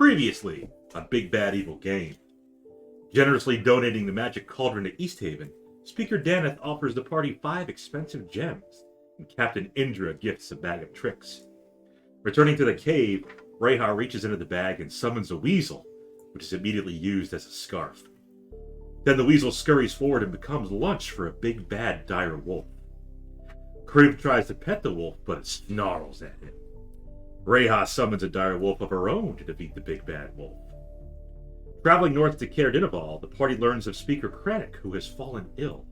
Previously on Big Bad Evil Game. Generously donating the magic cauldron to Easthaven, Speaker Daneth offers the party 5 expensive gems, and Captain Imdra gifts a bag of tricks. Returning to the cave, Reija reaches into the bag and summons a weasel, which is immediately used as a scarf. Then the weasel scurries forward and becomes lunch for a big bad dire wolf. Kriv tries to pet the wolf, but it snarls at him. Reija summons a dire wolf of her own to defeat the big bad wolf. Traveling north to Caer Dineval, the party learns of Speaker Crannoc, who has fallen ill.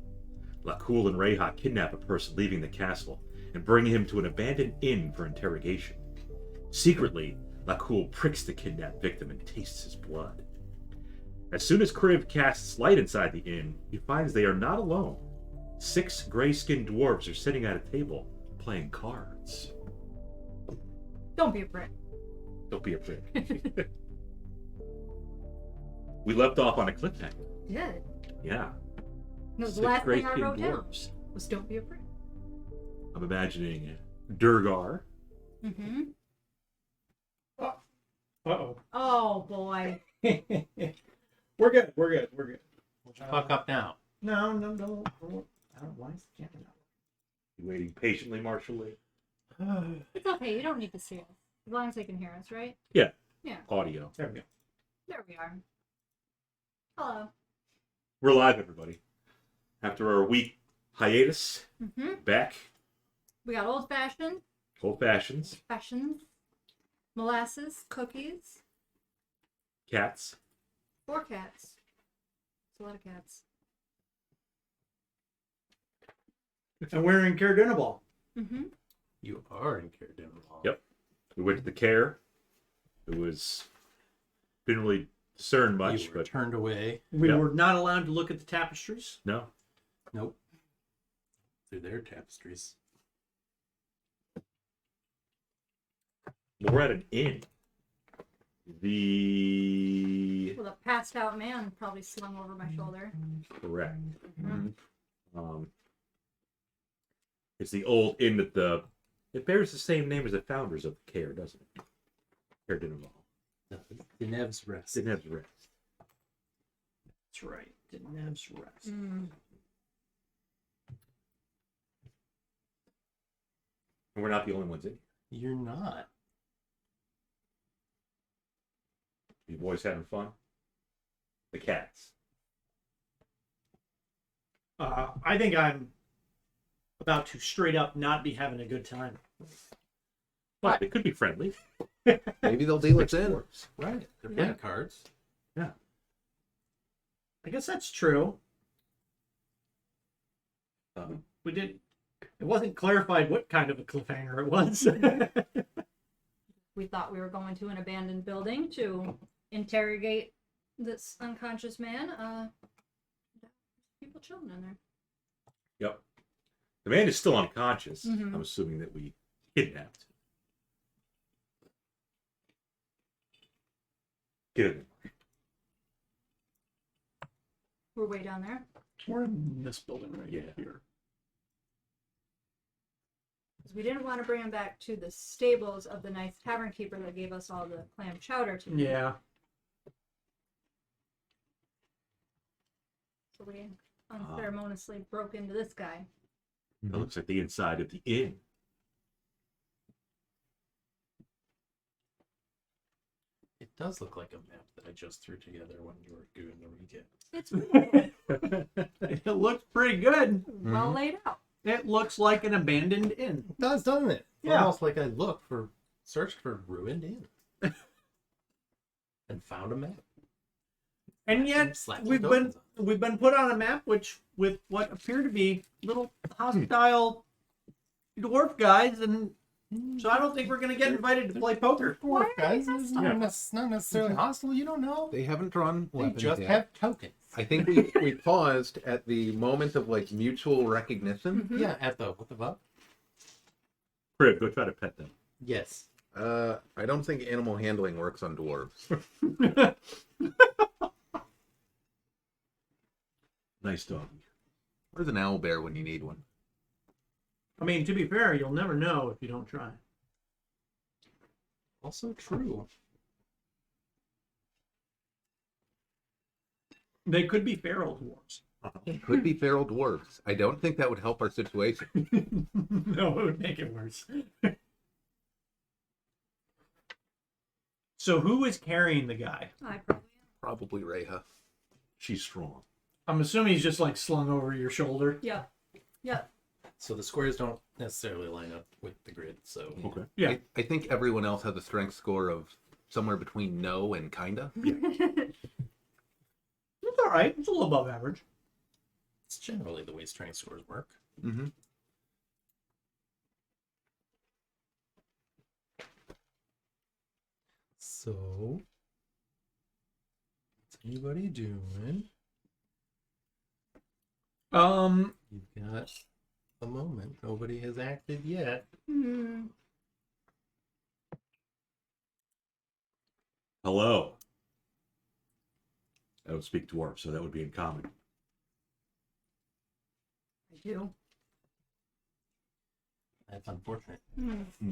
Lakkul and Reija kidnap a person leaving the castle and bring him to an abandoned inn for interrogation. Secretly, Lakkul pricks the kidnapped victim and tastes his blood. As soon as Kriv casts light inside the inn, he finds they are not alone. 6 gray-skinned dwarves are sitting at a table, playing cards. Don't be a prick. Don't be a prick. We left off on a cliffhanger. Did. Yeah. No, the 6 last thing I gray-skinned wrote down dwarves. was don't be a prick. I'm imagining Duergar. Mm-hmm. Uh-oh. Oh, boy. We're good. Fuck up now. No. I don't know why is the camera not You waiting patiently, Marshall Lee? It's okay. You don't need to see us. As long as they can hear us, right? Yeah. Yeah. Audio. There we go. There we are. Hello. We're live, everybody. After our week hiatus, Mm-hmm. back. We got old-fashioned, Old fashions. fashions, molasses, cookies, Cats. 4 cats. It's a lot of cats. And we're in Caer Dineval. Mm-hmm. You are in Caer Dineval. Yep. We went to the Caer. It was... Didn't really discern much, You were but... turned away. We Yep. were not allowed to look at the tapestries. No. Nope. Through their tapestries. We're at an inn. The... Well, the passed-out man probably slung over my shoulder. Correct. Mm-hmm. It's the old inn that the... It bears the same name as the founders of the Caer, doesn't it? Caer Dineval. No, Dinev's Rest. Didn't have the rest. That's right. Didn't have rest. Mm. And we're not the only ones in here. You're not. You boys having fun? The cats. I think I'm about to straight up not be having a good time. But they could be friendly. Maybe they'll deal it in. Dwarves. Right. They're Yeah. playing cards. Yeah. I guess that's true. Um, We did. It wasn't clarified what kind of a cliffhanger it was. We thought we were going to an abandoned building to interrogate this unconscious man. People chilling in there. Yep. The man is still unconscious. Mhm. I'm assuming that we kidnapped him. Get in there. We're way down there. We're in this building right Yeah. here. Because we didn't want to bring him back to the stables of the nice tavern keeper that gave us all the clam chowder to eat. Yeah. So we unceremoniously broke into this guy. That looks like the inside of the inn. It does look like a map that I just threw together when you were doing the recap. It's It looks pretty good. well laid out. It looks like an abandoned inn. It does, doesn't it? Yeah. Almost like I searched for ruined inn. And found a map. And yet Slapped we've some been tokens on we've been put on a map which with what appear to be little hostile dwarf guys, and so I don't think we're gonna get invited to play poker. Why Dwarf are guys, they it's hostile? not necessarily hostile. You don't know. They haven't drawn They weapons just yet. have tokens. I think we paused at the moment of like mutual recognition. Mhm. Yeah, at the what the fuck? Crib, go try to pet them. Yes. I don't think animal handling works on dwarves. Nice dog. Where's an owl bear when you need one? I mean, to be fair, you'll never know if you don't try. Also true. They could be feral dwarves. It could be feral dwarves. I don't think that would help our situation. No, it would make it worse. So who is carrying the guy? I probably Probably Reija. She's strong. I'm assuming he's just like slung over your shoulder. Yeah. Yeah. So the squares don't necessarily line up with the grid. So Okay. Yeah. I think everyone else has a strength score of somewhere between no and kinda. It's all right. It's a little above average. it's generally the way strength scores work. Mm-hmm. So, what's anybody doing? You've got a moment. Nobody has acted yet. Hmm. Hello. I don't speak dwarf, so that would be in common. I do. That's unfortunate. Hmm. Hmm.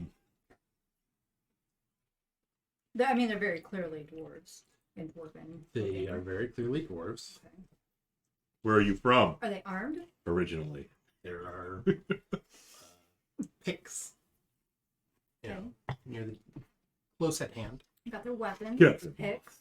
I mean, they're very clearly dwarves and dwarven. They are very clearly dwarves. Okay. Where are you from, Are they armed? originally? There are picks. You know, near the close at hand. They got their weapons, Yeah. picks.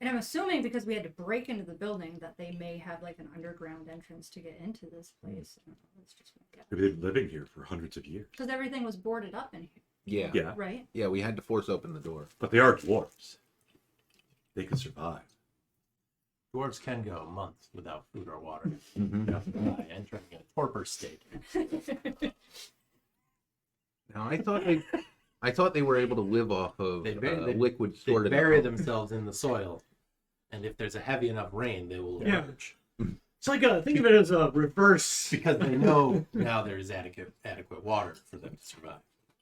And I'm assuming because we had to break into the building that they may have like an underground entrance to get into this place. I don't know, that's just my guess. Maybe they've been living here for hundreds of years. Because everything was boarded up in here, Yeah. Yeah, right? Yeah, we had to force open the door. but they are dwarves. They can survive. Dwarves can go months without food or water Mm-hmm. by entering a torpor state. Now I thought they were able to live off of They liquid They stored in bury the themselves in the soil, and if there's a heavy enough rain, they will Yeah. emerge. It's like think of it as a reverse. Because they know now there is adequate water for them to survive.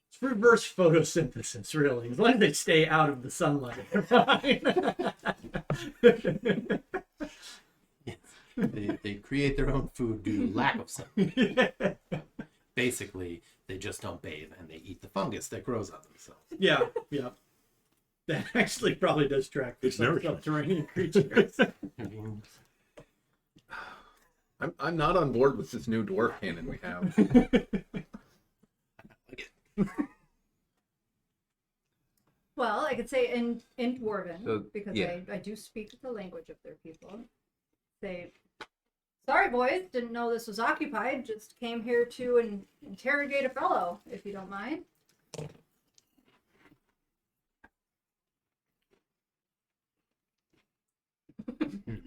It's reverse photosynthesis, really. As long as they stay out of the sunlight, they're fine. Yes. They create their own food due to lack of sun. Basically, they just don't bathe and they eat the fungus that grows on themselves. Yeah, yeah. That actually probably does track for It's some nourishing. subterranean creatures. I mean, I'm not on board with this new dwarf cannon we have. Well, I could say in Dwarven, So, because yeah. I do speak the language of their people. Say, sorry boys, didn't know this was occupied, just came here to interrogate a fellow, if you don't mind.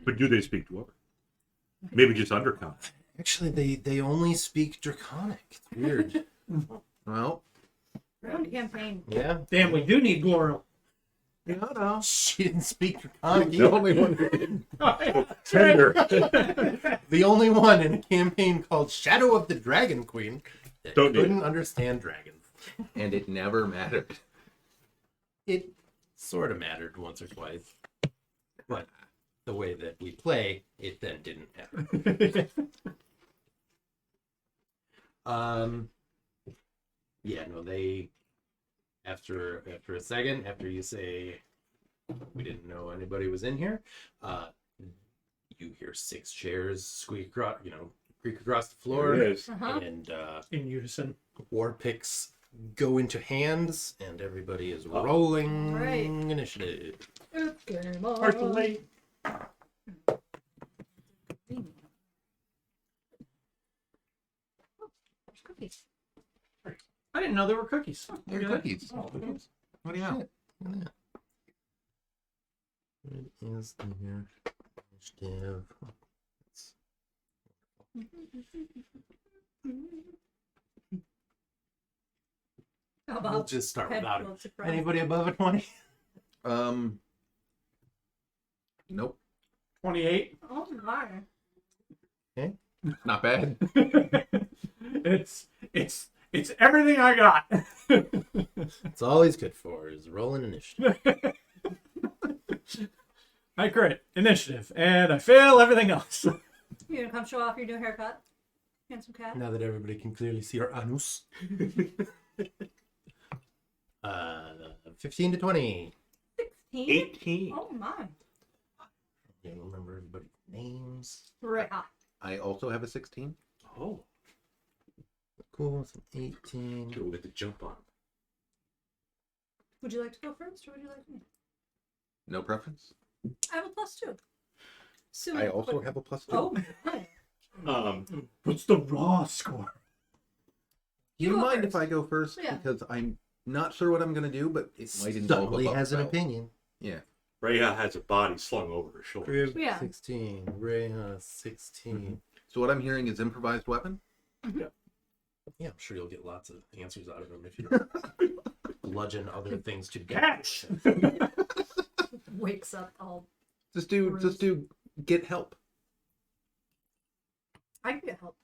But do they speak dwarf? Maybe just undercommon. actually, they only speak Draconic. It's weird. Well, Round campaign. Yeah. Damn, we do need Gloril. no. She didn't speak Draconic The either. only one who didn't. Tender. The only one in a campaign called Shadow of the Dragon Queen that Don't need couldn't understand dragons. And it never mattered. It sort of mattered once or twice. But the way that we play, it then didn't matter. Yeah, no, they after a second, after you say we didn't know anybody was in here, you hear 6 chairs squeak across, creak across the floor, There it is. Uh-huh. and In unison. war picks go into hands, and everybody is rolling Right. initiative. It's game on. Personally, Oh, there's cookies. I didn't know there were cookies. They're Look at cookies. Oh, What do you know? It is the initiative. How We'll about just start head without it. full of surprise? Anybody above a 20? Nope. 28. Oh my. Not bad. It's everything I got. That's all he's good for, is rolling initiative. I crit initiative, and I fail everything else. You gonna come show off your new haircut? Handsome cat? Now that everybody can clearly see our anus. 15 to 20. 16? 18. Oh my. Yeah, remember everybody names. Right. I also have a 16. Oh, Cool. It's an 18. we'll get the jump on. Would you like to go first, or would you like me? No preference. I have a +2. I also have a +2. Oh. What's the raw score? Do you go mind first. if I go first? Yeah. Because I'm not sure what I'm going to do, but it might involve Suddenly a buff has an spell. opinion. Yeah. Reija has a body slung over her shoulder. Crib Yeah. 16. Reija 16. So what I'm hearing is improvised weapon? Yeah, I'm sure you'll get lots of answers out of him if you bludgeon other things to Catch! Wakes up all. Just do get help. I can get help.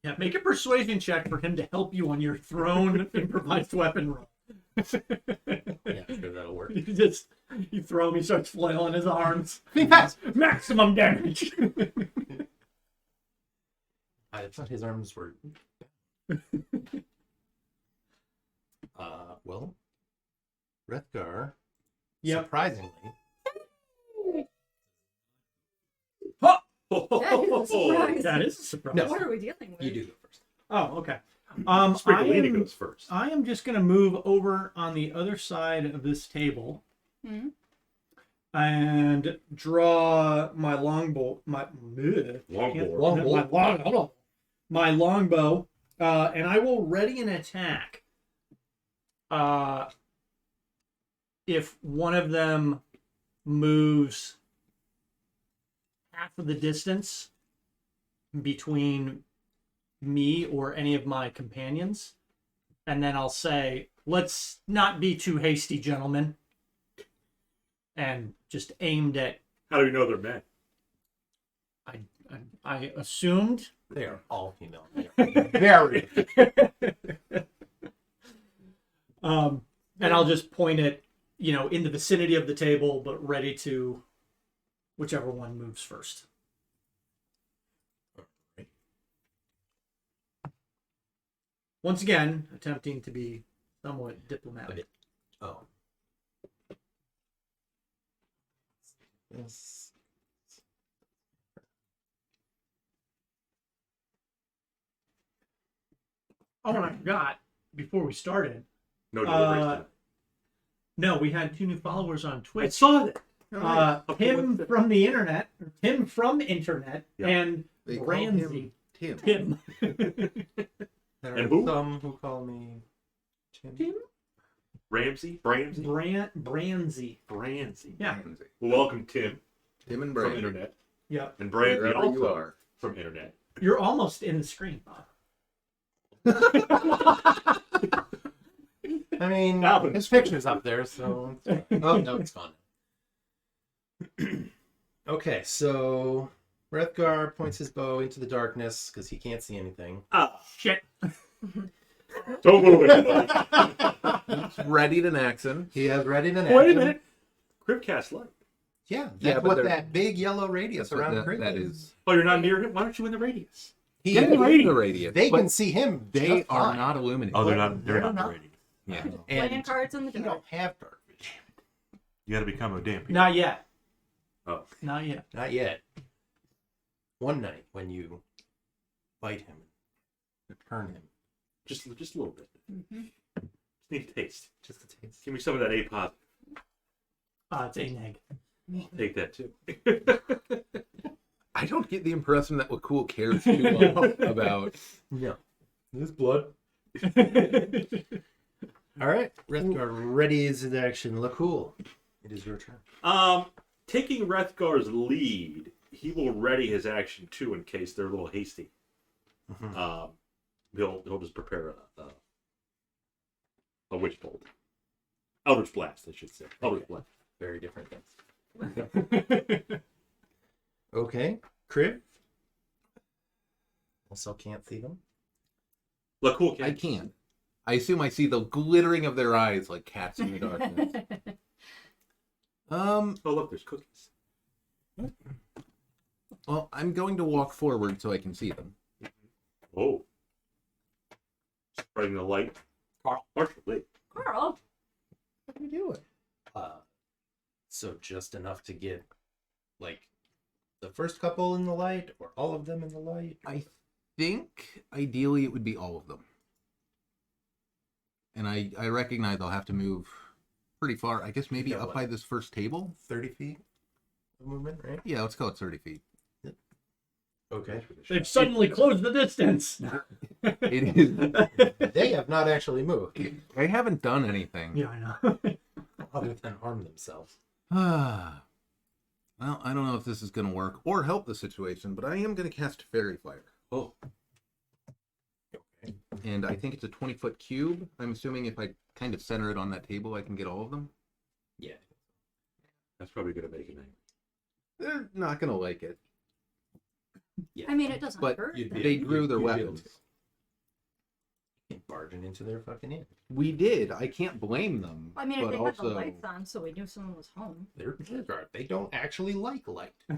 Yeah, make a persuasion check for him to help you on your thrown improvised weapon roll. Yeah, I'm sure that'll work. You throw him, he starts flailing his arms. He has maximum damage. I thought his arms were. Well, Rethgar, Yep. surprisingly, That is a surprise. That is a surprise. No. What are we dealing with? you do go first. Oh, okay. Speaker Waylen goes first. I am just gonna move over on the other side of this table Hmm? and draw my longbow. My longbow, and I will ready an attack. If one of them moves half of the distance between me or any of my companions, and then I'll say, "Let's not be too hasty, gentlemen," and just aimed at. How do we know they're men? I assumed. They are all female. Very. And I'll just point it, in the vicinity of the table, but ready to whichever one moves first. Once again, attempting to be somewhat diplomatic. Oh. Yes. Oh, and I forgot, before we started, No deliveries tonight. no, we had 2 new followers on I Twitch. saw that. Tim from the internet, or Tim from internet, Yeah. and They call Ramsey. him Tim. Tim. There And are who? some who call me Tim. Tim? Bramsey? Branzy. Brandsy. Yeah. Ramsey. Well, welcome, Tim, Tim and from Brandon. Internet. Yeah. And Brandsy Wherever also you are. from Internet. You're almost in the screen, Bob. I mean, That one's- his picture's up there, so. Oh, no, it's gone. Okay, so Rethgar points his bow into the darkness because he can't see anything. Ah, Shit. don't move it. He's readied an accent. He has ready to Wait a minute. Cryptcast light. Yeah, that's Yeah, but what they're- that big yellow radius around that, Crit that is. Oh, you're not near him? Why aren't you in the radius? He, Get in the radius. they but can see him. They just are fine. not illuminated. Oh, they're Well, not. They're they're not in the not. radius. Yeah. Playing And cards in the you dark. don't have dark vision. You got to become a damn. Not yet. Oh, Not yet. Not yet. One night when you bite him, turn him, just a little bit. Mm-hmm. Just need a taste. just a taste. Give me some of that A positive. It's a neg. Take that too. I don't get the impression that Lakkul cares too much about. No. This blood. All right. Rethgar readies his action. Lakkul, it is your turn. Taking Rethgar's lead, he will ready his action too in case they're a little hasty. Mhm. He'll just prepare a witch bolt, Eldritch Blast, I should say. Eldritch Blast. Very different things. Okay. Crib. Also can't see them. Lakkul I can't. I assume I see the glittering of their eyes like cats in the darkness. Oh look, there's cookies. Well, I'm going to walk forward so I can see them. Oh, spreading the light. Partially. Carl. What are you doing? So just enough to get, like, the first couple in the light or all of them in the light? I think ideally it would be all of them. And I recognize I'll have to move pretty far. I guess maybe Yeah, up what? by this first table. 30 feet of movement, right? Yeah, let's call it 30 feet. Okay. They've suddenly closed the distance. It is. They have not actually moved, I haven't done anything. Yeah, I know. other than harm themselves. Well, I don't know if this is going to work or help the situation, but I am going to cast Fairy Fire. Oh. Okay. And I think it's a 20-foot cube. I'm assuming if I kind of center it on that table, I can get all of them. Yeah. That's probably gonna make it angry. They're not going to like it. I mean, it doesn't But hurt. you'd them. They drew their you'd be able weapons. to. Barging into their fucking inn. We did. I can't blame them. I mean, if but they had the also, lights on, so we knew someone was home. They're Duergar. They don't actually like light. So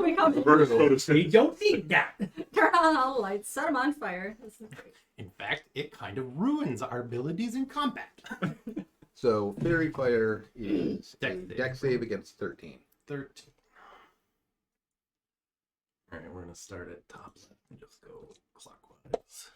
we come, Reverse photo We don't need that. turn on all the lights, set them on fire. This is great. In fact, it kind of ruins our abilities in combat. So Fairy Fire is a Dex save. dex save against 13. 13. All right, we're gonna start at top left and just go clockwise.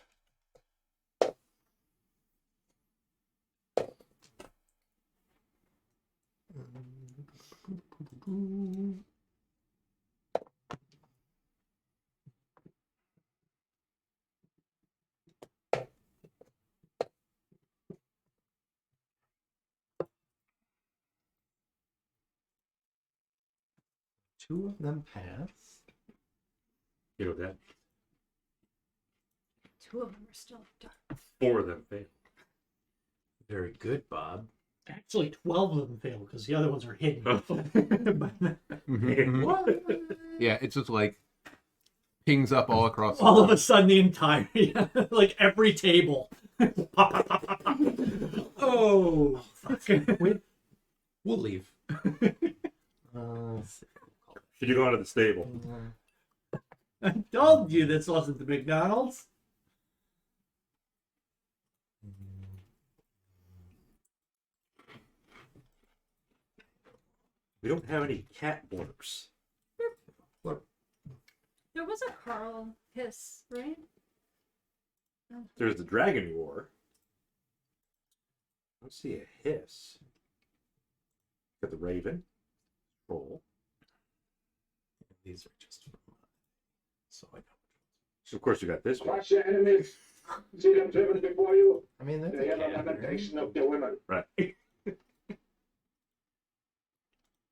Two of them pass. You know that. Two of them are still dark. 4 of them fail. Very good, Bob. Actually, 12 of them fail because the other ones are hidden. What? Yeah, it's just like pings up all across. All of a sudden, the entire, like every table. Oh, fuck. We'll leave. Should you go onto the stable? I told you this wasn't the McDonald's. We don't have any cat blurps. There was a Carl hiss, right? There's the dragon roar. I don't see a hiss. Got the raven. Roll. These are just from so I know. So of course you got this one. Watch your enemies. See them driven before you. I mean, that's They a have a cat, right? lamentation of the women. Right.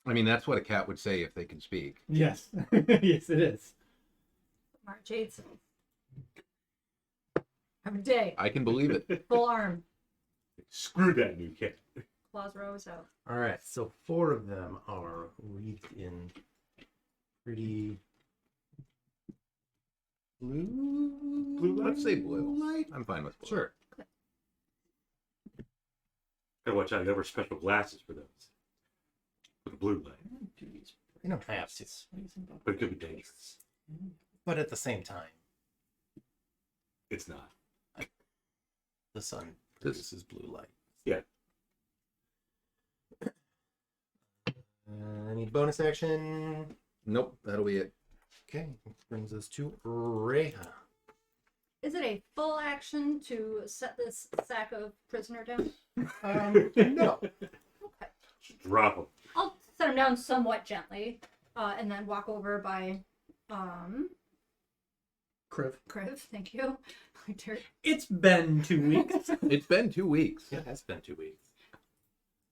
I mean, that's what a cat would say if they could speak. Yes. Yes, it is. March 8th. Have a day. I can believe it. Full arm. Screw that new cat. Claws rose out. All right, so 4 of them are wreathed in pretty blue. Let's say blue. light. I'm fine with blue. Sure. Gotta watch out. You have special glasses for those. For the blue light. You don't have to, But it could be dangerous. but at the same time, It's not. the sun produces blue light. Yeah. Any bonus action? Nope, that'll be it. Okay, brings us to Reija. Is it a full action to set this sack of prisoner down? No. Okay. Just drop them. I'll set him down somewhat gently, and then walk over by Criv. Criv. Thank you. It's been 2 weeks. It's been 2 weeks. It has been 2 weeks.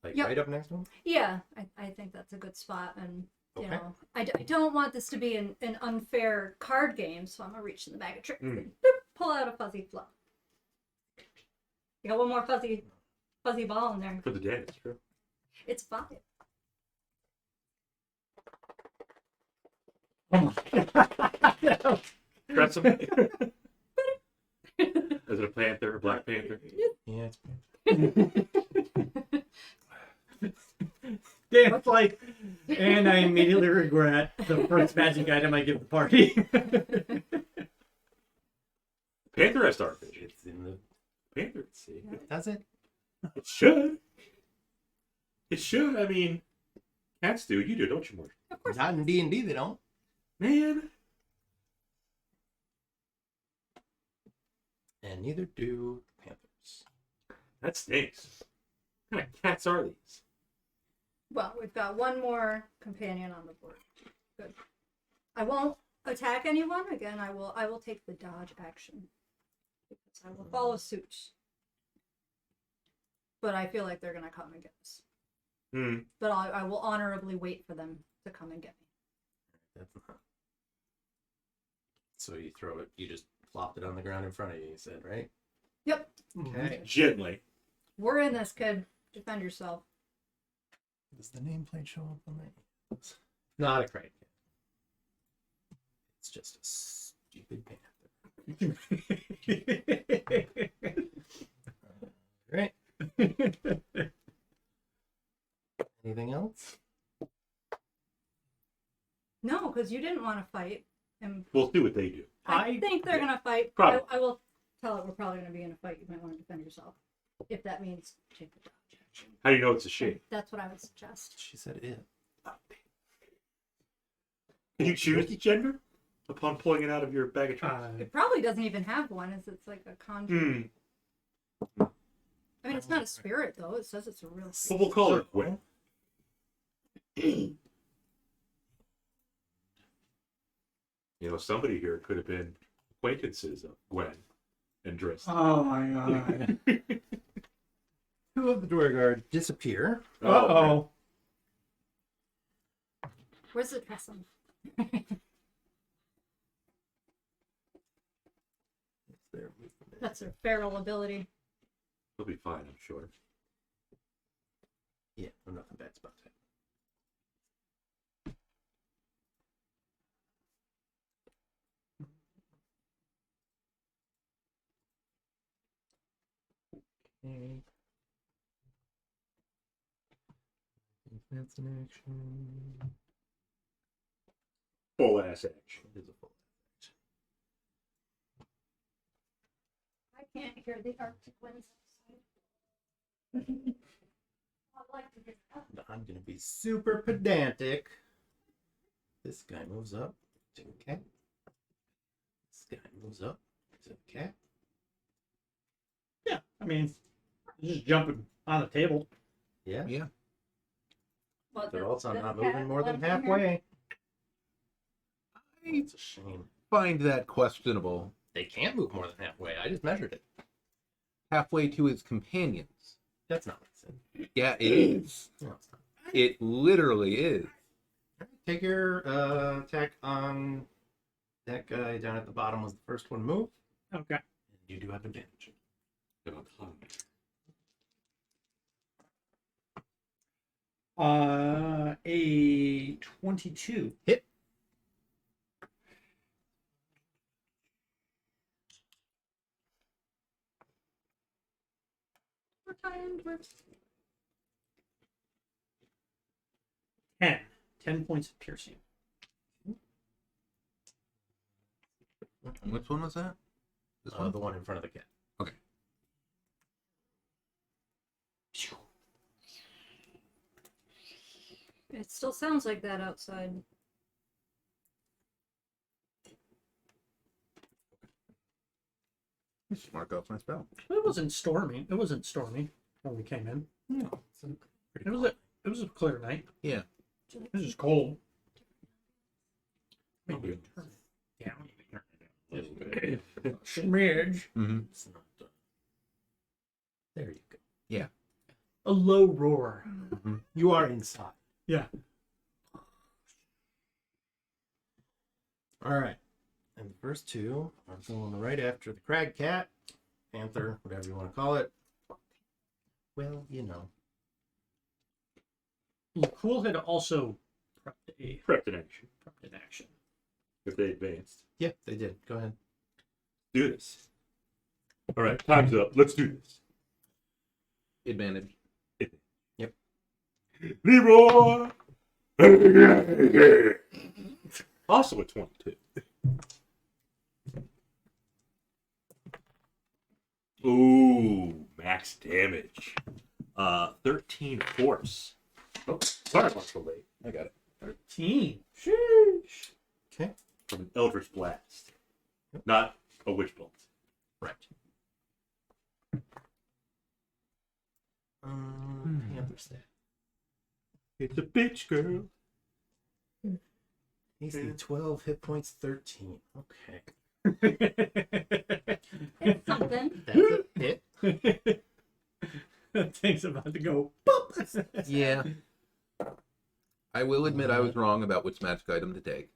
Like Yep. right up next one? Yeah, I think that's a good spot, and you Okay. know, I don't want this to be an unfair card game, so I'm gonna reach in the bag of tricks Mm. and boop, pull out a fuzzy fluff. You got one more fuzzy ball in there. For the dead, it's true. It's 5. Oh my. Press them. Is it a panther, a black panther? Yeah, it's Dan's like, and I immediately regret the first magic item I give the party. Panther has starfish. it's in the. Panther, see. Does it? It should. It should. I mean, cats do. You do, don't you, Mark? Of course. Not in D&D, they don't. Man. And neither do panthers. That stinks. What kind of cats are these? Well, we've got one more companion on the board. Good. I won't attack anyone again. I will take the dodge action because I will follow suit. But I feel like they're gonna come and get us. But I will honorably wait for them to come and get me. That's not. So you throw it. You just plopped it on the ground in front of you. You said, right? Yep. Okay. Gently. We're in this, kid. Defend yourself. Does the nameplate show up on that? Not a crate. It's just a stupid panther. Right. Anything else? No, because you didn't want to fight. And We'll see what they do. I think they're gonna fight. Probably. I will tell it we're probably gonna be in a fight. You might want to defend yourself. If that means take the dodge action. How do you know it's a she? That's what I would suggest. She said it. Can you choose the gender upon pulling it out of your bag of tricks? It probably doesn't even have one. It's like a conjure. I mean, it's not a spirit though. It says it's a real. But we'll call her Gwen. You know, somebody here could have been acquaintances of Gwen and Driss. Oh my god. Two of the Duergar disappear. Uh-oh. Where's the trestle? That's their feral ability. They'll be fine, I'm sure. Yeah, nothing bad about that. Okay. I think that's an action. Full ass action. It is a full action. I can't hear the Arctic winds outside. I'd like to hear that. But I'm gonna be super pedantic. This guy moves up. It's okay. This guy moves up. It's okay. Yeah, I mean, just jumping on the table. Yeah. Yeah. But They're the- also the not cat moving more than left in here. halfway. It's a shame. Find that questionable. They can't move more than halfway. I just measured it. Halfway to his companions. That's not what I said. Yeah, it is. No, it's not. It literally is. Take your attack on that guy down at the bottom. Was the first one to move. Okay. You do have advantage. A 22. Hit. We're tired. We're 10. 10 points of piercing. Which one was that? This one? The one in front of the cat. Okay. It still sounds like that outside. Just mark off my spell. It wasn't stormy. It wasn't stormy when we came in. No, it's pretty It was a clear night. Yeah. It was just cold. Okay. Down. Smidge. Mm-hmm. It's not done. There you go. Yeah. A low roar. You are inside. Yeah. All right. And the first two are going right after the crag cat, panther, whatever you want to call it. Well, you know. Lakkul had also Prepped in action. prepped an action. If they advanced. Yeah, they did. Go ahead. Do this. All right, time's up. Let's do this. Advantage. Yep. Leroy! Also a 22. Ooh, max damage. 13 force. Oh, sorry about the late. I got it. 13. Sheesh. Okay. From an Eldritch Blast. Not a Witch Bolt. Right. Panther stat. It's a bitch, girl. AC 12, hit points 13. Okay. It's something. That's a hit. That thing's about to go. Boop. Yeah. I will admit I was wrong about which magic item to take.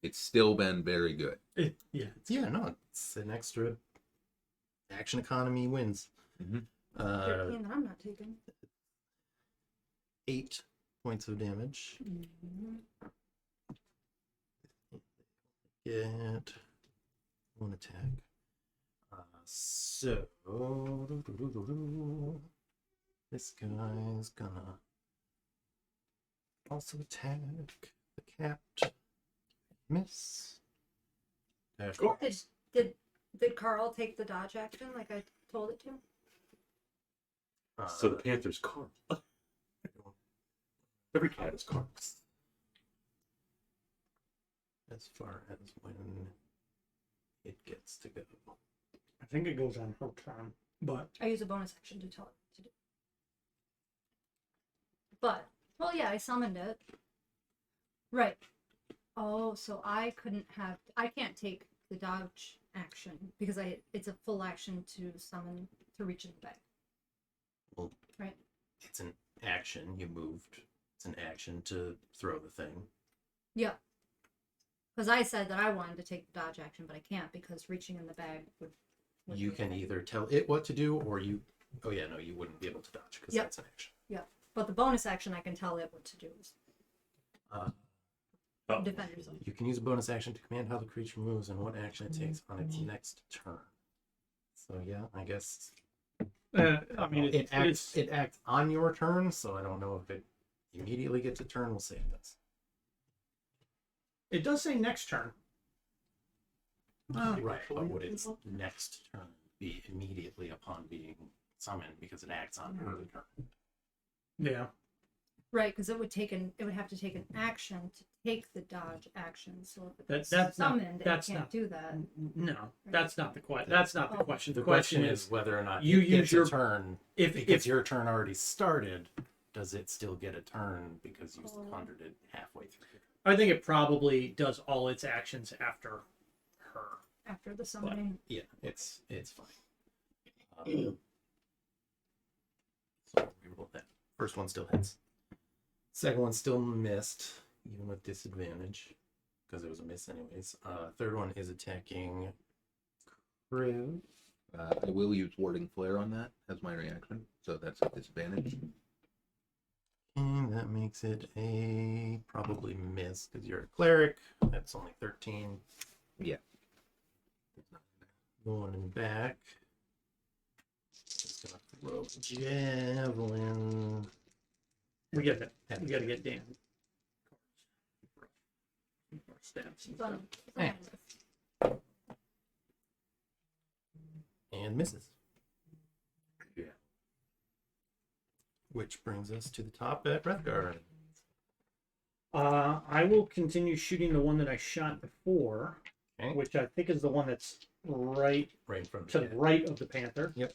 It's still been very good. Yeah. Yeah, no, it's an extra action economy wins. Mm-hmm. 13 that I'm not taking. 8 points of damage. Get 1 attack. So this guy's gonna also attack the cat. Miss. Did Carl take the dodge action like I told it to? So the Panther's Carl. Every cat is Carl. As far as when it gets to go. I think it goes on her turn, but I use a bonus action to tell it to do. But, well, yeah, I summoned it. Right. Oh, so I can't take the dodge action because it's a full action to summon, to reach in the bag. Well, right. It's an action. You moved. It's an action to throw the thing. Yeah. Because I said that I wanted to take the dodge action, but I can't because reaching in the bag would You be can okay. either tell it what to do, or you. Oh yeah, no, you wouldn't be able to dodge because Yep. that's an action. Yeah. But the bonus action I can tell it what to do. Defend yourself. You can use a bonus action to command how the creature moves and what action it takes on its next turn. So yeah, I guess I mean, it acts on your turn. So I don't know if it immediately gets a turn. We'll say it does. it does say next turn. Right, but would its next turn be immediately upon being summoned because it acts on her turn? Yeah. Right, because it would have to take an action to take the dodge action. So if it's That's not- summoned, that's it can't not- do that. No, that's not the question. That's not the Oh. question. The question is whether or not you it use gets your a turn. if Because your turn already started, does it still get a turn because you Oh. conjured it halfway through? I think it probably does all its actions after her. After the summoning. Yeah, it's fine. So we rolled that. First one still hits. Second one still missed, even with disadvantage, because it was a miss anyways. Third one is attacking Crew. I will use Warding Flare on that as my reaction, so that's a disadvantage. And that makes it a probably miss because you're a cleric. That's only 13. Yeah. Going in back. Just gonna throw a javelin. We gotta get Dan. Stabs. Fun. Hey. And misses. Yeah. Which brings us to the top at Reithgar. I will continue shooting the one that I shot before, Okay. which I think is the one that's right Right in front to of the you. right of the panther. Yep.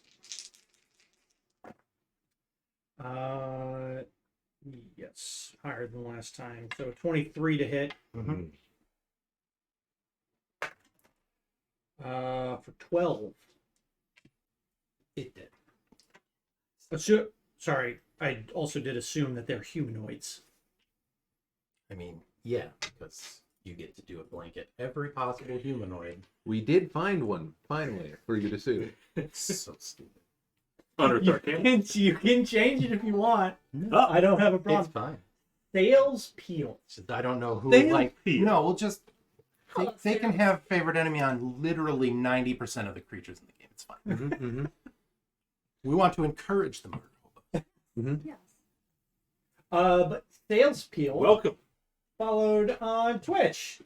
Yes, higher than last time. So 23 to hit. Mhm. For 12. It did. Sorry, I also did assume that they're humanoids. I mean, yeah, because you get to do a blanket every possible humanoid. We did find one, finally, for you to sue. So stupid. Under You Tharkan. you can change it if you want. No, I don't have a it's problem. fine. Sales peel. It's just, I don't know who They like. appeal. No, we'll just. Call it They can sales. have favorite enemy on literally 90% of the creatures in the game. It's fine. Mm-hmm. We want to encourage the murder. Yes. But sales peel Welcome followed on Twitch.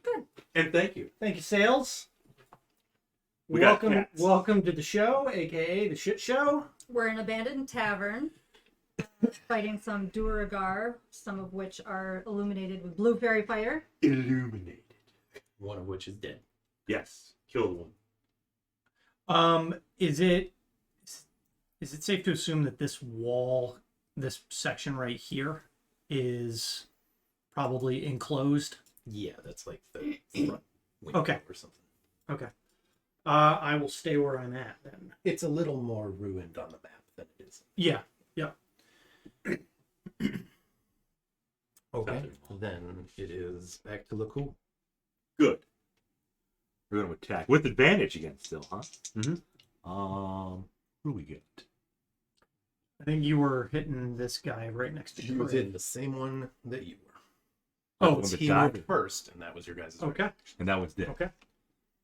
and thank you. Thank you, sales. We got cats. Welcome to the show, aka the shit show. We're in an abandoned tavern. fighting some Duergar, some of which are illuminated with blue fairy fire. Illuminated. One of which is dead. Yes. Killed one. Is it safe to assume that this wall, this section right here, is probably enclosed? Yeah, that's like the front window Okay. or something. Okay. I will stay where I'm at then. It's a little more ruined on the map than it is. Yeah. Yep. Okay. Then it is back to Lakkul. Good. We're going to attack with advantage again still, huh? Mm-hmm. Who do we get? I think you were hitting this guy right next to He was Craig. in the same one that you were. Oh, One that He died. moved first, and that was your guys' Okay. And that one's dead. Okay.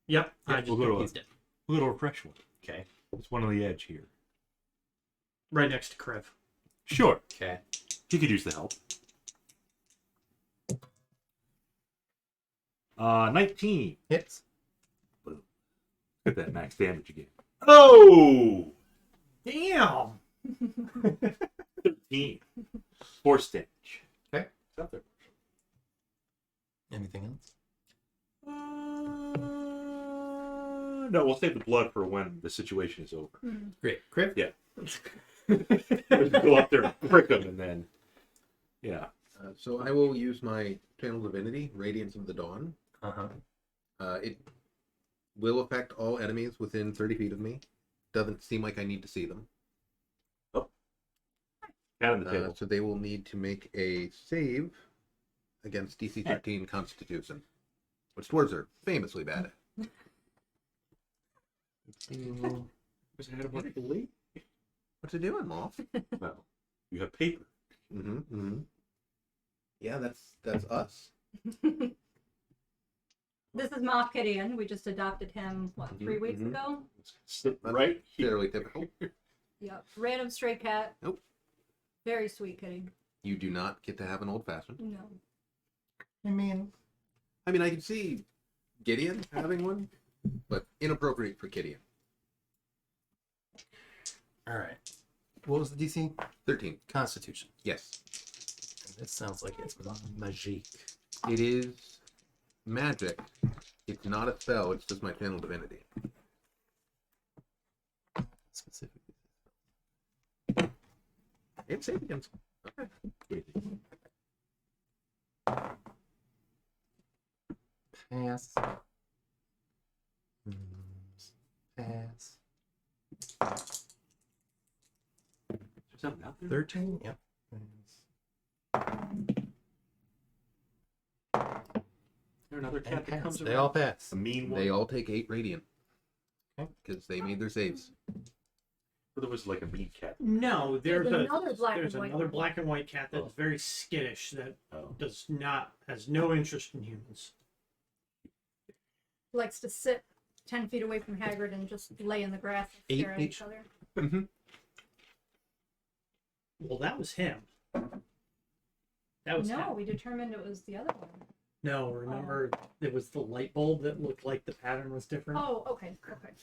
Yep. Yeah, I just we'll go to he's dead. a little fresh one. Okay. There's one on the edge here. right next to Kriv. Sure. Okay. He could use the help. 19. Hits. Get that max damage again. Oh! Damn. 13. Force damage. Okay. Not there. Anything else? No, we'll save the blood for when the situation is over. Great. Crip? Yeah. Go up there and prick him, and then, yeah. So I will use my channel divinity, Radiance of the Dawn. Uh-huh. It will affect all enemies within 30 feet of me. Doesn't seem like I need to see them. Cat on the table. So they will need to make a save against DC 13 Constitution, which dwarves are famously bad at. Was ahead of my belief? What's it doing, Moth? Well, you have paper. Mm-hmm. Mm-hmm. Yeah, that's us. This is Moff Gideon. We just adopted him, what, 3 Mhm, weeks mhm. ago? Sit That's right here. fairly typical. Yep. Random stray cat. Nope. Very sweet kitty. You do not get to have an old fashioned. No. I mean, I can see Gideon having one, but inappropriate for Gideon. All right. What was the DC? 13. Constitution. Yes. This sounds like it's magique. It is magic. It's not a spell, it's just my channel divinity. Specifically. It's safe against. Okay. Pass. Pass. There's something out there? 13? Yep. Is there another cat And that pass. comes They around? all pass. A mean one? They all take 8 radiant. Okay. Because they made their saves. Or there was like a mean cat. No, there's another black and there's white another one. black and white cat that's Oh. very skittish that Oh. has no interest in humans. Likes to sit 10 feet away from Hagrid and just lay in the grass and stare at Eight each other. Well, that was him. That was No, him. we determined it was the other one. No, remember it was the light bulb that looked like the pattern was different. Oh, okay, okay.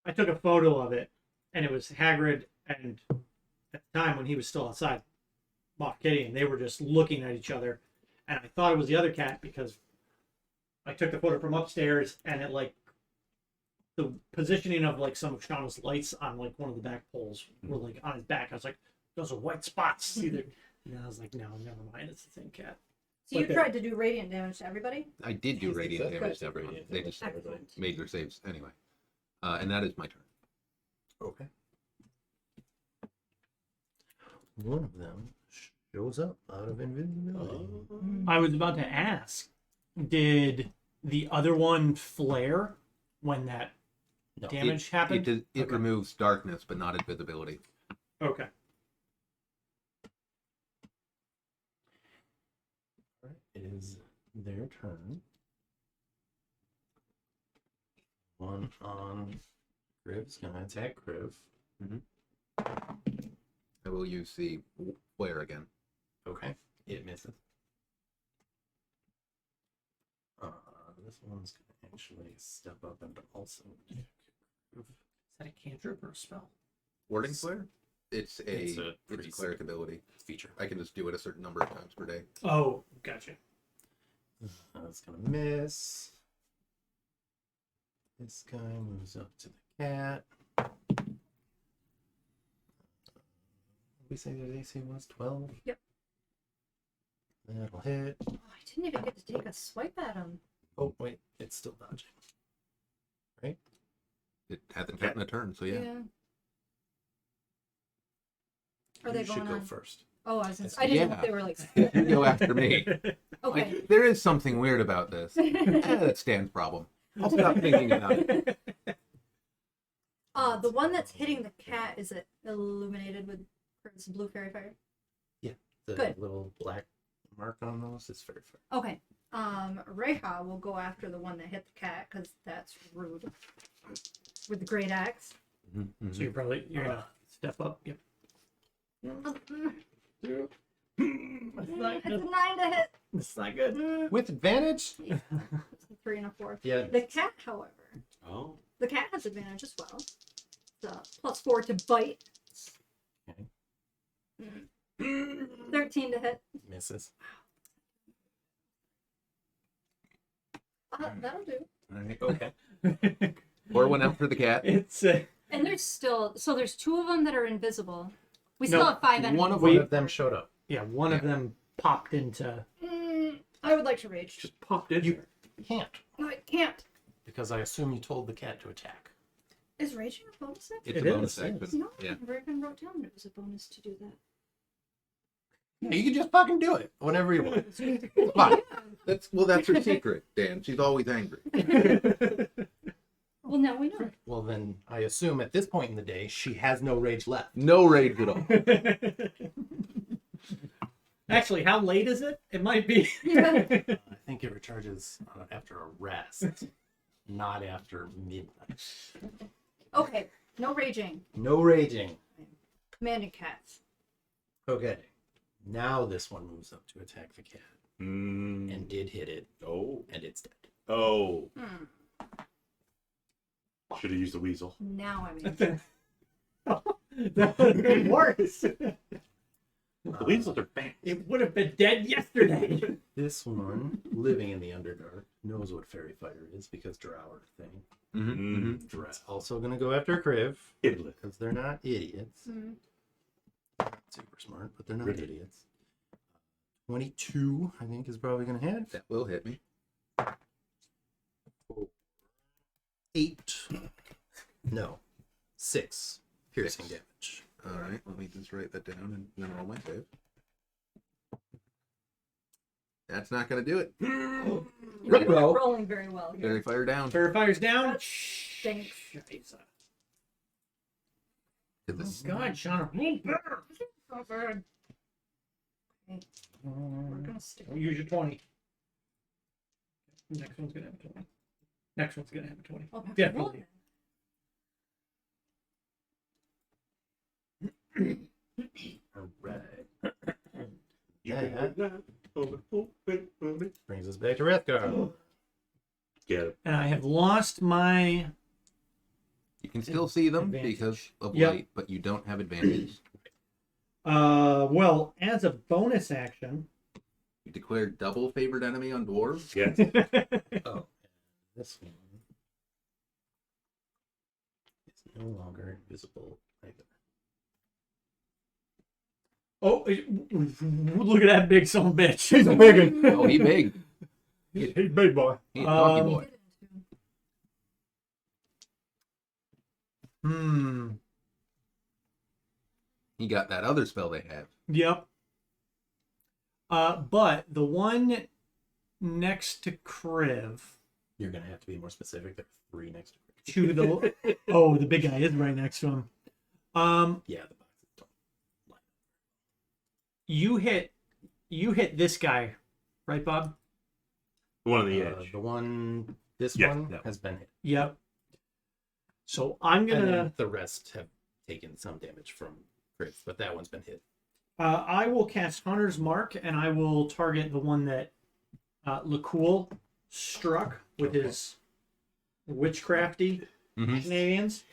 I took a photo of it, and it was Hagrid, and at the time when he was still outside, Moff Gideon, they were just looking at each other, and I thought it was the other cat because I took the photo from upstairs, and it like the positioning of like some of Shauna's lights on like one of the back poles were like on his back. I was like, those are white spots. Either, and I was like, no, never mind, it's the same cat. So you Okay. tried to do radiant damage to everybody? I did do Yes, radiant exactly. damage to everyone. Radiant They damage just to everybody. Excellent. made their saves anyway. And that is my turn. Okay. One of them shows up out of invisibility. I was about to ask, did the other one flare when that No. damage happened? It Okay. removes darkness, but not invisibility. Okay. Alright, it is their turn. One on Criv's gonna attack Criv. I will use the flare again. Okay, it misses. This one's gonna actually step up and also attack Criv. Is that a cantrip or a spell? Warding flare? It's a cleric ability feature. I can just do it a certain number of times per day. Oh, gotcha. That's gonna miss. This guy moves up to the cat. We say the AC was 12. Yep. That'll hit. Oh, I didn't even get to take a swipe at him. Oh wait, it's still dodging. Right? It hasn't gotten a turn, so yeah. Are they You should going go on? first. Oh, I didn't know if they were like. You go after me. Okay. Like, there is something weird about this. That's Stan's problem. I'll stop thinking about it. The one that's hitting the cat, is it illuminated with Kurt's blue fairy fire? The Good. little black mark on those is very fair. Okay. Reija will go after the one that hit the cat because that's rude. With the great axe. So you're gonna step up. Yep. It's a 9 to hit. It's not good. With advantage? It's a 3 and a 4. Yeah. The cat, however, Oh. the cat has advantage as well. It's +4 to bite. Okay. 13 to hit. Misses. That'll do. All right. Okay. Pour one out for the cat. It's And there's 2 of them that are invisible. We No, still have 5 enemies. One of them showed up. yeah. One of them popped into. I would like to rage. Just popped in You there. can't, No, I can't. because I assume you told the cat to attack. Is raging a bonus action? It's It a bonus is, action. No, I Yeah. never even wrote down it was a bonus to do that. Yeah, you can just fucking do it whenever you want. Fine. That's her secret, Dan. She's always angry. Well, now we know. Well, then I assume at this point in the day she has no rage left. No rage at all. Actually, how late is it? It might be. I think it recharges after a rest, not after midnight. Okay, no raging. No raging. Commanding cats. Okay. Now this one moves up to attack the cat Mm. and did hit it, Oh. and it's dead. Oh. Should have used the weasel. Now I'm in. That would have been worse. The weasels are fast. It would have been dead yesterday. This one, living in the Underdark, knows what fairy fire is because drow are a thing. Mm. Drow also gonna go after Kriv Idlet. because they're not idiots. Mm. Super smart, but they're not Really? idiots. 22, I think, is probably gonna hit. That will hit me. 8. No. 6 piercing damage. All right. Let me just write that down and then roll my save. That's not going to do it. You're not rolling very well here. Fairy fire down. Firefire's down. That stinks. Scheiße. To the God, Sean. So bad. Okay, we're gonna stick. Use your 20. Next one's gonna have a 20. Next one's gonna have a 20. I'll have to roll Definitely. it. Alright. You Yeah. can like that. Brings us back to Rethgar. Get it. And I have lost my. You can still see them Advantage. because of Yep. light, but you don't have advantage. Well, as a bonus action. You declare double favored enemy on dwarves. Yes. Oh. This one is no longer invisible either. Oh, look at that big son of a bitch. He's a big one. Oh, he big. He's big boy. He a donkey Um, boy. He got that other spell they have. Yep. But the one next to Kriv, You're gonna have to be more specific. There are 3 next to it. to the the big guy is right next to him. Yeah, the boxes don't line up. You hit this guy, right, Bob? The one on the edge. The one, this Yeah, one that has been hit. Yep. So I'm And gonna. then the rest have taken some damage from Kriv, but that one's been hit. I will cast Hunter's Mark, and I will target the one that Lakkul struck with his witchcrafty Mm-hmm. shenanigans.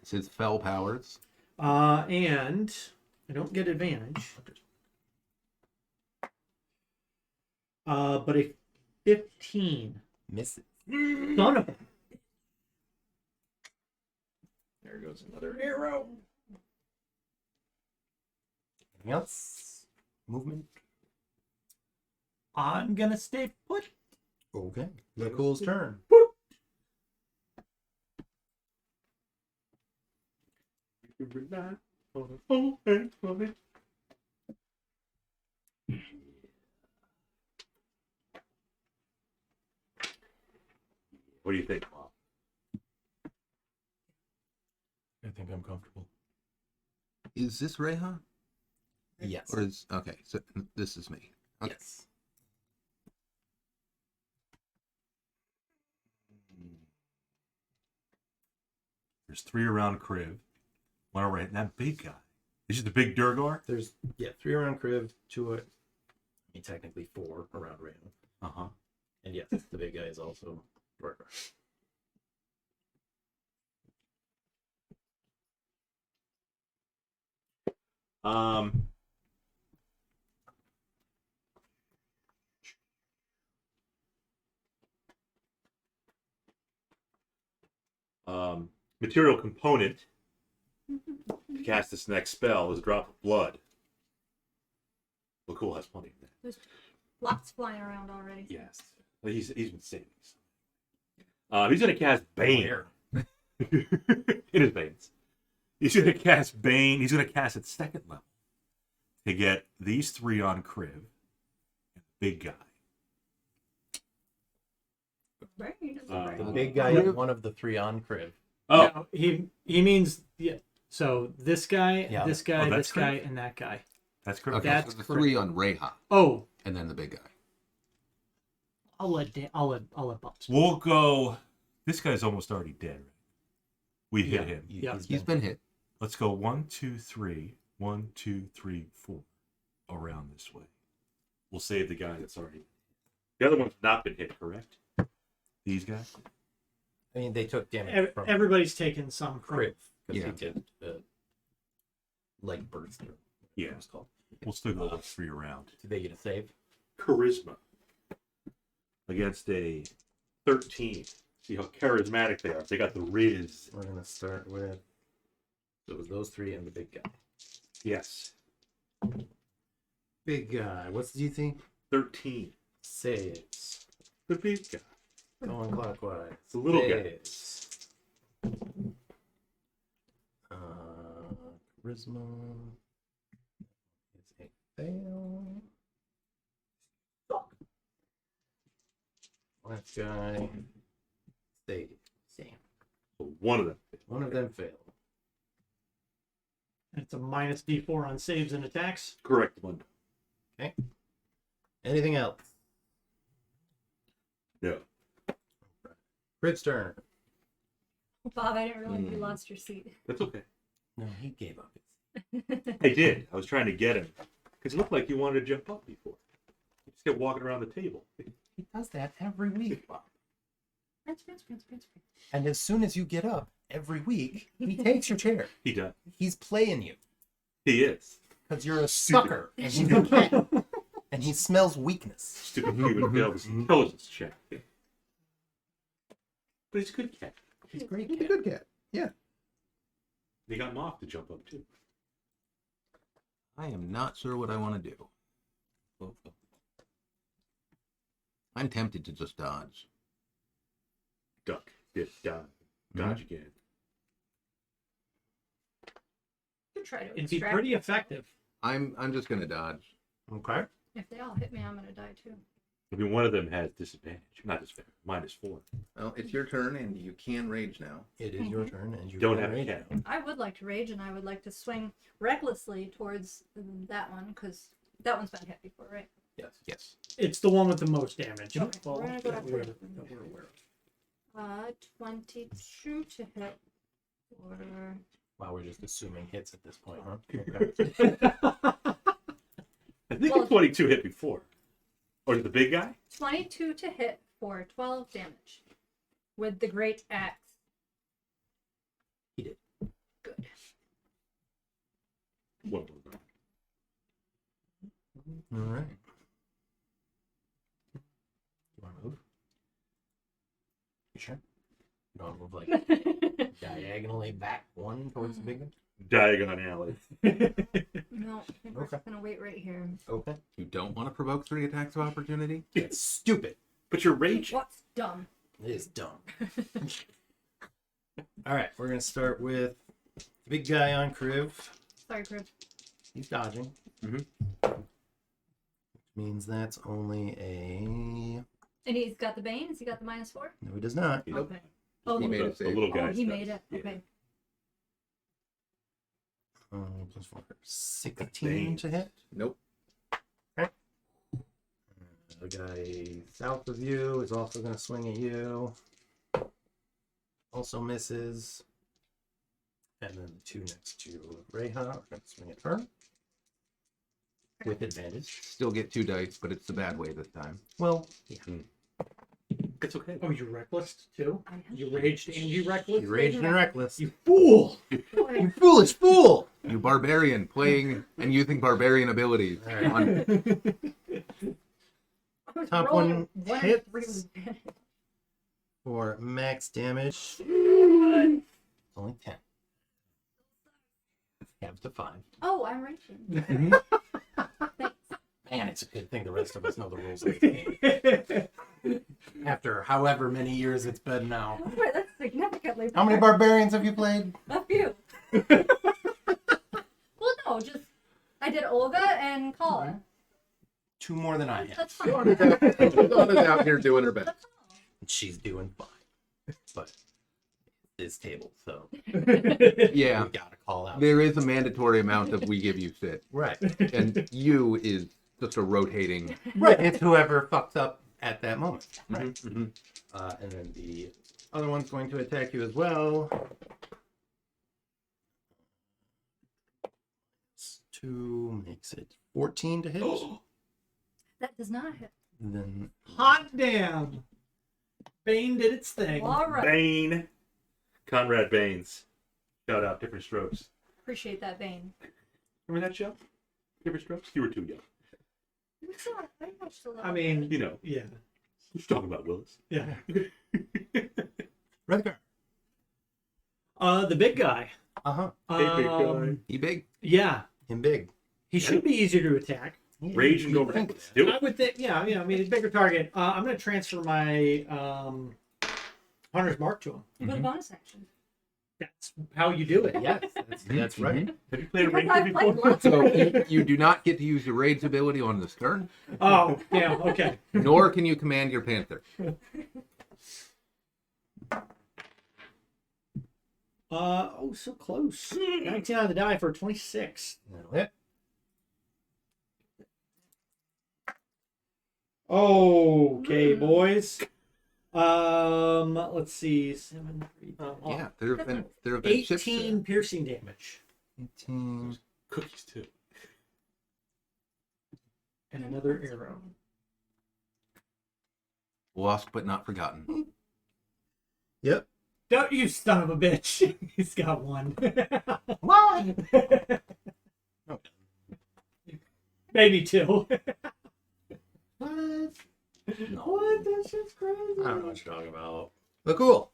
It's his fell powers. And I don't get advantage. But a 15. Miss it. Son of a... There goes another arrow. Anything else? Movement? I'm gonna stay put. Okay. Lakkul's turn. What do you think, Mom? I think I'm comfortable. Is this Reija? Yes. Or is okay? So this is me. Okay. Yes. There's 3 around Kriv. 1 around that big guy. This is the big Duergar? There's 3 around Kriv, 2 I mean technically 4 around Random. Uh-huh. And yes, the big guy is also Duergar. Material component to cast this next spell is a drop of blood. Lakkul has plenty of that. There's lots flying around already. Yes. He's been saving these. He's going to cast Bane. In his veins. He's going to cast Bane. He's going to cast at 2nd level to get these 3 on Kriv and the big guy. The big guy is one of the 3 on Kriv. Oh, No, he means so this guy, Yeah. this guy, Oh, that's this guy, correct. and that guy. that's correct. Okay, That's so the correct. 3 on Reija, Oh, and then the big guy. I'll let Bubs. We'll go. This guy's almost already dead. Right? We hit Yeah. him. Yeah. He's been hit. Let's go 1, 2, 3. 1, 2, 3, 4. Around this way. We'll save the guy that's already. The other one's not been hit, correct? These guys? I mean, they took damage from Everybody's taken some from Kriv because Yeah. he did leg burst. Or Yeah. whatever it's called. We'll still go with 3 around. Did they get a save? Charisma. Against a 13. See how charismatic they are. They got the Riz. We're gonna start with. So it was those 3 and the big guy. Yes. Big guy. What do you think? 13. Saves. The big guy. Going clockwise. It's the little guy. Saves. Charisma is a fail. Last guy. Save. Same. So one of them. One of them failed. It's a minus D4 on saves and attacks. Correct one. Anything else? No. Kriv's turn. Bob, I didn't realize you lost your seat. That's okay. No, he gave up. I did. I was trying to get him. Because it looked like you wanted to jump up before. You just kept walking around the table. He does that every week, Bob. Prince. And as soon as you get up every week, he takes your chair. He does. He's playing you He is. because you're a sucker and he's a cat. And he smells weakness. Stupid human failed his intelligence check. But he's a good cat. He's a great He's a cat. good cat. Yeah. They got Moth to jump up too. I am not sure what I want to do. I'm tempted to just dodge. Duck. Dip. Dodge. Dodge again. You try to It'd be extract. pretty effective. I'm just gonna dodge. Okay. If they all hit me, I'm gonna die too. I mean, one of them has disadvantage. Not disadvantage. -4. Well, it's your turn, and you can rage now. It is your turn, and you Don't can have a rage cat. now. I would like to rage, and I would like to swing recklessly towards that one because that one's been hit before, right? Yes. Yes. It's the one with the most damage. Okay, Well, we're gonna go that after we're, it. that we're aware of. 22 to hit. Or Wow, we're just assuming hits at this point, huh? I think Well, a 22 hit before. Or is it the big guy? 22 to hit for 12 damage with the great axe. He did. Good. One. All right. You want to move? You sure? You want to move like diagonally back one towards the big one? Diagon alley. No, I think we're Okay. just gonna wait right here. Okay. You don't want to provoke 3 attacks of opportunity? It's stupid. But you're rage. What's dumb? It is dumb. All right, we're gonna start with the big guy on Kriv. Sorry, Crib. He's dodging. Mhm. Means that's only a. And he's got the Bane? Has he got the -4? No, he does not. Nope. Okay. Oh, He made The a save. little guy. he made it. Yeah. Okay. Plus 4. 16 to hit. Nope. The guy south of you is also going to swing at you. Also misses. And then the 2 next to Reija are going to swing at her. With advantage. Still get 2 dice, but it's the bad way this time. Well, yeah. It's okay. Oh, you're reckless too? I have You raged and you reckless? You raged and reckless. You fool! You foolish fool! You barbarian playing and using barbarian abilities. All right. On, I was Top rolling one and hits. 3 with advantage. For max damage. It's only 10. Have to 5. Oh, I'm raging. Mm-hmm. Thanks. Man, it's a good thing the rest of us know the rules of the game. After however many years it's been now. Oh, wait, that's significantly How many better. barbarians have you played? A few. Well, no, just I did Olga and Kala. 2 more than I have. That's fine. Donna's out here doing her best. She's doing fine. But it's table, so Yeah, we gotta call out. there is a mandatory amount of we give you sit. Right. And you is just a rotating. Right. It's whoever fucks up at that moment. Right. Mm-hmm. And then the other one's going to attack you as well. 2 makes it 14 to hit. That does not hit. And then Hot damn! Bane did its thing. All right. Bane. Conrad Baines. Shout out, Different Strokes. Appreciate that, Bane. Remember that show? Different Strokes? You were too young. We saw it. I watched a lot. I mean, You know, yeah. who's talking about Willis? Yeah. Reija. The big guy. Uh-huh. Hey, big guy. He big. Yeah. Him big. He should be easier to attack. Rage and go reckless. Do I it. would think, yeah, I mean, it's a bigger target. I'm going to transfer my Hunter's Mark to him. With a bonus action. That's how you do it. Yes, that's right. Have you played a Because Ranger I've played before? lots of So it. you do not get to use your rage ability on this turn, Oh, yeah, okay. nor can you command your panther. Oh, so close. 19 on the die for 26. That'll hit. Okay, boys. Let's see. 7, 3, Yeah, there have been shifts there. 18 piercing damage. 18. Cookies, too. And another arrow. Lost but not forgotten. Yep. Don't you son of a bitch. He's got one. What? No. Maybe 2. What? No. What? That's just crazy. I don't know what you're talking about. But cool.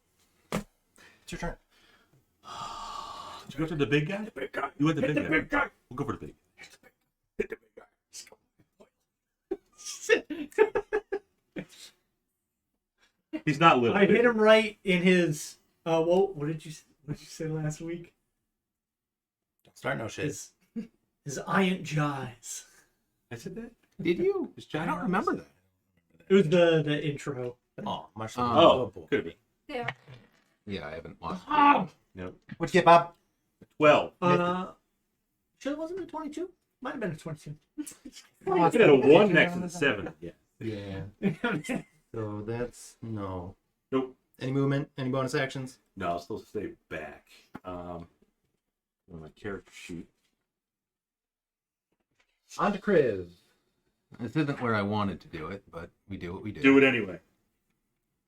It's your turn. Did you go to the big guy? The big guy. You went the big guy. We'll go for the big. Hit the big guy. He's not little. I hit him right in his. What did you say last week? Don't start no shit. His iron jaws. I said that? Did you? His I giant don't arms? remember that. It was the intro. Oh, much. Oh, could have been. There. Yeah, I haven't watched. Oh, Nope. What'd you get, Bob? 12. sure it wasn't a 22. Might have been a 22. I had a 1 next to the 7. Yeah. Yeah. So that's no. Nope. Any movement? Any bonus actions? No, I'll still stay back. On my character sheet. On to Kriv. This isn't where I wanted to do it, but we do what we do. Do it anyway.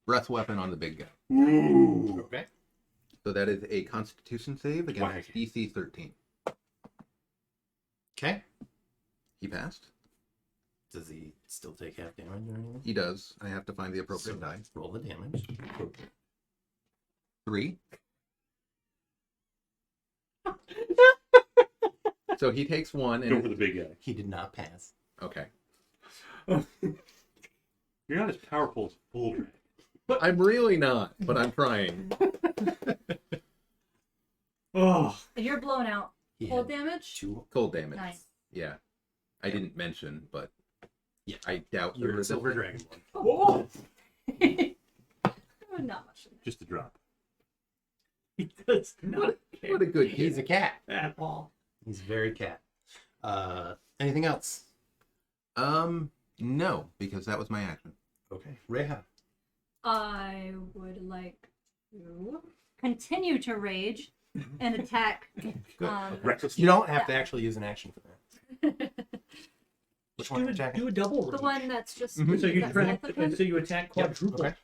Breath weapon on the big guy. Ooh. Okay. So that is a Constitution save against Whack. DC 13. Okay. He passed. Does he still take half damage or anything? He does. I have to find the appropriate die. Roll the damage. 3. So he takes 1 Go for and the big guy. He did not pass. okay. You're not as powerful as a full dragon. I'm really not, but I'm trying. Oh, And you're blown out. He Cold had damage? 2. Cold damage. Nice. Yeah. I didn't mention, but Yeah. I doubt You're there a is silver dragonborn. oh. Not much. Just a drop. He does not care What a good kid. He's a cat. at all. He's very cat. Anything else? No, because that was my action. Okay. Reija. I would like to continue to rage and attack. Good. Reckless. You don't have to actually use an action for that. Which one are you Do attacking? a double The rage. one that's just Mhm. So you that's try, both of them. so you attack quadruple. Okay.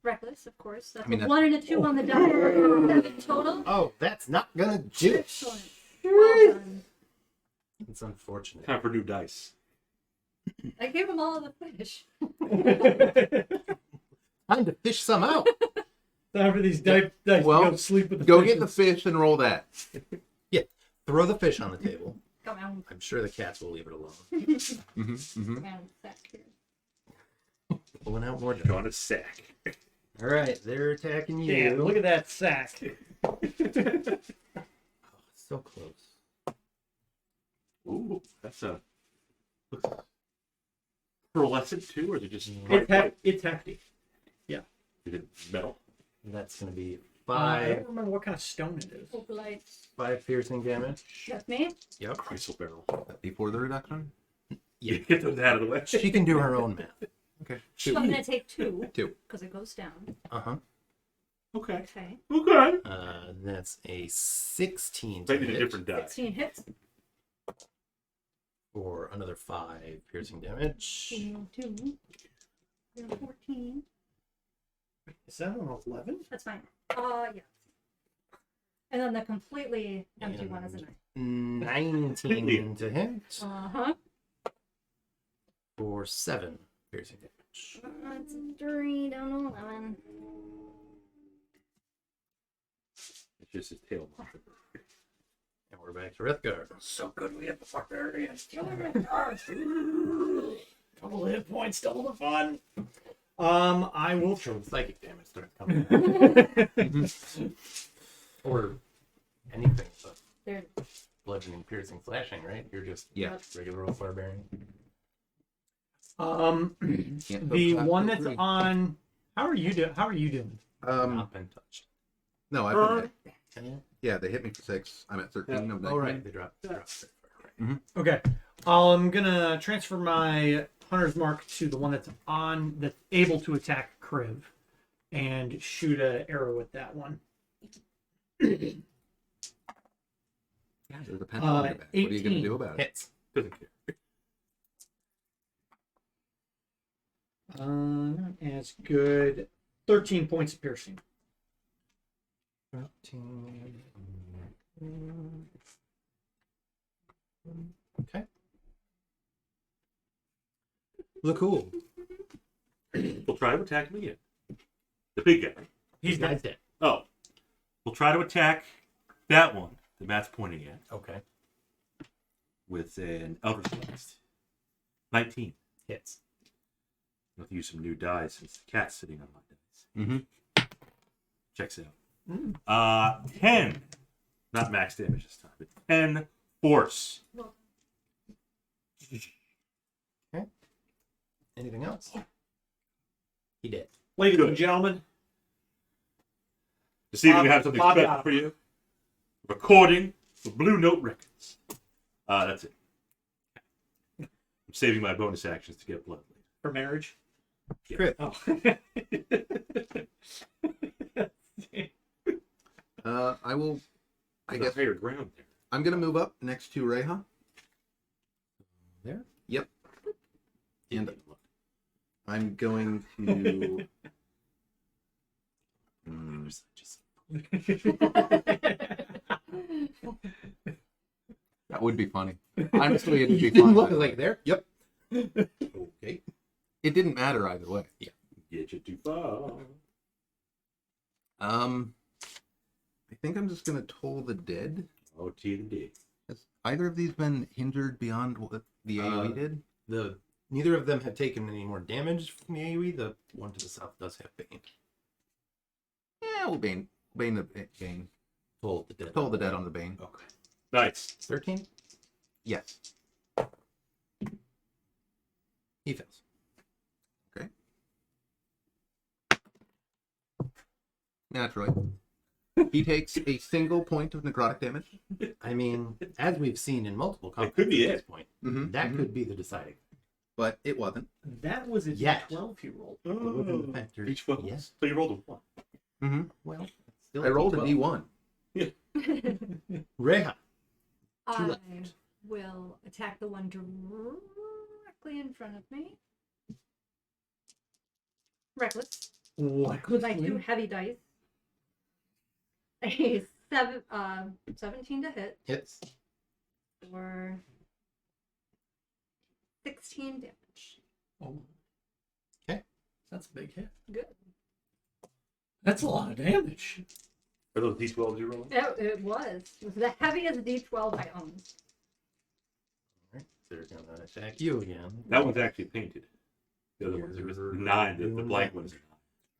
Reckless, of course. That's I mean, a that's- 1 and a 2 on the die. 7 total. Oh, that's not gonna do it. Excellent. Well done. It's unfortunate. Time for new dice. I gave him all of the fish. Time to fish some out. Time for these dice to Well, go sleep with the Go get the fishes. fish and roll that. Throw the fish on the table. Come on. I'm sure the cats will leave it alone. Mm-hmm, mm-hmm. And back here. Pulling out more. Go on a sack. All right, they're attacking you. Damn, look at that sack. So close. Ooh, that's a. Looks pearlescent too, or is it just It's hefty. Is it metal? That's gonna be I 5 don't remember what kind of stone it is. Hope lights. 5 piercing damage. That's me. Yep. Crystal barrel. Before the reduction? Yeah. Get those out of the way. She can do her own math. Okay. So I'm gonna take 2. 2. Because it goes down. Uh-huh. Okay. Okay. Okay. That's a 16 to They need a hit different die. 16 hits. for another 5 piercing damage. 2. 14. Is that an 11? That's fine. Yeah. And then the completely empty one is a 9. 19 to hit Uh-huh. for 7 piercing damage. It's 3 down to 11. It's just his tail. And we're back to Rithgar. So good we have the barbarians. Double hit points, double the fun. I will Sure, psychic damage starts coming. Or anything but There. bludgeoning, piercing, slashing, right? You're just Yeah. regular old barbarian. Can't The go one past that's the 3. on. How are you doing? How are you doing? Not been touched. No, I've been hit. Can Yeah, they hit me for 6. I'm at 13 of 19. Oh, right. They dropped. Right. Okay. I'm gonna transfer my hunter's mark to the one that's able to attack Kriv, and shoot an arrow at that one. There's a pencil on your back. What are you going to 18. do about it? Hits. Doesn't care. Not as good. 13 points of piercing. 13. Okay. Lakkul. We'll try to attack him again. The big guy. He's Guy's not dead. Oh. We'll try to attack that one that Matt's pointing at Okay. with an Eldritch Blast. 19. Hits. I'll have to use some new dice since the cat's sitting on my dice. Mm-hmm. Checks out. 10. Not max damage this time, but 10 force. Anything else? He did. Ladies Good. and gentlemen, This evening we have something Bob special got for you. Recording for Blue Note Records. That's it. I'm saving my bonus actions to get blood. for marriage. Crit. Oh. I will. I There's guess higher ground there. I'm going to move up next to Reija. There? Yep. And I'm going to. That would be funny. Honestly, it'd be You didn't fun. look either like way. there. Yep. Okay. It didn't matter either way. Get you too far. I think I'm just gonna toll the dead. Oh, T to D. Has either of these been hindered beyond what the AoE did? Neither of them have taken any more damage from the AoE. The one to the south does have Bane. Yeah, we'll Bane the Bane. Toll the dead. Toll the dead on the Bane. Okay. Nice. 13. Yes. He fails. Naturally. He takes a single point of necrotic damage. I mean, as we've seen in multiple combats could be at it. this point, Mm-hmm. that could be the deciding. But it wasn't. That was a Yet. D12 he rolled. Within the factor- Each one. Yes. So you rolled a 1. Mm-hmm. Well, still I rolled a D12. D1. Reija. I left. will attack the one directly in front of me. Reckless. What? With my 2 heavy dice. A 17 to hit Hits. for 16 damage. Oh. Okay. That's a big hit. Good. That's a lot of damage. Are those D12s you rolled? It was. It was the heaviest D12 I owned. Alright, they're gonna attack you again. That one's actually painted. The other ones are just 9. The blank ones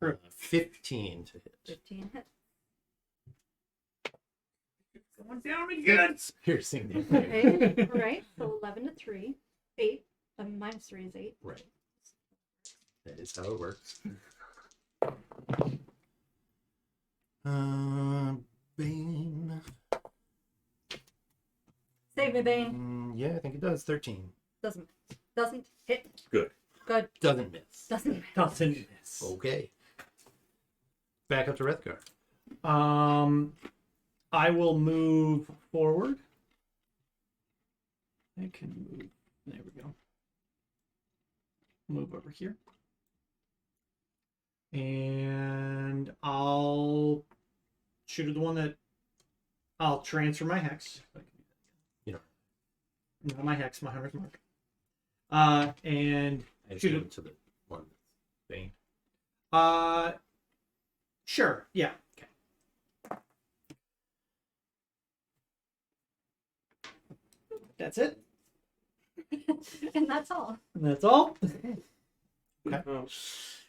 are 15 to hit. 15 hits. Going down again. Piercing damage. Okay, right. So 11 to 3. 8. 11 minus 3 is 8. Right. That is how it works. Bane. Save me, Bane. Yeah, I think it does. 13. Doesn't hit. Good. Good. Doesn't miss. Doesn't. Doesn't miss. Okay. Back up to Rethgar. I will move forward. I can move. There we go. Move over here. And I'll shoot at the one that I'll transfer my hex. You know. Not my hex, my hunter's mark. And I just shoot go it. to the one that's Bane. Sure, yeah. Okay. That's it. And that's all. And that's all. Okay.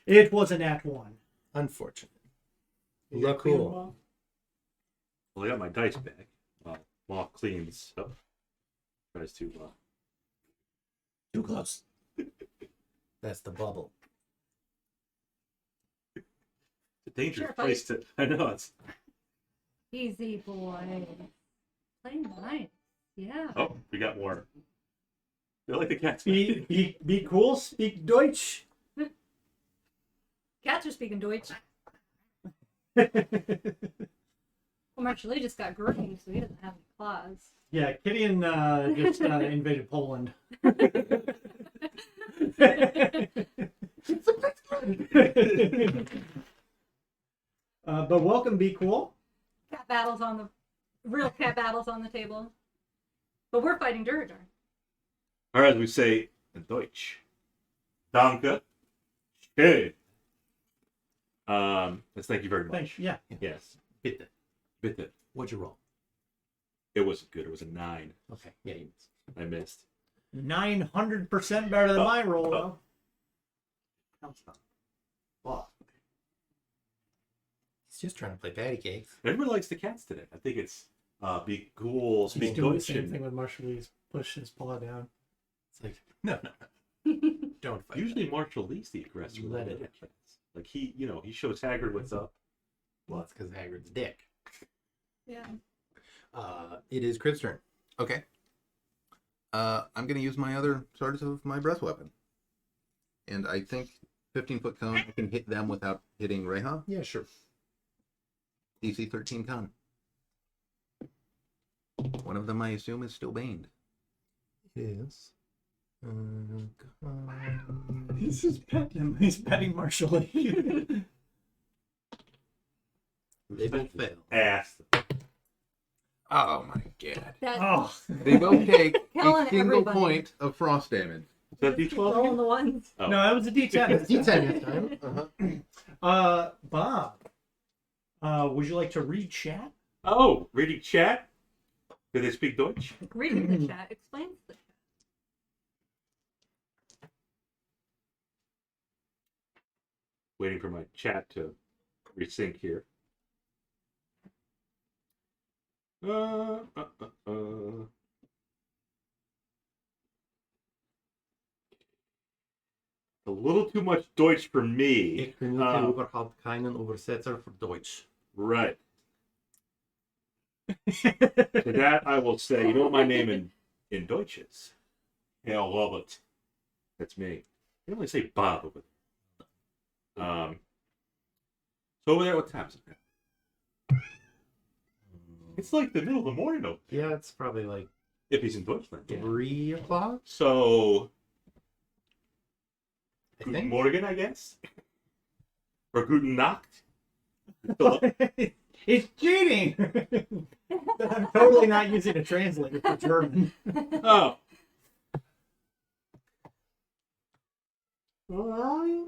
It was a nat 1. Unfortunate. You gotta clean them Lakkul. off. Well, I got my dice back. Law cleans up. Tries to. Too close. That's the bubble. It's a dangerous Sure, place to. I know it's. Easy boy. Play nice. Yeah. Oh, we got more. They're like the cats. Be cool, speak Deutsch. Cats are speaking Deutsch. Well, Marshall just got green, so he doesn't have any claws. Yeah, Gideon just invaded Poland. But welcome, be cool. Cat battles on the real cat battles on the table. But we're fighting Duregar. Or as we say in Deutsch, Danke. Schön. Yes, thank you very much. Thanks. Yeah. Yes. Bitte. Bitte. What'd you roll? It wasn't good. It was a 9. Okay. Yeah, you missed. I missed. 900% better than my roll, though. Fuck. He's just trying to play patty cakes. Everyone likes the cats today. I think it's be cool, He's speak doing the Deutsch. same And thing with Marshall. He's pushed his paw down. It's like, no. Don't fight. usually Marshall leads the aggressor. Let with it. the cats. Like he shows Haggard what's up. Well, it's because Hagrid's a dick. Yeah. It is Crit's turn. Okay. I'm going to use my other swords of my breath weapon. And I think 15-foot cone, I can hit them without hitting Reija. Yeah, sure. DC 13 cone. One of them, I assume, is still baned. It is. He's just petting him. He's petting Marshall. They both fail. Ass. Oh my god. That Oh, They both take Killing a single everybody. point of frost damage. Is that keep D12? rolling the ones. Oh. no, that was a D10. D10 this time. Bob, would you like to read chat? Oh, reading chat? Do they speak Deutsch? Reading the chat explains the chat. Waiting for my chat to resync here. A little too much Deutsch for me. Ich benutze überhaupt keinen Übersetzer für Deutsch. Right. To that I will say, you know what my name in Deutsch is? Herr Robert. That's me. You only say Bob over there. So over there, what time is it now? It's like the middle of the morning though. Yeah, it's probably like If he's in Deutschland. 3 o'clock. So I Guten think. Morgen, I guess. Or Guten Nacht. It's cheating. I'm totally not using a translator for German. Oh. I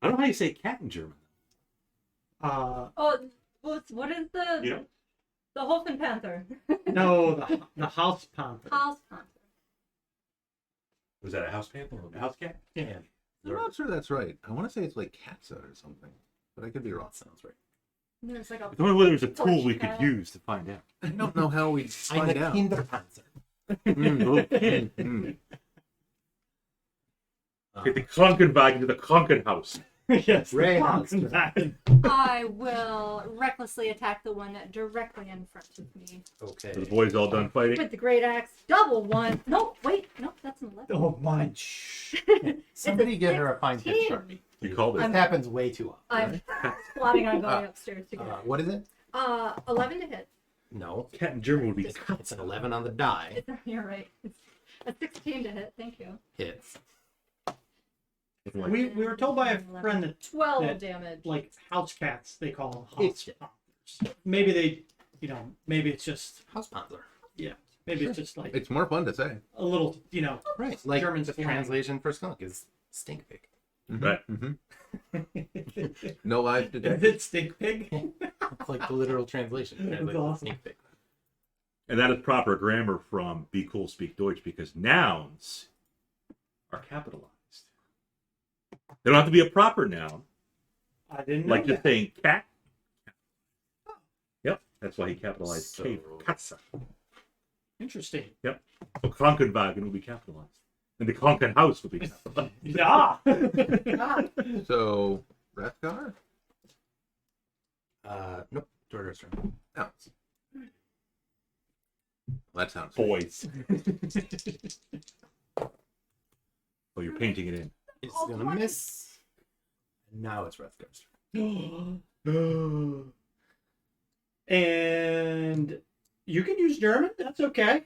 don't know how you say cat in German. Uh, Oh, what is the You know? the Hofenpanther? no, the house panther. House panther. Was that a house panther? A house cat? Yeah. I'm not sure that's right. I want to say it's like Katza or something, but I could be wrong. Sounds right. There's like a I don't know whether there's a tool we Torch cat. could use to find out. I don't know how we Eine find out. Kinderpanzer. Get the Krankenwagen to the Krankenhaus. Yes. the Ray house Monster. panther. I will recklessly attack the one directly in front of me Okay. Are the boys all done fighting? with the great axe. Double one. Nope. Wait. Nope. That's an 11. Oh my! Somebody get her a fine pitch 16. Sharpie. You called This it. happens way too often. I'm plotting on going upstairs to get it. What is it? 11 to hit. No. Cat in German would be It's an 11 on the die. You're right. It's a 16 to hit. Thank you. Hits. We were told by a friend that 12 That- damage. like house cats, they call them house It's- panthers. Maybe they, maybe it's just House Panzer. maybe it's just like It's more fun to say. a little, Right. Like German the slang. translation for skunk is stink pig. Right. No lies Is detected. it stink pig? It's like the literal translation. That's Translated to awesome. stink pig. And that is proper grammar from Be Cool, Speak Deutsch, because nouns are capitalized. They don't have to be a proper noun, I didn't know like just that. saying cat. Yep, that's why he capitalized K for Katze. Interesting. So Krankenwagen will be capitalized. And the Krankenhaus will be capitalized. Yeah. So, Rathgar? Nope. Duergar's turn. No. That sounds Boys. Oh, you're painting it in. It's Oh, gonna what? miss. Now it's Rathgar's turn. And you can use German. That's okay.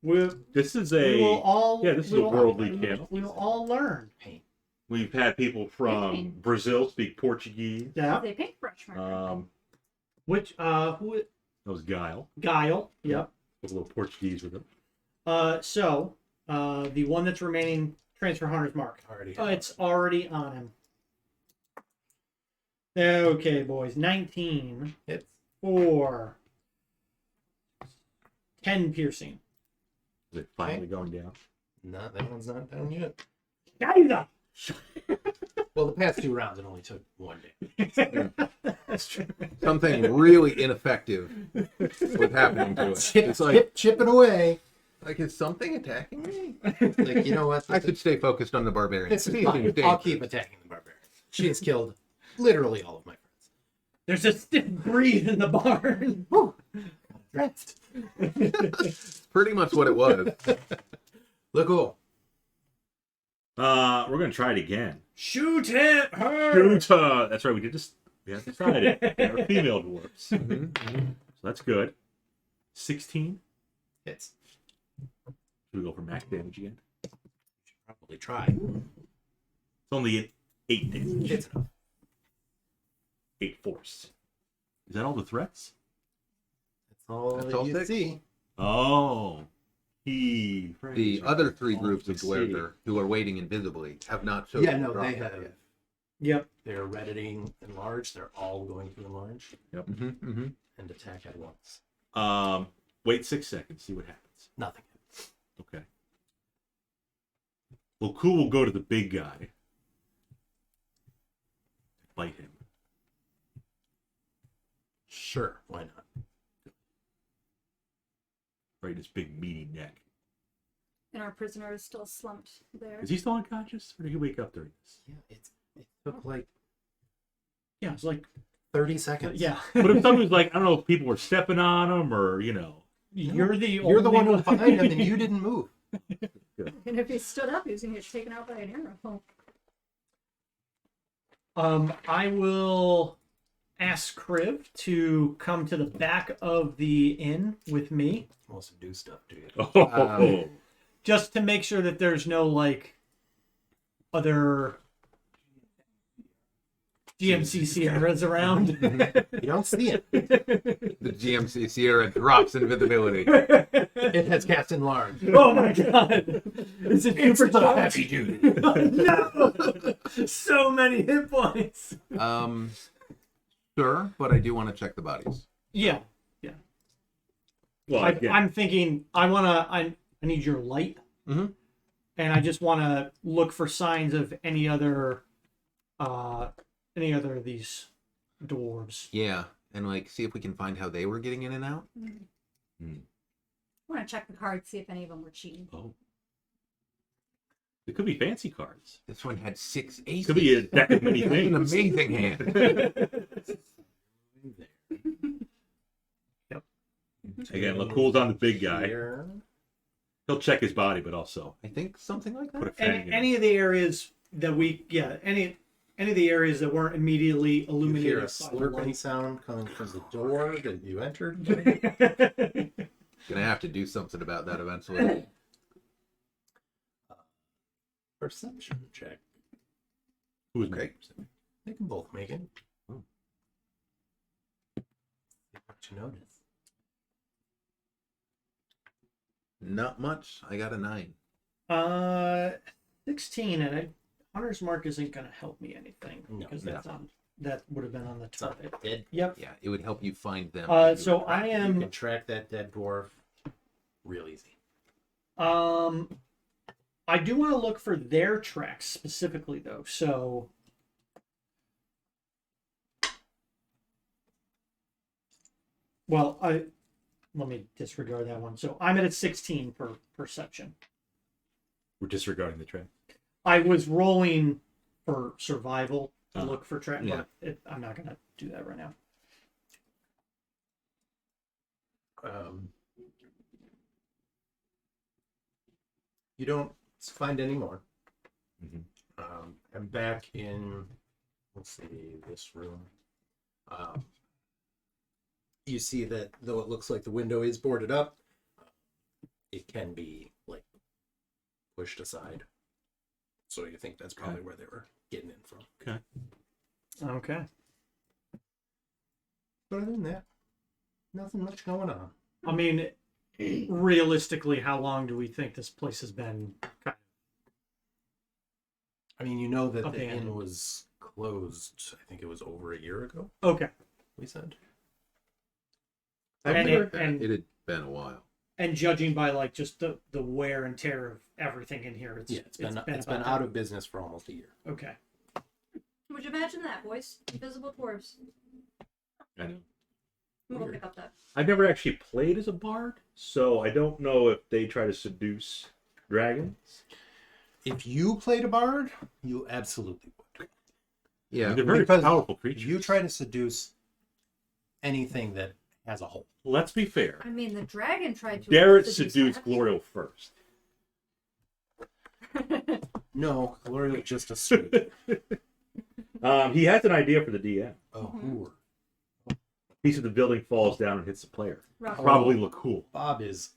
This is We will a. all. Yeah, this is we a will- worldly channel. We will all learn. Paint. We've had people from Brazil speak Portuguese. Yeah. They paintbrush marker. Which who? That was Guile. Guile. Yep. With a little Portuguese with him. So the one that's remaining transfer hunter's mark. Already. It's already on him. Okay, boys. 19 Hits. for 10 piercing. Is it finally going down? No, that one's not down yet. Gaida! Well, the past 2 rounds it only took 1 day. That's true. something really ineffective was happening to it. Chip, It's like, chip it away. is something attacking me? Like, you know what? I should stay focused on the barbarian. It's This fine. seems I'll dangerous. keep attacking the barbarian. She has killed literally all of my friends. There's a stiff breeze in the barn. Dressed. Pretty much what it was. Look cool. We're gonna try it again. Shoot it! Her! Shoot her! That's right. We did just. We have decided. There are female dwarves, so that's good. 16. Hits. Should we go for max damage again? Probably try. It's only at 8 damage. Hits enough. 8 force. Is that all the threats? all That's that all you 6. see. Oh. The other 3 groups of Duergar who are waiting invisibly have not chosen Yeah, to no, drop they that have. yet. Yep. They're redditing enlarge. They're all going to enlarge and attack at once. Wait 6 seconds. See what happens. Nothing. Okay. Lakkul will go to the big guy. Fight him. Sure, why not? Right in his big meaty neck. And our prisoner is still slumped there. Is he still unconscious, or did he wake up during this? Yeah, it took like Yeah, it's like 30 seconds. yeah. But if somebody's like, I don't know if people were stepping on him, or You're the You're the only one who was behind him, and you didn't move. And if he stood up, he was going to get taken out by an arrow. I will ask Kriv to come to the back of the inn with me, Wants to do stuff, do you? Oh. just to make sure that there's no like other GMC Sierras around. You don't see it. The GMC Sierra drops invisibility. It has cast enlarge. Oh my god! Is it It's super the heavy duty. No! So many hit points. Sure, but I do want to check the bodies. Yeah, Well, again, I'm thinking I need your light, Mhm. and I just want to look for signs of any other of these dwarves. Yeah, and like see if we can find how they were getting in and out. I want to check the cards, see if any of them were cheating. oh. It could be fancy cards. This one had 6 aces. Could be a deck of many That's an things. amazing hand. Again, Lakkul's on the big guy. Here. He'll check his body, but also I think something like put a that. fang in Any of the areas that any of the areas that weren't immediately You illuminated hear a by slurping sound coming from the door that you entered. light. Gonna have to do something about that eventually. Perception check. Who's Okay. They can both make it. Oh. See what you notice. Not much. I got a 9. 16, and Hunter's Mark isn't going to help me anything No, because no. that would have been on the It's not target. dead. Yep. Yeah, it would help you find them. So I You am. can track that dead dwarf real easy. I do want to look for their tracks specifically, though. So. Well, let me disregard that one. So I'm at a 16 for perception. We're disregarding the trend. I was rolling for survival to Uh-huh. look for track. Yeah. But I'm not gonna do that right now. You don't find any more. Mhm. I'm back in, let's see, this room. You see that though it looks like the window is boarded up, it can be like pushed aside. So you think that's probably where they were getting in from. Okay. But other than that, nothing much going on. I mean, realistically, how long do we think this place has been? I mean, you know that the Abandoned. inn was closed. I think it was over a year ago. Okay. We said. And Something it- like that. and- It had been a while. And judging by like just the wear and tear of everything in here, it's It's been about out of business for almost a year. Okay. Would you imagine that voice? Invisible dwarves. I know. We'll Weird. pick up that. I've never actually played as a bard, so I don't know if they try to seduce dragons. If you played a bard, you absolutely would. Yeah, They're very because powerful creatures. You try to seduce anything that has a hole. Let's be fair. I mean, the dragon tried to. Garrett seduce seduced that. Glorial first. No, Gloria's just a street. He has an idea for the DM. A whore. Piece of the building falls down and hits the player. Rough. Probably look cool. Bob is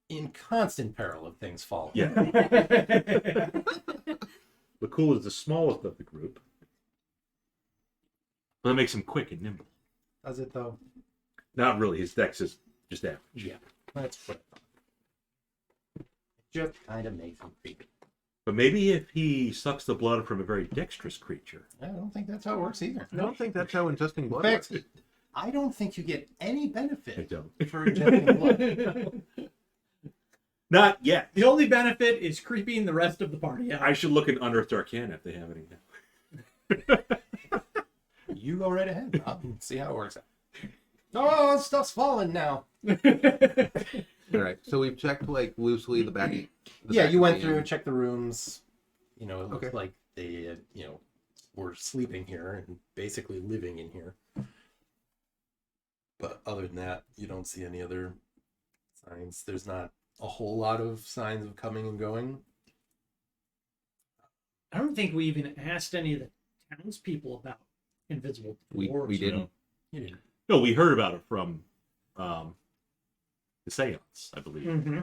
in constant peril of things falling. Yeah. Lakkul is the smallest of the group. But it makes him quick and nimble. Does it though? Not really. His dex is Just average. Yeah, that's what I thought. It just kind of makes him creepy. But maybe if he sucks the blood from a very dexterous creature. I don't think that's how it works either. I don't think that's how ingesting blood In fact, works. I don't think you get any I benefit don't. for injecting blood. Not yet. The only benefit is creeping the rest of the party out. I should look in Unearthed Arcana if they have any now. You go right ahead, Rob, and see how it works out. Oh, stuff's falling now. All right, so we've checked like loosely the back. Yeah, you of went the through inn. and checked the rooms. You know, it looks Okay. like they, were sleeping here and basically living in here. But other than that, you don't see any other signs. There's not a whole lot of signs of coming and going. I don't think we even asked any of the townspeople about invisible We dwarves. didn't. You didn't. No, we heard about it from the seance, I believe. Mm-hmm.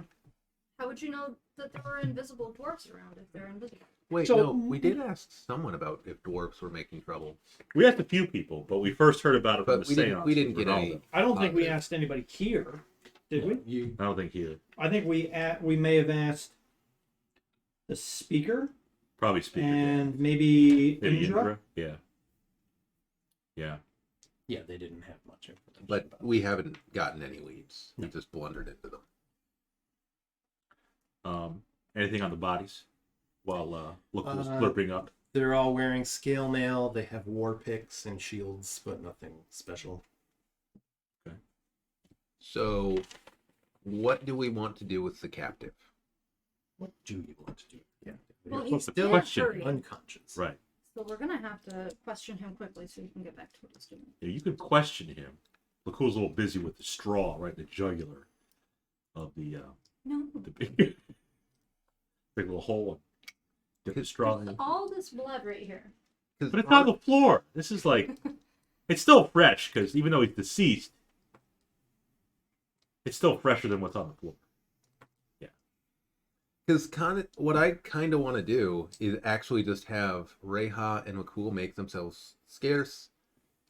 How would you know that there were invisible dwarfs around if they're invisible? Wait, So- no, we did ask someone about if dwarves were making trouble. We asked a few people, but we first heard about it from But the seance. we didn't with get any. Ronaldo. I don't think we Positive. asked anybody here, did we? You I don't think he I think we may have asked the speaker probably Speaker. and maybe Maybe Imdra. Imdra? Yeah. Yeah. yeah, they didn't have much information. But about it. we haven't gotten any leads. We No. just blundered into them. Anything on the bodies while Lakkul slurping up? They're all wearing scale mail. They have war picks and shields, but nothing special. So, what do we want to do with the captive? What do you want to do? Yeah, Well, You're he's supposed to still question hurry. him. unconscious. Right. So we're gonna have to question him quickly so he can get back to what he's doing. Yeah, you could question him. Lakul's a little busy with the straw right in the jugular of the No. big, big little hole. Dip the straw in. All this blood right here. Because But it's on the floor. This is like, it's still fresh because even though he's deceased, it's still fresher than what's on the floor. Because what I kind of want to do is actually just have Reija and Lakkul make themselves scarce,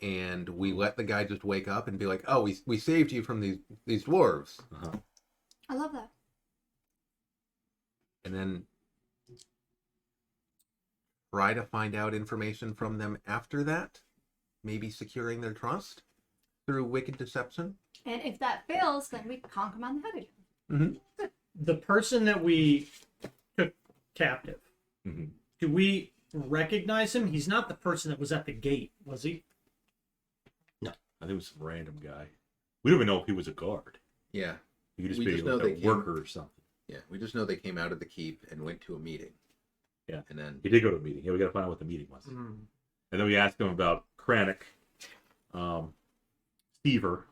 and we let the guy just wake up and be like, "Oh, we saved you from these dwarves," Uh-huh. I love that. and then try to find out information from them after that, maybe securing their trust through wicked deception. And if that fails, then we conk him on the head again. The person that we took captive, Mhm. do we recognize him? He's not the person that was at the gate, was he? I think it was some random guy. We don't even know if he was a guard. Yeah, He could just We be just know like they a came- worker or something. yeah. We just know they came out of the keep and went to a meeting. Yeah. and then He did go to a meeting. Yeah, we got to find out what the meeting was. And then we asked him about Crannoc Siever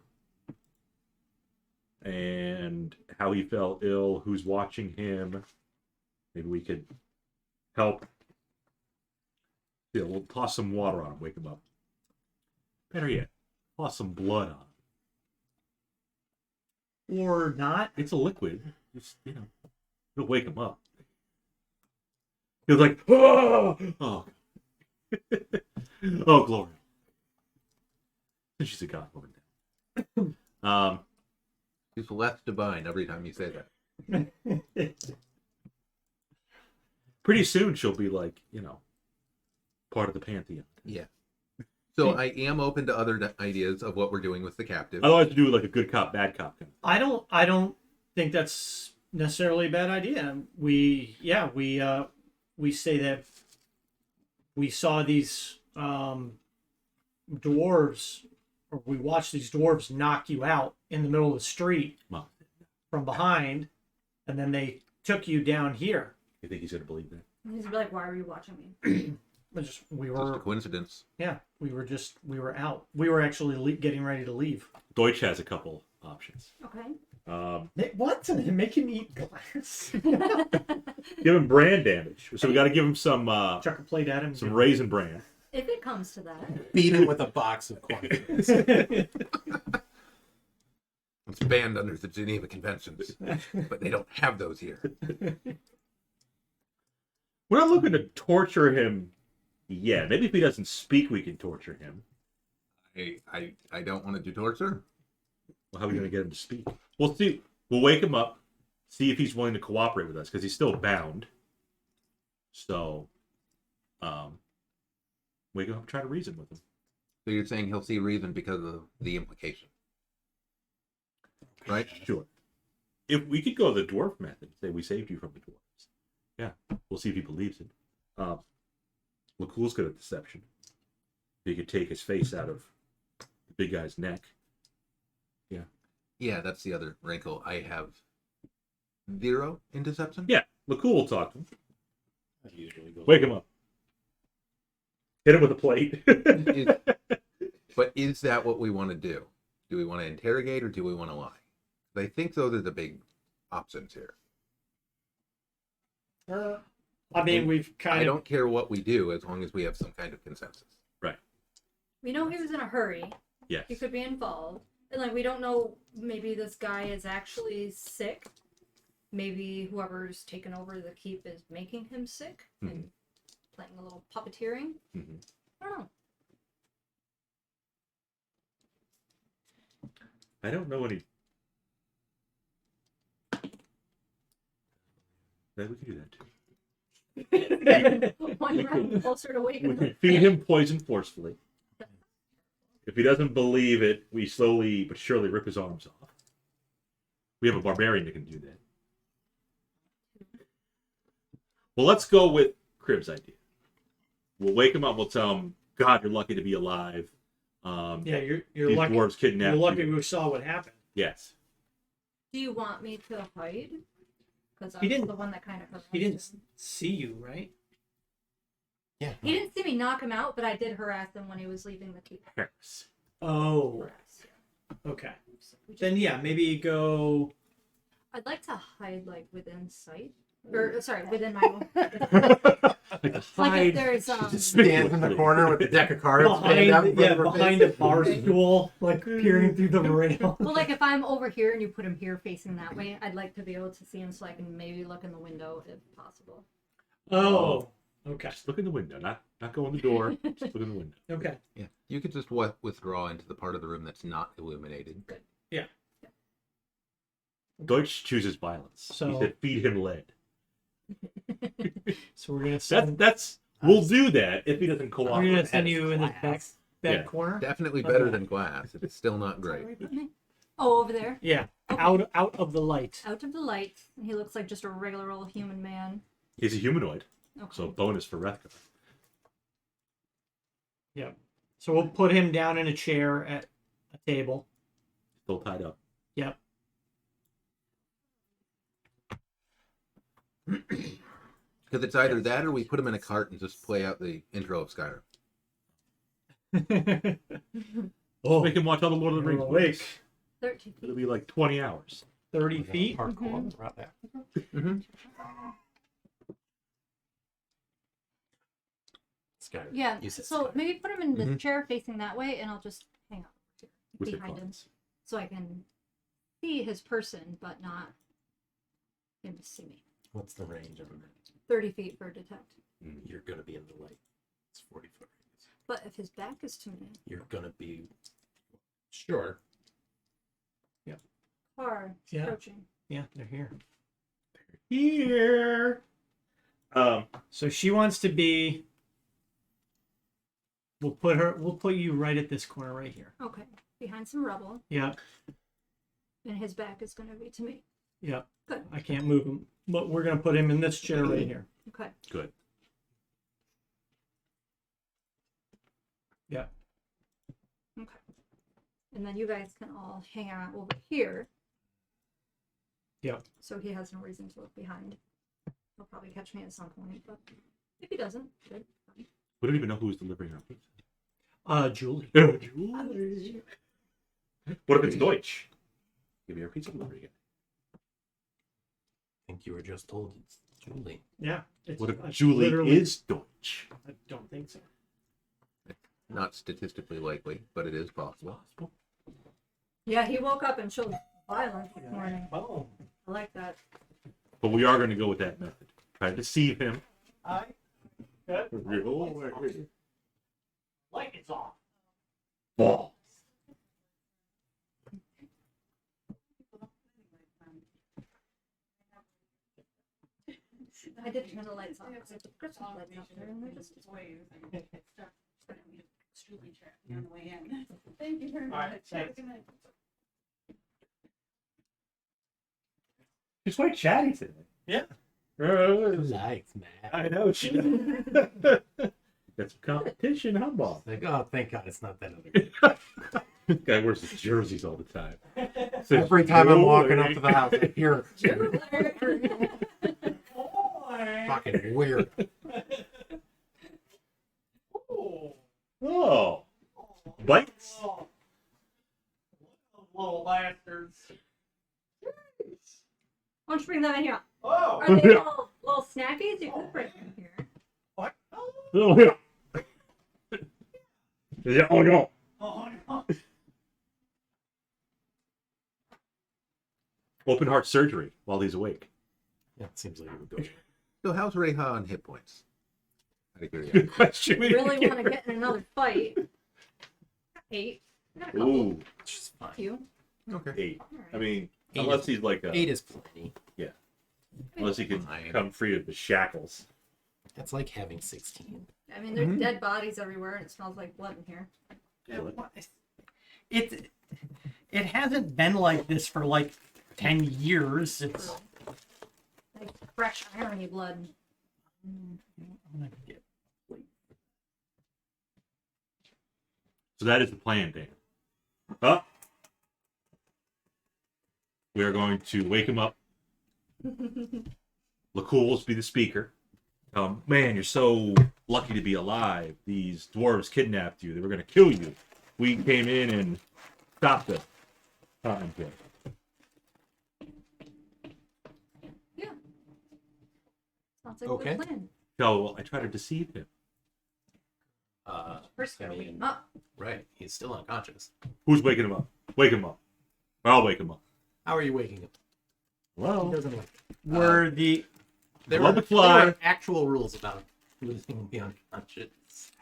and how he fell ill, who's watching him. Maybe we could help. Yeah, we'll toss some water on him, wake him up. Better yet, toss some blood on him. Or not? It's a liquid. Just, it'll wake him up. He was like, oh, oh, oh, glory. She's a god woman now. she's less divine every time you say that. Pretty soon she'll be like, part of the pantheon. Yeah. So I am open to other ideas of what we're doing with the captive. I like to do like a good cop, bad cop kind of. I don't think that's necessarily a bad idea. We say that we saw these dwarves, or we watched these dwarves knock you out in the middle of the street Well, from behind, and then they took you down here. you think he's gonna believe that? He's like, why are you watching me? We Just a were coincidence. we were out. We were actually getting ready to leave. Deutsch has a couple options. Okay. What? Make him eat glass? Give him brand damage. So we got to give him some Chuck a plate at him. some raisin bran. If it comes to that. Beat him with a box of cornflakes. It's banned under the Geneva Conventions, but they don't have those here. We're not looking to torture him yet. Maybe if he doesn't speak, we can torture him. I don't want to do torture. Well, how are we going to get him to speak? We'll see. We'll wake him up, see if he's willing to cooperate with us, because he's still bound. So, wake him up, try to reason with him. So you're saying he'll see reason because of the implication, right? Sure. If we could go the dwarf method, say we saved you from the dwarves. Yeah, we'll see if he believes it. Lakkul's good at deception. He could take his face out of the big guy's neck. Yeah, that's the other wrinkle. I have 0 in deception. Yeah, Lakkul will talk to him. That usually goes. Wake him up. Hit him with a plate. But is that what we want to do? Do we want to interrogate or do we want to lie? I think those are the big options here. I mean, we've I kind of. don't care what we do as long as we have some kind of consensus. We know he was in a hurry. Yes. He could be involved. And like we don't know, maybe this guy is actually sick. Maybe whoever's taken over the keep is making him sick and playing a little puppeteering. Mhm. I don't know. I don't know any. Maybe we can do that too. One round closer to waking We up. can feed him poison forcefully. If he doesn't believe it, we slowly but surely rip his arms off. We have a barbarian that can do that. Well, let's go with Crib's idea. We'll wake him up. We'll tell him, "God, you're lucky to be alive. Yeah, you're These lucky. dwarves kidnapped You're lucky you." we saw what happened. Yes. Do you want me to hide? Because He I'm didn't- the one that kind of harassed He didn't him. see you, right? Yeah. He didn't see me knock him out, but I did harass him when he was leaving the keep. Harris. Oh, Harass, yeah. okay. So we just- Then yeah, maybe go. I'd like to hide like within sight, or sorry, within my own. Like if there's Just stands in the corner with the deck of cards. pinned down in front of her behind face. a bar stool, like peering through the rail. well, like if I'm over here and you put him here facing that way, I'd like to be able to see him so I can maybe look in the window if possible. Oh, okay, Just look in the window, not go in the door. Just look in the window. okay. Yeah, you could just withdraw into the part of the room that's not illuminated. Deutsch chooses violence. He So- said, "Feed him lead." So we're gonna send. That's we'll do that if he doesn't We're cooperate. gonna send you in the back Yeah. corner. Definitely better Okay. than glass. It's still not great. Oh, over there, Yeah, Okay. out of the light. out of the light, and he looks like just a regular old human man. He's a humanoid, Okay. so bonus for Rethka. Yeah. So we'll put him down in a chair at a table. Still tied up. Yep. Because it's either that or we put him in a cart and just play out the intro of Skyrim. Oh, Make him watch all the Lord of the you're Rings awake. movies. 13 It'll feet. be like 20 hours. 30 feet. Hardcore around there. Skyrim. Yeah. You said So Skyrim. maybe put him in the Mhm. chair facing that way, and I'll just hang out here With the behind him, cards. so I can see his person, but not him to see me. What's the range of him? 30 feet for detect. You're gonna be in the light. It's 40-foot radius. But if his back is to me, You're gonna be. Sure. car Yeah. approaching. Yeah, they're here. Here. So she wants to be. We'll put you right at this corner right here. Okay, behind some rubble, Yeah, and his back is going to be to me. yeah. Good. I can't move him, but we're gonna put him in this chair right here. Okay. Good. Yeah. Okay. And then you guys can all hang out over here. Yeah. So he has no reason to look behind. He'll probably catch me at some point, but if he doesn't, good. We don't even know who's delivering our pizza. Julie. What if it's Deutsch? Give me our pizza delivery again. I think you were just told it's Julie. Yeah. It's, What if it's Julie literally- is Deutsch? I don't think so. Not statistically likely, but it is possible. Yeah, he woke up and showed violence this morning. Oh. I like that. But we are going to go with that method. Try to deceive him. Light is off. Ball. I did turn the lights off. I put Christmas lights up there, and they're just Extremely trapped on the way in. Thank you very All right, much. thanks. Good night. She's quite chatty today. Yeah. Likes Matt. I know she does. Got some competition, huh, Bob? Like, oh, thank God it's not that other guy. Guy wears his jerseys all the time. Every time I'm walking up to the house, I hear fucking weird. Oh, bites. Little bastards. Why don't you bring them in here? Oh. Are they little snackies? You could bring them here. What? Oh yeah. Yeah. Oh no. Oh, no. Open heart surgery while he's awake. Yeah, it seems like it would go. So how's Reija on hit points? Out of curiosity. Good question. We really want to get in another fight. 8. I got a couple. Ooh, Which is fine. Few. Okay. 8. All right. I mean, Eight unless is- he's like a, 8 is plenty. unless he can Fine. come free of the shackles. That's like having 16. I mean, there's dead bodies everywhere, and it smells like blood in here. It hasn't been like this for like 10 years. It's Like fresh irony blood. I'm gonna get So that is the plan, Dan. Up. We are going to wake him up. Lakkul be the speaker. Man, you're so lucky to be alive. These dwarves kidnapped you. They were going to kill you. We came in and stopped them. MJ. Yeah. Sounds like Okay. a good plan. So I tried to deceive him. First, I gotta wake mean, him up. right. He's still unconscious. Who's waking him up? Wake him up. I'll wake him up. How are you waking him? Well, were the There Love were, to fly. there were actual rules about losing the unconscious.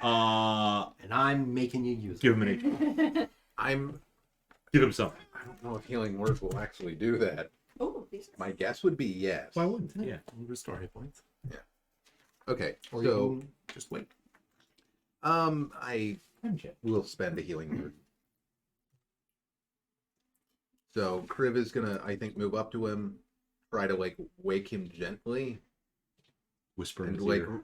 And I'm making you use give them. him an H. Give him something. I don't know if healing words will actually do that. Oh, these are My guess would be yes. Why wouldn't? Yeah. You restore hit points. Okay, Or so you can just wait. I MJ. will spend a healing word. So Kriv is gonna, I think, move up to him, try to like wake him gently, Whisper in and his like, ear.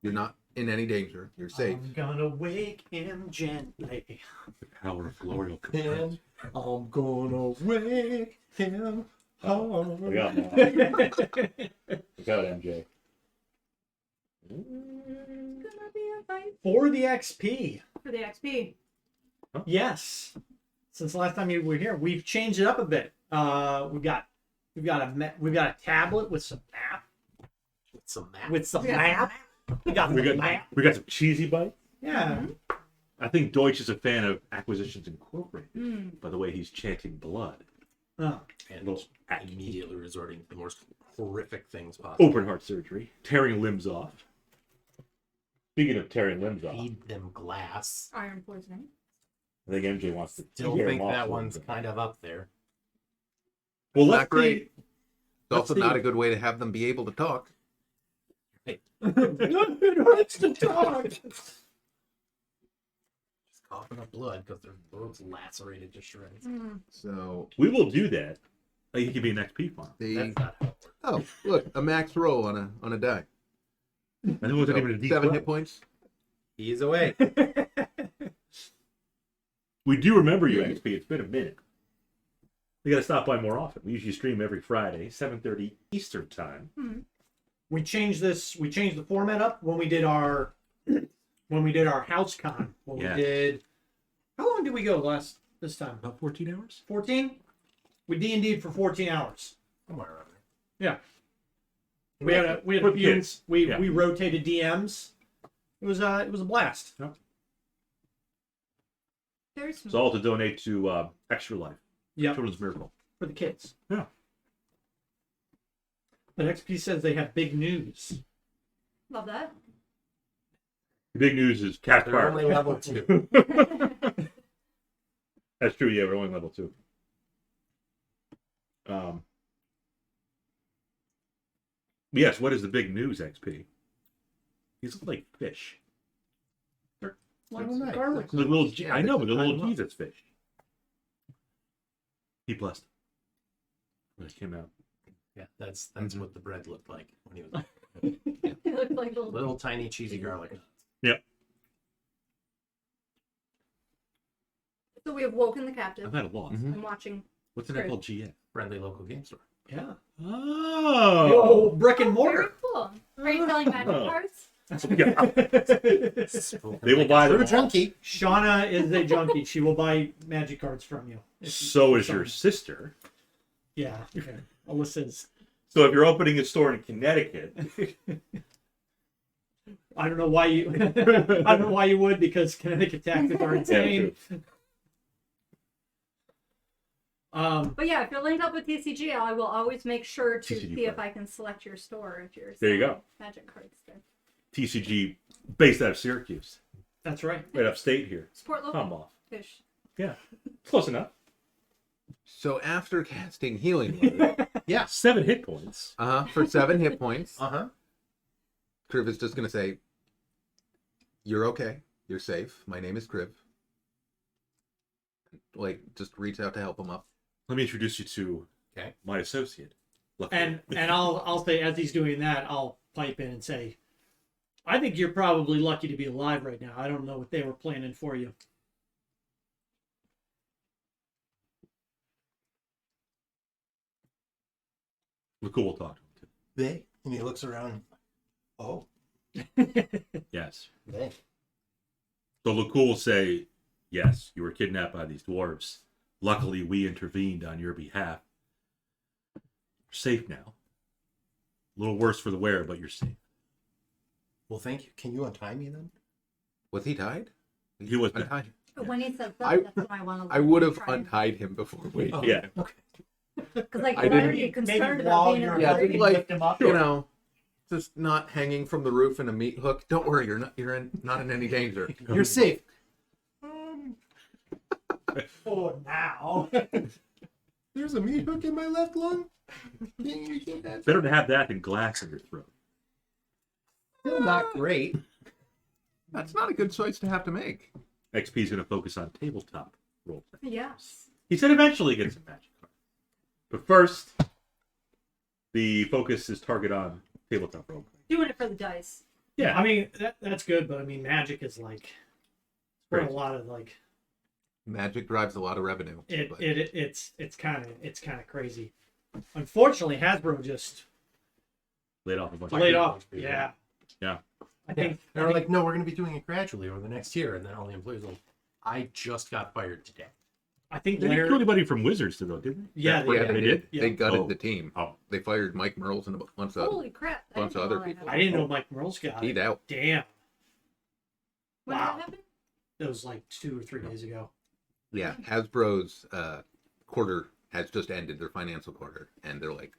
you're not in any danger. You're safe. I'm gonna wake him gently. The power of glory will come. And I'm gonna wake him hard. Look out, man. Look out, MJ. gonna be a fight For the XP. for the XP. Yes. Since the last time you were here, we've changed it up a bit. We've got a tablet with some map. With some map. With some We got map. We got We the got map. we got some cheesy bites. Yeah. I think Deutsch is a fan of Acquisitions Incorporated. Mm. By the way, he's chanting blood. Oh. And Little immediately resorting to the most horrific things possible. open heart surgery, tearing limbs off. Speaking of tearing limbs off, Feed them glass. Iron poisoning. I think MJ wants to Still tear think him off that a little one's bit. kind of up there. Well, Not let's great. see. It's also let's not see. a good way to have them be able to talk. It hurts to talk. Just coughing up blood because their throats lacerated to shreds. Mm. So We will do that. He could be an XP farm. the That's not how it works. oh look, a max roll on a die. And it wasn't even a D12. 7 hit points. He's away. We do remember you, XP. It's been a minute. We got to stop by more often. We usually stream every Friday, 7:30 Eastern time. We changed the format up when we did our house con. When Yeah. we did how long did we go this time? About 14 hours. 14? We D&D'd for 14 hours. Somewhere around there. Yeah. We had a For few kids. we Yeah. we rotated DMs. It was a blast. There's some It's all to donate to Extra Life, Yeah, Children's Miracle. for the kids. Yeah. But XP says they have big news. love that. The big news is Cat They're Park. only level 2. That's true. Yeah, we're only level 2. Yes, what is the big news, XP? These look like fish. Like nice. garlic. The little Yeah, I know, but the they little tie 'em up. Jesus fish. He blessed them when it came out. Yeah, that's Mhm. what the bread looked like when he was It looked like little tiny cheesy garlic. Yep. So we have woken the captive. I've had a loss. Mhm. I'm watching. What's in that called GF? Friendly local game store. Yeah. Oh. Brick and Very mortar. cool. Are you selling magic Oh. cards? They will buy True them. junkie. Shauna is a junkie. She will buy magic cards from you. So is your sister. Yeah. Alyssa's. So if you're opening a store in Connecticut, I don't know why you. I don't know why you would, because Connecticut taxes are insane. But yeah, if you're linked up with TCG, I will always make sure to TCG see if Pro. I can select your store if you're There you selling go. magic cards there. TCG, based out of Syracuse, That's right. right upstate here. Support local Come off. fish. Yeah, close enough. So after casting Healing Word, Yeah. 7 hit points. for 7 hit points, Uh-huh. Kriv is just gonna say, "You're okay. You're safe. My name is Kriv." Like, just reach out to help him up. Let me introduce you to Okay. my associate. Luckily. And I'll say, as he's doing that, I'll pipe in and say, I think you're probably lucky to be alive right now. I don't know what they were planning for you. Lakkul will talk to him too. They. And he looks around. Oh, Yes. they. So Lakkul will say, yes, you were kidnapped by these dwarves. Luckily, we intervened on your behalf. You're safe now. A little worse for the wearer, but you're safe. Well, thank you. Can you untie me then? Was he tied? He was untied. But when he says that, I- that's what I want to. I would have untied him before we. Oh, Yeah. Okay. Because like I you're didn't- already concerned Maybe about while being you're in a Yeah, party. just like, lift him up. you know, just not hanging from the roof in a meat hook. Don't worry, not in any danger. You're safe. For now. There's a meat hook in my left lung. Can you get that? Better to have that than glass in your throat. Still not great. That's not a good choice to have to make. XP is going to focus on tabletop role play. Yes. He said eventually get some magic cards. But first, the focus is target on tabletop role play. Doing it for the dice. Yeah. I mean, that's good, but I mean, magic is like, for a Great. lot of like, Magic drives a lot of revenue. but- it's kind of crazy. Unfortunately, Hasbro just Laid off a bunch laid of off. people. Yeah. Yeah. I think They're like, no, we're going to be doing it gradually over the next year. And then all the employees are like, I just got fired today. I think They didn't Larry. kill anybody from Wizards, though, did they? Yeah, That- Yeah, they did. Yeah. They gutted Oh. the team. Oh. They fired Mike Merles and a bunch of Holy crap! I bunch didn't of know other that people. I happened. didn't know Mike Merle's got He'd it. out. Damn. When Wow. did that happen? That was like 2 or 3 days ago. Yeah, Hasbro's quarter has just ended, their financial quarter, and they're like,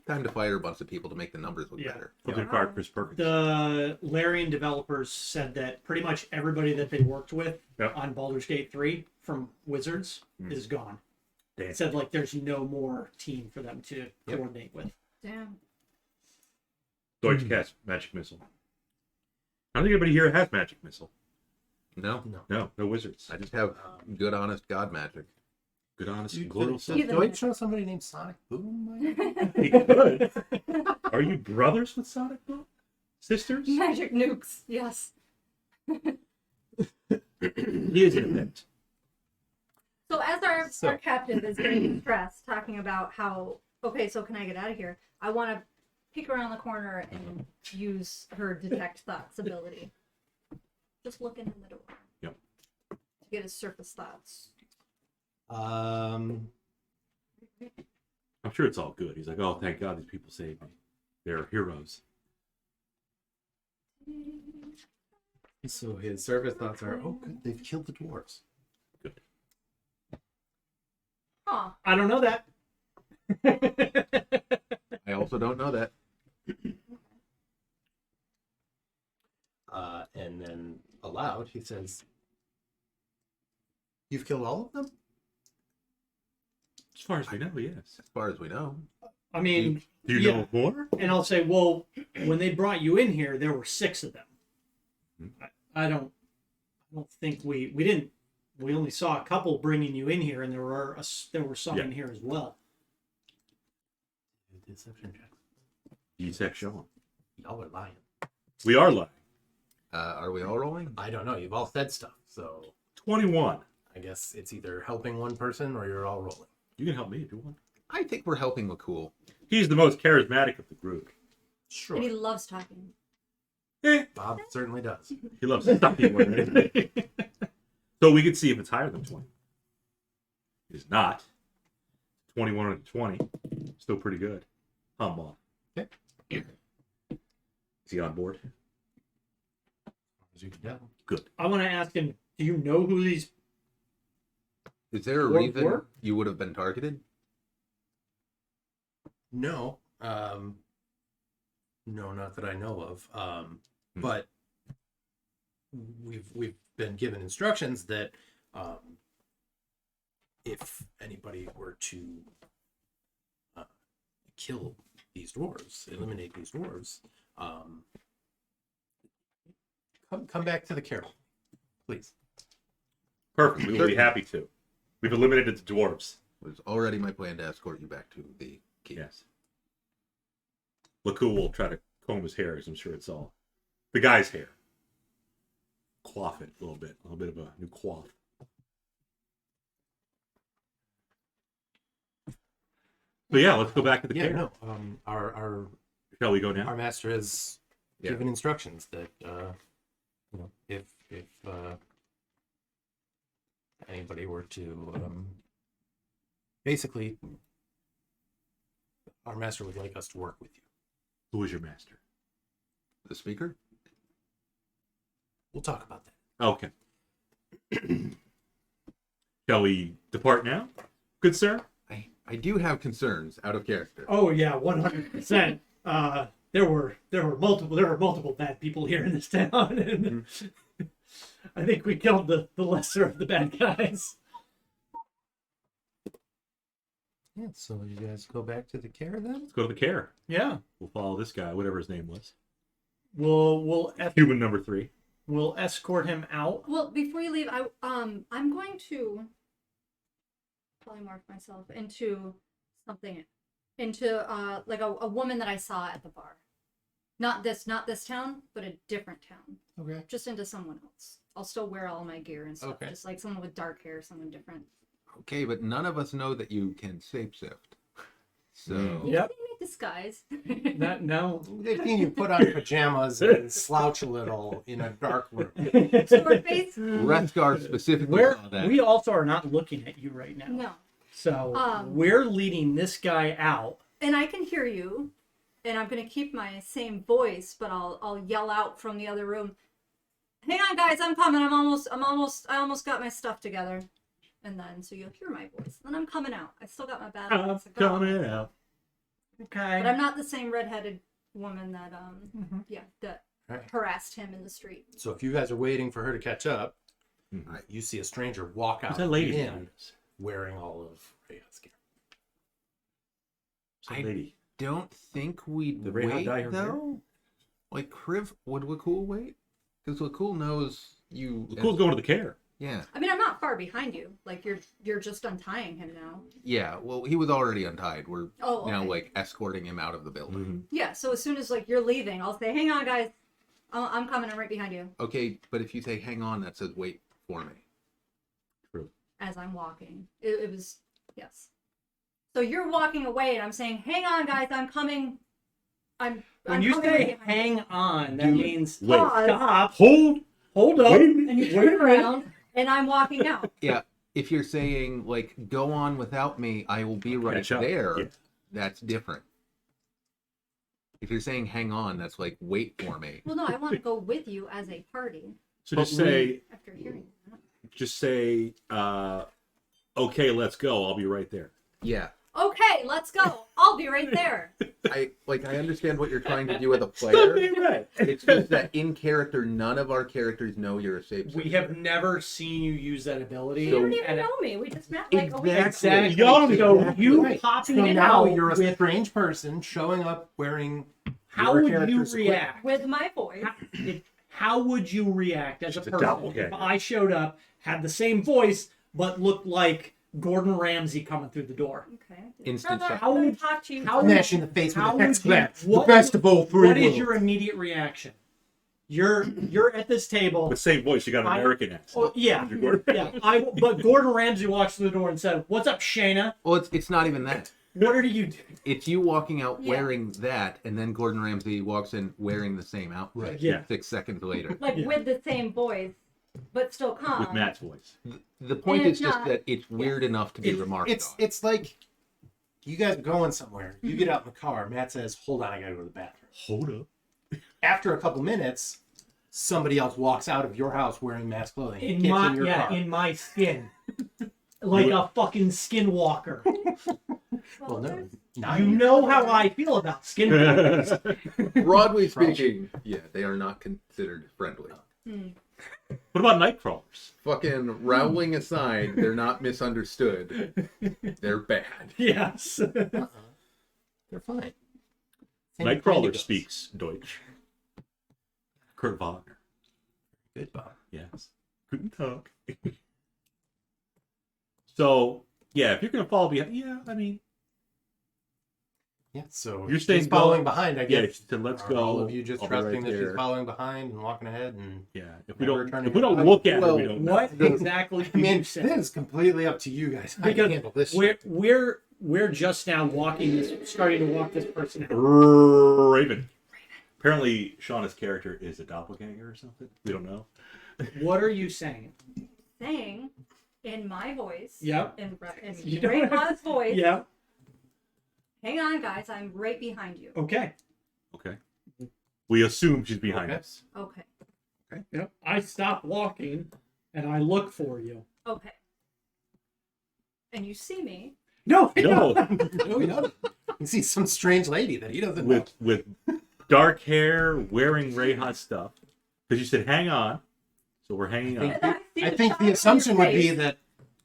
time to fire a bunch of people to make the numbers look Yeah. better. Well, they fired Chris Perkins. The Larian developers said that pretty much everybody that they worked with Yep. on Baldur's Gate 3 from Wizards is gone. Damn. It said like there's no more team for them to coordinate with. Damn. Deutsche cast Magic Missile. I don't think anybody here has Magic Missile. No, No Wizards. I just have good, honest God magic. Good, honest, You glorious. could, Either do I way. show somebody named Sonic Boom? He could. Are you brothers with Sonic Boom? Sisters? Magic nukes. Yes. He is an event. So as our So- captive is getting stressed, talking about how, okay, so can I get out of here? I want to peek around the corner and use her detect thoughts ability. Just looking in the door. Yep. To get his surface thoughts. I'm sure it's all good. He's like, oh, thank God these people saved me. They're heroes. So his service thoughts are, oh, good, they've killed the dwarves. Good. Huh. I don't know that. I also don't know that. And then aloud, he says, you've killed all of them? As far as we know, yes. As far as we know. I mean, Do you know more? And I'll say, well, when they brought you in here, there were 6 of them. I don't think we didn't. We only saw a couple bringing you in here, and there were some in here as well. Deception check. Deception. Y'all are lying. We are lying. Are we all rolling? I don't know. You've all said stuff, so 21. I guess it's either helping one person or you're all rolling. You can help me if you want. I think we're helping Lakkul. He's the most charismatic of the group. Sure. And he loves talking. Bob certainly does. He loves stuffing more than anything. So we can see if it's higher than 20. It is not. 21 or 20. Still pretty good. Humble. Okay. Is he on board? As you can tell. Good. I want to ask him, do you know who these... Is there a What reason were? you would have been targeted? No. No, not that I know of. But we've been given instructions that if anybody were to kill these dwarves, eliminate these dwarves, come back to the carol, please. Perfect. We will be happy to. We've eliminated the dwarves. It was already my plan to escort you back to the keep. Yes. Lakkul will try to comb his hair, as I'm sure it's all the guy's hair. Coif it a little bit of a new coif. So yeah, let's go back to the Yeah, care. no. Our Shall we go now? our master has given instructions that if anybody were to basically, our master would like us to work with you. Who is your master? The speaker? We'll talk about that. Okay. Shall we depart now, good sir? I do have concerns out of character. Oh, yeah, 100%. There were multiple bad people here in this town, and I think we killed the lesser of the bad guys. Yeah, so you guys go back to the care then? Let's go to the care. Yeah. We'll follow this guy, whatever his name was. We'll Human number 3. We'll escort him out. Well, before you leave, I'm going to polymorph myself into something, into like a woman that I saw at the bar. Not this town, but a different town. Okay. Just into someone else. I'll still wear all my gear and stuff. Okay. Just like someone with dark hair, someone different. Okay, but none of us know that you can shapeshift. So Yep. Disguise. No. They've seen you put on pajamas and slouch a little in a dark room. Sword face? Rethgar specifically saw that. We also are not looking at you right now. No. So we're leading this guy out. And I can hear you, and I'm gonna keep my same voice, but I'll yell out from the other room. Hang on, guys, I'm coming. I almost got my stuff together. And then so you'll hear my voice. Then I'm coming out. I still got my battle. I'm axe to go. coming out. Okay. But I'm not the same redheaded woman that that Right. harassed him in the street. So if you guys are waiting for her to catch up, Mhm. you see a stranger walk out Who's that lady in behind us? wearing all of Reija's gear. Who's that lady? Don't think we'd Did Reija wait dye her hair? though. Like Kriv, would Lakkul wait? Because Lakkul knows you. Lakkul's going to the care. Yeah, I mean, I'm not far behind you. Like you're just untying him now. yeah. Well, he was already untied. We're Oh, now okay. like escorting him out of the building. Yeah. So as soon as like you're leaving, I'll say, "Hang on, guys, I'm coming. I'm right behind you." Okay, but if you say "hang on," that says "wait for me." As I'm walking, it was yes. So you're walking away, and I'm saying, "Hang on, guys, I'm coming." When I'm you coming say right behind hang you. on, that You means wait. stop, Hold. hold up, Wait a minute. and you turn around, and I'm walking out. Yeah, if you're saying like "go on without me," I will be right Catch up. there. Yeah. That's different. If you're saying "hang on," that's like "wait for me." Well, no, I want to go with you as a party So just say, after hearing that. okay, let's go. I'll be right there. Yeah. Okay, let's go. I'll be right there. I understand what you're trying to do with a player. Right. It's just that in character, none of our characters know you're a shapeshifter. We have never seen you use that ability. You So- don't even know me. We just met like a week ago. Exactly. Y'all don't So know. you Right. popping So in now out you're a with, strange person showing up wearing. how your would you character's react? With my voice. How would you react as a It's a person doppelganger. if I showed up, had the same voice, but looked like Gordon Ramsay coming through the door? Okay. Instant Brother, shock. I would talk to you. how Smash in the face with how a would hex you- blast. The what- best of all three What is worlds. your immediate reaction? You're at this table. But same voice, you got an American accent. Oh, yeah, Andrew Gordon. yeah. But Gordon Ramsay walks through the door and said, "What's up, Shayna? Well, it's not even that. What are you doing?" It's you walking out Yeah. wearing that, and then Gordon Ramsay walks in wearing the same outfit. Right. Yeah. 6 seconds later. Like Yeah. with the same voice, but still calm. With Matt's voice. The point And is it's just not- that it's weird enough to be remarked on. It's like you guys are going somewhere. You get out in the car. Matt says, "Hold on, I gotta go to the bathroom." Hold up. After a couple minutes, somebody else walks out of your house wearing Matt's clothing. In gets my in your car. in my skin, like a fucking skinwalker. Well, no, there's- not You in your know how I feel about skinwalkers. Broadly speaking, yeah, they are not considered friendly. Hmm. What about nightcrawlers? Fucking rowling aside, they're not misunderstood. They're bad. Yes. Uh-uh. They're fine. Same with Nightcrawler Wendigos. speaks Deutsch. Kurt Wagner. Good, Bob. Yes. Guten Tag. So, yeah, if you're going to follow behind, yeah, I mean, Yeah, so You're staying she's following go- behind. I yeah, guess. she said, let's Are go. all of you just I'll be trusting right that there. she's following behind and walking ahead? And Yeah, if we Never don't, turning if we don't back. look at Well, it, we don't know. What exactly I did mean, you say? this is completely up to you guys. I Because can handle this. we're just now walking this, starting to walk this person out. Raven. Apparently, Shauna's character is a doppelganger or something. We don't know. What are you saying? Saying in my voice. Yep. In You don't Rayha's voice. Yeah. Hang on, guys. I'm right behind you. Okay. Okay. We assume she's behind Okay. us. Okay. Yep. I stop walking and I look for you. Okay. And you see me. No. No, No, he doesn't. You see some strange lady that he doesn't know. with dark hair, wearing Rayha's stuff. Because you said, hang on. So we're hanging on. And see I the think shock the on your assumption would be face. that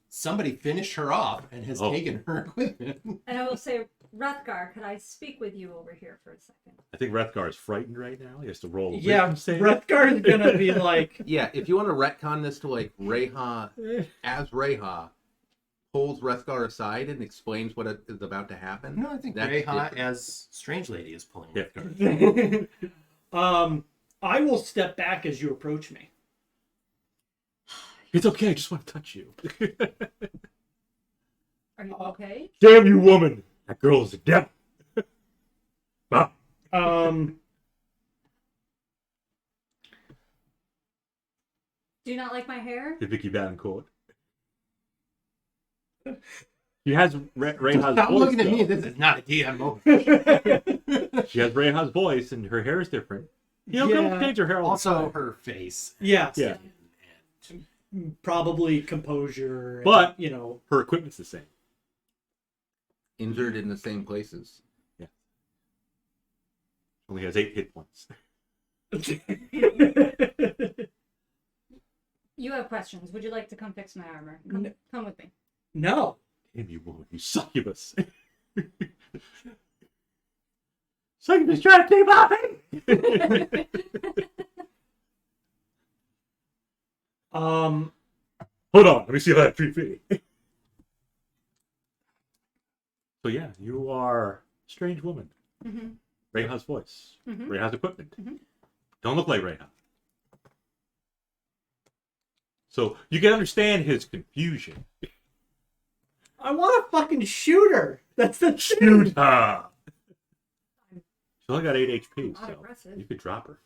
somebody finished her off and has Oh. taken her equipment. And I will say, Rethgar, could I speak with you over here for a second? I think Rethgar is frightened right now. He has to roll. a Yeah. wisdom save. Rethgar is gonna be like, Yeah, if you want to retcon this to like Reija, as Reija, pulls Rethgar aside and explains what is about to happen. No, I think That's Reija different. as Strange Lady is pulling. Yeah. Rethgar. I will step back as you approach me. It's okay. I just want to touch you. Are you okay? Damn you, woman. That girl is a devil. Ah, Do you not like my hair? did Vicky Valancourt. She has Rayha's Stop voice. looking at me. though. This is not a DM moment. She has Rayha's voice, and her hair is different. You know, Yeah. girls change her hair all the Also, time. her face. Yes. Yeah. Probably composure. and, But- you know. Her equipment's the same. Injured in the same places. Only has 8 hit points. You have questions. Would you like to come fix my armor? Come with me. No. Damn you, woman. You succubus. Succubus trying to keep up. Hold on. Let me see if I have 3 feet. So yeah, you are a strange woman. Mm-hmm. Rayha's voice. Mhm. Rayha's equipment. Mhm. Don't look like Rayha. So you can understand his confusion. I want to fucking shoot her. That's the Shoot her! She only got 8 HP, Not so aggressive. you could drop her.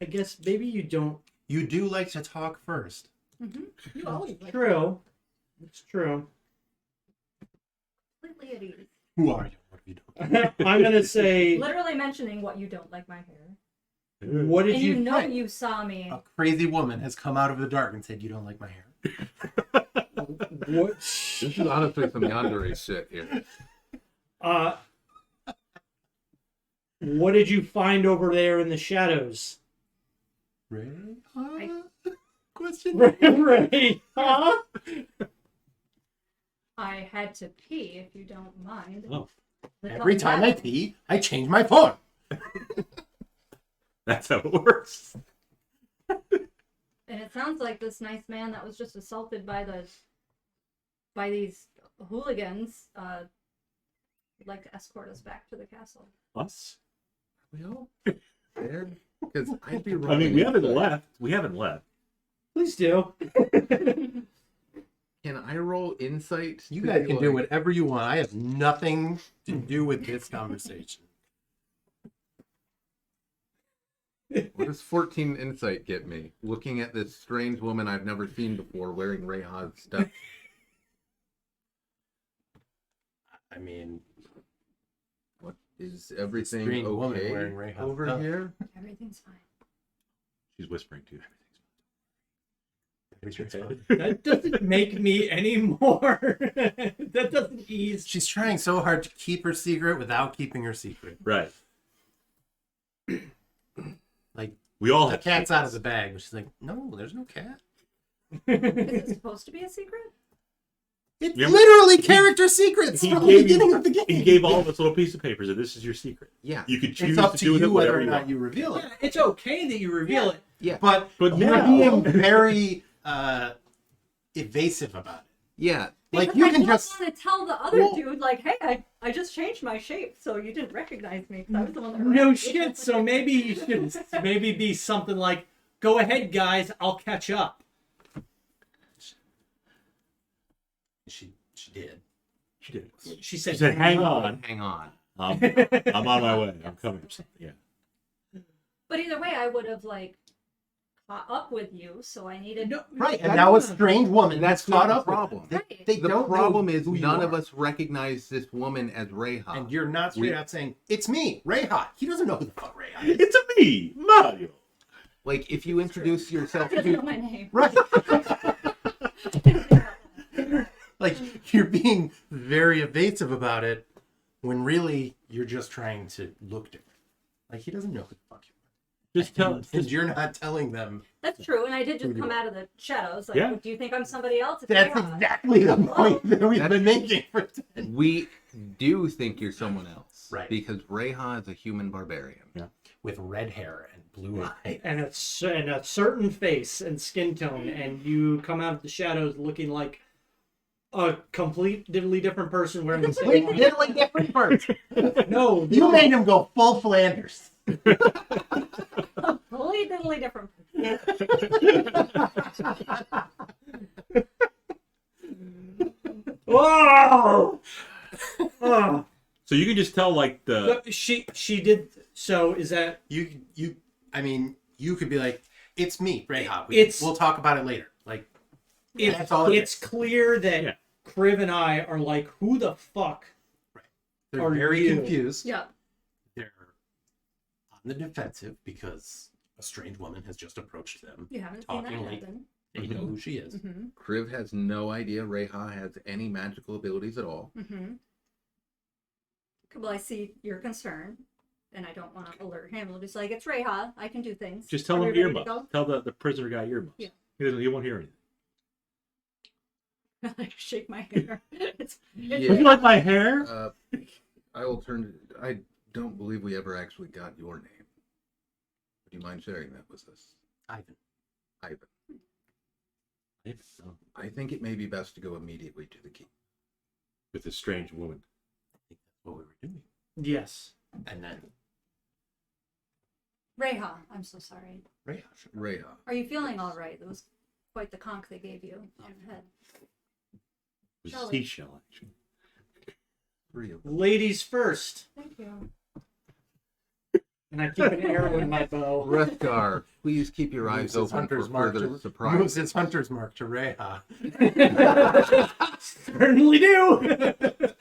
I guess maybe you don't. You do like to talk first. Mm-hmm. You always like True. It's true. completely at ease. Who are you? What have you done? I'm gonna say. Literally mentioning what you don't like my hair. What did And you you? know you saw me. A crazy woman has come out of the dark and said, "You don't like my hair." What? This is honestly some yandere shit here. What did you find over there in the shadows? Ray? I- Question? Ray, huh? I had to pee, if you don't mind. Oh. Every time I pee, I change my phone. That's how it works. And it sounds like this nice man that was just assaulted by these hooligans would like to escort us back to the castle. Us? We all there? Because I'd be I rolling. mean, we haven't insight. left. We haven't left. Please do. Can I roll insight? You to guys be can do like- whatever you want. I have nothing to do with this conversation. What does 14 insight get me? Looking at this strange woman I've never seen before wearing Reha's stuff. I mean, What is everything Strange woman okay wearing Reha's over stuff. here? Everything's fine. She's whispering too. That doesn't make me any more. That doesn't ease. she's trying so hard to keep her secret without keeping her secret. Right. Like, We all the have cat's out of secrets. the bag. But she's like, no, there's no cat. Is it supposed to be a secret? It's Yeah. literally character secrets He from the gave beginning you- of the game. He gave all of us a little piece of papers, and this is your secret. Yeah. You could choose It's up to to do with it you whether whatever or you not want. you reveal it. Yeah, it's okay that you reveal it. Yeah. But But you're now- being very evasive about it. Yeah. Like, Because you I can don't just... want to tell the other Well- dude, like, hey, I just changed my shape, so you didn't recognize me. 'Cause I was the one that No ran. shit. So maybe you should maybe be something like, "Go ahead, guys. I'll catch up." She did. She did. She She said, said, "Hang on, Hang on. I'm on my way. I'm coming." Or something. Yeah. But either way, I would have, like, caught up with you, so I needed... No, Right, and That's now a not- strange woman That's caught not the up with problem. them. Right. They The don't problem know is who you none of are. us recognize this woman as Reha. And you're not straight We- out saying, it's me, Reha. He doesn't know who the fuck Reha is. It's a me, Mario. Like, if you introduce yourself He doesn't know to... my name. Right. Like, you're being very evasive about it when really you're just trying to look different. Like, he doesn't know who the fuck you Just tell. are. And Just, you're not telling them. That's true, and I did just Who you come are. out of the shadows. Like, Yeah. do you think I'm somebody else? It's That's Reha. exactly the point that we've That's- been making for 10. We do think you're someone else. Right. Because Reha is a human barbarian. With red hair and blue eyes. and a certain face and skin tone, and you come out of the shadows looking like a completely different person wearing the same. Completely different person. No, You made him go full Flanders. Completely different. Whoa! Oh. so you can just tell, like the. She did. So is that I mean, you could be like, it's me, Reha. We'll talk about it later. Like, that's all it's clear that Yeah. Kriv and I are like, who the fuck? they're are very you? confused. Yeah. They're on the defensive because a strange woman has just approached them. You haven't seen that Talking like- happen. They know who she is. Mm-hmm. Kriv has no idea Reha has any magical abilities at all. Mm-hmm. Well, I see your concern, and I don't want to alert him. I'll just like, it's Reha. I can do things. Just tell Are him we ready to earmuffs. Tell the prisoner guy earmuffs. Yeah. He won't hear anything. I shake my hair. It's Yeah. Would you like my hair? I will turn. I don't believe we ever actually got your name. Would you mind sharing that with us, Ivan. Ivan? Oh, I think it may be best to go immediately to the keep. with this strange woman. I think that's what we were doing. Yes. And then Reha. I'm so sorry. Reha showed up. Reha. Are you feeling all right? That was quite the conk they gave you on the head. It was a Shelley. seashell, actually. Three of them. Ladies first. Thank you. And I keep an arrow in my bow. Rethgar, please keep your Moves eyes his open for hunter's mark further to surprise. moves his hunter's mark to Reha. Certainly do.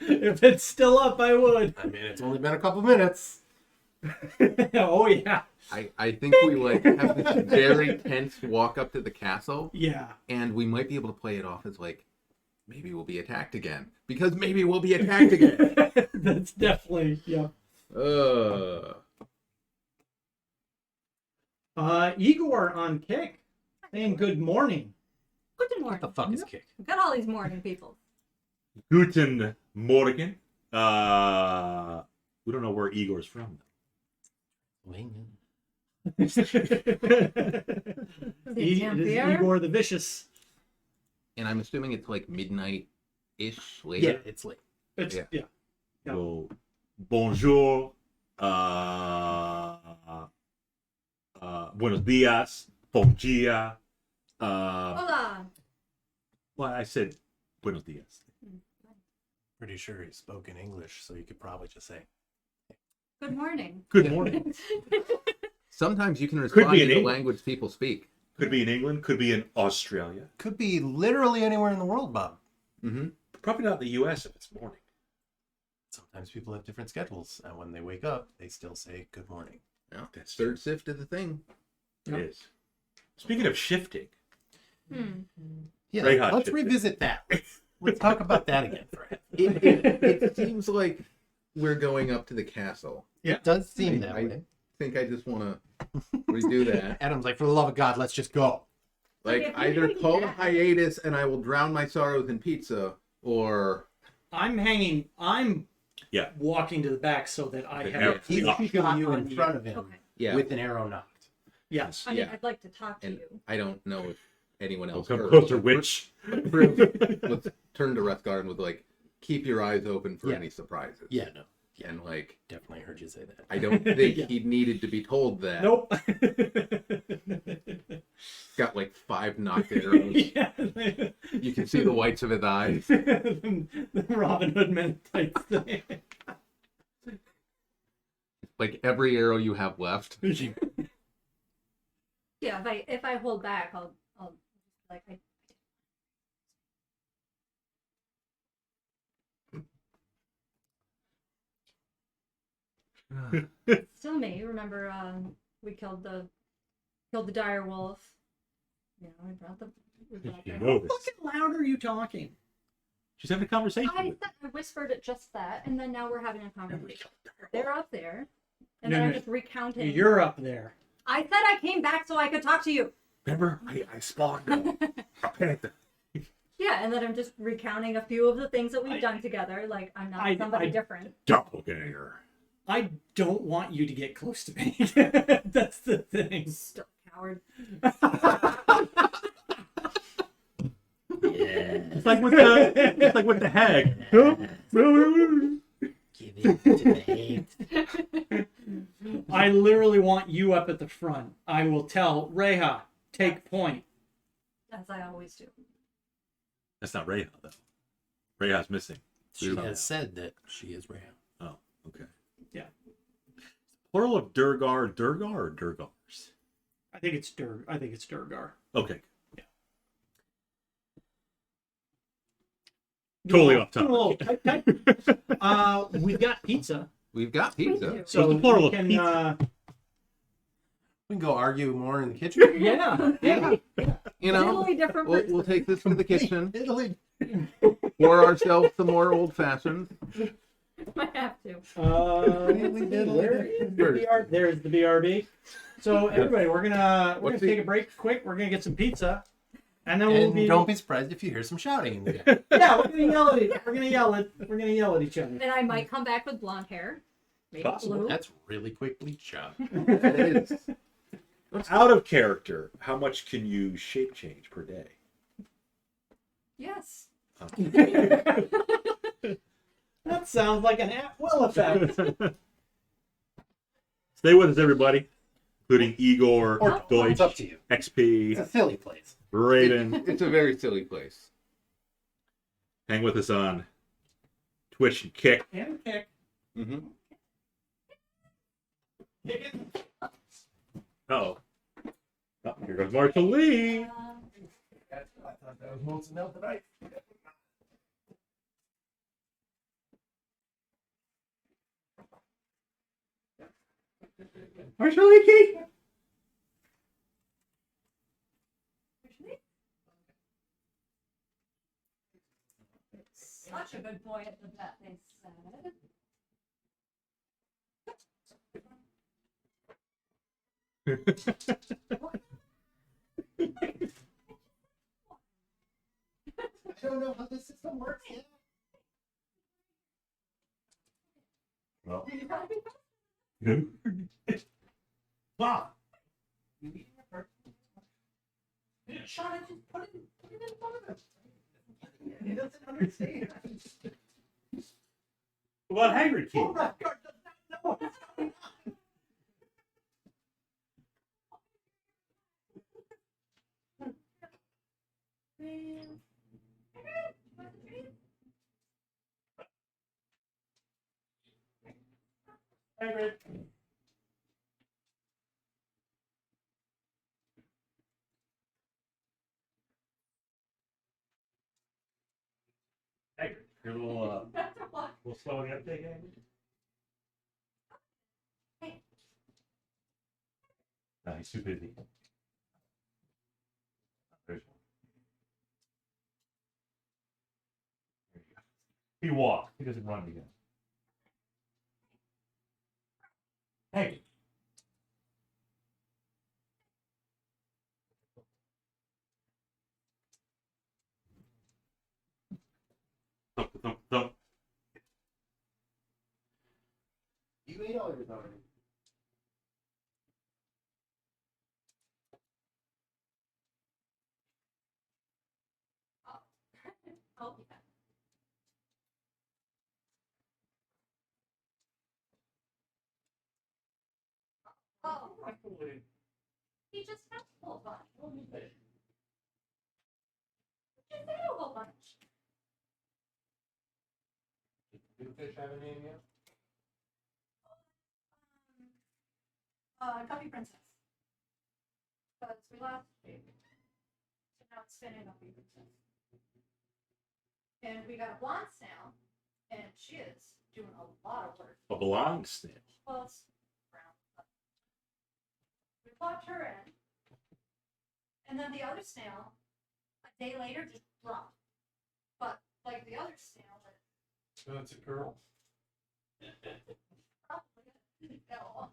If it's still up, I would. I mean, it's only been a couple minutes. Oh yeah. I think we like have this very tense walk up to the castle, Yeah. and we might be able to play it off as like maybe we'll be attacked again. Because maybe we'll be attacked again. That's definitely, yeah. Igor on kick, saying good morning. Good What morning. the fuck is kick? We've got all these morning people. Guten Morgen. We don't know where Igor's from. It is Igor the Vicious. And I'm assuming it's like midnight-ish later. Yeah, it's late. It's, Yeah. yeah. Yeah. So, bonjour. Buenos dias. Bom dia. Hola. Well, I said buenos dias. Pretty sure he spoke in English, so you could probably just say, Good morning. Good morning. Sometimes you can Could respond be in in the English. language people speak. Could be in England. Could be in Australia. could be literally anywhere in the world, Bob. Mm-hmm. Probably not in the U.S. if it's morning. Sometimes people have different schedules, and when they wake up, they still say good morning. Yeah. That's Third shift is a thing. It is. Speaking of shifting, Yeah, Very hot let's shit. revisit that. Let's talk about that again for a minute. It seems like we're going up to the castle. It does seem that I way. think I just want to redo that. Adam's like, for the love of God, let's just go. Like, Okay, either maybe call a that. hiatus and I will drown my sorrows in pizza, or I'm Yeah. walking to the back so that I Okay, have yeah. a He's clear keeping shot you on in you. front of him Okay. yeah, with an arrow knocked. Yes. I mean, Yeah. I'd like to talk to and you. I don't know if anyone else come heard. closer, witch. Let's turn to Rethgar and was like, keep your eyes open for Yeah. any surprises. Yeah, no. And like, Definitely heard you say that. I don't think Yeah. he needed to be told that. Nope. Got like 5 knocked arrows. Yeah. You can see the whites of his eyes. The Robin Hood men type thing. Like every arrow you have left. Yeah, if I hold back, I'll like I. Still me. Remember, we killed the dire wolf. You know, we brought the. You know this. How loud are you talking? She's having a conversation I with whispered it just that, and then now we're having a conversation. They're up there, and No, then I'm no. just recounting. You're up there. I said I came back so I could talk to you. Remember, I spawned a panther. Yeah, and then I'm just recounting a few of the things that we've done together. Like I'm not somebody different. Doppelganger. I don't want you to get close to me. That's the thing. Still coward. It's like with the hag. Give it to the hate. I literally want you up at the front. I will tell Reija, take point. As I always do. That's not Reija though. Reija's missing. She has said that she is Reija. Oh, okay. Yeah. Plural of Duergar, Duergar or Duergars? I think it's Duergar. Okay. Yeah. Totally off Do a little topic. type. We've got pizza, We've got pizza. do. so What's the plural we of can. pizza? We can go argue more in the kitchen. Yeah, yeah. You know, Totally different we'll person. take this to the kitchen, Italy. pour ourselves some more old fashions. Might have to. Where is the BR? There's the BRB. So everybody, we're gonna What's take a break quick. We're gonna get some pizza, and then we'll And be. don't be surprised if you hear some shouting in the back. Yeah, we're gonna yell at it. We're gonna yell at each other. And I might come back with blonde hair. Maybe Possible. blue. That's really quick bleach job. That is. Out of character, how much can you shape change per day? Yes. That sounds like an at-will effect. Stay with us, everybody, including Igor, Or it's Deutsch, up to you. It's XP, a silly place. Raven. It's a very silly place. Hang with us on Twitch and Kick. And kick. Mm-hmm. Kick it. Oh, here goes Marshall Lee. I thought that was most enough tonight. Marshall Lee. such a good boy at the vet, they said. I don't know how the system works yet. Well, Wow. Shauna, just put it in front of him. He doesn't understand. what about Hagrid Key? Oh my god, does not know what's going on. Hagrid. Hagrid, you're a little slow in the uptake, Hagrid? No, he's too busy. There's one. There you go. He walks. He doesn't run again. Hey. Thump, thump, thump. You ate all yours already. Oh, yeah. Oh, he just had a whole bunch. Just had a whole bunch. Do the fish have a name yet? Guppy Princess. Because we lost baby. So now it's spinning Guppy Princess. And we got a blonde snail, and she is doing a lot of work. A belong snail. Well, it's brown. But we popped her in. And then the other snail, a day later, just dropped. But like the other snail, that So it's a girl. probably fell.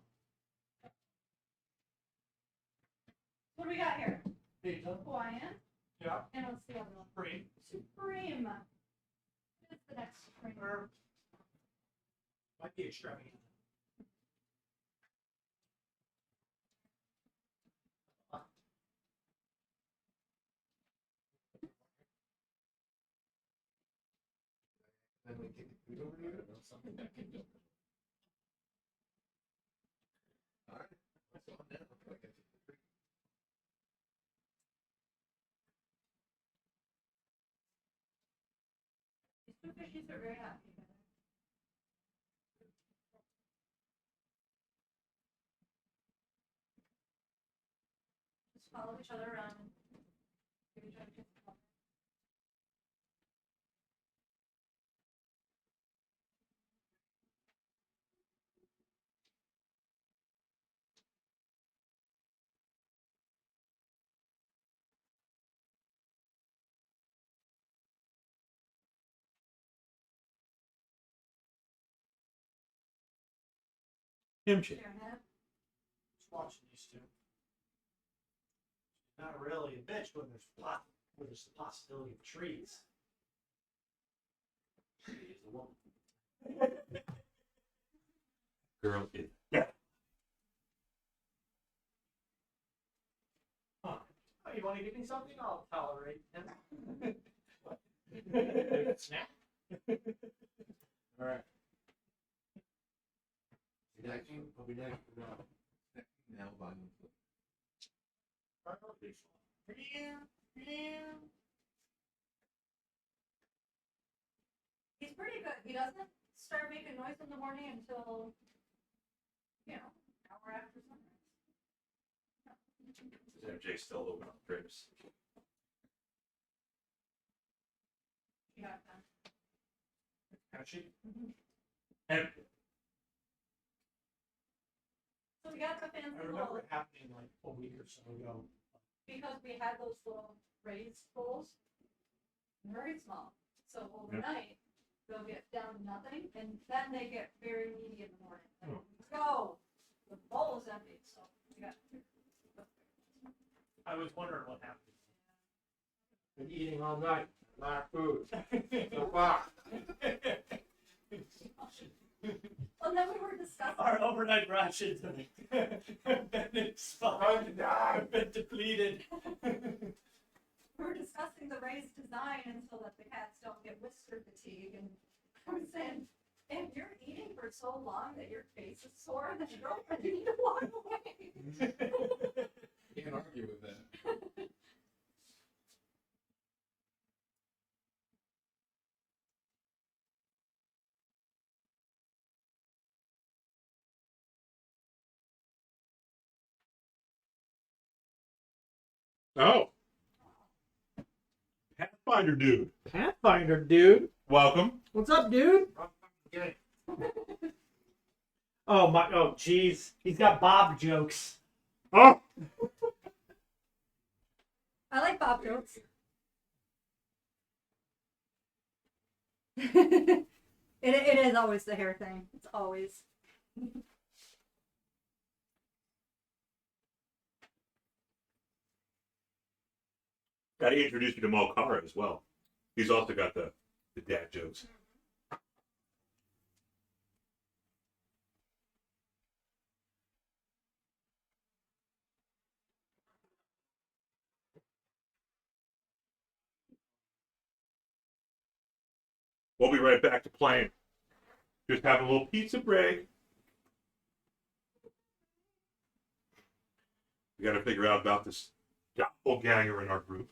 What do we got here? Pizza. Hawaiian. Yeah. And what's the other one? Free. Supreme. What's the next Supreme? Might be extravagant. Then we kick the food over here. Or something that can do. All right. Let's go on down. I guess it's free. These two fishies are very happy together. Just follow each other around. Give each other kisses. Kimchi. Staring at it. Just watching these two. Not really a bitch when there's the possibility of trees. She is a woman. Girl is death. Huh. Oh, you want to give me something? I'll tolerate. Snack. All right. Next, will be next. Now, volume. He's pretty good. He doesn't start making noise in the morning until, an hour after sunrise. Is MJ still open up drips? Yeah, man. Actually, And So we got the fancy I remember little, it happening like a week or so ago. because we had those little raised bowls, very small. So overnight, they'll get down to nothing, and then they get very needy in the morning. Like, go! The bowl is empty, so we got. I was wondering what happened. Been eating all night. A lot of food. So far. Well, then we were discussing. Our overnight rations have been expired. I've been depleted. We were discussing the raised design and so that the cats don't get whisker fatigue. And I was saying, if you're eating for so long that your face is sore, then you don't really need to walk away. Can't argue with that. Oh. Pathfinder dude. Pathfinder, dude. Welcome. What's up, dude? Yeah. Oh my! Oh, jeez. He's got Bob jokes. Oh. I like Bob jokes. it is always the hair thing. It's always. Got to introduce you to Malkara as well. He's also got the dad jokes. We'll be right back to playing. Just having a little pizza break. We got to figure out about this doppelganger in our group.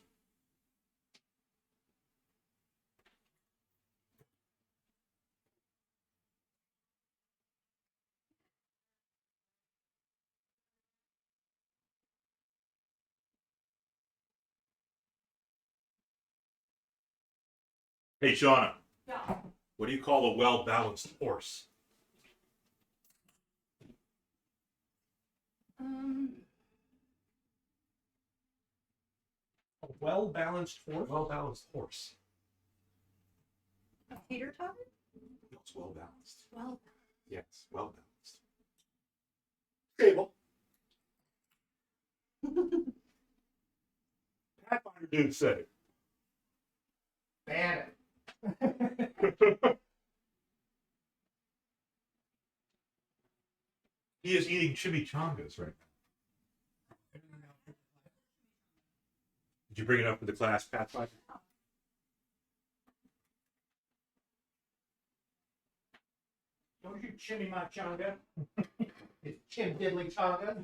Hey, Shauna, Yeah. what do you call a well-balanced horse? A well-balanced horse. Well-balanced horse. A teeter totter? No, it's well-balanced. Well, Yes, well-balanced. Stable. Pathfinder dude said it. Ban it. He is eating chimichangas right now. Did you bring it up for the class, Pathfinder? Don't you chimney my chonga. It's Chim Diddly Chonga.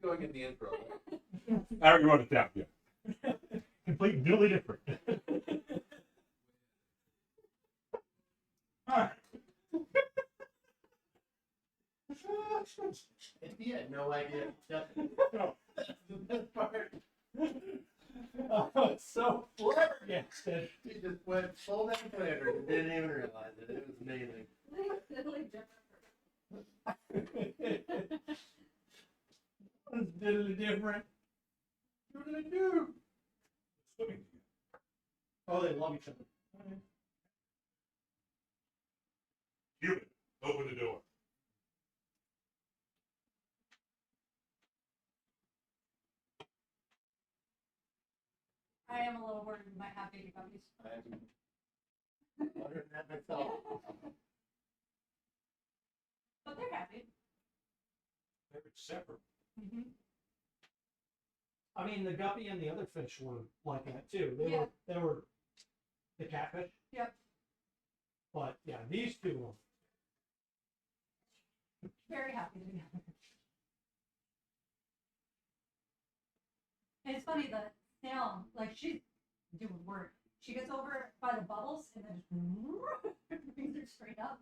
Going in the intro. I already wrote it down, yeah. Completely different. He had no idea. That's the best part. Oh, it's so flabbergasted. He just went full down Twitter and didn't even realize it. It was amazing. It's diddly different. What do they do? Swimming. Oh, they love each other. Human, open the door. I am a little worried we might have baby puppies. I'm wondering that myself. But they're happy. They're separate. Mm-hmm. I mean, the guppy and the other fish were like that too. Yeah. They were the catfish. Yep. But yeah, these two were. Very happy together. And it's funny that snail, like she's doing work. She gets over by the bubbles and then just brings her straight up.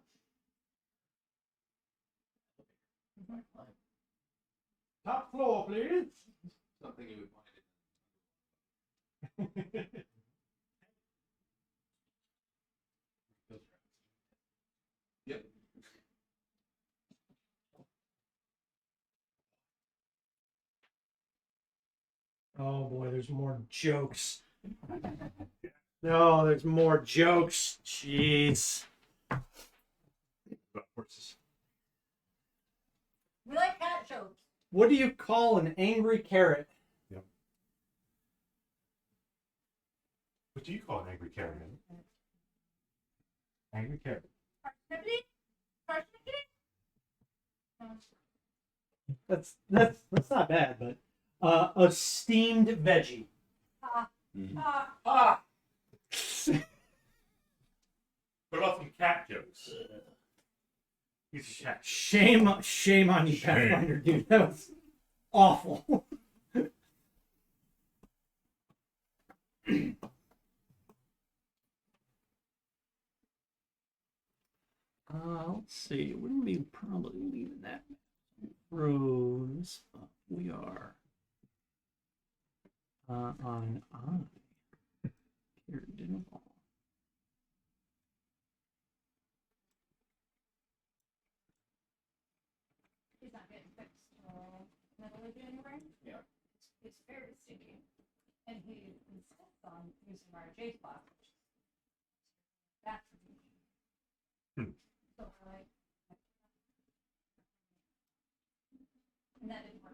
Top floor, please. Something you would find. Yep. Oh boy, there's more jokes. No, there's more jokes. Jeez. About horses. We like cat jokes. What do you call an angry carrot? What do you call an angry carrot? Angry carrot. Parsnipity? Parsnipity? That's not bad, but a steamed veggie. Ah! What about some cat jokes? He's a cat. Shame on you, Shame. Pathfinder, dude. That was awful. Let's see. We're gonna be probably leaving that rows. We are on Caer Dineval. He's not getting fixed till middle of January. Yeah. It's very sticky. And he insists on using our J class, which is that's so we're like, and that didn't work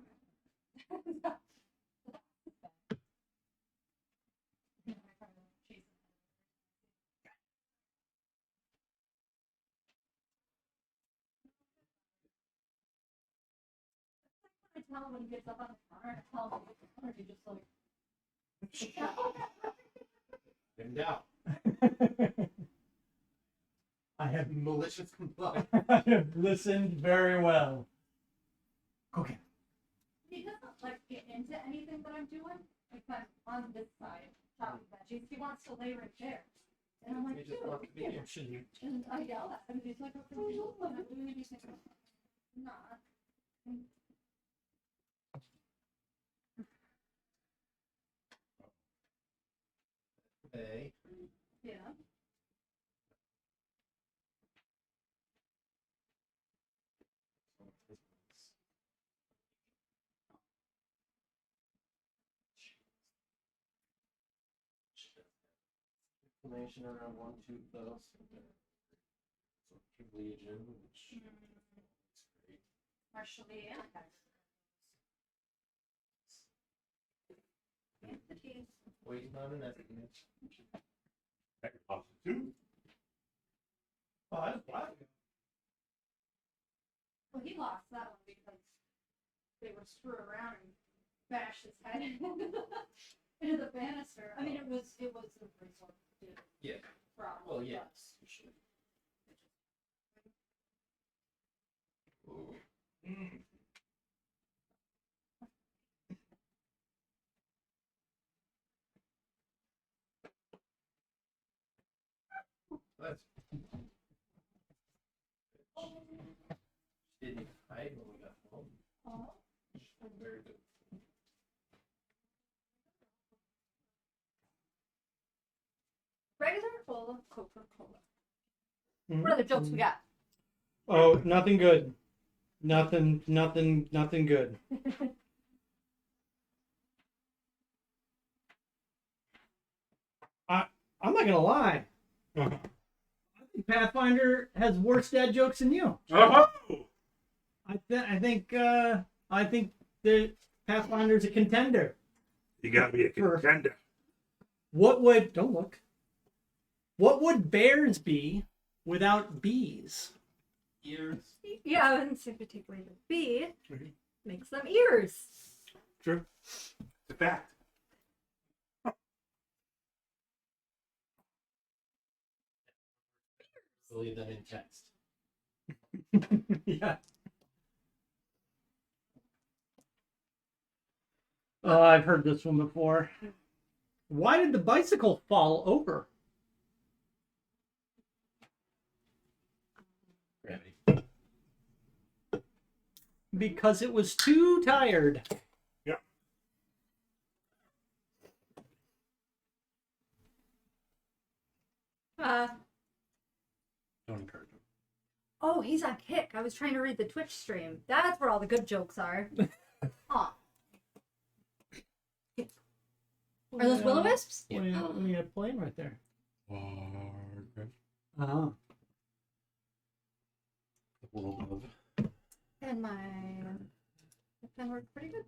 out. I tell him when he gets up on the counter, I tell him when he gets on the counter, he just like In doubt. I have Malicious compliance. I have listened very well. Okay. he doesn't like get into anything that I'm doing. Like I'm on this side, chopping veggies. He wants to lay right there. And I'm like, You just dude, want to be yeah. here. And I yell at him. He's like, okay, I'm doing it. He's like, I'm not. Hey. Yeah. Inflammation around one tooth though. So legion, which is great. Partially and entities. Waiting on an estimate. That could cost you two. Oh, that's black. Well, he lost that one because they would screw around and bash his head into the banister. I mean, it was a resort to Yeah. problem. Well, yes, you should. Ooh. That's didn't hide when we got home. Oh. Very good. Regular full of Coca-Cola. Mhm. What other jokes we got? Oh, nothing good. Nothing good. I'm not gonna lie. I think Pathfinder has worse dad jokes than you. Oh! I think the Pathfinder's a contender. You gotta be a contender. What would bears be without bees? Ears. Yeah, I wouldn't say particularly the bee. Makes them ears. True. It's a fact. Leave them in text. Yeah. Oh, I've heard this one before. Why did the bicycle fall over? Gravity. Because it was too tired. Yeah. Don't encourage him. Oh, he's on Kick. I was trying to read the Twitch stream. That's where all the good jokes are. Aw. Are those will-o-wisps? What are you playing right there? Uh-huh. The world of And my pen worked pretty good.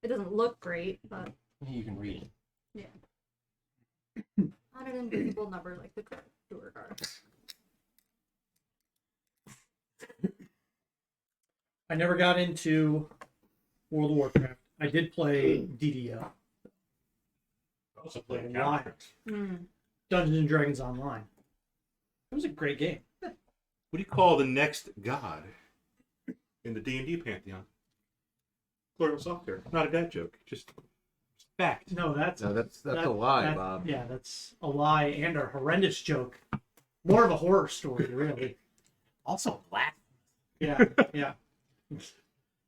It doesn't look great, but you can read it. not an invisible number like the Duergar. I never got into World of Warcraft. I did play DDO. Also played Why? Dungeons and Dragons Online. It was a great game. What do you call the next god in the D&D pantheon? Glorial Software. Not a dad joke. Just fact. No, that's No, that's a lie, that- Bob. Yeah, that's a lie and a horrendous joke. More of a horror story, really. Also, black. Yeah, yeah.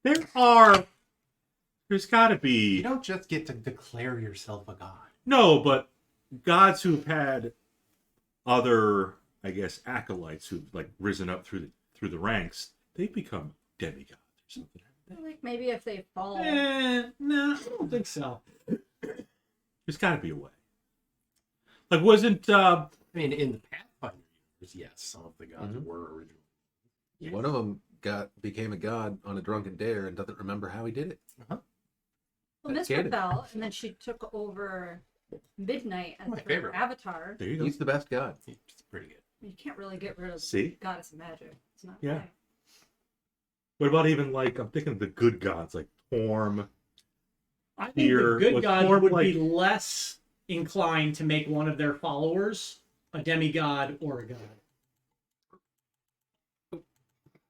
There's got to be. You don't just get to declare yourself a god. No, but gods who've had other, I guess, acolytes who've like risen up through the ranks, they become demigods or something. Like maybe if they fall. No, I don't think so. There's got to be a way. Like, wasn't I mean, in the Pathfinder universe, yes, some of the gods were original. One of them became a god on a drunken dare and doesn't remember how he did it. Well, That's Miss canon. fell, and then she took over Midnight as My her favorite. avatar. there you go? He's the best god. It's pretty good. You can't really get rid of See? Goddess of Magic. It's not Yeah. right. What about even like I'm thinking of the good gods like Torm? I think Here the good was gods more would like- be less inclined to make one of their followers a demigod or a god.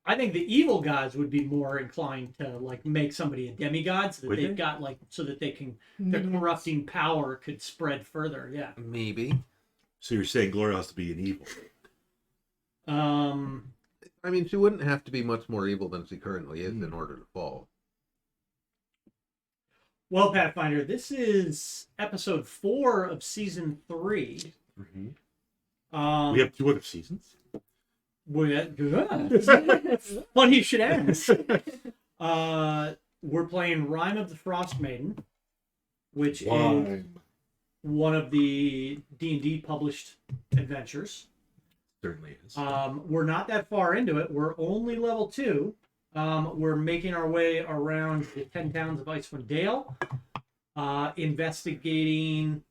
I think the evil gods would be more inclined to like make somebody a demigod so that Would they've they? got like so that they can their corrupting power could spread further. Yeah. Maybe. So you're saying Gloria has to be an evil? I mean, she wouldn't have to be much more evil than she currently is in order to fall. Well, Pathfinder, this is episode 4 of season 3. Mm-hmm. We have 2 other seasons. Funny you should ask. We're playing Rime of the Frostmaiden, which is one of the D&D published adventures. Certainly is. We're not that far into it. We're only level 2. We're making our way around the 10 towns of Icewind Dale, investigating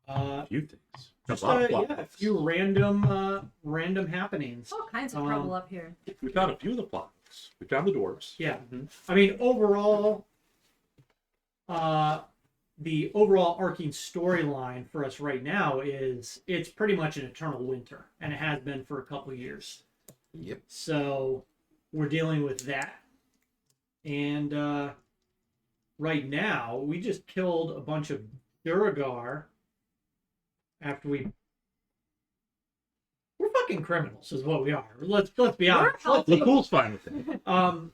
a few things. just lot of plot a points. few random happenings. All kinds of trouble up here. We found a few of the plots. We found the dwarves. Yeah, I mean overall, the overall arcing storyline for us right now is it's pretty much an eternal winter, and it has been for a couple of years. Yep. So we're dealing with that, and right now we just killed a bunch of Duregar after we're fucking criminals, is what we are. Let's be honest. Lakul's fine with it.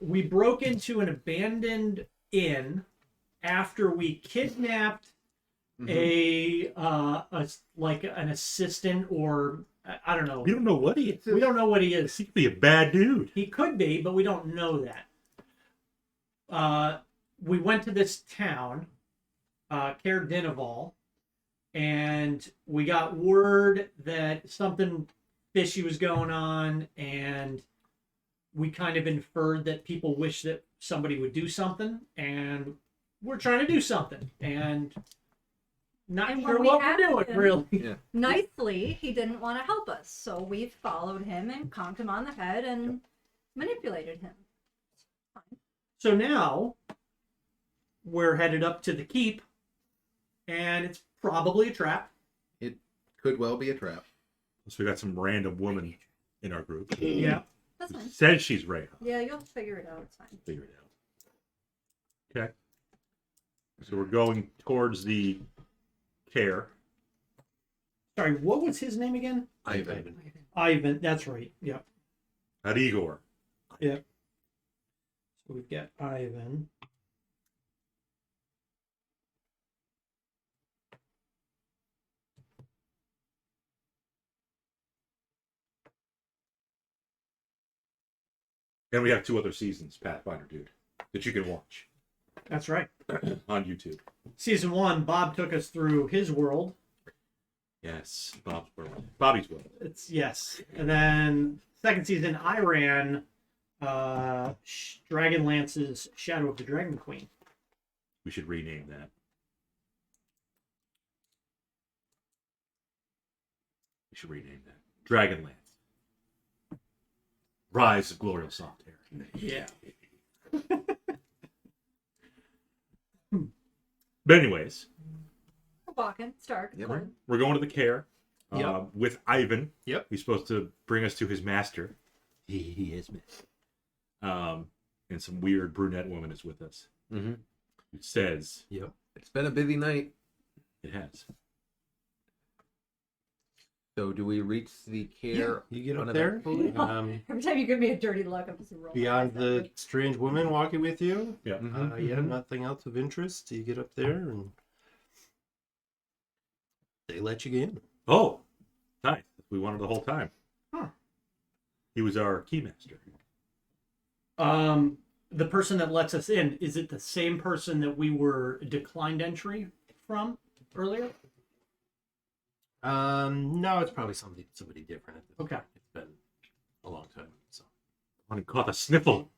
We broke into an abandoned inn after we kidnapped like an assistant, or I don't know. We don't know what he is. We don't know what he is. He could be a bad dude. He could be, but we don't know that. We went to this town, Caer Dineval, and we got word that something fishy was going on, and we kind of inferred that people wish that somebody would do something, and we're trying to do something, and not And sure when we what we're asked doing, him- really. Nicely, he didn't want to help us, so we followed him and conked him on the head and manipulated him. So now we're headed up to the keep, and it's probably a trap. It could well be a trap. So we got some random woman in our group. Yeah. That's fine. Says she's Reija. Yeah, you'll figure it out. It's fine. Figure it out. Okay. So we're going towards the Caer. Sorry, what was his name again? Ivan. Ivan. That's right. Yep. Not Igor. Yep. So we've got Ivan. And we have 2 other seasons, Pathfinder dude, that you can watch. That's right. on YouTube. Season 1, Bob took us through his world. Yes, Bobby's world. It's yes. And then second season, I ran Dragonlance's Shadow of the Dragon Queen. We should rename that. We should rename that. Dragonlance. Rise of Glorious Soft Hair. Yeah. But anyways, Walking, Stark, Yep. Gordon. we're going to the Caer Yep. with Ivan. Yep. He's supposed to bring us to his master. He is master. And some weird brunette woman is with us. Mm-hmm. Who says Yep. It's been a busy night. it has. So do we reach the Caer? You get up uneventfully? there. Every time you give me a dirty look, I'm just rolling. Beyond the strange woman walking with you, Yeah. yeah, nothing else of interest. You get up there and they let you get in. Oh, nice. We wanted the whole time. Huh. He was our keymaster. The person that lets us in, is it the same person that we were declined entry from earlier? No, it's probably somebody different. Okay. It's been a long time. So I caught a sniffle.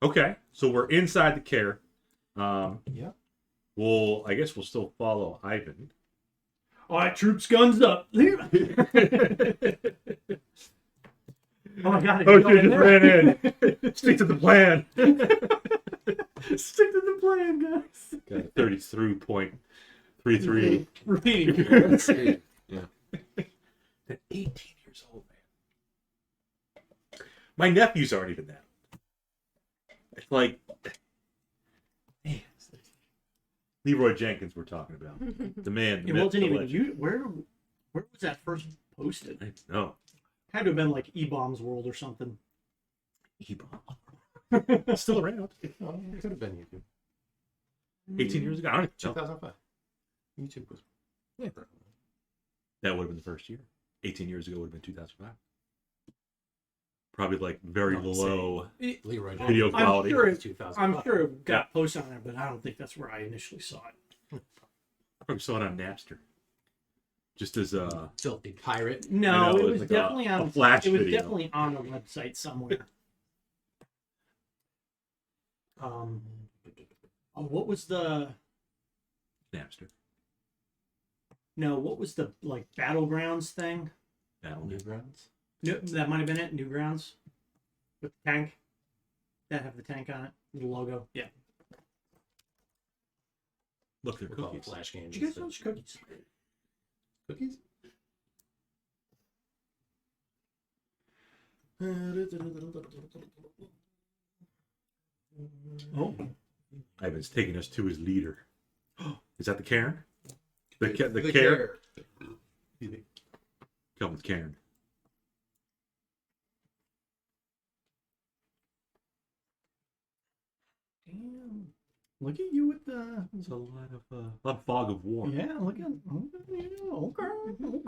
Okay, so we're inside the Caer. yeah. I guess we'll still follow Ivan. All right, troops, guns up. Oh my god! Oh, shit, just ran in. Stick to the plan. Stick to the plan, guys. Got a 33.33. Repeating. Yeah. 18 years old, man. My nephews aren't even that old. It's like, man, Leroy Jenkins we're talking about. The man. The It wasn't myth, the even legend. you. Where was that first posted? I know. Had to have been like E-Bomb's World or something. E-bomb. Still around. Oh, it could have been YouTube. 18 years ago. I don't know. 2005. YouTube was. Yeah. That would have been the first year. 18 years ago would have been 2005. Probably like very Not low Leroy video Jenkins. quality. sure it- 2005. I'm sure it got posted on there, but I don't think that's where I initially saw it. I probably saw it on Napster. Just as a Filthy pirate. I No, know, it it was was like definitely a on. flash It was video. definitely on a website somewhere. What was the? Napster. No, what was the like battlegrounds thing? Battle Newgrounds. No, that might have been it. Newgrounds with the tank. That have the tank on it. The logo. Yeah. Look, they're We'll call them cookies. flash games. Did you guys know those cookies? Cookies? Oh, Ivan's taking us to his leader. Is that the Cairn? The Cairn? Come with Cairn. damn! Look at you with the. There's a lot of fog of war. Yeah, look at you. Okay, okay.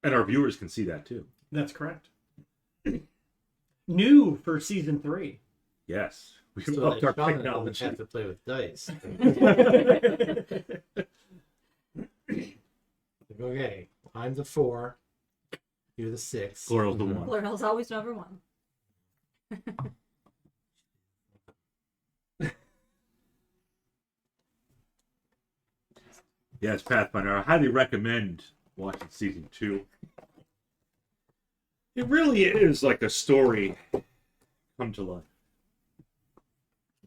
And our viewers can see that too. That's correct. New for season 3. Yes. We So upped our that Sean technology. doesn't have to play with dice. Okay, I'm the 4. You're the 6. Glorio's the one. Plural's always number one. Yes, Pathfinder. I highly recommend watching season 2. It really is like a story come to life.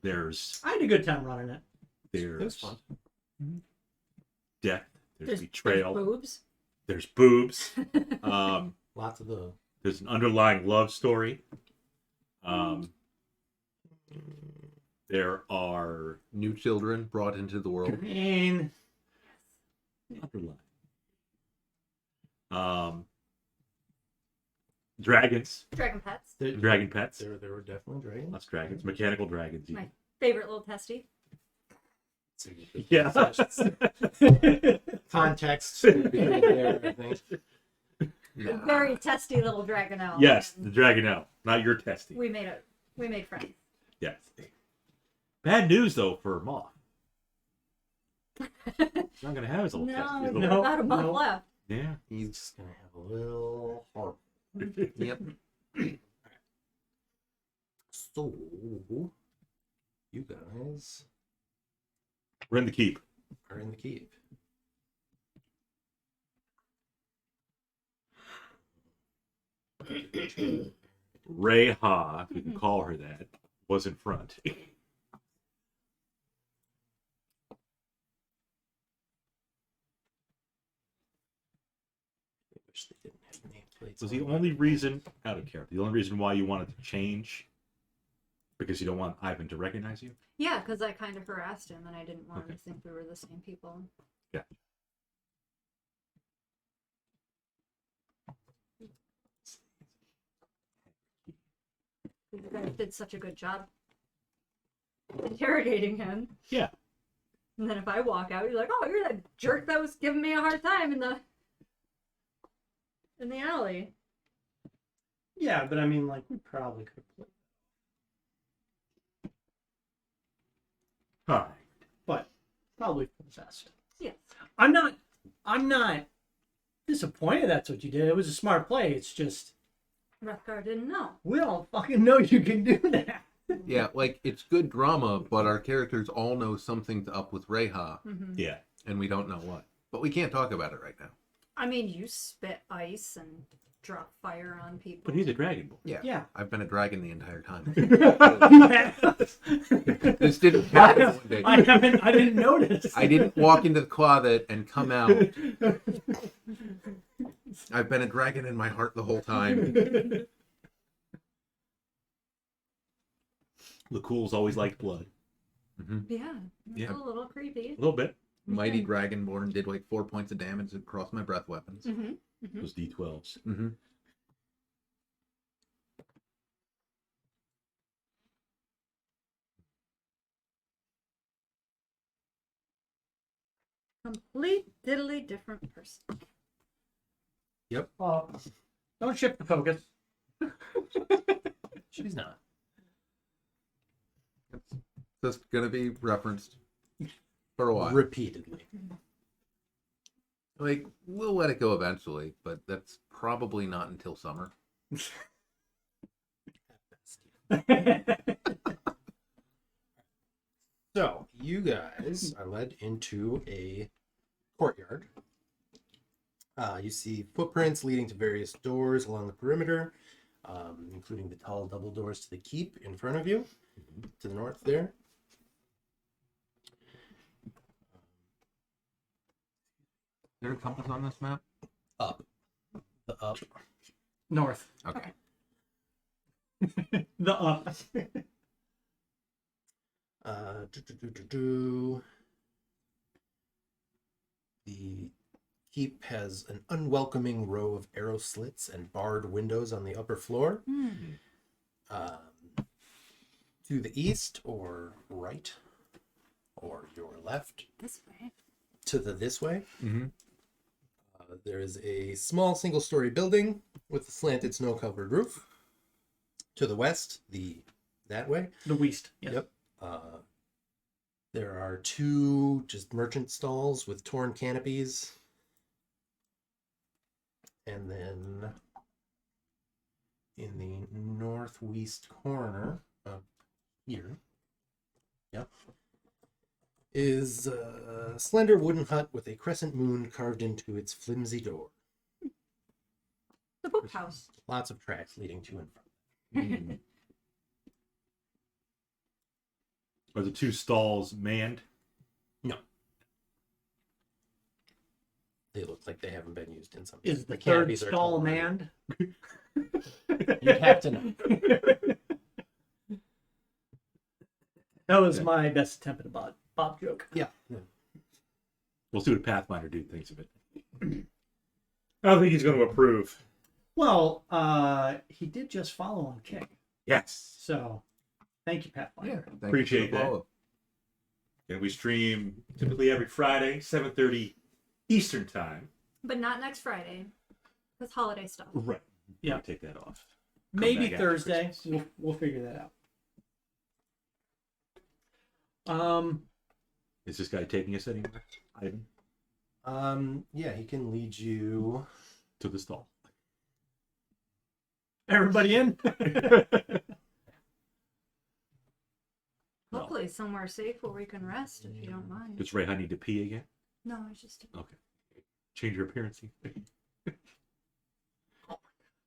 There's I had a good time running it. It was fun. death, there's betrayal, There's boobs. there's boobs. Lots of the. There's an underlying love story. There are New children brought into the world. And underlying dragons, Dragon pets. dragon pets. There were definitely dragons. Lots of dragons, mechanical dragons. My favorite little testy. Yeah. Context would be right there, I think. A very testy little dragonelle. Yes, and the Dragonelle, not your testy. we made friends. Yes. Bad news though for Moth. He's not gonna have his little testy. No, His no, little- about a month no. left. Yeah. He's just gonna have a little heart. Yep. So, you guys We're in the keep. are in the keep. Reija, if we can call her that, was in front. I wish they didn't have nameplates. So the on only reason, out of character, the only reason why you wanted to change, because you don't want Ivan to recognize you? Yeah, because I kind of harassed him, and I didn't want him Okay. to think we were the same people. Yeah. You guys did such a good job interrogating him. Yeah. And then if I walk out, you're like, "Oh, you're that jerk that was giving me a hard time in the alley." Yeah, but I mean, like, we probably could have played. Hi. But probably for the best. Yes. I'm not disappointed that's what you did. It was a smart play. It's just Ruthgar didn't know. we don't fucking know you can do that. Yeah, like it's good drama, but our characters all know something's up with Reija, Mm-hmm. Yeah. and we don't know what. But we can't talk about it right now. I mean, you spit ice and drop fire on people. But he's a dragon boy. Yeah. Yeah. I've been a dragon the entire time. I This didn't happen one day. didn't notice. I didn't walk into the closet and come out. I've been a dragon in my heart the whole time. Lakul's always liked blood. Yeah, it's Yeah. a little creepy. A little bit. Mighty Dragonborn did like 4 points of damage across my breath weapons. Mm-hmm. Those D12s. Mm-hmm. Complete diddly different person. Don't shift the focus. She's not. It's just gonna be referenced for a while. Repeatedly. Like, we'll let it go eventually, but that's probably not until summer. So, you guys are led into a courtyard. You see footprints leading to various doors along the perimeter, including the tall double doors to the keep in front of you, to the north there. Is there a compass on this map? Up. The up. North. Okay. The up. The keep has an unwelcoming row of arrow slits and barred windows on the upper floor. To the east or right or your left, This way. to the this way, Mm-hmm. there is a small single-story building with a slanted snow-covered roof. To the west, that way. The west. Yes. Yep. There are two just merchant stalls with torn canopies. And then in the northwest corner up here, yep, is a slender wooden hut with a crescent moon carved into its flimsy door. The book house. Lots of tracks leading to and from. Are the two stalls manned? No. They look like they haven't been used in some time. Is the third canopies are stall taller. manned? You'd have to know. That was my best attempt at a Bob joke. Yeah. We'll see what Pathfinder dude thinks of it. I don't think he's going to approve. Well, he did just follow on King. Yes. So, thank you, Pathfinder. Thank you Appreciate for the that. follow. And we stream typically every Friday, 7:30 Eastern time. But not next Friday. Because holiday stuff. Right. Yeah. Take that off. Maybe back after Thursday. Christmas. We'll figure that out. Is this guy taking us anywhere? Ivan? Yeah, he can lead you. To the stall. Everybody in? Hopefully somewhere safe where we can rest if you don't mind. Does Reija need to pee again? No, I just Okay. Change your appearance.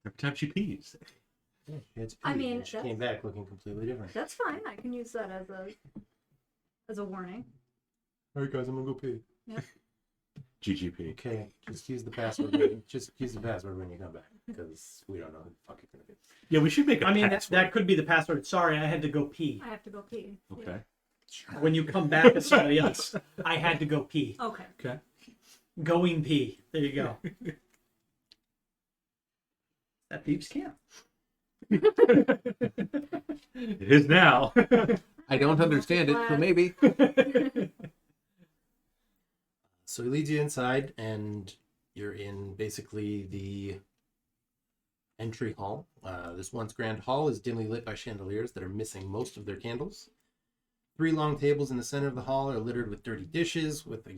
Every time she pees. Yeah, she had to I pee, mean, and she came back looking completely different. that's fine. I can use that as a warning. All right, guys, I'm gonna go pee. GGP. Okay, just use the password. Just use the password when you come back, because we don't know who the fuck you're gonna be. Yeah, we should make a I mean, password. that could be the password. Sorry, I had to go pee. I have to go pee. Okay. When you come back as somebody else, I had to go pee. Okay. Okay. Going pee. There you go. That beeps camp. It is now. I don't understand it, so maybe. So he leads you inside, and you're in basically the entry hall. This once grand hall is dimly lit by chandeliers that are missing most of their candles. 3 long tables in the center of the hall are littered with dirty dishes, which a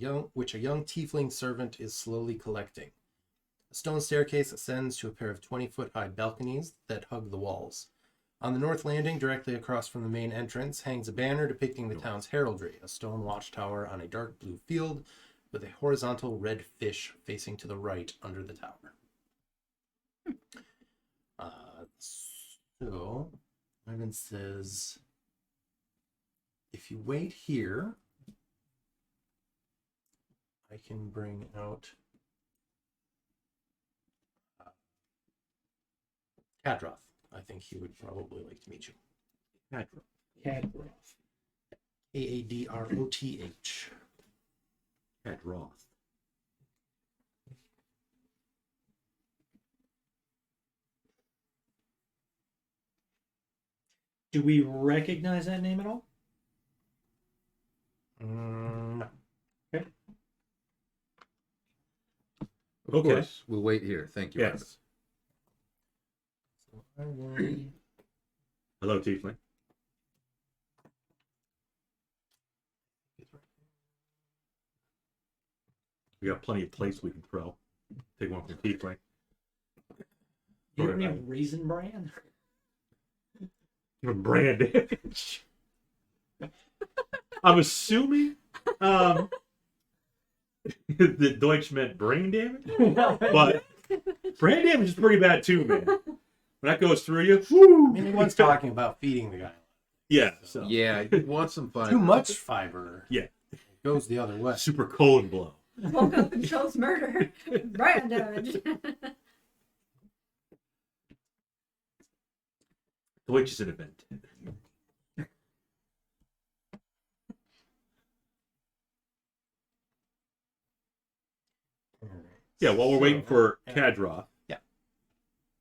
young tiefling servant is slowly collecting. A stone staircase ascends to a pair of 20-foot-high balconies that hug the walls. On the north landing, directly across from the main entrance, hangs a banner depicting the town's heraldry, a stone watchtower on a dark blue field with a horizontal red fish facing to the right under the tower. So, Ivan says, if you wait here, I can bring out Kadroth. I think he would probably like to meet you. Cadroth. Aadroth. Roth. Do we recognize that name at all? No. Of Okay. course, we'll wait here. Thank you. Yes. So I will... Hello, Tiefling. We got plenty of plates we can throw. Take one from Tiefling. You Or, have any Raisin Bran? Give him brand damage. I'm assuming that Deutsch meant brain damage, but brain damage is pretty bad too, man. When that goes through you, I whoo! mean, he was talking about feeding the guy. Yeah, so Yeah, you want some fun. Too much fiber. Yeah. It goes the other way. super cold blow. Woke up and chose murder. Brand damage. Deutsch is an event. Yeah, while we're waiting for Kadroth, Yeah.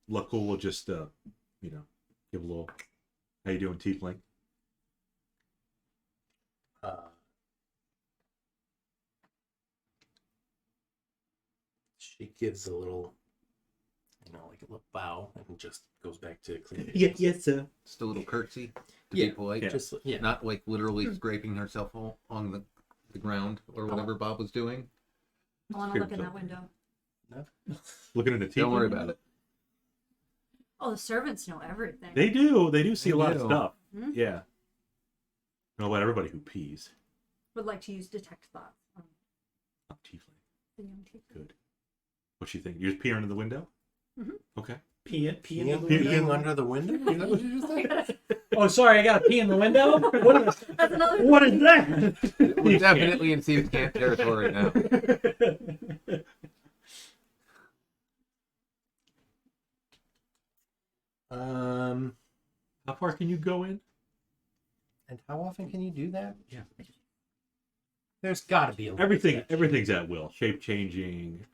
Lakkul will just, give a little, how you doing, Tiefling? She gives a little, like a little bow and just goes back to cleaning. Yes, sir. Just a little curtsy to Yeah, be polite. yeah. Just yeah. Not like literally scraping herself on the ground or whatever Bob was doing. I want to look in that window. Looking at the Tiefling. Don't worry about it. Oh, the servants know everything. They do. They do see They a lot of do. stuff. Hmm? Yeah. Know about everybody who pees. Would like to use detect thoughts on Oh, Tiefling. the young teacher. Good. What's she think? You just pee under the window? Mhm. Okay. Pee in the Pee window? under the window? Is that what you just said? Oh, sorry, I got to pee in the window? What is, That's another. what is that? We're definitely in Thieves' Camp territory now. How far can you go in? And how often can you do that? Yeah. There's got to be a limit. Everything's at will. Shape changing.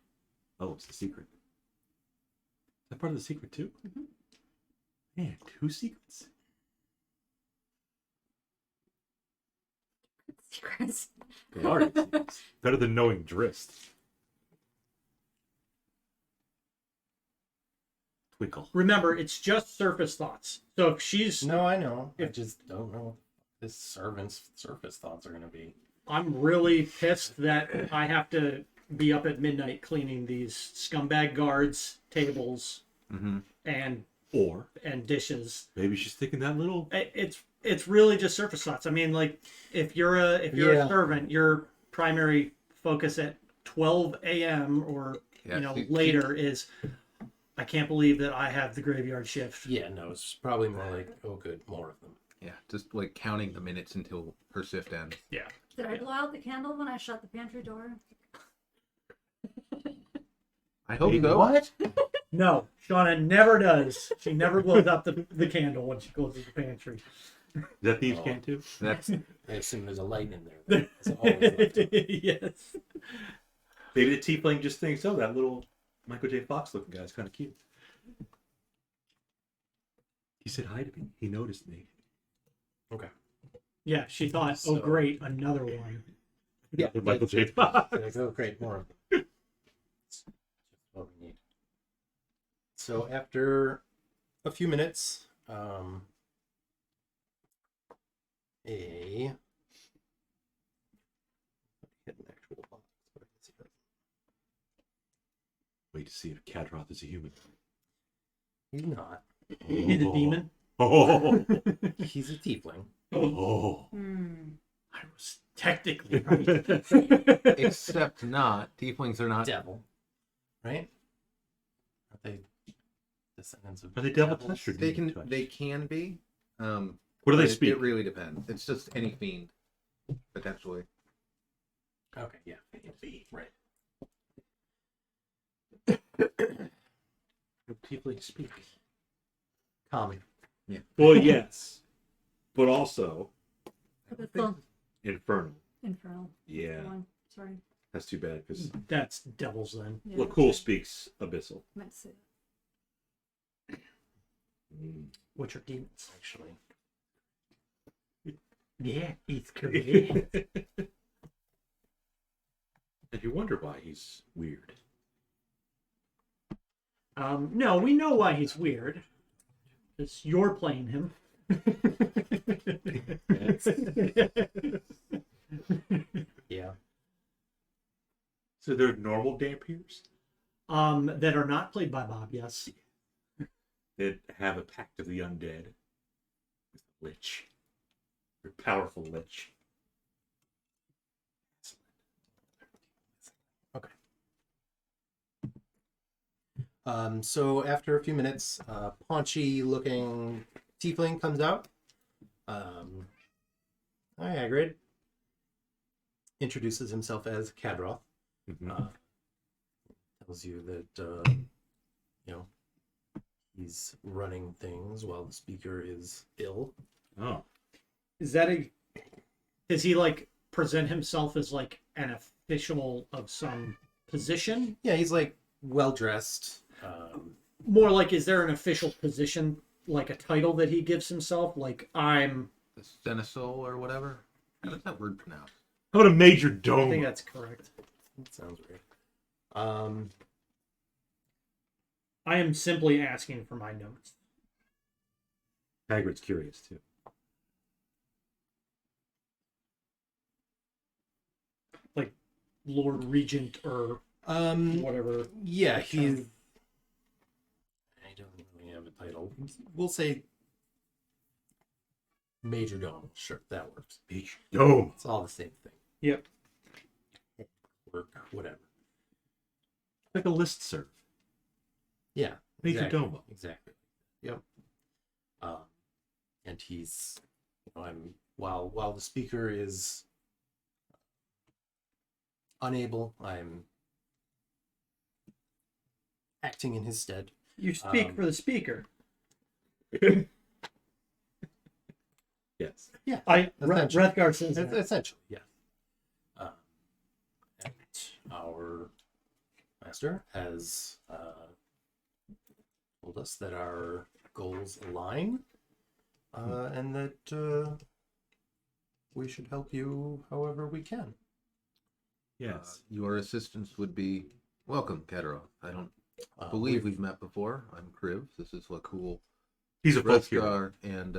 Oh, it's the secret. Is that part of the secret too? Mhm. Man, 2 secrets. secrets. They are your secrets. Better than knowing Drist. Twinkle. Remember, it's just surface thoughts. So if she's, No, I know. I If- just don't know what this servant's surface thoughts are going to be. I'm really pissed that I have to be up at midnight cleaning these scumbag guards' tables Mm-hmm. and Or dishes. maybe she's thinking that little. It's really just surface thoughts. I mean, like if you're a Yeah. servant, your primary focus at 12 a.m. or Yeah, later is, I can't believe that I have the graveyard shift. Yeah, no, it's probably more like, oh, good, more of them. Yeah, just like counting the minutes until her shift ends. Yeah. Did I blow out the candle when I shut the pantry door? I hope Wait, so. What? No, Shauna never does. She never blows out the candle when she goes to the pantry. Is that thieves' Oh. can too? That's I assume there's a light in there. It's always left on. Yes. Maybe the tiefling just thinks, oh, that little Michael J. Fox looking guy is kind of cute. He said hi to me. He noticed me. Okay. Yeah, she thought, oh So- great, another one. Yeah, Michael J. Fox. Like, oh, great, more of them. That's what we need. So after a few minutes, hit an actual box. So I can see that. Wait to see if Kadroth is a human. He's not. He's a demon. Oh, He's a tiefling. oh. I was technically right. except not. Tieflings are not. Devil, right? Aren't they descendants of? Are they devil devils? touched or They demon can. touched? They can be. What do they but speak? It really depends. It's just any fiend, potentially. Okay, yeah, right. What do tieflings speak? Common. Well, yes, but also That's the infernal. infernal Yeah, one. Sorry. that's too bad because That's devils then. Yeah, Lakkul speaks abyssal. meant to say that. Which are demons. Actually, Yeah, it's correct. And you wonder why he's weird. No, we know why he's weird. It's you're playing him. yeah. So they're normal dampiers That are not played by Bob, yes. that have a pact of the undead with the lich. They're powerful lich. So after a few minutes, paunchy looking tiefling comes out. Hi, Hagrid. Introduces himself as Kadroth. Mhm. Tells you that, he's running things while the speaker is ill. Oh, Is that does he like present himself as like an official of some position? Yeah, he's like well dressed. More like, is there an official position, like a title that he gives himself? Like, I'm. The Seneschal or whatever. How does that word pronounce? how about a major I dome? think that's correct. That sounds weird. I am simply asking for my notes. Hagrid's curious too. Like Lord Regent or whatever. Yeah, he's. I don't really have a title. We'll say Major Dome. Sure, that works. Major dome. It's all the same thing. Yep. Work, whatever. Like a list serve. Yeah. Major exactly, Domo. Exactly. Yep. And he's, while the speaker is unable, I'm acting in his stead. You speak for the speaker. Yes. Yeah. Rethgar says Essentially, that. essentially, yeah. And our master has told us that our goals align, and that we should help you however we can. Yes. Your assistance would be welcome, Kateroth. I don't Uh, believe we've met before. I'm Kriv. This is Lakkul, He's a folk hero. Duergar, and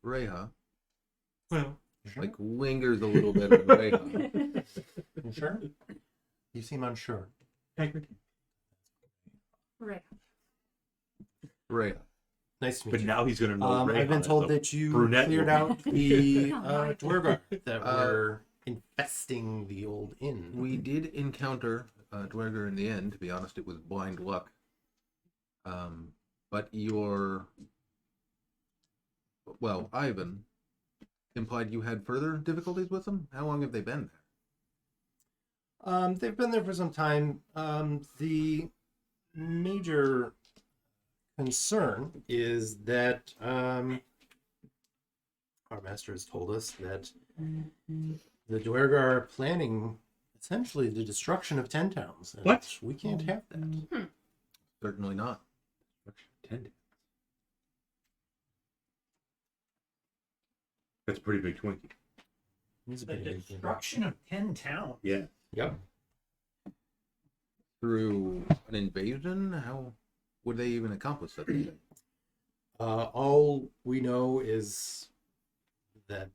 Reija. Well, Like lingers a little bit on Reija. You sure? You seem unsure. Hagrid. Right. Reija. Nice to meet But you. now he's going to know. I've been Rayhan told is a that you brunette cleared woman. out the Oh my Duergar that Uh, were infesting the old inn. We did encounter Duergar in the end. To be honest, it was blind luck. But Ivan implied you had further difficulties with them. How long have they been there? They've been there for some time. The major concern is that our master has told us that the Duergar are planning essentially the destruction of 10 towns. And What? we can't have that. Certainly not. That's a pretty big Twinkie. He's a The big- destruction of 10 towns. Yeah. Yep. Through an invasion? How would they even accomplish such a thing? All we know is that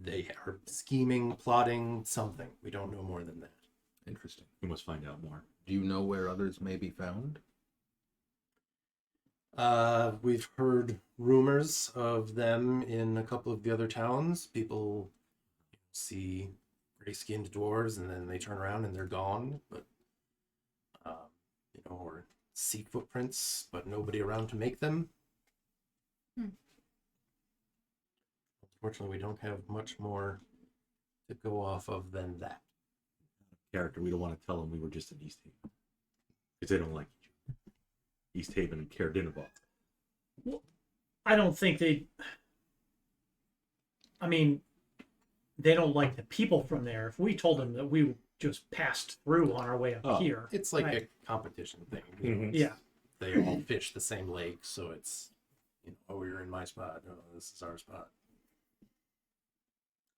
they are scheming, plotting something. We don't know more than that. Interesting. We must find out more. Do you know where others may be found? We've heard rumors of them in a couple of the other towns. People see gray-skinned dwarves and then they turn around and they're gone. But, or see footprints, but nobody around to make them. Unfortunately, we don't have much more to go off of than that. Character, we don't want to tell them we were just in Easthaven. Because they don't like each other. Easthaven and Caer Dineval. I don't think they. I mean, they don't like the people from there. If we told them that we just passed through on our way up Oh. here, It's like Right. a competition thing. Mhm. Yeah. They all fish the same lake, so it's, oh, you're in my spot. Oh, this is our spot.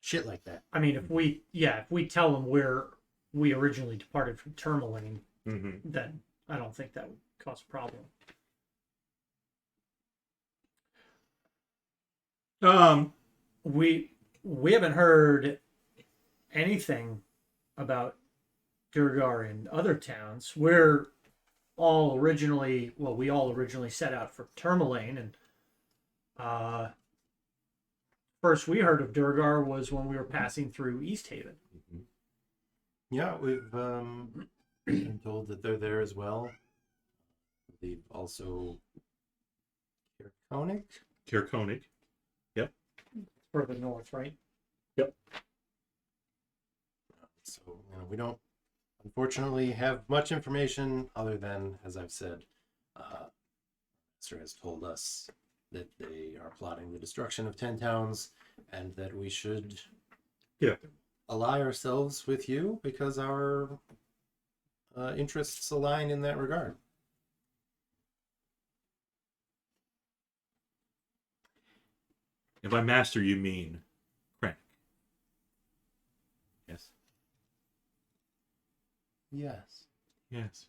Shit like that. I mean, if we tell them where we originally departed from Tourmaline, Mm-hmm. then I don't think that would cause a problem. We haven't heard anything about Duergar in other towns. We all originally set out for Tourmaline, and first we heard of Duergar was when we were passing through Easthaven. Yeah, we've been told that they're there as well. They've also Caer Crannoc. Further north, right? So, we don't unfortunately have much information other than, as I've said, Master has told us that they are plotting the destruction of 10 towns and that we should Yeah. ally ourselves with you because our interests align in that regard. And by master, you mean Crannoc. Yes. Yes. Yes.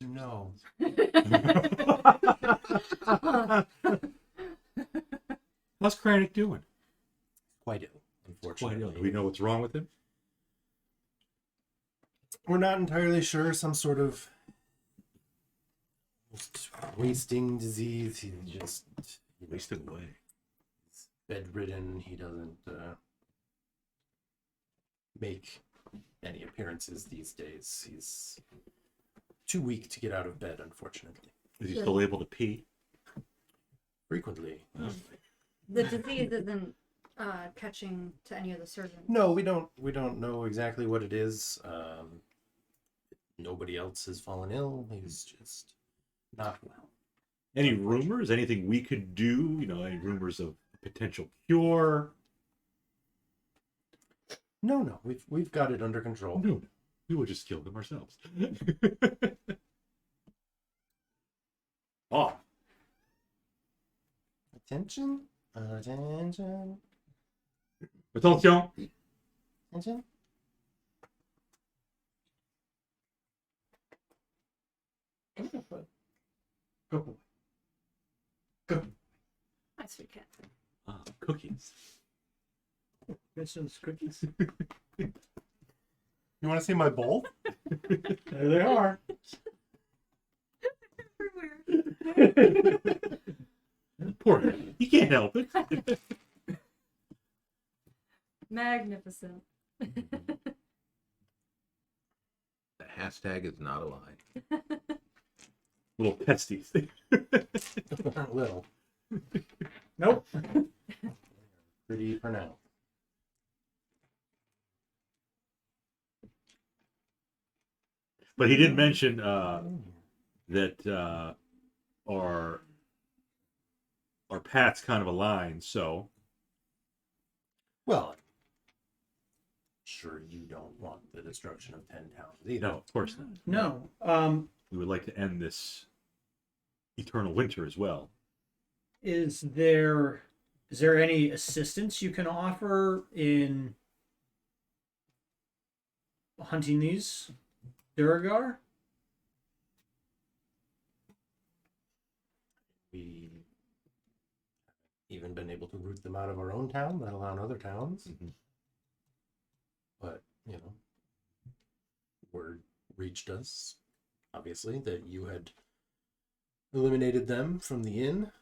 No. How's Crannoc doing? Quite ill, Quite unfortunately. ill. Do we know what's wrong with him? We're not entirely sure. Some sort of wasting disease. He just Wasted away. he's bedridden. He doesn't make any appearances these days. He's too weak to get out of bed, unfortunately. Is he still able to pee? Frequently. The disease isn't catching to any of the servants. No, we don't know exactly what it is. Nobody else has fallen ill. He's just not well. Any rumors? Anything we could do? Any rumors of a potential cure? No, we've got it under control. No. We will just kill them ourselves. Oh, Attention? Attention. Attention. Attention. Go. Go. My sweet cat. Ah, cookies. Missions cookies. You want to see my bowl? There they are. Everywhere. Poor guy. He can't help it. Magnificent. The hashtag is not a lie. Little pesties. Little. Nope. Pretty pronounced. But he did mention that our paths kind of align, so Well, sure you don't want the destruction of 10 towns either. no, of course not. No. We would like to end this eternal winter as well. Is there any assistance you can offer in hunting these Duregar? We haven't even been able to root them out of our own town, let alone other towns. Mhm. But, you know, word reached us, obviously, that you had eliminated them from the inn.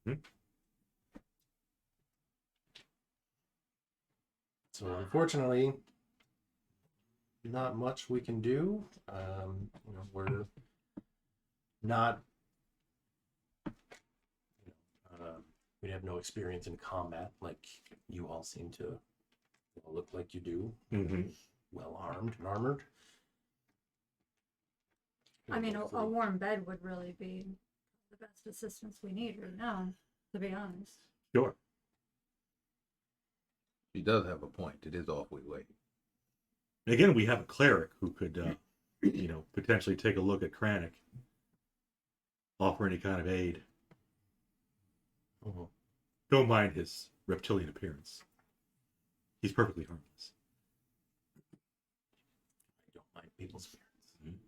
Mhm. So, unfortunately, not much we can do. You know, we're not. We have no experience in combat like you all seem to look like you do. Mm-hmm. Well armed and armored. I mean, a warm bed would really be the best assistance we need right now, to be honest. Sure. She does have a point. It is awfully late. Again, we have a cleric who could, potentially take a look at Crannoc, offer any kind of aid. Mhm. Don't mind his reptilian appearance. He's perfectly harmless. I don't mind people's appearance. Mhm.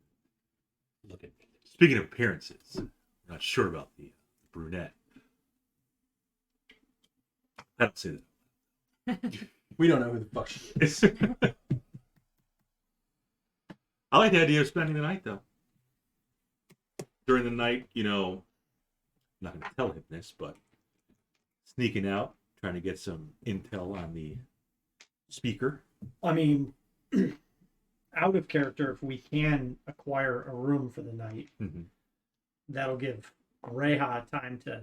Look at me. Speaking of appearances, I'm not sure about the brunette. I don't say that. We don't know who the fuck she is. I like the idea of spending the night, though. During the night, I'm not going to tell him this, but sneaking out, trying to get some intel on the speaker. I mean, out of character, if we can acquire a room for the night, Mm-hmm. that'll give Reija time to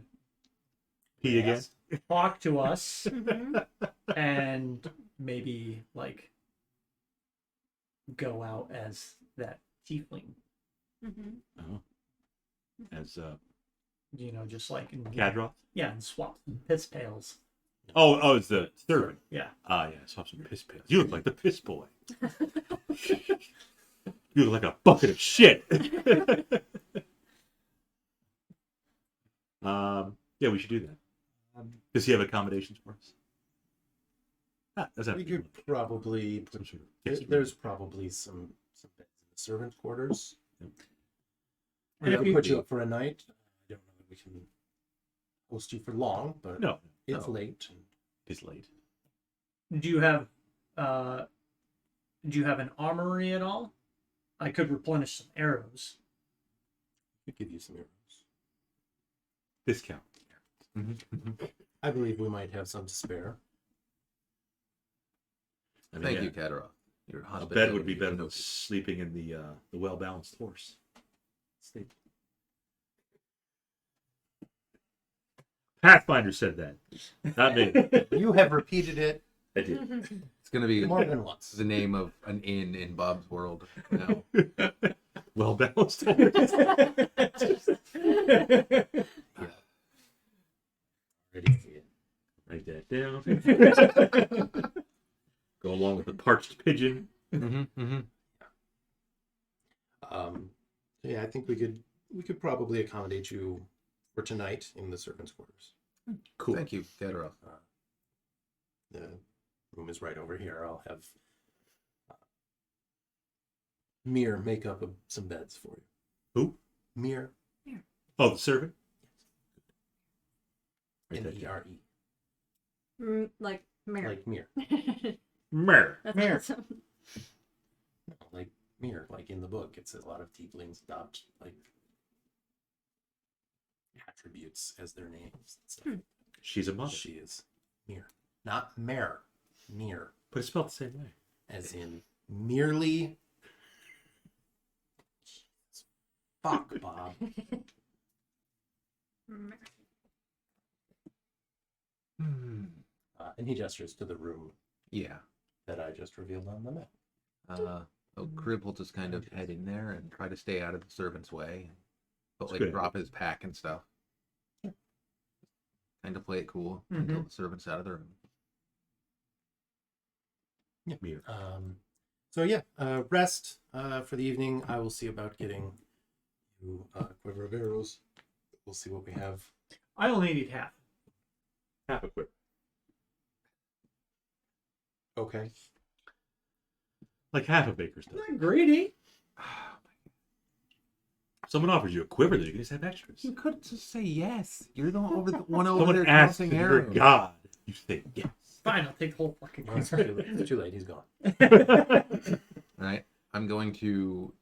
Pee again. talk to us Mm-hmm. and maybe go out as that tiefling, Mm-hmm. Oh. As just in Cadroth. yeah, and swap some piss pails. Oh, it's the third. Yeah. Ah, yeah, swap some piss pails. You look like the piss boy. You look like a bucket of shit. Yeah, we should do that. Does he have accommodations for us? Does that We could probably put, some sort of guest room? there's probably some beds in the servant quarters. Yep. And We if could you- put you up for a night. I don't know that we can host you for long, but No, it's no. late. And it's late. Do you have an armory at all? I could replenish some arrows. we could give you some arrows. Discount. Mm-hmm. I believe we might have some to spare. Thank you, Cadroth. Your A bed would be better than sleeping in the well-balanced horse. Sleep. Pathfinder said that, not me. You have repeated it I did. It's going to be more than once. the name of an inn in Bob's world now. Well-balanced horse. Ready for you. Write that down. Go along with the parched pigeon. Mm-hmm, mm-hmm. So yeah, I think we could probably accommodate you for tonight in the servants' quarters. Cool. Thank you, Caer. The room is right over here. I'll have Mir make up some beds for you. Who? Mir. Oh, the servant? M-E-R-E. Like Mary. Like Mir. Mer. That's Mare. awesome. No, like Mir, like in the book. It's a lot of tieflings adopt like attributes as their names and stuff. She's a mother. She is Mir. Not Mare. Mir. But it's spelled the same way. As in merely. Fuck, Bob. Mare. And he gestures to the room Yeah. that I just revealed on the map. Crib will just kind of head in there and try to stay out of the servant's way, but That's like good. drop his pack and stuff. Kind of play it cool until the servant's out of the room. Mir. So yeah, rest for the evening. I will see about getting you quiver of arrows. We'll see what we have. I only need half. Half a quick. Okay. Like half a baker's dozen. Not greedy. If someone offers you a quiver, then you can just have extras. You could just say yes. You're the one over Someone there asks counting if you're arrows. God. You say yes. Fine, I'll take the whole fucking Well, it's quiver. too late. It's too late. He's gone. Right. I'm going to.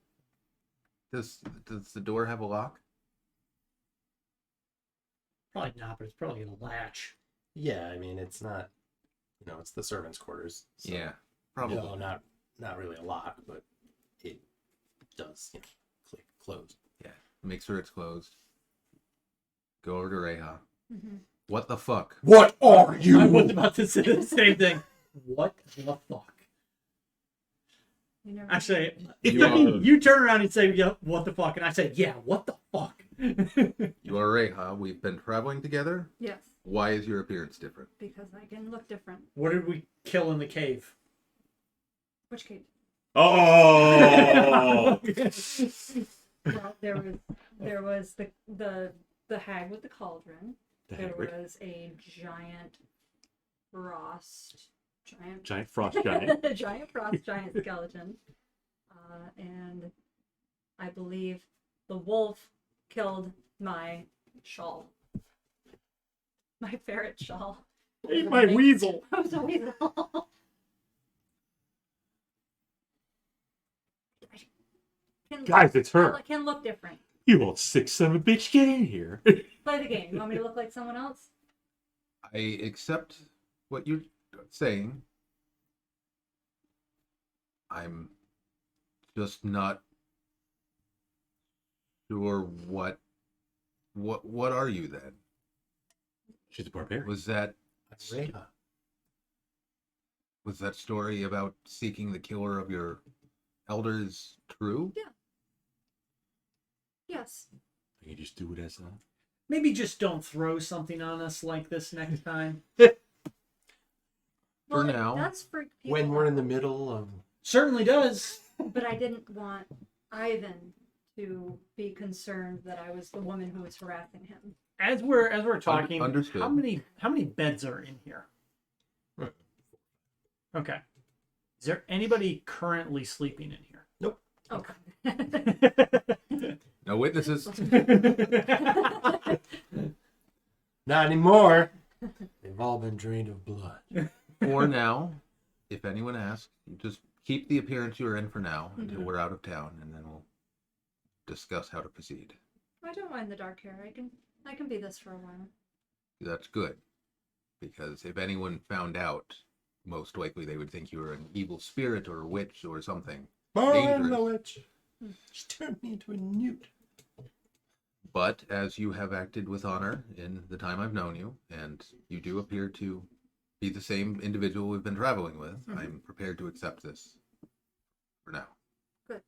Does the door have a lock? Probably not, but it's probably gonna latch. Yeah, I mean it's not. It's the servants' quarters. So, Yeah, probably. No, not really a lock, but it does. Click closed. Yeah. Make sure it's closed. Go over to Reija. Mhm. What the fuck? What are I was about to say the same thing. What the fuck? You never Actually, It's You a are- me. you turn around and say, "Yeah, what the fuck?" And I say, "Yeah, what the fuck?" You are Reija. We've been traveling together. Yes, Why is your appearance different? because I can look different. What did we kill in the cave? Which cave? Oh! Well, there was the hag with the cauldron. The There Hagrid. was a giant Giant frost giant. giant frost giant skeleton, and I believe the wolf killed my shawl, my ferret shawl. Ate my weasel. That was a weasel. Guys, it's her. I can look different. You old sick son of a bitch, get in here. Play the game. You want me to look like someone else? I accept what you're saying. I'm just not sure what are you then? She's a barbarian. Was that Reija. story about seeking the killer of your elders true? Yes. You just do it as a... Maybe just don't throw something on us like this next time. Well, it now. does freak people When we're in the out, middle of Certainly does. but I didn't want Ivan to be concerned that I was the woman who was harassing him. As we're talking, Understood. how many beds are in here? Okay. Is there anybody currently sleeping in here? Okay. No witnesses. not anymore. They've all been drained of blood. For now, if anyone asks, just keep the appearance you're in for now until Mhm. we're out of town, and then we'll discuss how to proceed. I don't mind the dark hair. I can be this for a while. That's good, because if anyone found out, most likely they would think you were an evil spirit or a witch or something. Burn the Dangerous. witch. She turned me into a newt. But as you have acted with honor in the time I've known you, and you do appear to be the same individual we've been traveling with, Mhm. I'm prepared to accept this for now. Good.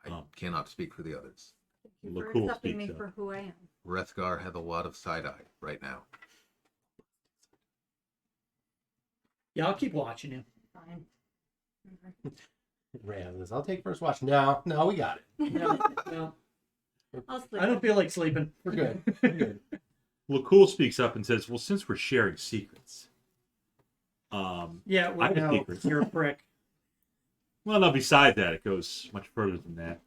I cannot speak for the others. Thank you Look for cool, accepting me speaks for up. who I am. Rethgar has a lot of side-eye right now. Yeah, I'll keep watching you. Fine. Reija says, I'll take first watch. No, we got it. No, no, I'll sleep. I don't feel like sleeping. We're good. We're good. Lakkul speaks up and says, "Well, since we're sharing secrets, Yeah, I have a no, secret. you're a prick. Well, no. Besides that, it goes much further than that.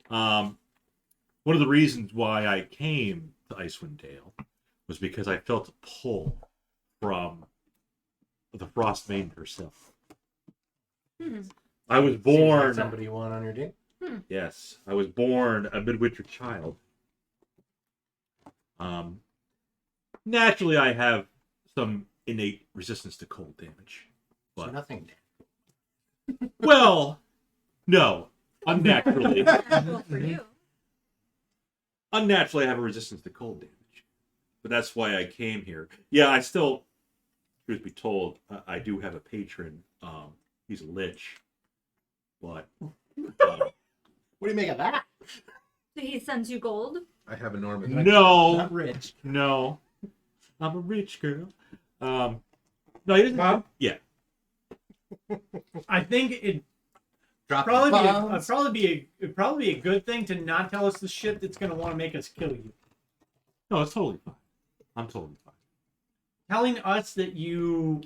One of the reasons why I came to Icewind Dale was because I felt a pull from the Frostmaiden herself. Hmm. I was Seems like born. somebody you want on your team. Yes, I was born a midwinter child. Naturally, I have some innate resistance to cold damage. So But nothing. well, no, unnaturally, Natural for you. unnaturally, I have a resistance to cold damage. But that's why I came here. Yeah, I still, truth be told, I do have a patron. He's a lich, but What do you make of that? So he sends you gold. I have enormous. no, Not rich. no, I'm a rich girl. No, he doesn't. Bob? Yeah, I think it'd Drop probably bombs. it'd probably be a good thing to not tell us the shit that's gonna want to make us kill you. no, it's totally fine. I'm totally fine. Telling us that you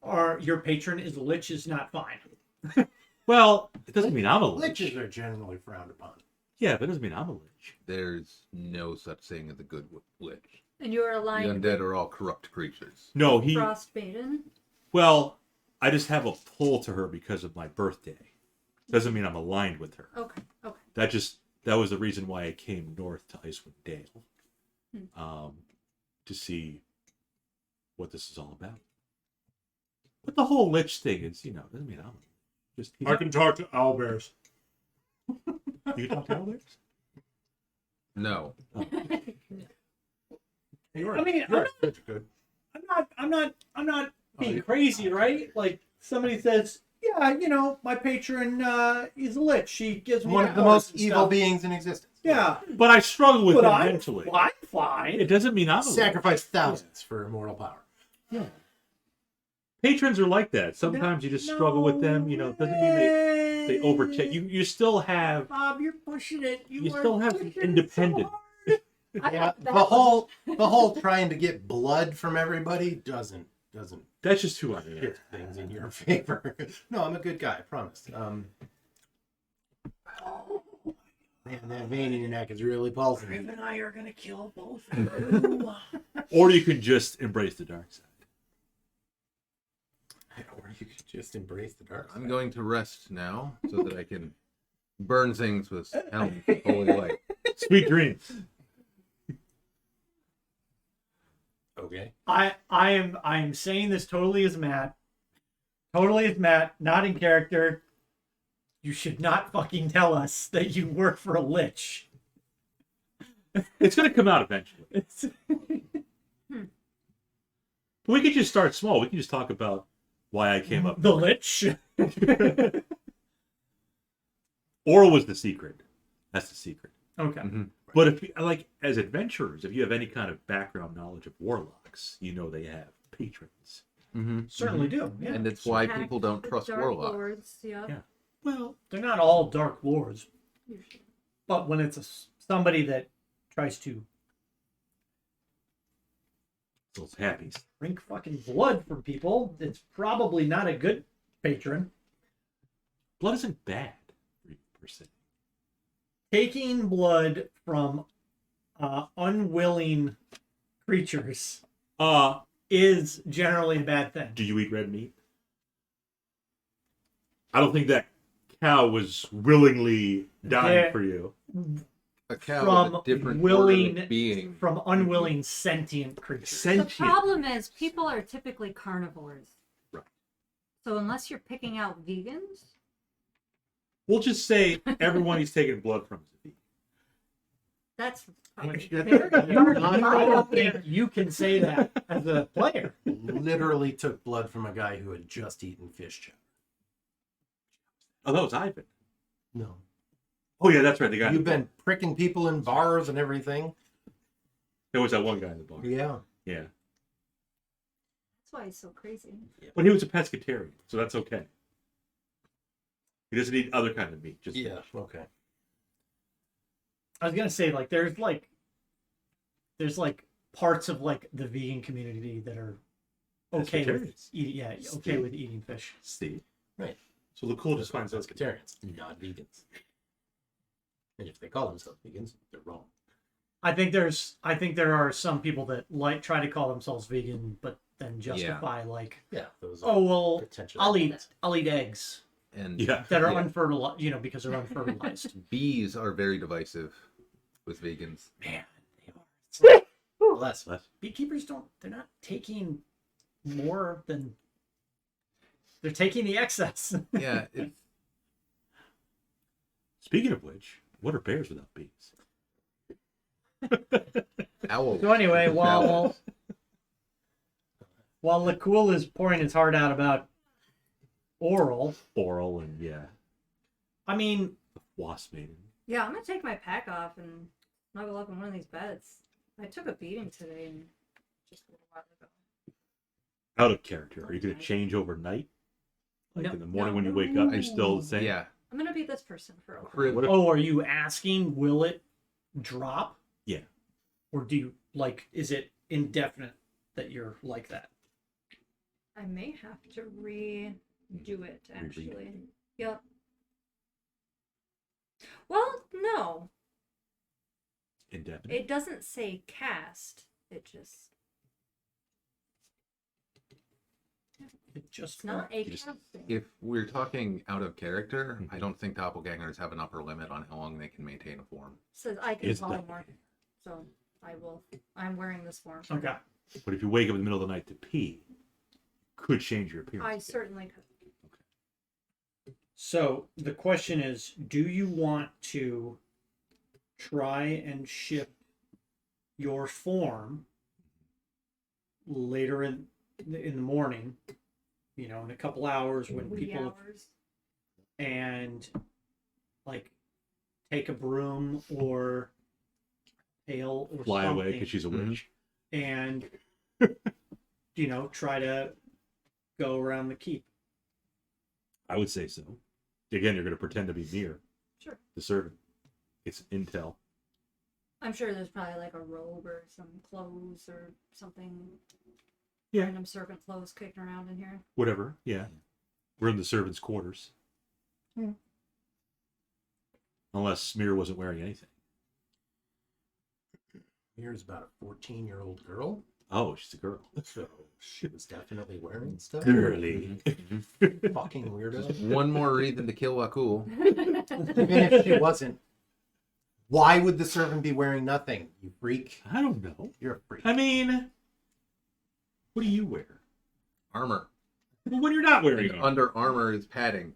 are your patron is a lich is not fine. Well, it doesn't mean I'm a lich. Liches are generally frowned upon. Yeah, but it doesn't mean I'm a lich. There's no such thing as a good lich. And you are The aligned undead with are all corrupt creatures. No, he. Frostmaiden. Well, I just have a pull to her because of my birthday. Doesn't mean I'm aligned with her. Okay. Okay. That was the reason why I came north to Icewind Dale, Hmm. to see what this is all about. But the whole lich thing is, doesn't mean I'm just. I can talk to owlbears. You can talk to elders? No. I mean, I'm not being crazy, right? Like somebody says, yeah, my patron is a lich. She gives me One of the powers most and evil stuff." beings in existence. Yeah, But I struggle with but him I'm mentally. fine. It doesn't mean I'm a lich. Sacrifice thousands for immortal power. Yeah. Patrons are like that. Sometimes you just struggle with them. It doesn't mean they overtake you. You still have Bob, you're pushing it. you still have some independence. Yeah, the whole trying to get blood from everybody doesn't That's just who I am. shift things in your favor. No, I'm a good guy, I promise. Man, that vein in your neck is really pulsing. Raven and I are gonna kill both of you. Or you can just embrace the dark side. Or you could just embrace the dark side. I'm going to rest now so that I can burn things with Helm's holy light. Sweet dreams. Okay. I am saying this totally as Matt, not in character. You should not fucking tell us that you work for a lich. It's going to come out eventually. But we could just start small. We can just talk about why I came up. The lich. Oral was the secret. That's the secret. Okay. Mhm. But if as adventurers, if you have any kind of background knowledge of warlocks, they have patrons. Mm-hmm. Certainly do. Yeah. And it's why Pact people don't with trust Dark warlocks. Lords, yep. Yeah. Well, They're not all dark lords, Usually. but when it's somebody that tries to those happies. drink fucking blood from people, it's probably not a good patron. Blood isn't bad, per se. Taking blood from unwilling creatures is generally a bad thing. Do you eat red meat? I don't think that cow was willingly dying There- for you. A cow From is a different willing- organic being. From unwilling sentient creatures. The Sentient. problem is people are typically carnivores. Right. So unless you're picking out vegans, We'll just say everyone he's taking blood from is a vegan. that's Which- very I don't think you can say that as a player. Literally took blood from a guy who had just eaten fish chowder. Oh, that was Ivan. No. Oh, yeah, that's right. The guy. You've been pricking people in bars and everything. There was that one guy in the bar. Yeah. Yeah. That's why he's so crazy. But he was a pescatarian, so that's okay. He doesn't eat other kind of meat. Just Yeah. fish. Okay. I was gonna say there's parts of like the vegan community that are okay with Pescatarians. eating. Yeah, okay Steve. with eating fish. See? Right. So Lakkul Just just finds out. pescatarians, not vegans. And if they call themselves vegans, they're wrong. I think there are some people that like try to call themselves vegan, but then justify like, Yeah, those oh well, potentially. I'll eat eggs And Yeah. that are Yeah. unfertilized, because they're unfertilized. bees are very divisive with vegans. Man, they are. Less. Beekeepers they're not taking more than they're taking the excess. Yeah, it's Speaking of which, what are bears without bees? owls. So anyway, Owls. while Lakkul is pouring his heart out about oral, Oral and I mean, wasp maiden. Yeah, I'm gonna take my pack off and snuggle up in one of these beds. I took a beating today and just a little while ago. Out of character. Are you going to change overnight? Like No. in the morning No. when you wake up, you're still the same? Yeah. I'm gonna be this person for a while. Chris- What if- oh, are you asking will it drop? Yeah. Or do you is it indefinite that you're like that? I may have to redo it actually. it. Yep. Well, no. Indefinite? It doesn't say cast. It just It just it's not a You just- casting. If we're talking out of character, I don't think doppelgangers have an upper limit on how long they can maintain a form. Says I can Is polymorph. So I'm wearing this form. Okay. But if you wake up in the middle of the night to pee, you could change your appearance. I again. certainly could. So the question is, do you want to try and ship your form later in the morning, in a couple hours when Wee people hours. and like take a broom or pail or Fly away something because she's a Mhm. witch. and try to go around the keep? I would say so. Again, you're going to pretend to be near Sure. the servant. It's intel. I'm sure there's probably like a robe or some clothes or something. Yeah. Random servant clothes kicking around in here. Whatever. Yeah. We're in the servants' quarters. Hmm. Unless Smear wasn't wearing anything. Here's about a 14-year-old girl, Oh, she's a girl. so she was definitely wearing stuff. Girly. Fucking weirdo. One more reason to kill Lakkul. Even if she wasn't, why would the servant be wearing nothing? You freak. I don't know. You're a freak. I mean, what do you wear? Armor. Well, when you're not wearing And it. under armor is padding.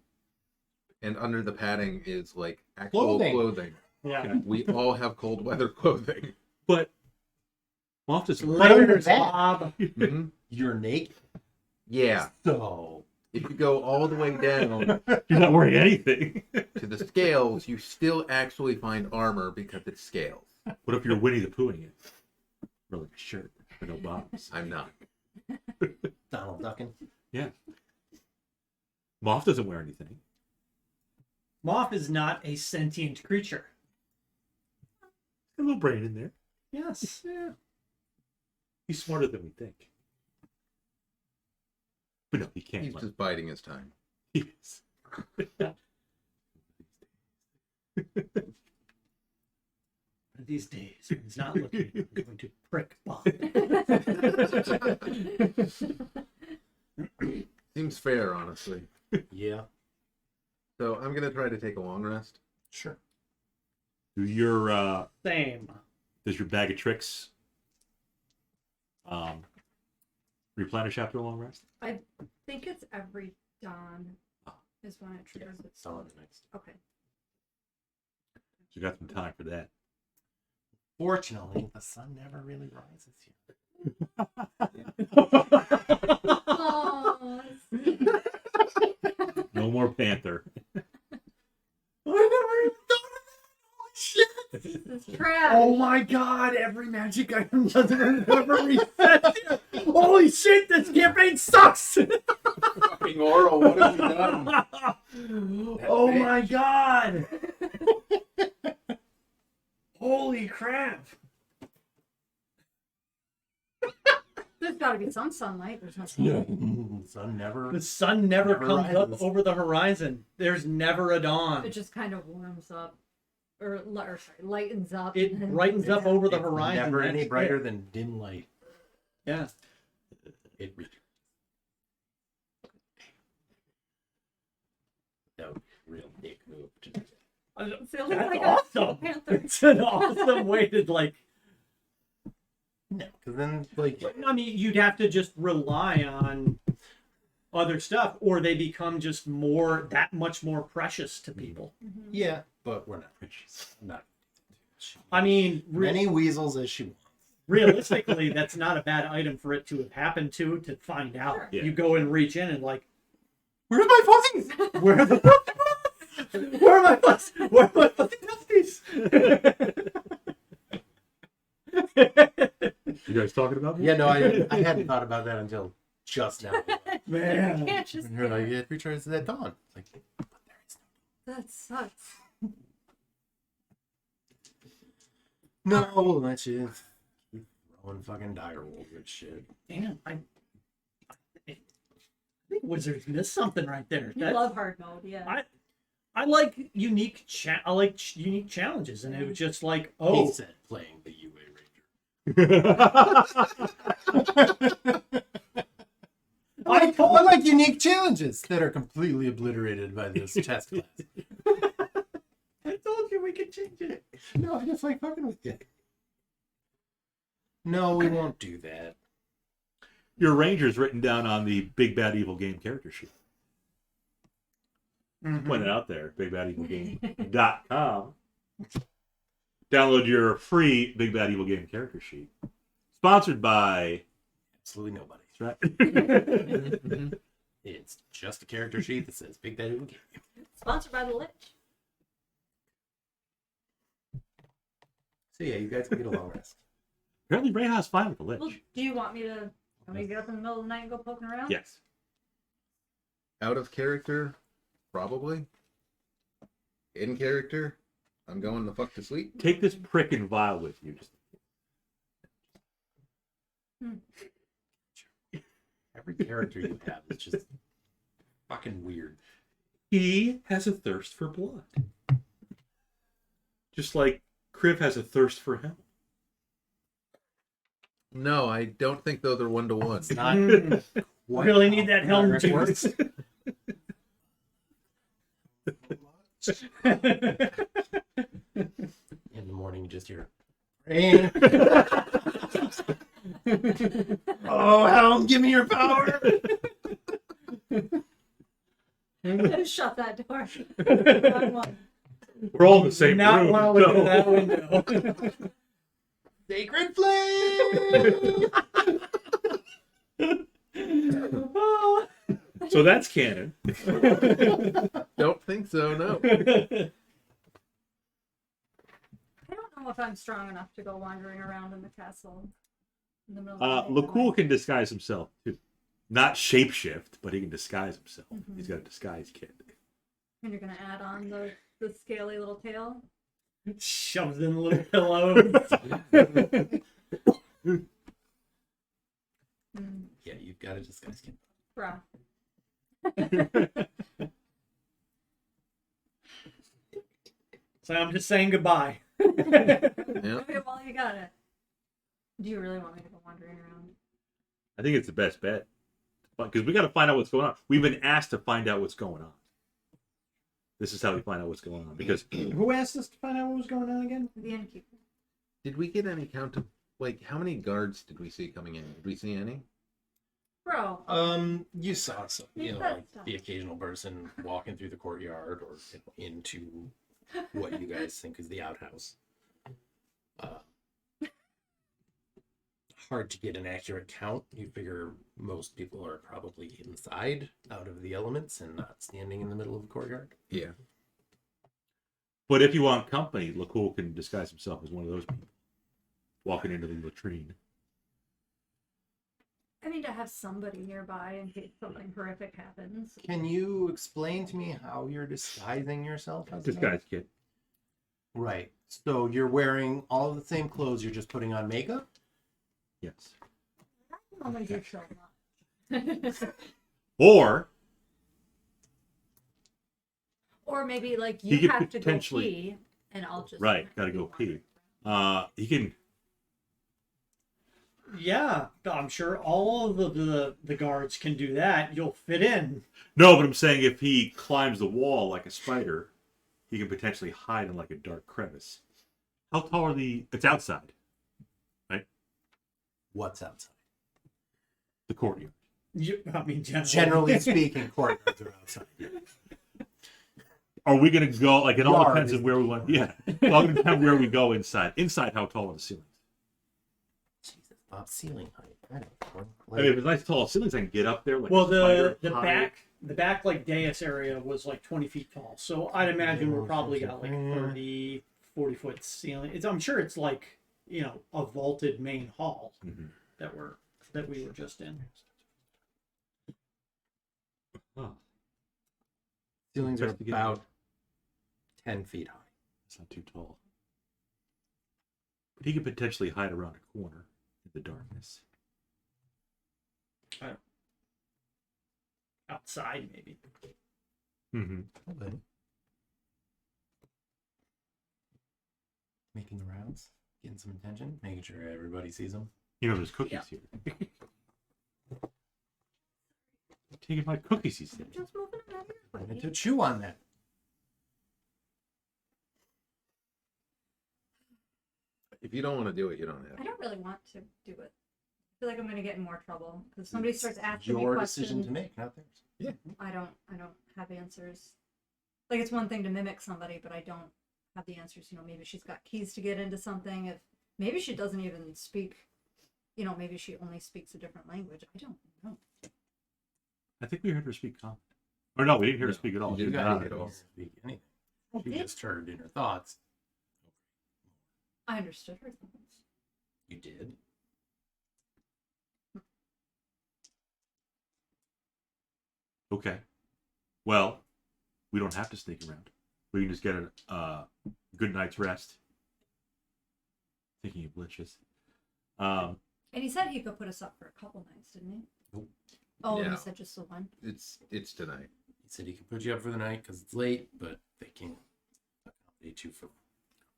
And under the padding is like actual clothing. Yeah. We all have cold weather clothing. But Moff doesn't Layers, that. Bob. Mhm. You're naked. Yeah. So If you go all the way down You're not wearing anything. to the scales, you still actually find armor because it's scales. What if you're Winnie the Poohing it? Or like a shirt, but no bottoms. I'm not. Donald Duckin. Moff doesn't wear anything. Moth is not a sentient creature. A little brain in there. Yes. Yeah. He's smarter than we think. But no, he can't. He's learn. just biding his time. He is. These days, when he's not looking, I'm going to prick Bob. Seems fair, honestly. Yeah. So I'm gonna try to take a long rest. Sure. Do your Same. does your bag of tricks replenish after a long rest? I think it's every dawn is when it Yeah. triggers it. It's on the next. Okay. So you got some time for that. Fortunately, the sun never really rises here. Oh, No more Panther. this is trash. Oh my god, every magic item doesn't ever reset. Holy shit, this campaign sucks! Fucking oral, what have we done? Oh my god! Holy crap! There's got to be some sunlight. There's no Sun never. The sun never Never comes rises. up over the horizon. There's never a dawn. It just kind of warms up, or sorry, lightens up. It and then- brightens up over the It's horizon. Never That's any it. brighter than dim light. Yeah. It really. That would be a real dick move to do. So it looks That's like awesome. a panther. It's an awesome way to like. No, because then like I mean, you'd have to just rely on other stuff, or they become just that much more precious to people. yeah, but we're not precious. Not. I mean, Many weasels as she wants. realistically, that's not a bad item for it to have happened to find out. Sure. Yeah. You go and reach in and like, Where's my fuzzies? where are the where are my fuzzy dusties? You guys talking about me? Yeah, no, I hadn't thought about that until just now. Man. Can't just. And you're like, yeah, creature is at dawn. Like, but there is That sucks. no. Let's just keep throwing fucking direwolves and shit. Damn, I think Wizards missed something right there. You love hard mode, yeah. I like unique unique challenges, and it was just like, He oh, said playing the UA Ranger. I like unique challenges that are completely obliterated by this test class. I told you we could change it. No, I just like fucking with you. No, we won't do that. Your ranger's written down on the Big Bad Evil Game character sheet. Point it out there, bigbadevilgame.com. Download your free Big Bad Evil Game character sheet. Sponsored by... Absolutely nobody. That's right. It's just a character sheet that says Big Bad Evil Game. Sponsored by the Lich. So yeah, you guys can get a long rest. Apparently Reha's fine with the Lich. Well, do you want me to get up in the middle of the night and go poking around? Yes. Out of character, probably. In character, I'm going the fuck to sleep. Take this prick and vial with you. Just Every character you have is just fucking weird. he has a thirst for blood. Just like Kriv has a thirst for hell. No, I don't think those are one-to-one. It's not quite Really need that how helm it juice. works. In the morning, you just hear rain. Oh, helm, give me your power. Shut that door. Wrong one. We're all in the same Not room. want to look so- at that window. Sacred flame. So that's canon. Don't think so, no. I don't know if I'm strong enough to go wandering around in the castle in the middle of the night. Lakkul can disguise himself too. Not shapeshift, but he can disguise himself. Mhm. He's got a disguise kit. And you're gonna add on the scaly little tail. Shoves in a little pillow. Yeah, you've got to disguise kit. Bruh. So I'm just saying goodbye. Yeah. Okay, well, you got it. Do you really want me to go wandering around? I think it's the best bet. Because we got to find out what's going on. We've been asked to find out what's going on. This is how we find out what's going on. Because Who asked us to find out what was going on again? The innkeeper. Did we get any count of, like, how many guards did we see coming in? Did we see any? Bro. You saw some, Yeah, like that's the occasional person walking through the courtyard or into what you guys think is the outhouse. Hard to get an accurate count. You figure most people are probably inside, out of the elements, and not standing in the middle of the courtyard. Yeah. But if you want company, Lakkul can disguise himself as one of those people. Walking into the latrine. I need to have somebody nearby in case something horrific happens. Can you explain to me how you're disguising yourself? As a Disguise kit. Right. So you're wearing all of the same clothes, you're just putting on makeup? Yes. I'm gonna do shall not. Or Or maybe like He you could have to go potentially- pee, and I'll just right, gotta go pee. He can. Yeah, I'm sure all of the guards can do that. You'll fit in. No, but I'm saying if he climbs the wall like a spider, he can potentially hide in like a dark crevice. How tall are the? It's outside, What's outside? the courtyard. I mean, Generally speaking, courtyards are outside. Are we gonna go? Like it all Yard depends is on where we want. Yeah, it all depends on where we go inside. Inside, how tall are the ceilings? Jesus, Bob, ceiling height. I don't know. I mean, if it's nice tall ceilings, I can get up there. Like Well, a spider, the hide. back like dais area was like 20 feet tall. So I'd imagine we're probably got like 30, 40 foot ceiling. I'm sure it's like, you know, a vaulted main hall Mhm. that we were just in. Oh, Ceilings are Investigate. about 10 feet high. it's not too tall. But he could potentially hide around a corner in the darkness. Outside, maybe. Mm-hmm. Okay. Making the rounds, getting some attention, making sure everybody sees them. You know, there's cookies here. Taking my cookies, he said. Just moving around here. I had to chew on that. If you don't want to do it, you don't have I to. don't really want to do it. I feel like I'm gonna get in more trouble because if somebody starts It's asking me your questions. decision to make, not theirs. I don't have answers. Like it's one thing to mimic somebody, but I don't have the answers. You know, maybe she's got keys to get into something. If maybe she doesn't even speak, you know, maybe she only speaks a different language. I don't know. I think we heard her speak common. Or no, we didn't hear her speak at all. you She didn't did speak not. at all. Speak anything. I She did. just heard in her thoughts. I understood her thoughts. You did. Okay. Well, we don't have to sneak around. We can just get a good night's rest. Thinking of glitches. And he said he could put us up for a couple nights, didn't he? Nope. Oh, Yeah. he said just the one. It's tonight. He said he could put you up for the night because it's late, but they can't accommodate you for.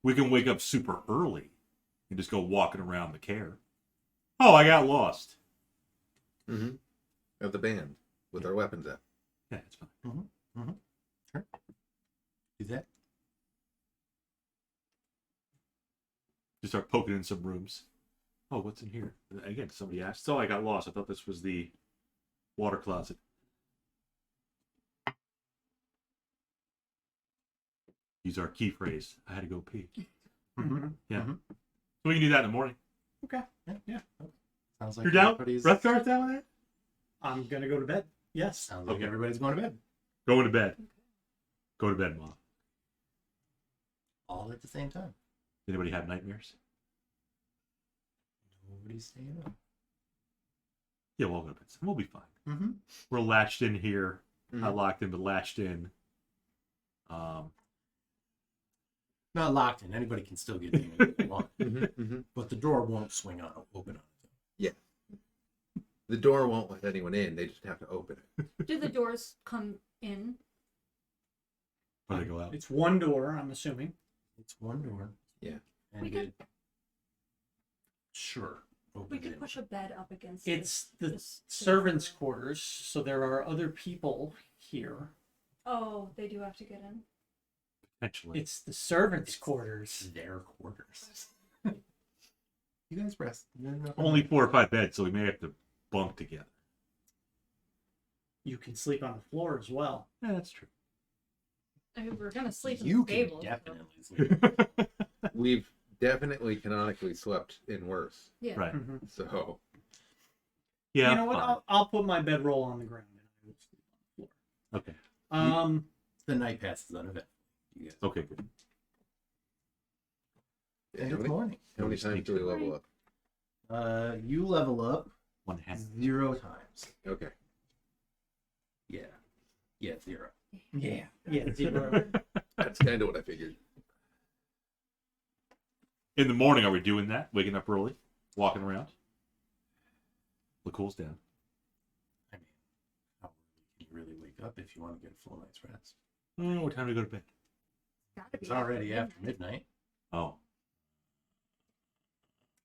We can wake up super early and just go walking around the Caer. Oh, I got lost. Mm-hmm. Of the band with our weapons out. Yeah, it's fine. Sure. Do that. Just start poking in some rooms. Oh, what's in here? Again, somebody asked. Oh, I got lost. I thought this was the water closet. Use our key phrase. I had to go pee. Mm-hmm. Yeah. So we can do that in the morning. Okay. Yeah. Sounds like You're down? everybody's. Breathguard's down with that? I'm gonna go to bed. Yes. Sounds like Okay. everybody's going to bed. Go to bed. Go to bed, Mom. All at the same time. Anybody have nightmares? Nobody's staying up. Yeah, we'll go to bed. We'll be fine. Mm-hmm. We're latched in here. Mhm. Not locked in, but latched in. Not locked in. Anybody can still get in if they want. Mm-hmm. Mm-hmm. But the door won't swing on open on it. The door won't let anyone in. They just have to open it. Do the doors come in? Or they go out. It's one door, I'm assuming. It's one door. Yeah. And We could- it sure We opens could in. push a bed up against It's the this- servants' quarters, so there are other people here. Oh, they do have to get in. Potentially. It's the servants' quarters. Their quarters. You guys rest. Only 4 or 5 beds, so we may have to bunk together. You can sleep on the floor as well. Yeah, that's true. I mean, we're gonna sleep in You the can stable. so- definitely sleep. We've definitely canonically slept in worse. Yeah. Right. So Yeah. You know what? fine. I'll put my bedroll on the ground and I will sleep on the Okay. floor. The night passes uneventful. You guys. Okay, good. yeah, And it's morning. how many times do we level up? You level up 1 half. 0 times. Okay. Yeah. Yeah, 0. Yeah. Yeah, 0. That's kind of what I figured. In the morning, are we doing that? Waking up early? Walking around? Lakul's down. I mean, how early can you really wake up if you want to get a full night's rest? What time do we go to bed? Gotta be It's already after midnight. Oh,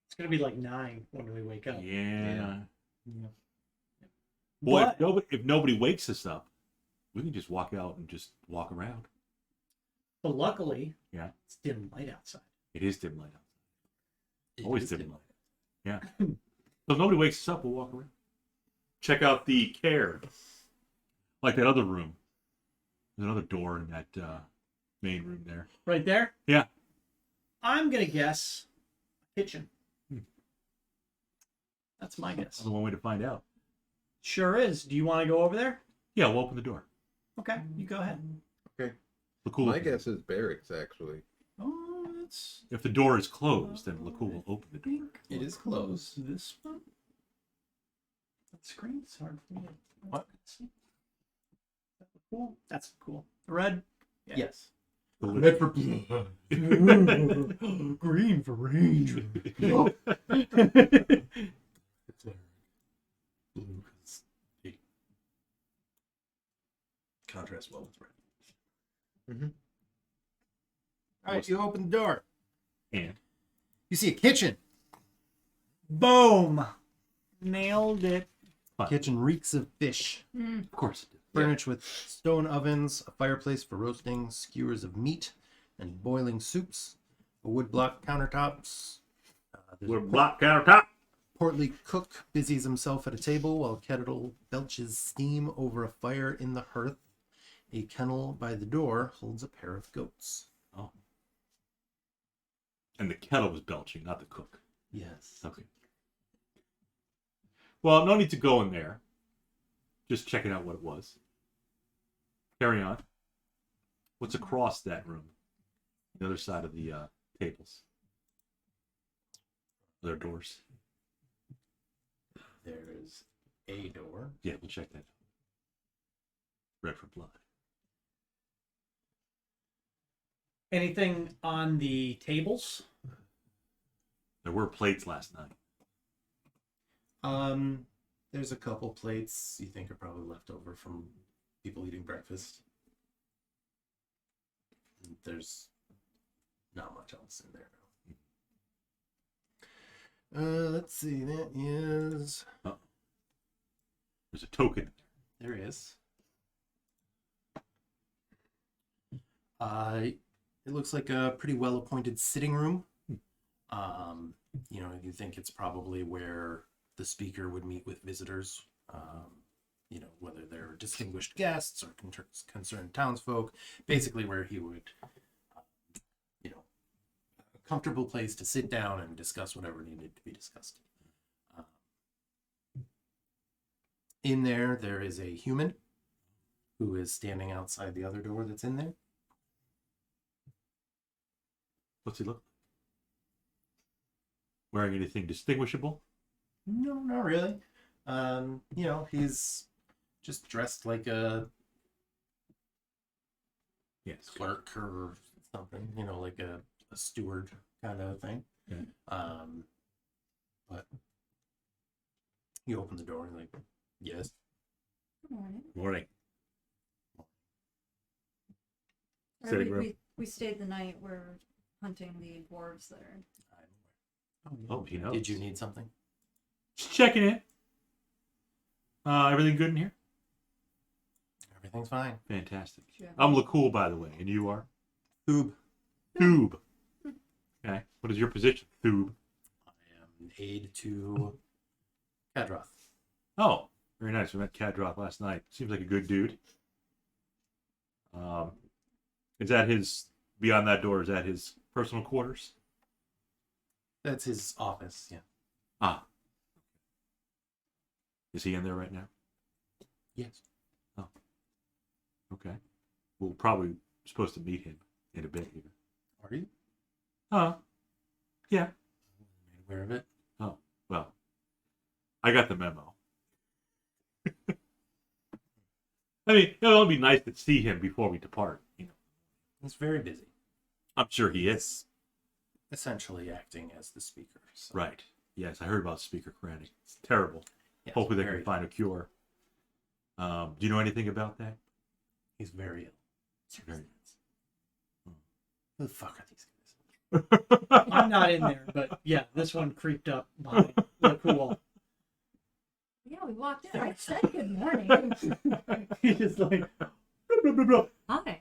It's gonna be like 9 when we wake up. yeah. Yeah. Boy, But- if nobody wakes us up, we can just walk out and just walk around. But luckily, Yeah. it's dim light outside. It is dim light outside. It Always is dim dim light. Yeah. So if nobody wakes us up, we'll walk around. Check out the Caer. Like that other room. There's another door in that main room there. Right there? Yeah. I'm gonna guess kitchen. Hmm. That's my guess. That's one way to find out. Sure is. Do you want to go over there? Yeah, we'll open the door. Okay, you go ahead. Lakul. My guess is barracks, actually. Oh, that's If the door is closed, then Lakul will open the door. It is closed. This one. That screen's hard for me. What? Cool. That's cool. Red. Yeah. Yes. Red for Green for range. blue because they contrast well with red. Mhm. All right, you open the door. And You see a kitchen. Boom. Nailed it. Fine. Kitchen reeks of fish. of course it did. Furnished with stone ovens, a fireplace for roasting, skewers of meat, and boiling soups, a woodblock countertops. There's a Little block countertop. portly cook busies himself at a table while a kettle belches steam over a fire in the hearth. A kennel by the door holds a pair of goats. Oh. And the kettle was belching, not the cook. Yes. Okay. Well, no need to go in there. Just checking out what it was. Carry on. What's across that room? The other side of the tables. Are there doors? There's a door. Yeah, we'll check that. Red for blood. Anything on the tables? There were plates last night. There's a couple plates you think are probably left over from people eating breakfast. There's not much else in there. Let's see. That is. There's a token. There is. It looks like a pretty well-appointed sitting room. You think it's probably where the speaker would meet with visitors. Whether they're distinguished guests or concerned townsfolk. Basically, where he would, a comfortable place to sit down and discuss whatever needed to be discussed. In there is a human who is standing outside the other door that's in there. What's he look like? Wearing anything distinguishable? No, not really. He's just dressed like a Yes. clerk or something, like a steward kind of thing. Yeah. But you open the door and like, yes. Good morning. Morning. Or Sitting room. we stayed the night. We're hunting the dwarves that are. Oh, he knows. Did you need something? Just checking in. Everything good in here? Everything's fine. Fantastic. Yeah. I'm Lakkul, by the way, and you are? Thoob. Thoob. Okay. What is your position, Thoob? I am an aide to Kadroth. Oh, very nice. We met Cadroth last night. Seems like a good dude. Is that his, beyond that door, is that his personal quarters? That's his office, yeah. Ah. Is he in there right now? Yes. Okay. We're probably supposed to meet him in a bit here. Are you Yeah. made aware of it? Oh, well. I got the memo. I mean, it'll be nice to see him before we depart. He's very busy. I'm sure he is. Essentially acting as the speaker. So. Right. Yes, I heard about Speaker Crannoc. It's terrible. Yes, Hopefully they very can find a cure. Do you know anything about that? He's very ill. Very- Who the fuck are these guys? I'm not in there, but yeah, this one creeped up behind Lakkul. Yeah, we walked in. I said good morning. He's just like, Hi.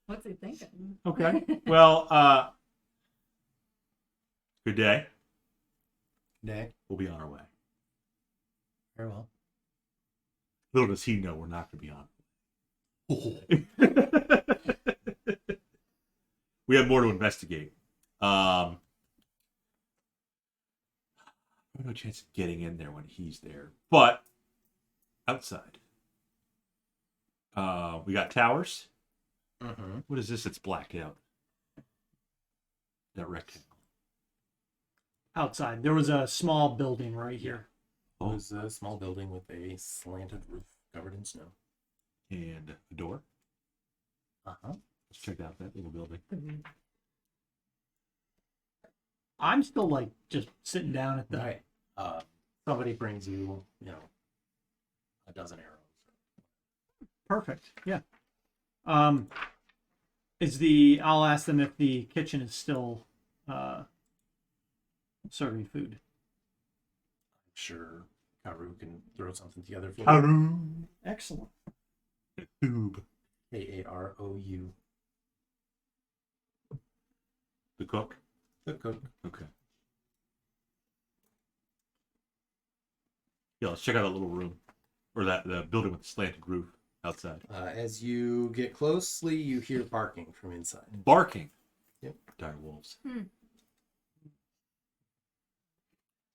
What's he thinking? Okay. Well, good day. Day. We'll be on our way. Very well. Little does he know we're not going to be on. We have more to investigate. No chance of getting in there when he's there. But outside. We got towers. Mm-hmm. What is this that's blacked out? That rectangle. outside. There was a small building right here. It was a small building with a slanted roof covered in snow. And a door. Uh-huh. Let's check out that little building. I'm still like just sitting down at the. Right. Somebody brings you, a dozen arrows. Perfect. Yeah. I'll ask them if the kitchen is still serving food. I'm sure Karu can throw something together for you. Excellent. Tube. Kaarou. The cook. The cook. Okay. Yeah, let's check out that little room. Or the building with the slanted roof outside. As you get closely, you hear barking from inside. Barking. Yep. Dire wolves. Hmm.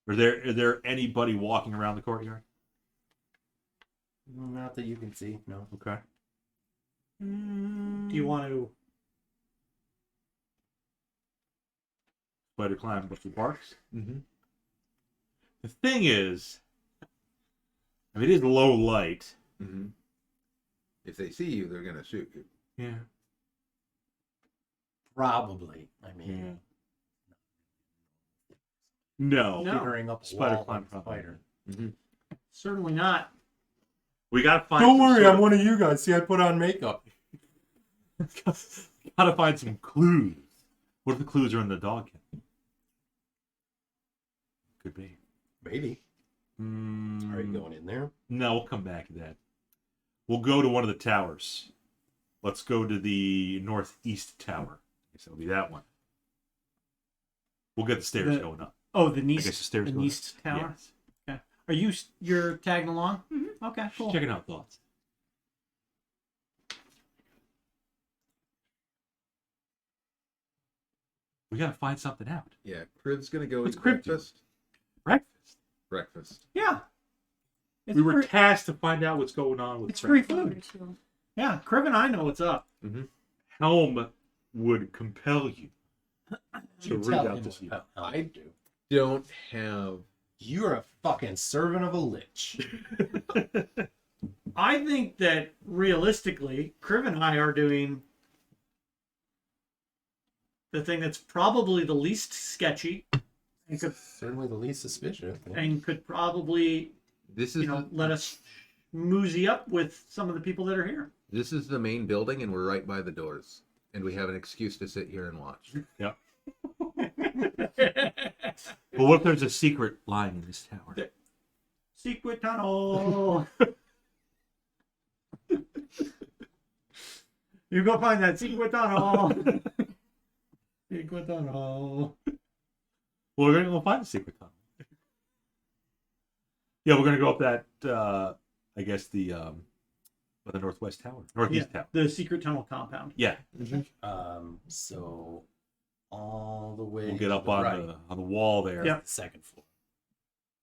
Are there anybody walking around the courtyard? Not that you can see, no. Okay. Do you want to? Spider climb up the barks. Mm-hmm. The thing is, I mean, it is low light. Mm-hmm. If they see you, they're gonna shoot you. Yeah. Probably. I mean, No. No. figuring up a Spider wall climb on a probably. spider. Mm-hmm. Certainly not. We gotta find. Don't some worry, sort I'm one of you guys. See, I put on makeup. Gotta find some clues. What if the clues are in the dog kennel? Could be. Maybe. Are you going in there? No, we'll come back to that. We'll go to one of the towers. Let's go to the northeast tower. I guess that'll be that one. We'll get the stairs The- going up. Oh, the I guess Neast. the stairs The going up. Neast Tower. Yes. Okay. Are you're tagging along? Mhm. Okay. Just Cool. checking out thoughts. We gotta find something out. Yeah, Crib's gonna go What's eat Crib doing? breakfast. Breakfast. Breakfast. Yeah. It's We were free, tasked to find out what's going on with it's free breakfast. food. Yeah, Crib and I know what's up. Helm would compel you to You read tell out him this what I do. Don't have. You're a fucking servant of a lich. I think that realistically, Crib and I are doing the thing that's probably the least sketchy and could, Certainly the least suspicious. Yeah. and could probably, This is let us moosey up with some of the people that are here. this is the main building, and we're right by the doors, and we have an excuse to sit here and watch. Yep. But what if there's a secret lying in this tower? Secret tunnel. You go find that secret tunnel. Secret tunnel. Well, we're gonna go find the secret tunnel. Yeah, we're gonna go up that. I guess the northwest tower, northeast tower. The secret tunnel compound. Yeah, So all the way we'll get to up the on right, the wall there. Yep. the second floor.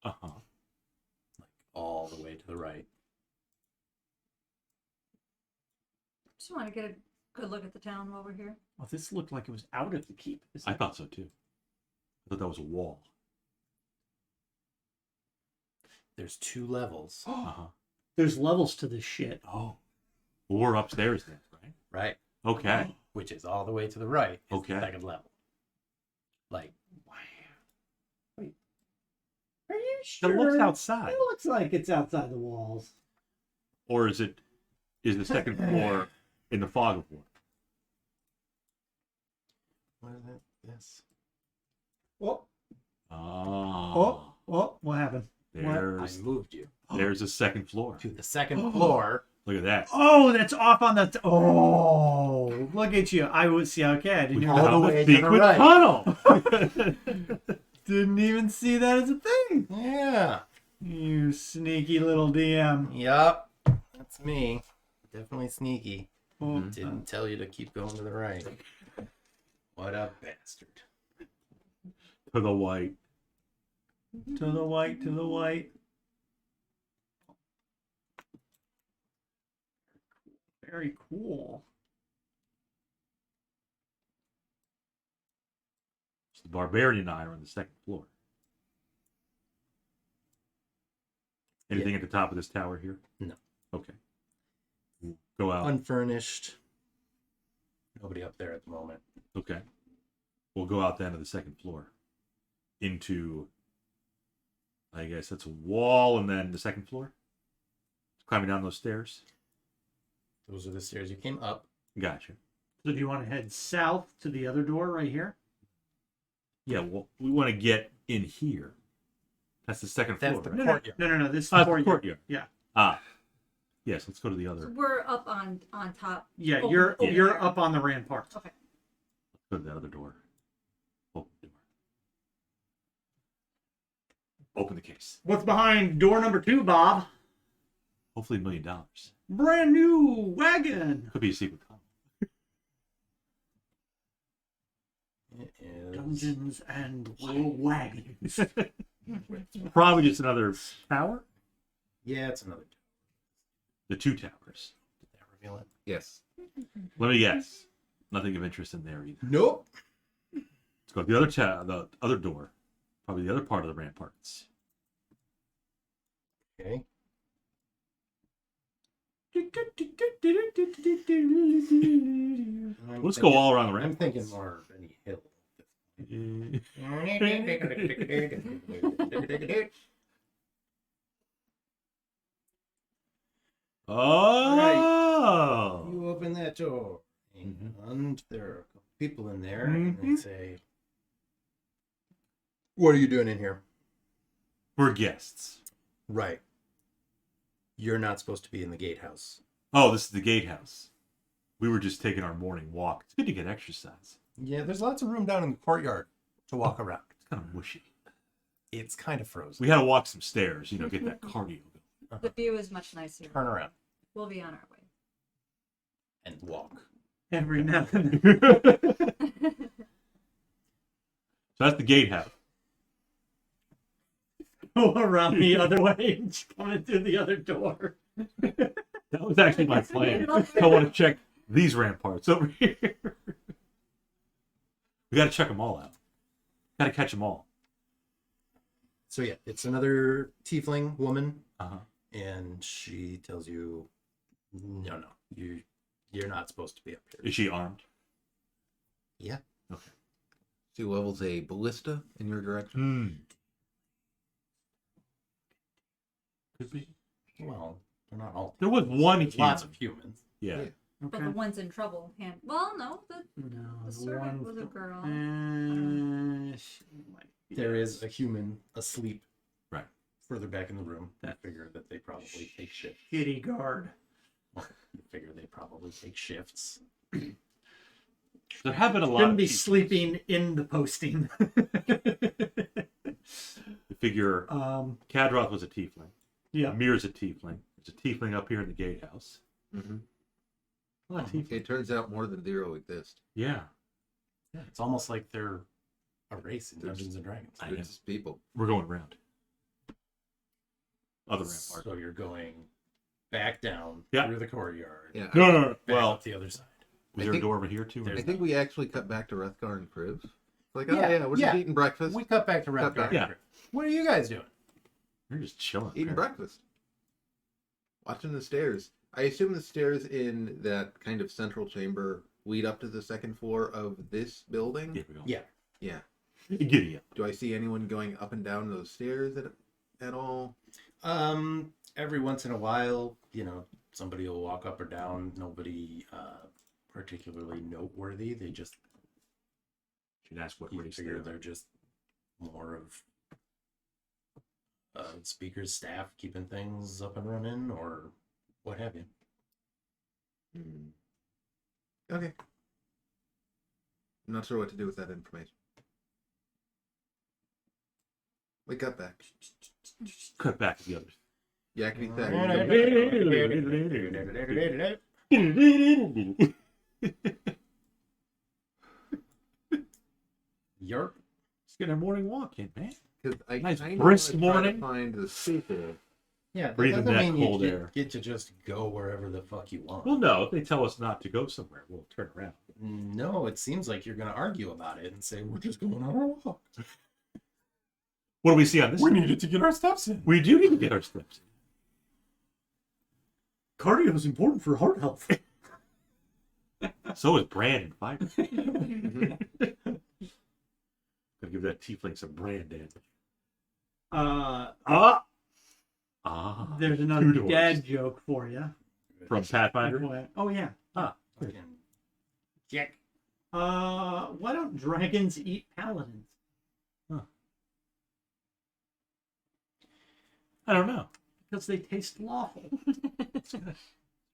Uh huh. Like all the way to the right. Just want to get a good look at the town while we're here. Oh, this looked like it was out of the keep. I thought so too. I thought that was a wall. There's 2 levels. Uh huh. There's levels to this shit. Oh, well, we're upstairs then, right? Right. Okay. Which is all the way to the right. Is Okay. The second level. Like, That looks sure? outside. It looks like it's outside the walls. Or is the second floor in the fog of war? What is it? This. Oh, Oh. what happened? I There's moved you there's a second floor. to the second floor. Look at that. Oh, that's off on the. Oh, look at you! I would see. Okay, I didn't We even, all found the the way to the secret right. tunnel. didn't even see that as a thing. Yeah. You sneaky little DM. Yup. That's me. Definitely sneaky. Oh, Didn't tell you to keep going to the right. What a bastard. To the white. to the white, to the white. Very cool. So the barbarian and I are on the second floor. Anything at the top of this tower here? No. Okay. We'll go out. Unfurnished. Nobody up there at the moment. Okay. We'll go out then to the second floor. Into, I guess that's a wall, and then the second floor. Climbing down those stairs. Those are the stairs you came up. Gotcha. So do you want to head south to the other door right here? Yeah, well, we want to get in here. That's the second That's floor. the right? courtyard. No. This is Ah, the the courtyard. courtyard. Yeah. Ah. Yes, let's go to the So other. we're up on top. Yeah, Open- you're open you're air. up on the rampart. Okay. Go to the other door. Open the door. Open the case. What's behind door number 2, Bob? Hopefully $1 million. Brand new wagon. Could be a secret tunnel. It is. Dungeons and wagons. Probably just another tower. Yeah, it's another. The 2 towers. Did that reveal it? Yes. Let me guess. Nothing of interest in there either. Nope. Let's go to the other the other door. Probably the other part of the ramparts. Okay. Let's go all around the I'm ramparts. thinking more of any hill. Oh. You open that door, Mhm. and there are a couple people in there, and they say, "What are you doing in here?" We're guests. Right. You're not supposed to be in the gatehouse. Oh, this is the gatehouse. We were just taking our morning walk. It's good to get exercise. Yeah, there's lots of room down in the courtyard to walk around. It's kind of mushy. It's kind of frozen. We had to walk some stairs, get that cardio going. The view is much nicer. Turn around We'll be on our way. and walk. Every now and then. So that's the gatehouse. Go around the other way and come into the other door. That was actually my plan. I want to check these ramparts over here. We got to check them all out. Got to catch them all. So yeah, it's another tiefling woman, Uh-huh. and she tells you, "No, you're not supposed to be up here." Is she armed? Yeah. Okay. She levels a ballista in your direction. Hmm. Could be. Well, they're not all. There was one There's lots human. of humans. Yeah. Yeah. But the ones in trouble well, no, the No, servant was a girl. she might be- There is a human asleep. Right. Further back in the room. I That- figure that they probably take shifts. Kitty guard. I figure they probably take shifts. There have been a lot Shouldn't of be people. sleeping in the posting. I figure Kadroth was a tiefling. Yeah. Mir's a tiefling. There's a tiefling up here in the gatehouse. Mm-hmm. A lot of tieflings. It turns out more than 0 exist. Yeah. Yeah, it's almost like they're a race in Dungeons and Dragons. I They're know. just people. We're going around. Other rampart. So you're going back down Yeah. through the courtyard. Yeah. No. Back Well, up the other side. was I there a think- door over here too? or There's I no? think we actually cut back to Rethgar and Cribs. Like, Yeah, oh yeah, we're yeah. just eating breakfast. We cut back to Cut Raptor. back. Yeah. What are you guys doing? You're just chilling. Eating man. breakfast. Watching the stairs. I assume the stairs in that kind of central chamber lead up to the second floor of this building. Here we go. Yeah. Yeah. Giddy up. Do I see anyone going up and down those stairs? at all? Every once in a while, somebody will walk up or down. Nobody particularly noteworthy. They just Should ask what you race figure they they're are. just more of speaker's staff keeping things up and running or what have you. Okay. I'm not sure what to do with that information. Wake up, back. Cut back to the others. Yakety Yarp. Let's get our morning walk in, man. Because I Nice kinda brisk wanna try to morning. find the speaker. Yeah, that Breathing doesn't that mean you cold air. get to just go wherever the fuck you want. Well, no, if they tell us not to go somewhere, we'll turn around. No, it seems like you're going to argue about it and say, we're just going on our walk. What do we see on this? We needed to get our steps in. We do need to get our steps Cardio is important for heart health. in. So is bran and fiber. Gotta give that tiefling some bran damage. There's another 2 doors. dad joke for you. From Pathfinder. Oh yeah. Fucking Jack. Why don't dragons eat paladins? I don't know. Because they taste lawful.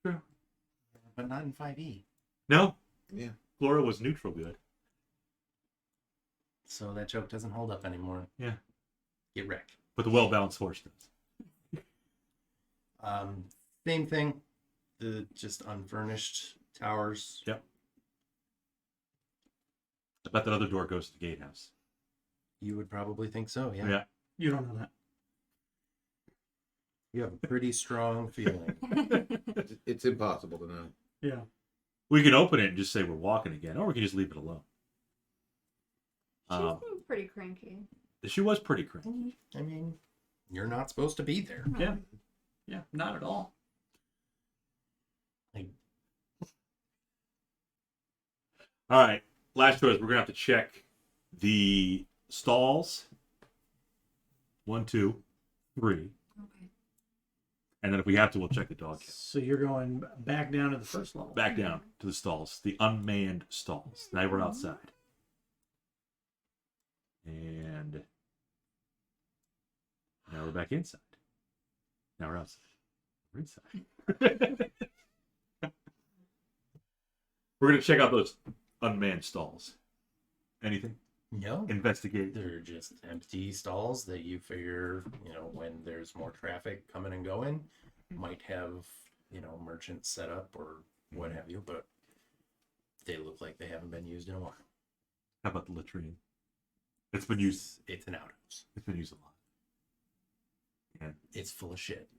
True. But not in 5e. No. Yeah. Flora was neutral good. So that joke doesn't hold up anymore. Yeah. Get wrecked. But the well-balanced horse does. Same thing. The just unfurnished towers. Yep. I bet that other door goes to the gatehouse. You would probably think so, yeah. Yeah. You don't know that. You have a pretty strong feeling. It's impossible to know. Yeah. We can open it and just say we're walking again, or we can just leave it alone. She seemed pretty cranky. She was pretty cranky. I mean, you're not supposed to be there. Yeah. Yeah. Not at all. All right. Last choice. We're gonna have to check the stalls. 1, 2, 3, Okay. and then if we have to, we'll check the dog kennel. So you're going back down to the first level. Back down to the stalls, the unmanned stalls. Now we're outside, and now we're back inside. Now we're outside. We're inside. We're gonna check out those unmanned stalls. Anything? No. Investigate. They're just empty stalls that you figure, when there's more traffic coming and going, might have, merchants set up or what have you, but they look like they haven't been used in a while. How about the latrine? It's been used. It's an outhouse. It's been used a lot. Yeah. It's full of shit.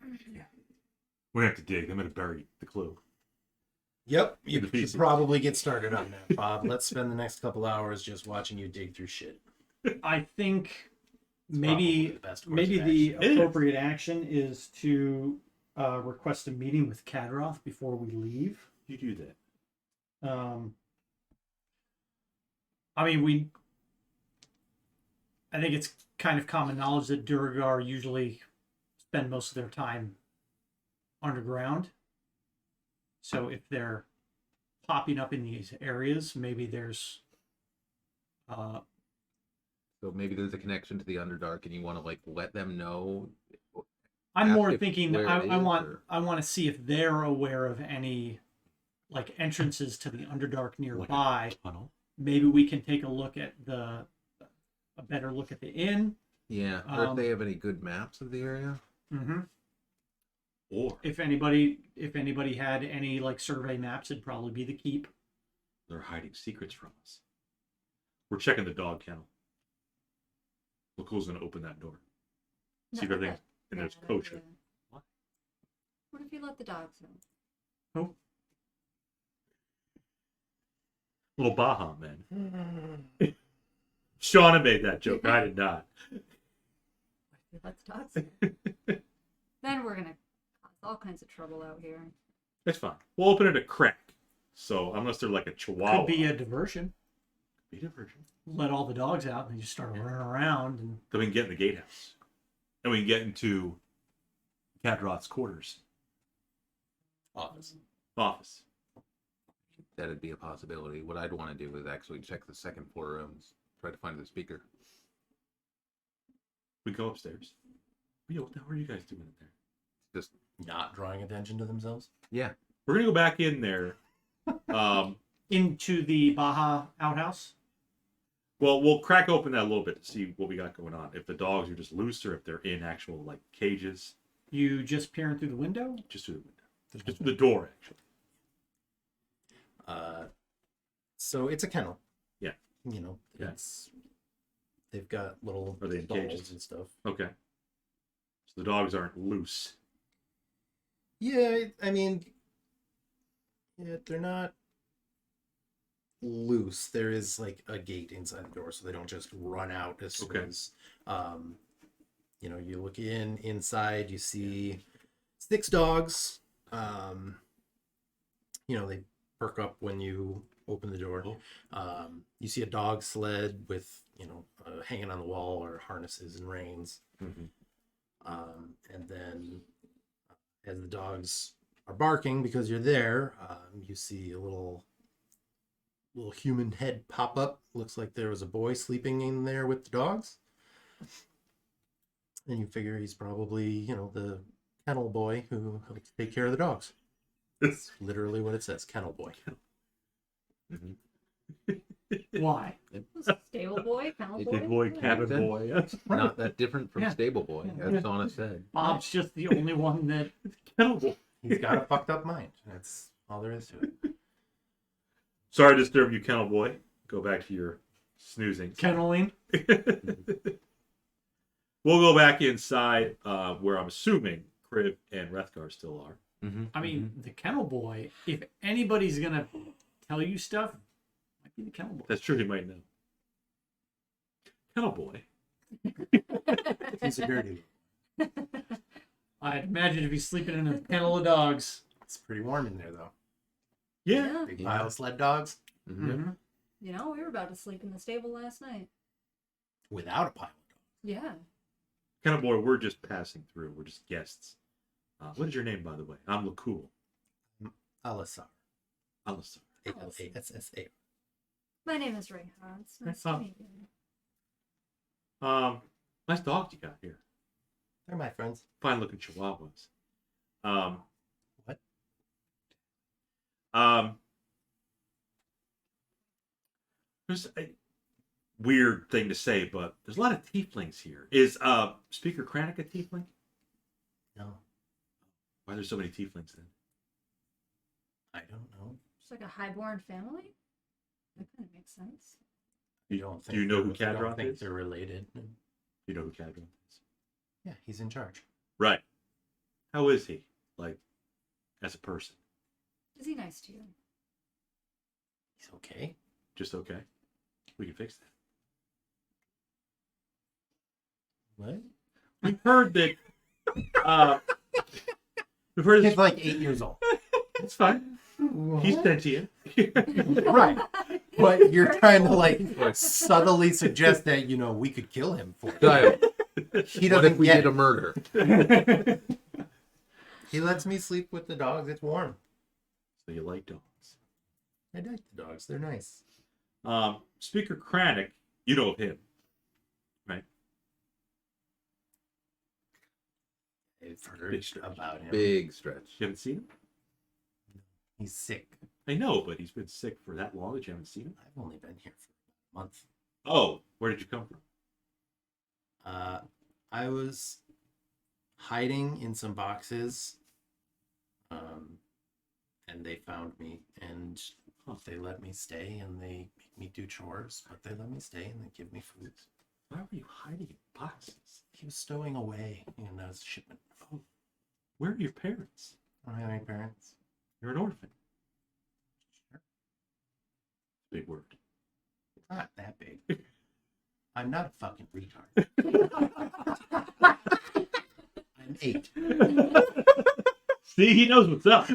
We're gonna have to dig. I'm gonna bury the clue. Yep. The You should pieces. probably get started on that, Bob. Let's spend the next couple hours just watching you dig through shit. I think Probably maybe the best course maybe of the action. appropriate action is to request a meeting with Kadroth before we leave. You do that. I mean, I think it's kind of common knowledge that Duregar usually spend most of their time underground. So if they're popping up in these areas, maybe there's So maybe there's a connection to the Underdark, and you want to let them know. I'm Ask more if thinking where it I is, want or- I want to see if they're aware of any entrances to the Underdark nearby. Tunnel. Maybe we can take a look at a better look at the inn. Yeah, or if they have any good maps of the area. Mm-hmm. Or If anybody had any survey maps, it'd probably be the keep. they're hiding secrets from us. We're checking the dog kennel. Lakul's gonna open that door. See if Not everything that in there's bad kosher. idea. What? What if you let the dogs in? Little Baja man. Shauna made that joke. I did not. What if you let the dogs in? Then we're gonna cause all kinds of trouble out here. It's fine. We'll open it a crack. So unless they're like a chihuahua. Could be a diversion. Be diversion. Let all the dogs out and they just start running around and Then we can get in the gatehouse. And we can get into Kadrot's quarters. Office. Office. That'd be a possibility. What I'd want to do is actually check the second floor rooms, try to find the speaker. We go upstairs. Yo, what the hell are you guys doing in there? Just Not drawing attention to themselves. yeah. We're gonna go back in there. Into the Baja outhouse. Well, we'll crack open that a little bit to see what we got going on. If the dogs are just loose or if they're in actual like cages. You just peering through the window. Just through the window. Just through the door, actually. So it's a kennel. Yeah. You know, Yeah. it's they've got little Are they in stalls cages? and stuff. Okay. So the dogs aren't loose. Yeah, I mean, yeah, they're not loose. There is like a gate inside the door, so they don't just run out as soon Okay. as you know, you look inside, you see 6 dogs. You know, they perk up when you open the door. You see a dog sled with, you know, hanging on the wall or harnesses and reins. Mm-hmm. And then as the dogs are barking because you're there, you see a little human head pop up. Looks like there was a boy sleeping in there with the dogs. And you figure he's probably, you know, the kennel boy who helps take care of the dogs. That's literally what it says, kennel boy. Why? Stable boy, kennel It boy. did Boy, cabin Makes sense. boy. Not that different from Yeah. Stable Boy, as Donna said. Bob's just the only one that. Kennel boy. He's got a fucked up mind. That's all there is to it. Sorry to disturb you, kennel boy. Go back to your snoozing. Kenneling. We'll go back inside where I'm assuming Crib and Rethgar still are. Mm-hmm. I mean, the kennel boy. If anybody's gonna tell you stuff, might be the kennel boy. That's true, he might know. Kennel boy. He's a dirty. I'd imagine if he's sleeping in a kennel of dogs. It's pretty warm in there though. Yeah. Big pile of sled dogs Mm-hmm. Mm-hmm. You know, we were about to sleep in the stable last night. without a pile of dogs. Yeah. Kennel boy, we're just passing through. We're just guests. What is your name, by the way? I'm Lakkul. Alisar. Alisar. A-L-A-S-S-A. My name is Reija. It's nice Oh. to meet you. Nice dogs you got here. They're my friends. Fine looking chihuahuas. What? There's a weird thing to say, but there's a lot of tieflings here. Is Speaker Crannoc a tiefling? No, Why are there so many tieflings then? I don't know. It's like a highborn family. That kind of makes sense. I don't think Do you know who I don't Kadrot think is? they're related. You know who Cadron is? Yeah, he's in charge. Right. How is he? Like, as a person? Is he nice to you? He's okay. Just okay? We can fix that. What? We've heard that. We've heard He's this. like 8 years old. It's fine. He's sentient. Right. But you're trying to like subtly suggest that, you know, we could kill him for it. Dial. He What doesn't if we get did a it. murder? He lets me sleep with the dogs. It's warm. So you like dogs. I like the dogs. They're nice. Speaker Crannoc, you know of him, right? I've heard about him. Big stretch. You haven't seen him? He's sick. I know, but he's been sick for that long that you haven't seen him? I've only been here for a month. Oh, where did you come from? I was hiding in some boxes, and they found me, and they let me stay, and they make me do chores, but they let me stay, and they give me food. Why were you hiding in boxes? He was stowing away in a shipment. Oh, where are your parents? I don't have any parents. You're an orphan. Sure. Big word. It's not that big. I'm not a fucking retard. I'm 8. See, he knows what's up.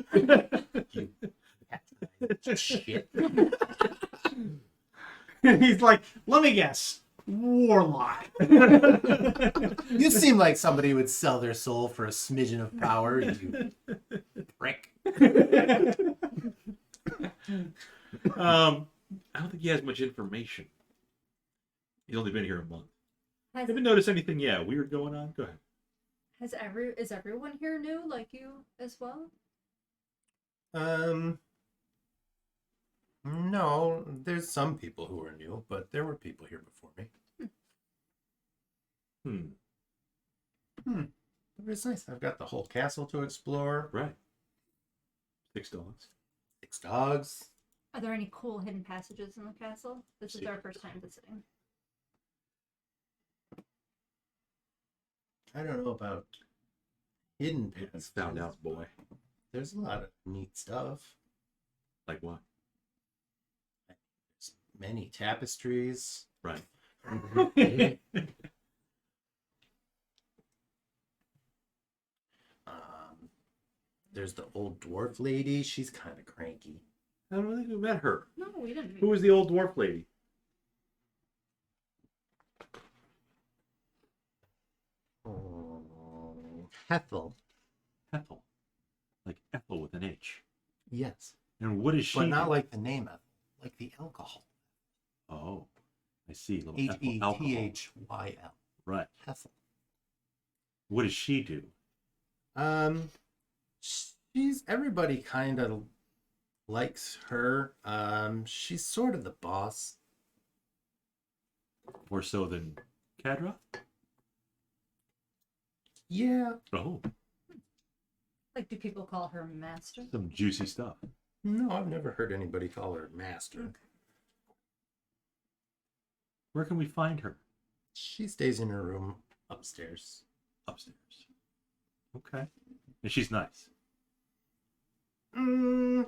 You shit. He's like, let me guess. warlock. You seem like somebody would sell their soul for a smidgen of power, you prick. I don't think he has much information. He's only been here a month. Has, Haven't noticed anything weird going on? Go ahead. is everyone here new like you as well? No, there's some people who are new, but there were people here before me. It's nice. I've got the whole castle to explore. Right. 6 dogs. 6 dogs. Are there any cool hidden passages in the castle? This is our first time visiting. I don't know about hidden passages. Found out, boy. There's a lot of neat stuff. Like what? There's many tapestries. Right. There's the old dwarf lady. She's kind of cranky. I don't think we met her. No, we didn't. Who was the old dwarf lady? Hethel. Ethel. Like Ethel with an H. Yes. And what is she? But not like the name Ethel. Like the alcohol. Oh, I see. Little Ethel alcohol. H-E-T-H-Y-L. Right. Hethel. What does she do? She's everybody kind of likes her. She's sort of the boss. More so than Cadra? Yeah. Oh, Like, do people call her master? some juicy stuff. No, I've never heard anybody call her master. Where can we find her? She stays in her room upstairs. Upstairs. Okay. And she's nice. Uh-oh.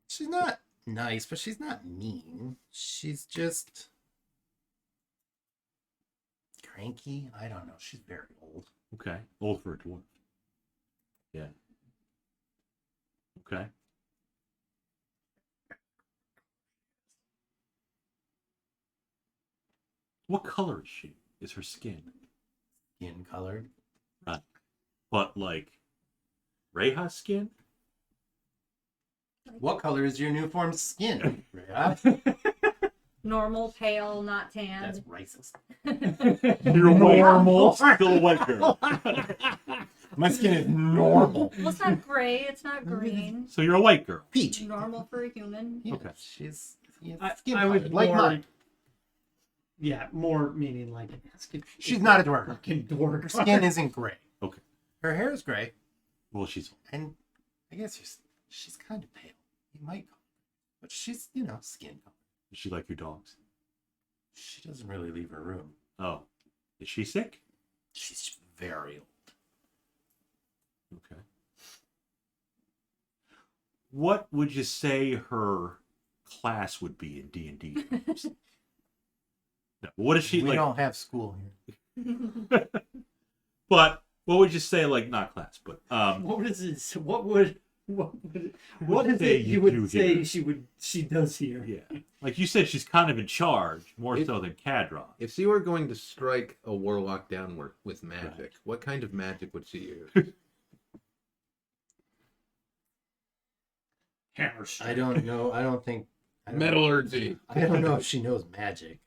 She's not nice, but she's not mean. She's just cranky. I don't know. She's very old. Okay. Old for a dwarf. Yeah. Okay. What color is she? Is her skin? Skin colored. Right. But like Reiha's skin? What color is your new form skin, Reija? Normal, pale, not tan. That's racist. You're a white girl. Still a white girl. My skin is normal. Well, it's not gray. It's not green. So you're a white girl. Peach. Normal for a human. Yeah, Okay. She's I skin was colored, like more, mine. Yeah, more meaning like She's not a Duergar. fucking dork. Her skin isn't gray. Okay. Her hair is gray, Well, she's and I guess she's kind of pale. You might call her, but she's skin color. Is she like your dogs? She doesn't really leave her room. Oh. Is she sick? She's very old. Okay. What would you say her class would be in D&D terms? No, what is she We like? don't have school here. But what would you say, like, not class, but What is this? What is say it you you do would say here? she does here? yeah, like you said, she's kind of in charge more so than Cadron. If she were going to strike a warlock down with magic, Right. what kind of magic would she use? Hammer I strike. don't know. I don't think. Metallurgy. I don't know if she knows magic.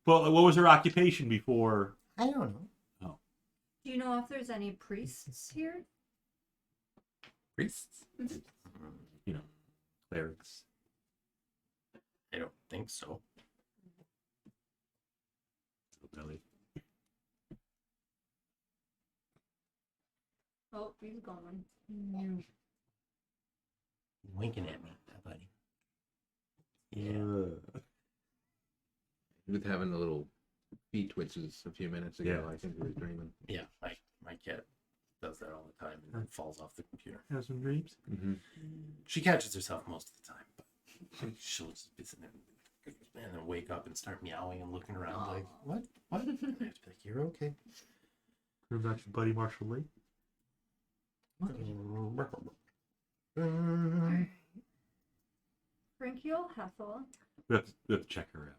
But what was her occupation before? I don't know. Do you know if there's any priests here? Priests? You know, clerics. I don't think so. Really. Oh, he's gone. Winking at me, buddy. Yeah. He was having the little feet twitches a few minutes ago. Yeah. I think he was dreaming. Yeah, my cat does that all the time and then falls off the computer. Have some dreams. Mm-hmm. She catches herself most of the time, but she'll just be sitting there and then wake up and start meowing and looking around like, what? What? I have to be like, you're okay. What about your buddy Marshall Lee? Frankiel Hethel. We have to check her out.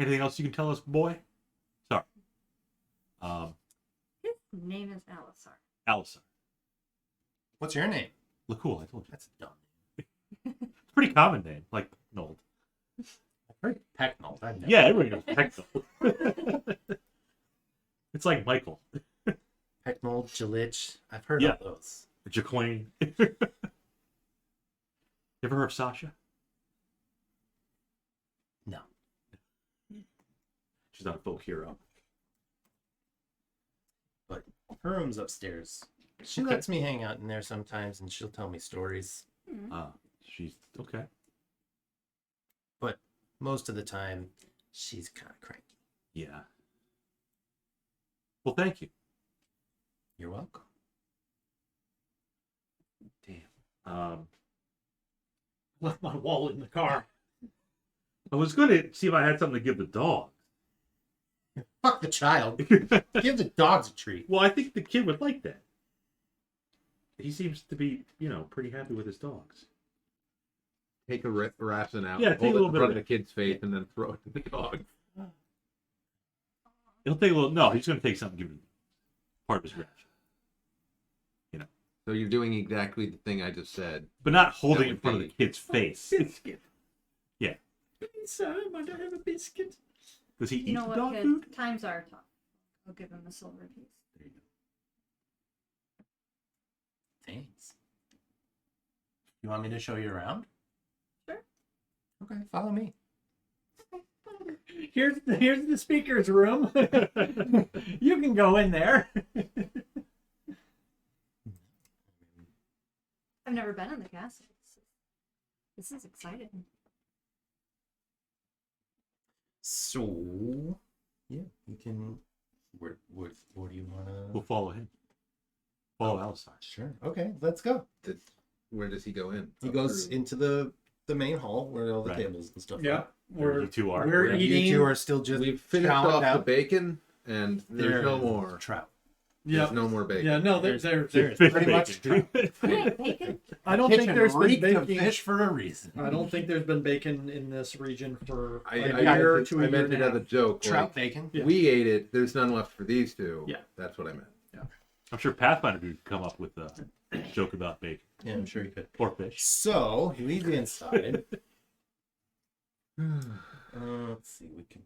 Anything else you can tell us, boy? Sorry. His name is Alisar. Alisar. What's your name? Lakkul, I told you. That's a dumb It's a pretty common name, like Nold. name. I've heard Pecknold. I've never Yeah, everybody knows Pecknold. It's like Michael. Pecknold, Jalich. I've heard Yeah. of those. Jaquain. You ever heard of Sasha? No. She's not a folk hero. But her room's upstairs. She Okay. lets me hang out in there sometimes, and she'll tell me stories. She's okay. But most of the time, she's kind of cranky. Yeah. Well, thank you. You're welcome. Damn. Left my wallet in the car. I was going to see if I had something to give the dog. Fuck the child. Give the dogs a treat. Well, I think the kid would like that. He seems to be, pretty happy with his dogs. Take a ration out. Yeah, take hold a it little in bit front of of the kid's face and then throw it to the dog. He'll take a little. No, he's going to take something, give it part of his ration. So you're doing exactly the thing I just said. But not holding That it in would front of be- the kid's face. Biscuit. Yeah. Sir, might I have a biscuit? Does he You eat know the what, dog kid? food? Times are tough. I'll give him a silver piece. There you go. Thanks. You want me to show you around? Sure. Okay, follow me. Here's the speaker's room. You can go in there. I've never been in the castle. This is exciting. So, yeah, you can. What do you want We'll to? follow him. Follow Alisar. Sure. Okay, let's go. Where does he go in? He Up goes through- into the main hall where all the Right. tables and stuff. Yeah, are. Where you two are. we're Where eating. You two are still just. We've finished chowing off the down. bacon, and there's no There's more. trout. There's no more bacon. Yeah, no, there's There's Fish pretty much bacon. Hey, bacon. I don't think there's been reeked of bacon. fish for a reason. I don't think there's been bacon in this region for I, a I, year or meant two. it, I a meant year it and a as a half. joke. Trout Like, bacon. Yeah. we ate it. There's none left for these two. Yeah. That's what I meant. I'm sure Pathfinder would come up with a joke about bacon Yeah, I'm sure you could. or fish. So he leads you inside. Let's see. We can.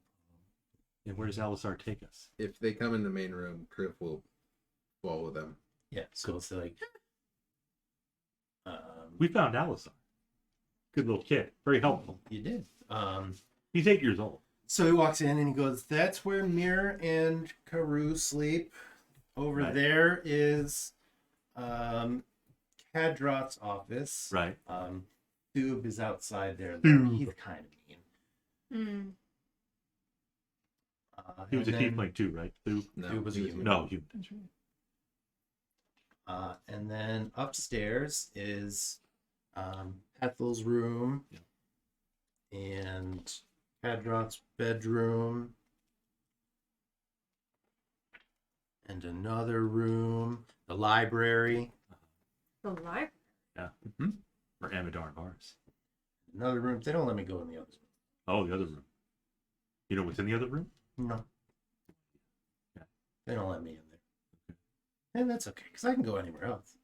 And where does Alisar take us? If they come in the main room, Criff will follow them. Yeah. So it's like. We found Alisar. Good little kid. Very helpful. You did. He's 8 years old. So he walks in and he goes, "That's where Mir and Carew sleep. Over Right. there is Kadrot's office. Right. Thub is outside there. Thub. He's kind of mean. Mm. He was a and then- tiefling too, right? Thub? No, Who was he a was human? No, human. That's right. And then upstairs is Ethel's room and Kadrot's bedroom and another room, the library, The library. Yeah. Mhm. Or Amadar and Bars. another room. They don't let me go in the other Oh, the other room. You know what's in the other room? room. No. Yeah. They don't let me in there. And that's okay, because I can go anywhere else.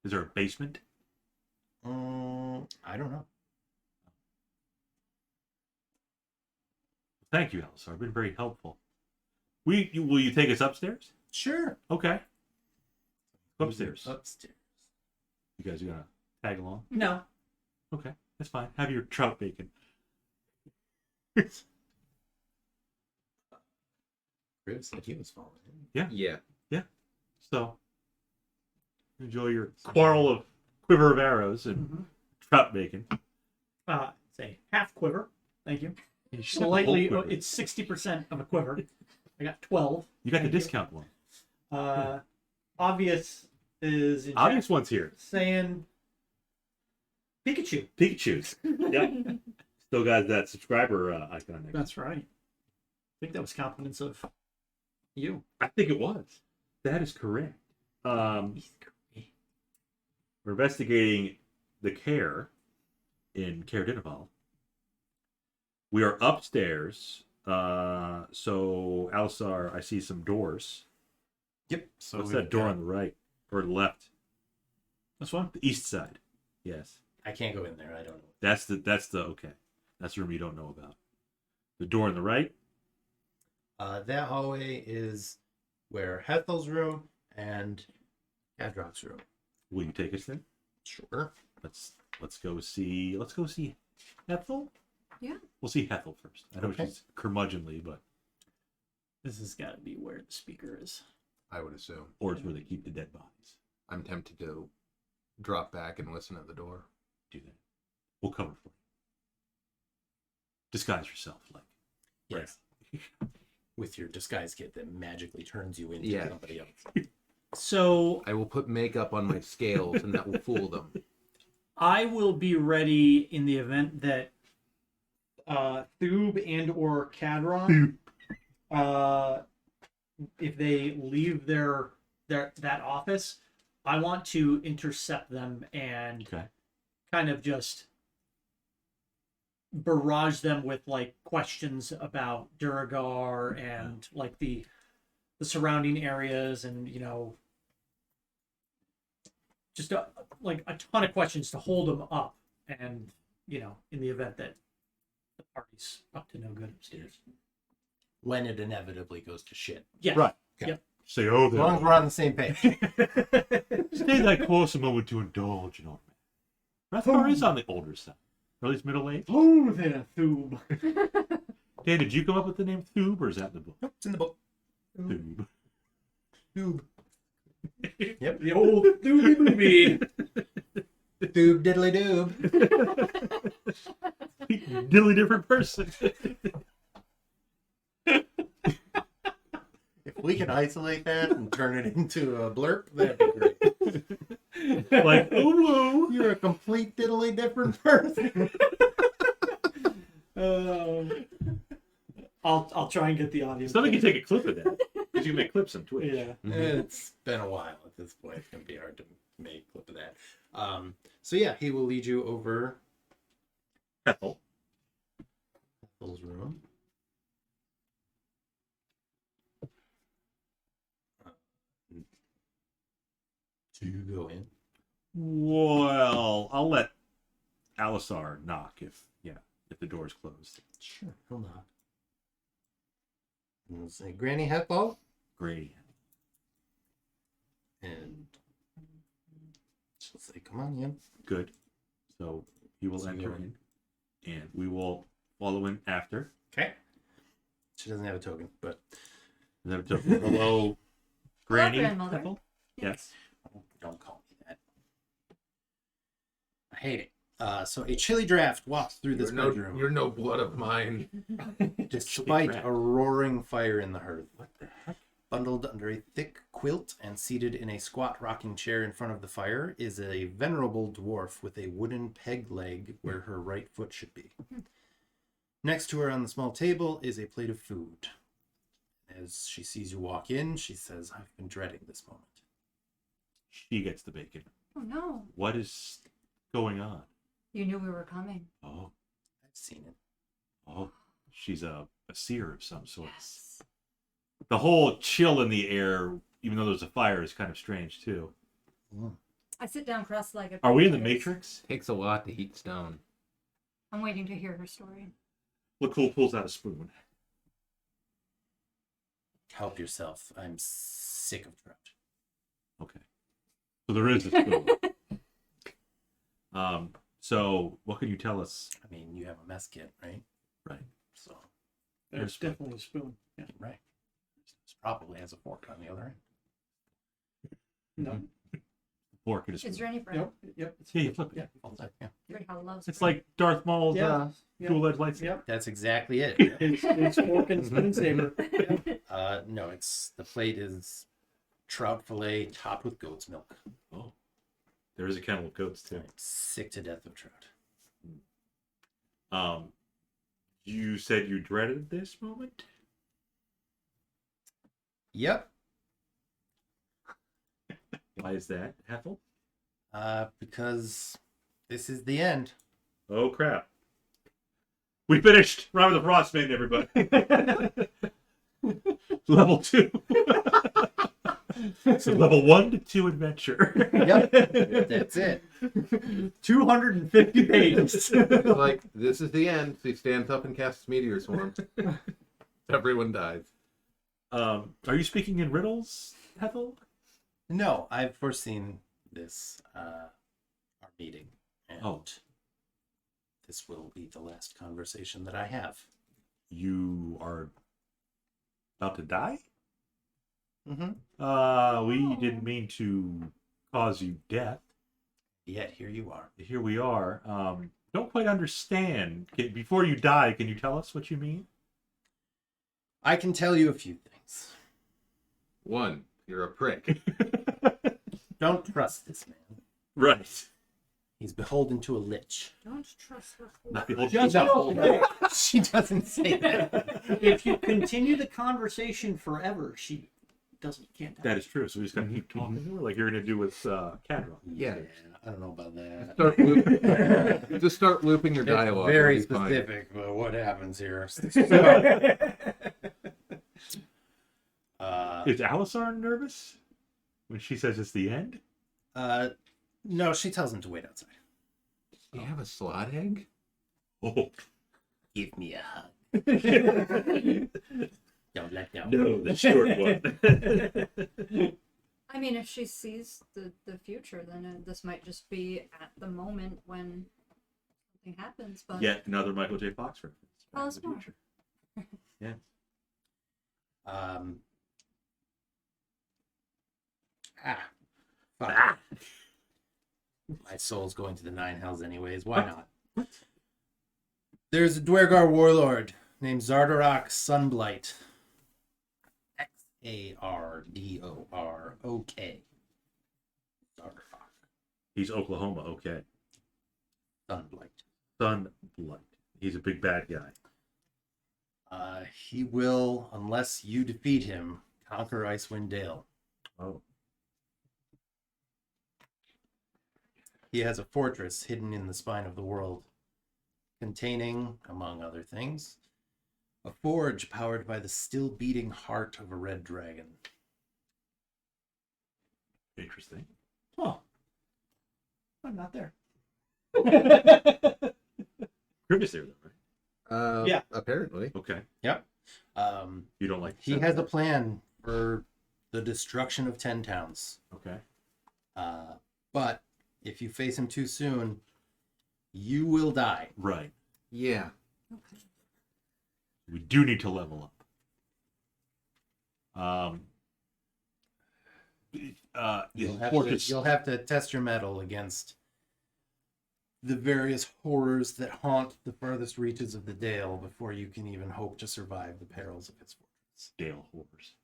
Is there a basement? I don't know. Thank you, Alisar. Been very helpful. Will you take us upstairs? Sure. Okay. Upstairs. Upstairs. You guys are gonna tag along? No. Okay, that's fine. Have your trout bacon. Rib said he was following him. Yeah. So enjoy your quarrel of quiver of arrows and trout bacon. Say half quiver. Thank you. You should have a whole Slightly. quiver. It's 60% of a quiver. I got 12. You got the Thank you. discount one. Obvious is in Obvious chat one's here. saying Pikachu. Pikachu's. Yep. Still got that subscriber icon next. That's right. I think that was compliments of you. I think it was. That is correct. We're investigating the Caer in Caer Dineval. We are upstairs. So Alisar, I see some doors. Yep. So What's we've that door got- on the right or the left? This one? The east side. Yes. I can't go in there. I don't know. That's the okay. That's the room you don't know about. The door on the right. That hallway is where Hethel's room and Kadrok's room. Will you take us then? Sure. Let's go see Hethel. Yeah. We'll see Hethel first. I know Okay. she's curmudgeonly, but This has got to be where the speaker is. I would assume. or it's where they keep the dead bodies. I'm tempted to drop back and listen at the door. Do that. We'll cover for you. Disguise yourself, like. Yes. With your disguise kit that magically turns you into Yeah. somebody else. So I will put makeup on my scales, and that will fool them. I will be ready in the event that Thub and or Cadron, if they leave their that office, I want to intercept them and Okay. kind of just barrage them with like questions about Duregar and like the surrounding areas, and just like a ton of questions to hold them up, and in the event that the party's up to no good upstairs. When it inevitably goes to shit. Yeah. Right. Yep. Say, oh, As long as we're on the same page. stay that close a moment to indulge in all. Rathgar is on the older side, or at least middle age. Oh, there, Thub. Dan, did you come up with the name Thub, or is that in the book? Nope, it's in the book. Thub. Doob. Yep. The old Thooby movie. Doob diddly doob. Dilly different person. If we can isolate that and turn it into a blurb, that'd be great. Like, oh, whoa. You're a complete diddly different person. I'll try and get the audio. Somebody can take a clip of that. Because you can make clips on Twitch. Yeah. It's been a while at this point. It's going to be hard to make a clip of that. So yeah, he will lead you over Hethel. Hethel's room. To go in. Well, I'll let Alisar knock if the door's closed. Sure, he'll knock. And we'll say, Granny Hethel. Great. And she'll say, come on in. Good. So he will So enter you're- in, and we will follow in after. Okay. She doesn't have a token, but Is that a- Hello, Granny. grandmother. Hethel? Yes. don't call me that. I hate it. So a chilly draft walks through this bedroom. You're no blood of mine. Despite draft. a roaring fire in the hearth. What the heck? Bundled under a thick quilt and seated in a squat rocking chair in front of the fire is a venerable dwarf with a wooden peg leg where her right foot should be. Next to her on the small table is a plate of food. As she sees you walk in, she says, I've been dreading this moment. She gets the bacon. Oh no. What is going on? You knew we were coming. Oh, I've seen it. oh, she's a seer of some sort. Yes. The whole chill in the air, even though there's a fire, is kind of strange too. I sit down cross-legged. Are we in the Matrix? Takes a lot to heat stone. I'm waiting to hear her story. Lakkul pulls out a spoon. Help yourself. I'm sick of trout. Okay. So there is a spoon. So what can you tell us? I mean, you have a mess kit, right? Right. So, There's definitely a spoon. Yeah. right. This probably has a fork on the other end. No. Fork and a spoon. Is there any bread? Yep. Yep. Yeah, you flip it. Yeah. All the time, yeah. Reija loves It's bread. like Darth Maul's Yeah. Yep. dual-edged lightsaber. Yep. That's exactly it. It's fork and spoon saber. No, it's the plate is trout fillet topped with goat's milk. Oh, there is a kennel of goats too. I'm sick to death of trout. You said you dreaded this moment. Yep. Why is that, Hethel? Because this is the end. Oh crap! We finished Rime of the Frostmaiden, everybody. Level 2. It's a level 1 to 2 adventure. Yep, that's it. 250 pages. It's like, this is the end. So he stands up and casts Meteor Swarm. Everyone dies. Are you speaking in riddles, Ethel? No, I've foreseen this our meeting, and this will be the last conversation that I have. You are about to die? Mm-hmm. We didn't mean to cause you death. Yet here you are. Here we are. Don't quite understand. Before you die, can you tell us what you mean? I can tell you a few things. 1, you're a prick. Don't trust this man. Right. He's beholden to a lich. Don't trust her. Not the whole Just No. okay. She doesn't say that. If you continue the conversation forever, she can't die. That is true. So we just gotta keep talking to her like you're gonna do with Cadron. Yeah. I don't know about that. Just start looping your It's dialogue. very It'll be fine. specific about what happens here. Is Alisar nervous when she says it's the end? No, she tells him to wait outside. Do you have a slot egg? Oh Give me a hug. Don't let go. no, the short one. I mean, if she sees the future, then this might just be at the moment when something happens. But Yet another Michael J. Fox reference. Tell us Back in the more. future. Yeah. Fuck. My soul's going to the 9 hells anyways. Why not? There's a Duergar warlord named Zardarok Sunblight. Xardorok. Zardarok He's Oklahoma, okay. Sunblight. Sunblight. He's a big bad guy. He will, unless you defeat him, conquer Icewind Dale. Oh. He has a fortress hidden in the spine of the world, containing, among other things, a forge powered by the still-beating heart of a red dragon. Interesting. Huh. I'm not there. Crib is there though, right? Yeah. Apparently. Okay. Yep. You don't like He has a plan for the destruction of 10 towns. Okay. But if you face him too soon, you will die. Right. Yeah. We do need to level up. You'll Fortress- have to test your mettle against the various horrors that haunt the furthest reaches of the Dale before you can even hope to survive the perils of its fortress. Dale horrors.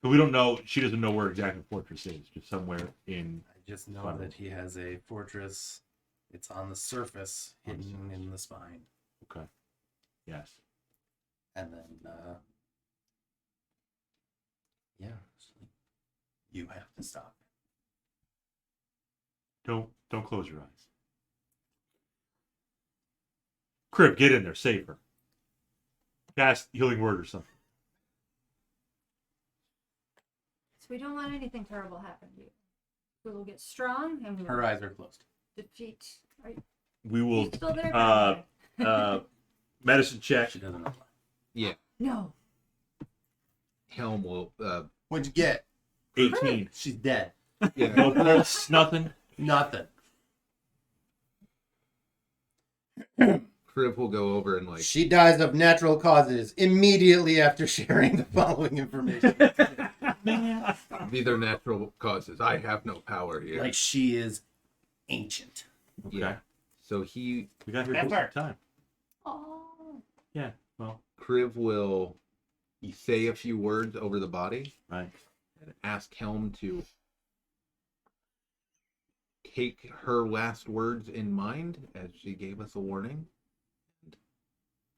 But we don't know. She doesn't know where exactly the fortress is. Just somewhere in. I just know Fine. that he has a fortress. It's on the surface, On the hidden in the spine. Okay. Yes. And then, yeah, you have to stop. Don't close your eyes. Crib, get in there. Save her. Cast healing word or something. So we don't want anything terrible happen to you. We will get strong and we will Her eyes are closed. defeat. Are you We will still there? medicine check. She doesn't know. Yeah. No. Helm will. What'd you get? 18. She's dead. Yeah. No pulse. Nothing. Nothing. Kriv will go over and like. She dies of natural causes immediately after sharing the following information. These are natural causes. I have no power here. Like she is ancient. Okay. Yeah. So he, We got here just in time. Oh. Yeah. Well. Kriv will say a few words over the body Right. and ask Helm to take her last words in mind as she gave us a warning. And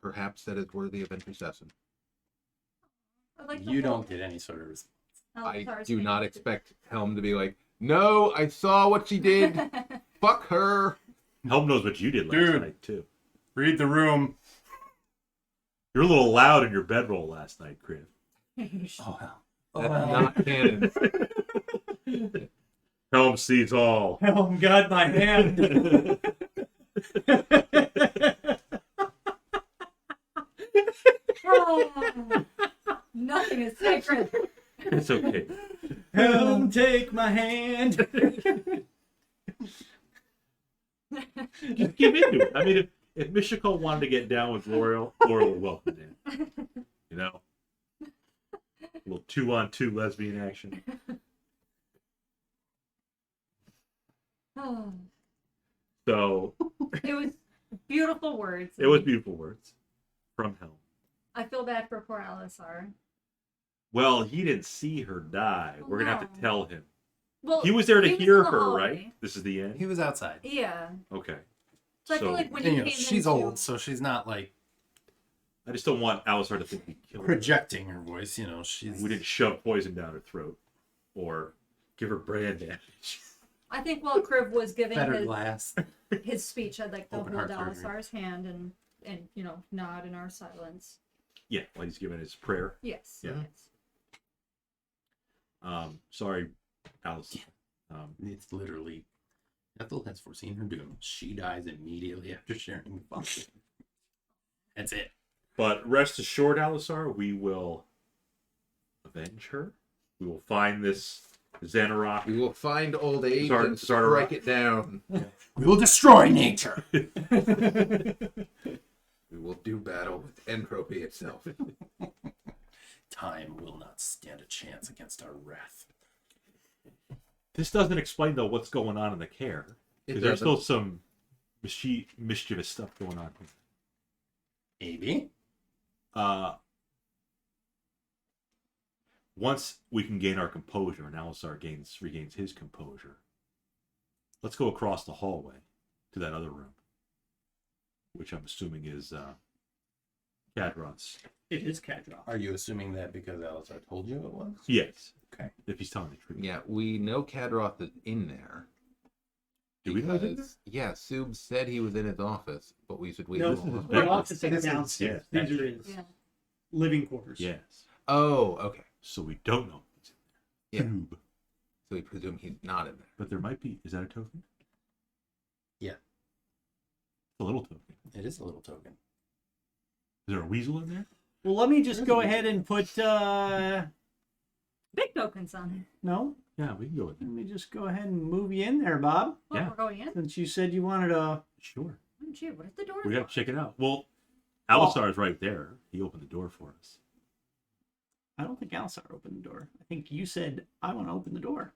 perhaps that is worthy of intercession. I'd like to You hold don't get any sort of response. I Thar's do hand. not expect Helm to be like, no, I saw what she did. Fuck her. Helm knows what you did last Dude. night too. Read the room. You're a little loud in your bedroll last night, Chris. Oh, hell. That's not canon. Helm sees all. Helm, guide my hand. Nothing is sacred. It's okay. Helm, take my hand. Just give into it. I mean, if Michiko wanted to get down with L'Oreal would welcome it. You know? A little 2-on-2 lesbian action. Oh, So, it was beautiful words. it was beautiful words from Helm. I feel bad for poor Alisar. Well, he didn't see her die. We're going to have to No. tell him. Well, He was there to he was hear in the her, hallway. right? This is the end? He was outside. Yeah. Okay. So I feel like when And, you you know, came she's into... old, so she's not like I just don't want Alisar to think we killed her. projecting her voice. You know, she's. We didn't shove poison down her throat or give her brain damage. I think while Kriv was giving better glass. his speech, I'd like to Open hold heart surgery. Alisar's hand and you know, nod in our silence. Yeah, while he's giving his prayer. Yes. Yeah. Yes. Sorry, Alice. It's literally. Ethel has foreseen her doom. She dies immediately after sharing the function. That's it. But rest assured, Alisar, we will avenge her. We will find this Xanarok. We will find old age Start- and start strike a- it down. We will destroy nature. We will do battle with entropy itself. Time will not stand a chance against our wrath. This doesn't explain, though, what's going on in the Caer. It Because there's doesn't. still some mischievous stuff going on here. Maybe. Once we can gain our composure and Alisar regains his composure, let's go across the hallway to that other room, which I'm assuming is Cadron's. It is Cadron. Are you assuming that because Alisar told you it was? Yes. Okay. If he's telling the truth. Yeah, we know Kadroth is in there. Do we know he's in because- Yeah, Sub said he was in his office, but we should wait. No, This is his the bedroom. office This is is- downstairs. yeah, These are his Yeah. living quarters. Yes. Oh, okay. So we don't know he's in Yeah. there. So we presume he's not in there. But there might be. Is that a token? Yeah. It's a little token. It is a little token. Is there a weasel in there? Well, let me just go ahead and put. Big tokens on it. No, Yeah, we can go with let that. me just go ahead and move you in there, Bob. Well, Yeah. we're going in. Since you said you wanted a. Sure. Oh, gee, what if the door? We got to check it out. Well, Alisar's right there. He opened the door for us. I don't think Alisar opened the door. I think you said I want to open the door.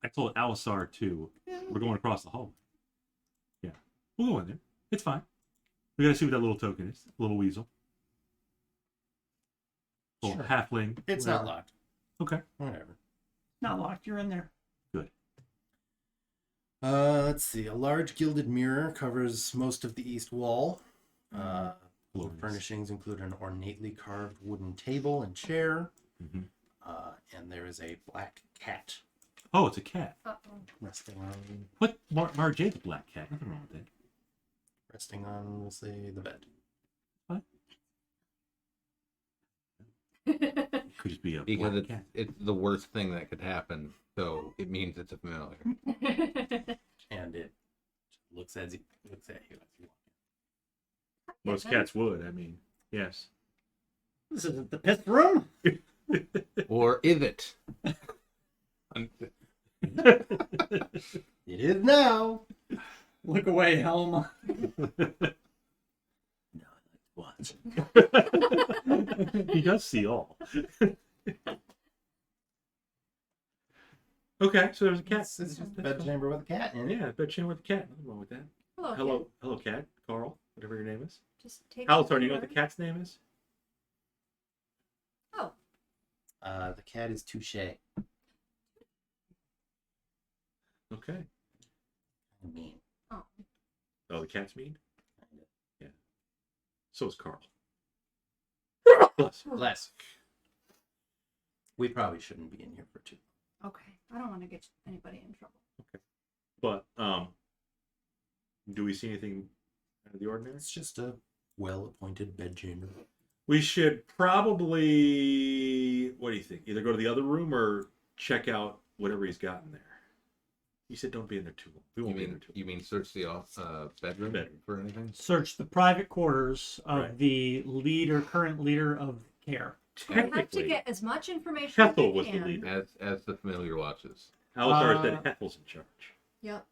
I told Alisar too. We're going across the hallway. Yeah. We'll go in there. It's fine. We got to see what that little token is. Little weasel. Little Sure. halfling. It's whatever. not locked. Okay. Whatever. Not locked. You're in there. Good. Let's see. A large gilded mirror covers most of the east wall. Glorious. Furnishings include an ornately carved wooden table and chair. Mhm. And there is a black cat Oh, it's a cat. Uh-oh. resting on, What? Marjay's a black cat. Nothing wrong with we'll say, the bed. that. Could just be a Because black cat. it's the worst thing that could happen, so it means it's a familiar. And it looks at you as you walk Most cats would. I mean, yes. This isn't the pith room. Or is it? in. It is now. Look away, Helm. Watch. He does see all. Okay, so there's a cat. It's just a bed chamber with a cat in it. Yeah, bedchamber with a cat. Nothing wrong with that. Hello. Cat. Hello, cat. Carl, whatever your name is. Just take. Alisar, do you know what the cat's name is? Oh, The cat is Touche. Okay. Mean. oh. Oh, the cat's mean? Kinda. Yeah. So is Carl. Bless. Bless. We probably shouldn't be in here for too. Okay. I don't want to get anybody in trouble. But Do we see anything out of the ordinary? It's just a well-appointed bedchamber. We should probably. What do you think? Either go to the other room or check out whatever he's got in there. You said don't be in there too long. We You won't be in mean there too you mean search the bedroom, Bedroom. for anything? Search the private quarters of Right. the current leader of Caer. We have to Technically, get as much information as Hethel we was the can. leader. As the familiar watches. Alisar said Hethel's in charge. Yep.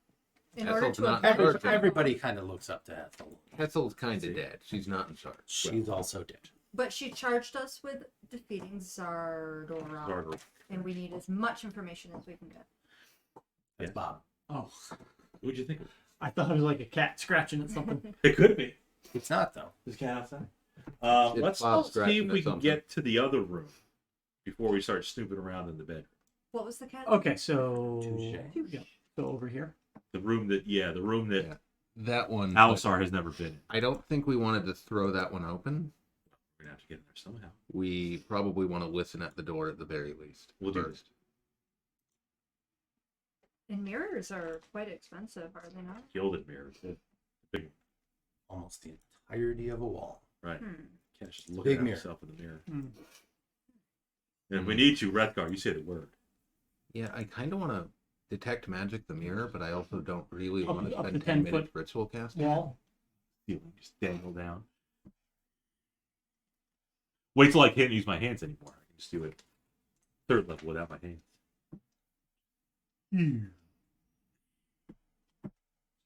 In Hethel's order to not avenge in charge. Ethel. Everybody kind of looks up to Ethel. Hetzel's kind of dead. She's not in charge. She's also dead. But she charged us with defeating Zardorak, Zardorak. and we need as much information as we can get. That's Yes. Bob. Oh, What'd you think of it? I thought it was like a cat scratching at something. It could be. It's not though. This cat outside. It's Let's Bob see scratching if at we can something. get to the other room before we start snooping around in the bedroom. What was the cat? Okay, so Touche. here we go. So over here. The room that Yeah. That one. Alisar has never been in. I don't think we wanted to throw that one open. We're gonna have to get in there somehow. We probably want to listen at the door at the very least. We'll do first. And mirrors are quite expensive, are they not? Gilded mirrors. Big, Almost the entirety of a wall. right. Hmm. Cat's just looking Big at mirror. himself in the mirror. Hmm. And if we need to, Rethgar, you say the word. Yeah, I kind of want to detect magic the mirror, but I also don't really Up- want to up spend to 10 10 minutes foot ritual casting. Wall. Ceiling just dangle down. Wait till I can't use my hands anymore. I can just do it third level without my hands.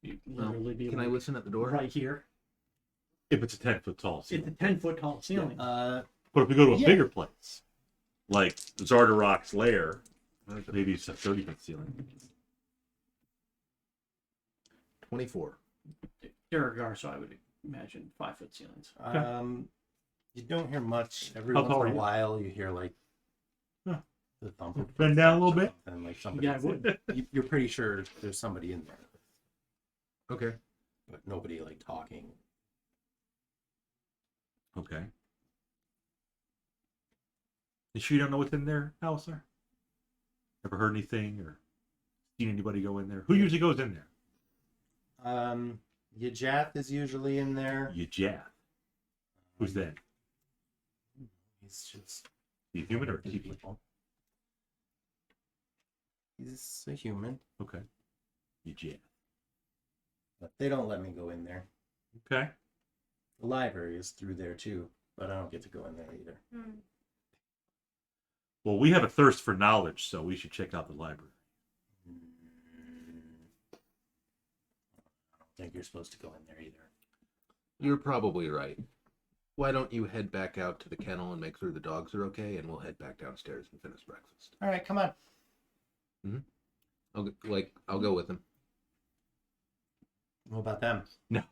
You'd literally be Can I like listen at the door? right here. If it's a 10-foot tall It's a ceiling. 10-foot tall ceiling. But if we go to a Yeah. bigger place, like Zardorak's lair, maybe it's a 30-foot ceiling. 24. Duregar, so I would imagine 5-foot ceilings. You don't hear much. Every How once tall in are a you? while, you hear like Huh. the thump. of Bend down a little bit? and like somebody. Yeah, I would. You're pretty sure there's somebody in there, Okay. but nobody like talking. Okay. You sure you don't know what's in there, Alisar? Ever heard anything or seen anybody go in there? Who usually goes in there? Yajath is usually in there. Yajath. Who's that? He's just The human or a his tiefling? people. He's a human, Okay. Yajath. but they don't let me go in there. Okay. The library is through there too, but I don't get to go in there either. Hmm. Well, we have a thirst for knowledge, so we should check out the library. I don't think you're supposed to go in there either. You're probably right. Why don't you head back out to the kennel and make sure the dogs are okay, and we'll head back downstairs and finish breakfast. All right, come on. I'll go with him. What about them? No.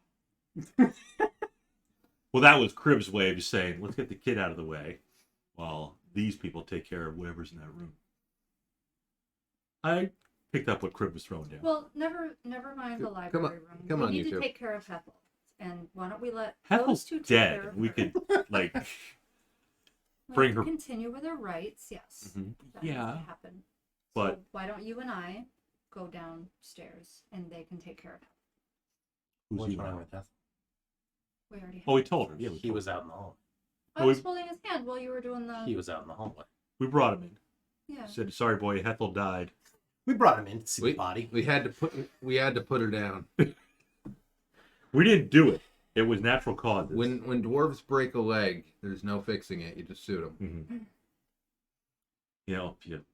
Well, that was Crib's way of just saying, let's get the kid out of the way while these people take care of whatever's in that room. I picked up what Crib was throwing down. Well, never mind the Come on- library room. come we on, need you to two. take care of Hethel. And why don't we let Hethel's those two take dead. care of We her? could, like, Let bring her her- continue with her rights, yes. Mhm. That needs to Yeah, happen. but- So why don't you and I go downstairs and they can take care of it? who's What's you? wrong with that? We already Oh, we have told her. Yeah, we, He told was her. out in the hallway. I we- was holding his hand while you were doing the He was out in the hallway. We brought him in. yeah. Said, sorry, boy, Hethel died. We brought him in to see We- the body. We had to put her down. We didn't do it. It was natural causes. When dwarves break a leg, there's no fixing it. You just suit them. Mhm. You know, if you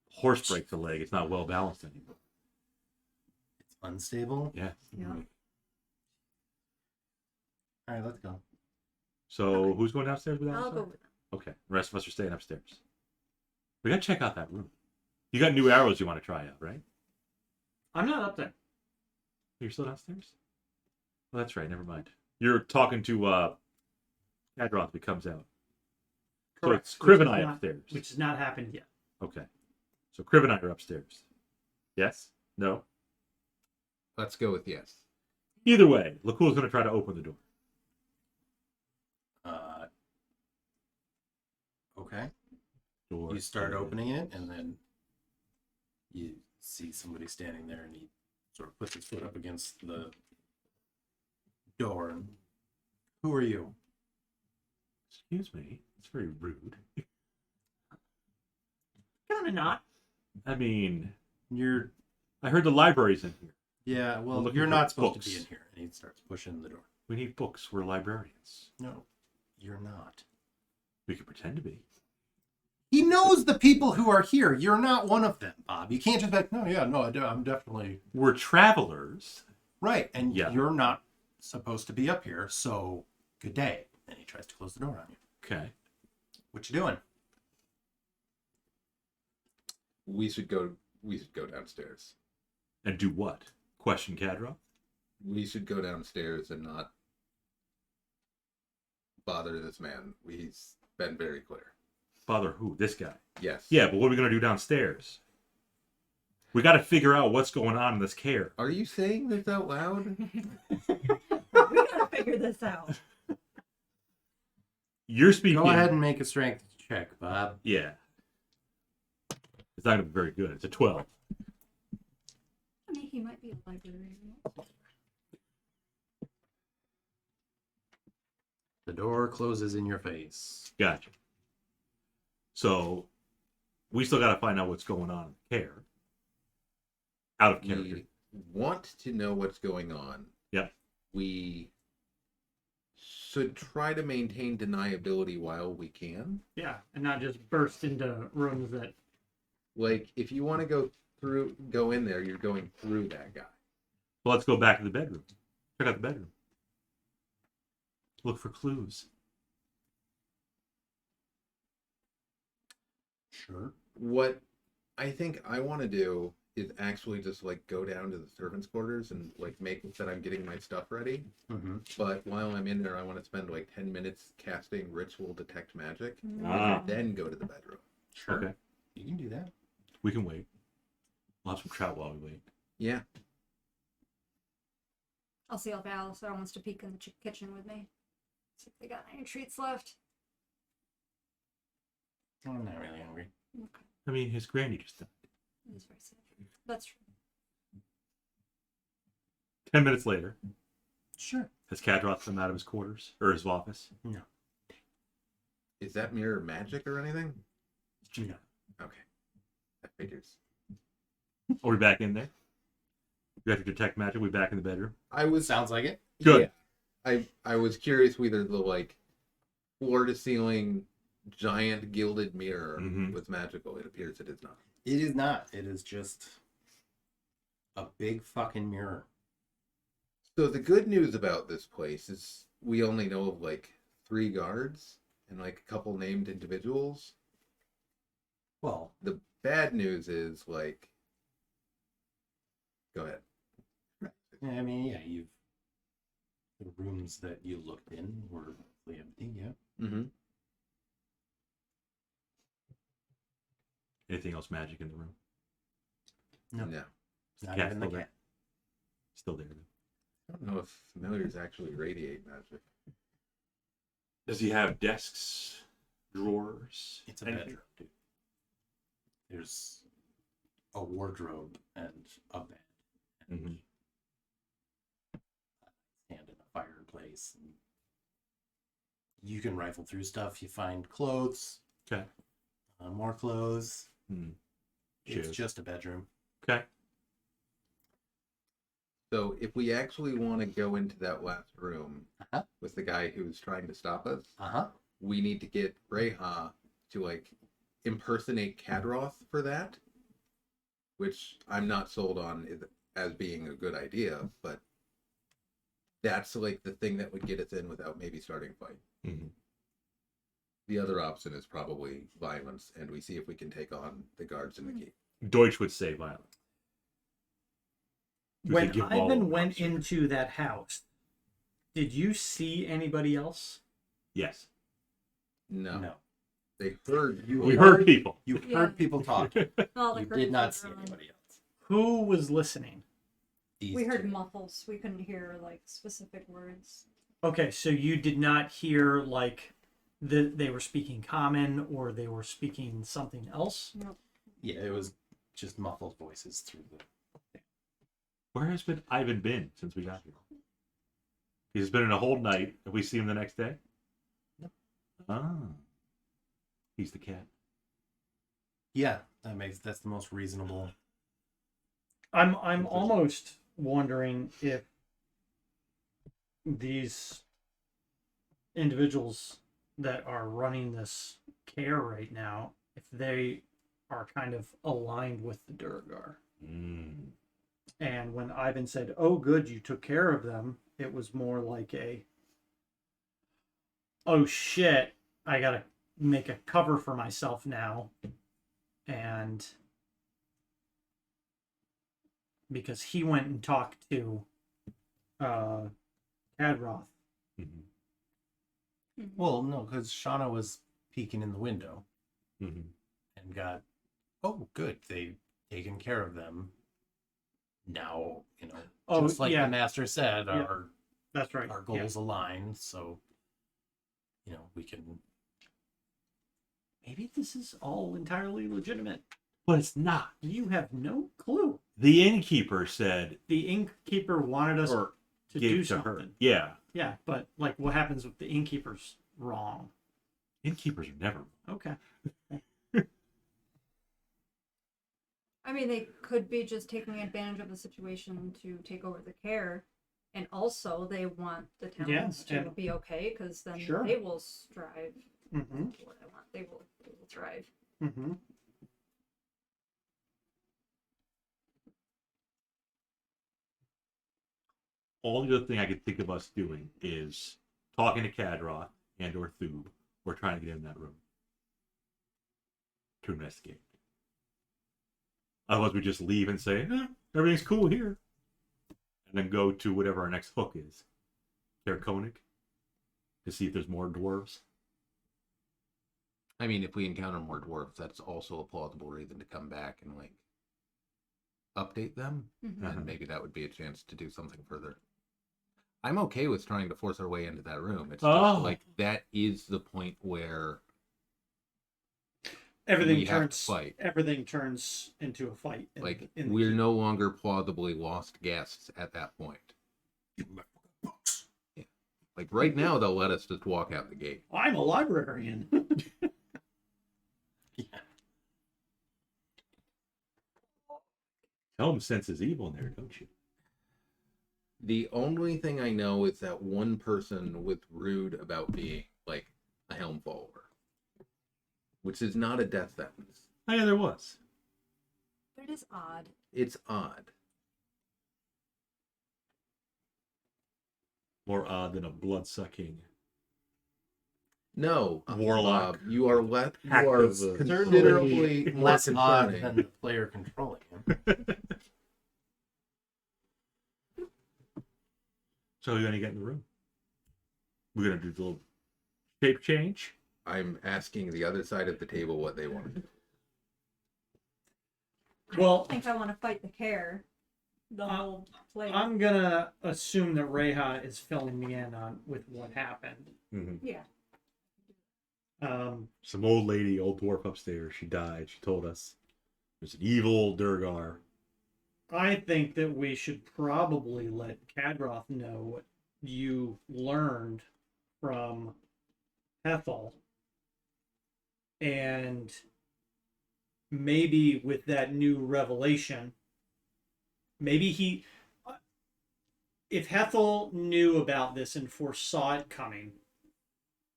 horse breaks a leg, it's not well balanced anymore. It's unstable. Yeah. Yeah. All right, let's go. So Okay. who's going downstairs with I'll Alisar? go with them. Okay. The rest of us are staying upstairs. We gotta check out that room. You got new arrows you want to try out, right? I'm not up there. You're still downstairs? Well, that's right. Never mind. You're talking to Adroth if he comes out. So it's Crib and I upstairs. Which has not happened yet. Okay. So Crib and I are upstairs. Yes? No? Let's go with yes. Either way, Lakkul's going to try to open the door. Okay. Door. You start opening it, and then you see somebody standing there, and he sort of puts his foot up against the door. And, who are you? Excuse me. It's very rude. Kind of not. I mean, You're I heard the library's in here. yeah. We're Well, looking you're for not supposed books. to be in here. And he starts pushing the door. We need books. We're librarians. No, you're not. We could pretend to be. He knows the people who are here. You're not one of them, Bob. You can't just be like, no, yeah, no, I'm definitely We're travelers. right. And Yeah. you're not supposed to be up here. So good day. And he tries to close the door on you. Okay. What you doing? We should go downstairs. And do what? Question Cadra? We should go downstairs and not bother this man. He's been very clear. Bother who? This guy. Yes. Yeah, but what are we going to do downstairs? We got to figure out what's going on in this Caer. Are you saying this out loud? We gotta figure this out. You're speaking. Go ahead and make a strength check, Bob. Yeah. It's not going to be very good. It's a 12. I mean, he might be a librarian. The door closes in your face. Gotcha. So, we still got to find out what's going on in Caer. Out of character. We want to know what's going on. Yep. We should try to maintain deniability while we can. Yeah, and not just burst into rooms that. Like, if you want to go in there, you're going through that guy. Well, let's go back to the bedroom. Check out the bedroom. Look for clues. Sure. What I think I want to do is actually just like go down to the servants' quarters and like make that I'm getting my stuff ready. Mm-hmm. But while I'm in there, I want to spend like 10 minutes casting Ritual Detect Magic, Ah. and then go to the bedroom. Sure. Okay. You can do that. We can wait. We'll have some trout while we wait. Yeah. I'll see if Alistair wants to peek in the kitchen with me. See if they got any treats left. I'm not really hungry. Okay. I mean, his granny just died. That's very sad. That's true. 10 minutes later, Sure. has Kadroth come out of his quarters? Or his office? No. Is that mirror magic or anything? No. Okay. That figures. Are we back in there? You have to detect magic. We back in the bedroom? I was Sounds like it. Good. Yeah. I was curious whether the like floor to ceiling giant gilded mirror Mhm. was magical. It appears it is not. It is not. It is just a big fucking mirror. So the good news about this place is we only know of like 3 guards and like a couple named individuals. Well, The bad news is like, go ahead. yeah, I mean, yeah, the rooms that you looked in were mostly empty, yeah. Mm-hmm. Anything else magic in the room? No. No. Not Cat even the still there? cat. Still there. I don't know if familiars actually radiate magic. Does he have desks, drawers? It's a anything? bedroom. There's a wardrobe and a bed. And Mhm. stand in a fireplace. And you can rifle through stuff. You find clothes. Okay. More clothes. Hmm. It's Cheers. just a bedroom. Okay. So if we actually want to go into that last room Uh-huh. with the guy who's trying to stop us, Uh-huh. we need to get Reija to like impersonate Kadroth for that, which I'm not sold on as being a good idea, but that's like the thing that would get us in without maybe starting a fight. Mhm. The other option is probably violence, and we see if we can take on the guards in the keep. Deutsch would say violent. We When could give Ivan all went officer. into that house, did you see anybody else? Yes. No, No. they heard you. We heard people. You Yeah. heard people talking. All the You did curtains not were see drawn. anybody else. Who was listening? These We heard two. muffles. We couldn't hear like specific words. Okay, so you did not hear like they were speaking common or they were speaking something else? Nope. Yeah, it was just muffled voices through the. Where has Ivan been since we got here? He's been in a whole night. Have we seen him the next day? No. Ah. He's the cat. Yeah, that's the most reasonable. I'm almost wondering if these individuals that are running this care right now, if they are kind of aligned with the Duergar. Mm. And when Ivan said, "Oh, good, you took care of them," it was more like a, "Oh shit, I gotta make a cover for myself now," and because he went and talked to Cadroth. Mhm. Well, no, because Shauna was peeking in the window Mhm. and got, oh, good, they've taken care of them. Now, Oh, just like yeah. the master said, Yeah. That's right. our goals align, so we can. Maybe this is all entirely legitimate. But it's not. You have no clue. The innkeeper said, The innkeeper wanted us or to gave do to something. her. Yeah. Yeah, but like, what happens if the innkeeper's wrong? Innkeepers are never. Okay. I mean, they could be just taking advantage of the situation to take over the care, and also they want the towns to and- be okay, because then Sure. they will strive. Mm-hmm. That's what I want. They will thrive. Mm-hmm. Only other thing I could think of us doing is talking to Cadroth and or Thub, or trying to get in that room to investigate. Otherwise, we just leave and say, everything's cool here. And then go to whatever our next hook is. Caer Dineval, to see if there's more dwarves. I mean, if we encounter more dwarves, that's also a plausible reason to come back and like update them, Mhm. and maybe that would be a chance to do something further. I'm okay with trying to force our way into that room. It's just like that is the point where Everything we have to turns. fight. Everything turns into a fight. Like in the we're keep. no longer plausibly lost guests at that point. Yeah. Like right now, they'll let us just walk out the gate. I'm a librarian. Helm senses evil in there, don't you? The only thing I know is that one person was rude about being like a helm follower, which is not a death sentence. Oh, yeah, there was. But it is odd. It's odd. More odd than a blood-sucking. No, Warlock. Bob, you are Hack you are of the- considerably more less odd concerning. than the player controlling him. So you're gonna get in the room. We're gonna do the little shape change. I'm asking the other side of the table what they want. Well, I think I want to fight the care. The whole place. I'm gonna assume that Reija is filling me in on with what happened. Mm-hmm. Yeah. Some old lady, old dwarf upstairs. She died. She told us there's an evil Duergar. I think that we should probably let Cadroth know what you learned from Ethel. And maybe with that new revelation, maybe if Hethel knew about this and foresaw it coming,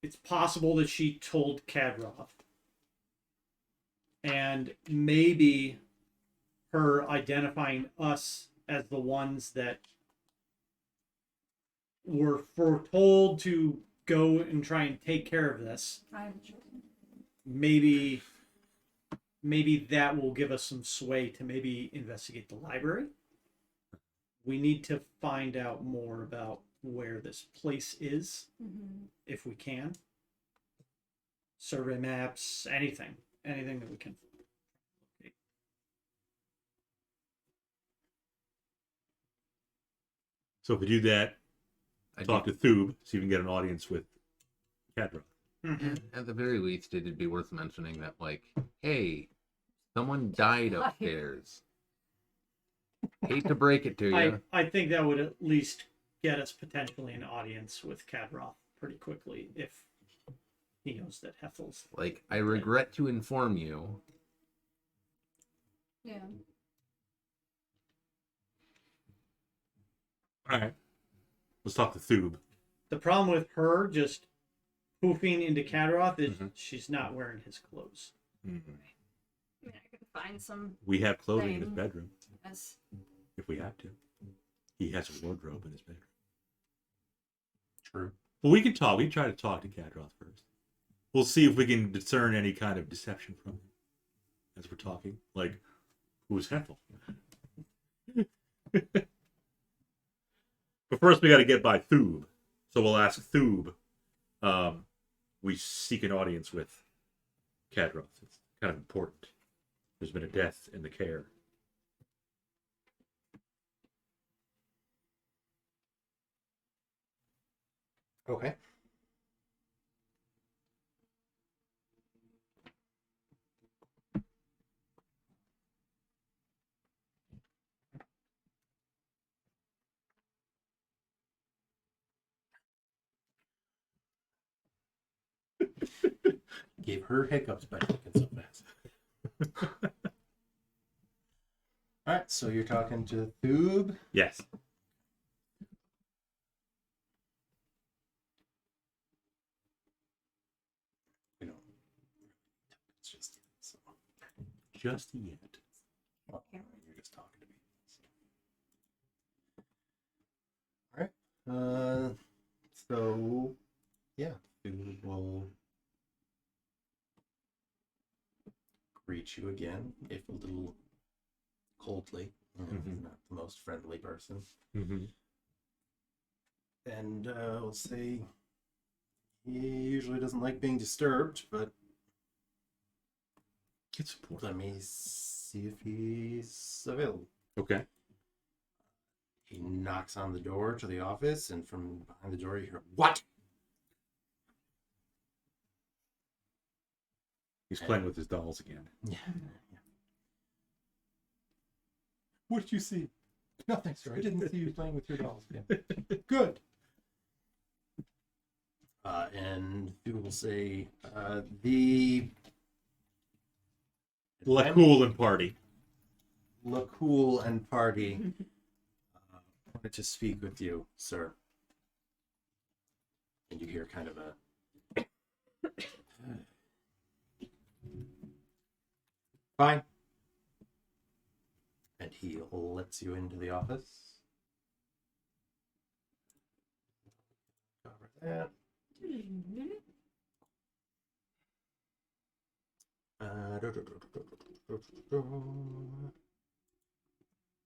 it's possible that she told Cadroth. And maybe her identifying us as the ones that were foretold to go and try and take care of this. Maybe that will give us some sway to maybe investigate the library. We need to find out more about where this place is, if we can. Survey maps, anything that we can. So if we do that, talk to Thub, see if we can get an audience with Cadroth. Mm-hmm. At the very least, it'd be worth mentioning that, like, hey, someone died upstairs. Hate to break it to you. I think that would at least get us potentially an audience with Kadroth pretty quickly if he knows that Hethel's. Like, I regret to inform you. Yeah. All right. Let's talk to Thub. The problem with her just poofing into Kadroth is Mhm. she's not wearing his clothes. I mean, I could find some. We have clothing in his Thing. bedroom As if we have to. He has a wardrobe in his bedroom. True. But we can talk. We can try to talk to Kadroth first. We'll see if we can discern any kind of deception from him as we're talking. Like, who's Hethel? But first, we got to get by Thub. So we'll ask Thub. We seek an audience with Kadroth. It's kind of important. There's been a death in the Caer. Okay. Gave her hiccups by thinking so fast. All right, so you're talking to Thub. Yes. We don't. It's just so. Just yet. Well, you're just talking to me. All right. So yeah, Thub will greet you again, if a little coldly. He's not the most friendly person. Mm-hmm. And we'll say he usually doesn't like being disturbed, but It's important. let me see if he's available. Okay. He knocks on the door to the office, and from behind the door you hear, "What?" He's playing with his dolls again. Yeah. What did you see? Nothing, sir. I didn't see you playing with your dolls again. Good. And you will say, the Lakkul and party. Lakkul and party wanted to speak with you, sir. And you hear kind of a fine. And he lets you into the office. Cover that.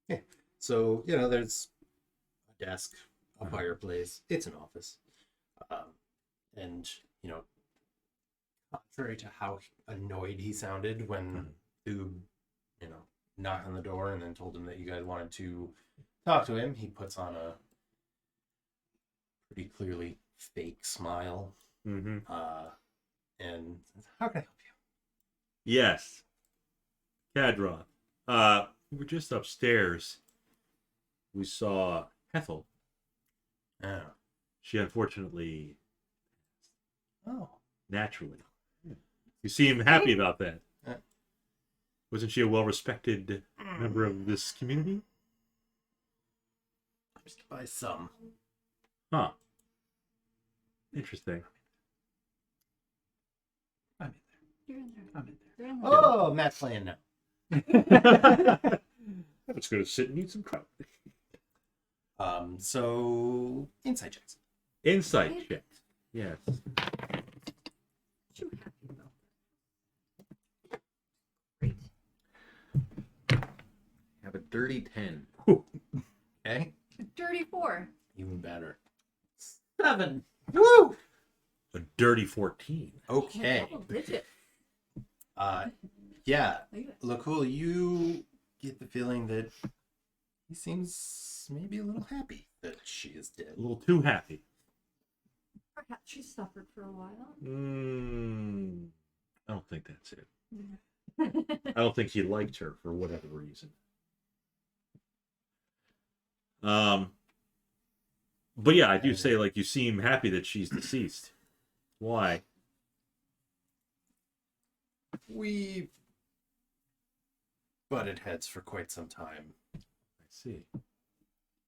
Yeah. So, there's a desk, a fireplace. It's an office. And, contrary to how annoyed he sounded when Thub, knocked on the door and then told him that you guys wanted to talk to him, he puts on a pretty clearly fake smile. Mm-hmm. And how can I help you? Yes. Kadroth. We were just upstairs. We saw Hethel. Oh. She unfortunately, Oh. naturally. You seem happy about that. Yeah. Wasn't she a well-respected member of this community? Just by some. Huh. Interesting. I'm in You're in there. there. I'm in You're in there. there. Oh, Matt's playing now. Let's go to sit and eat some crap. So insight checks. Insight check. Yes. Too happy about that. Great. Have a dirty 10. Okay. A dirty 4. Even better. 7. Woo! A dirty 14. Okay. Double digit. Yeah. Look at it. Lakkul, you get the feeling that he seems maybe a little happy that she is dead. A little too happy. Perhaps she suffered for a while. I don't think that's it. I don't think he liked her for whatever reason. But yeah, I do say, like, you seem happy that she's deceased. Why? We butted heads for quite some time. I see.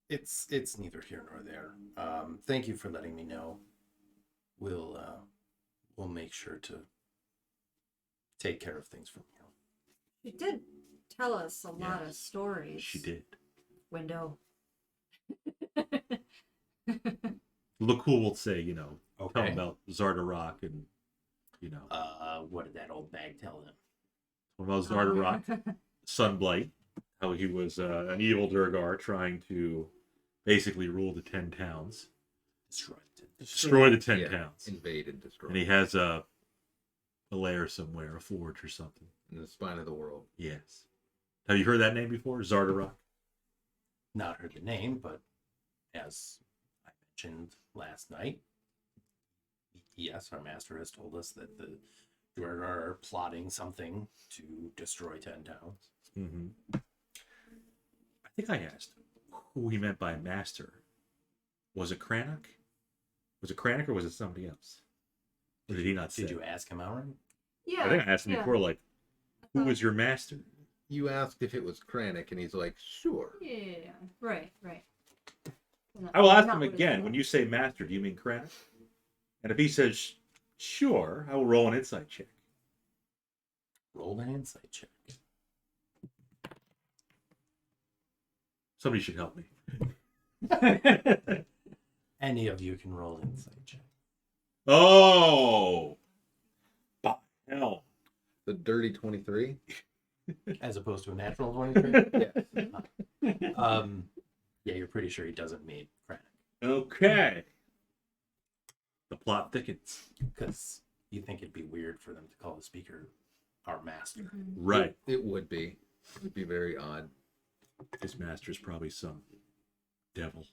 It's neither here nor there. Thank you for letting me know. We'll make sure to take care of things from here. She did tell us a lot of Yes, stories. She did. Window. Lakkul will say, you know, tell Okay. him about Zardarok and, you know, What did that old bag tell them? what about Zardarok, Sunblight, how he was an evil Duergar trying to basically rule the 10 towns, destroy the 10 towns. Invade and destroy. And he has a lair somewhere, a forge or something. In the spine of the world. Yes. Have you heard that name before? Zardarok? Not heard the name, but as I mentioned last night, yes, our master has told us that the Duergar are plotting something to destroy 10 towns. Mm-hmm. I think I asked who he meant by master. Was it Crannoc? Was it Crannoc or was it somebody else? Or did he not say? Did you ask him, Aaron? Yeah. I think I asked him before, like, who was your master? You asked if it was Crannoc, and he's like, sure. Yeah. Right. I will ask Not him what it again. said. When you say master, do you mean Crannoc? And if he says sure, I will roll an insight check. Roll an insight check. Somebody should help me. Any of you can roll an insight check. Oh! By hell. The dirty 23? As opposed to a natural 23? Yeah. Yeah, you're pretty sure he doesn't mean Crannoc. Okay. The plot thickens. Because you think it'd be weird for them to call the speaker our master. Right. It would be. It would be very odd. His master's probably some devil.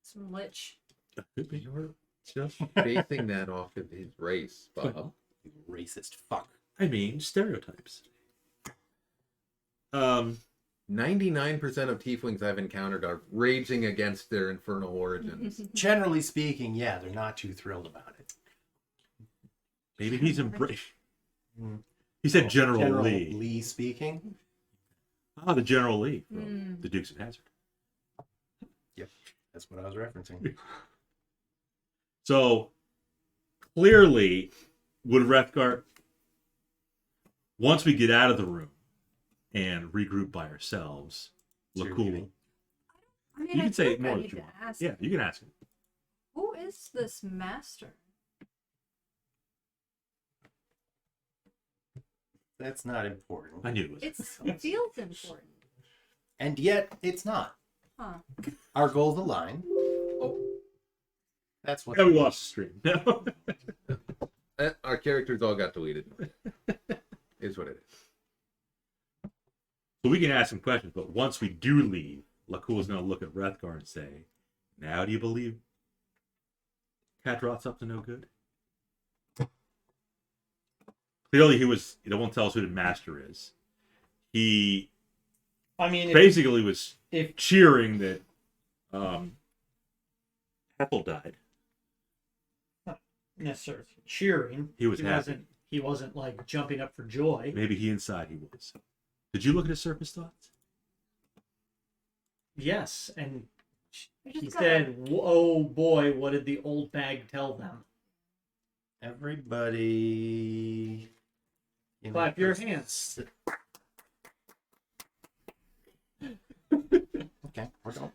Some lich. Could be. You're just basing that off of his race, Bob. You racist fuck. I mean, stereotypes. 99% of tieflings I've encountered are raging against their infernal origins. Generally speaking, yeah, they're not too thrilled about it. Maybe he's embraced. He said General Lee. Lee speaking. Ah, the General Lee from the Dukes of Hazzard. Yep, that's what I was referencing. So, clearly, would Rethgar, once we get out of the room and regroup by ourselves, So you're Lakkul. leaving? I mean, You I can say think more I if need you to want. ask. Yeah, you can ask him. Who is this master? That's not important. I knew it was. It feels important. And yet, it's not. Huh. Our goals align. Oh. That's what. Yeah, we lost the stream. No. Our characters all got deleted. Is what it is. So we can ask him questions, but once we do leave, Lakkul is going to look at Rethgar and say, now do you believe Kadroth's up to no good? Clearly he won't tell us who the master is. He I mean, basically was if cheering that Ethel died. not necessarily cheering, He was happy. He wasn't like jumping up for joy. Maybe inside he was. Did you look at his surface thoughts? Yes, and We he just said, "Oh boy, what did the old bag tell them?" Everybody. Clap your hands. Okay, we're done.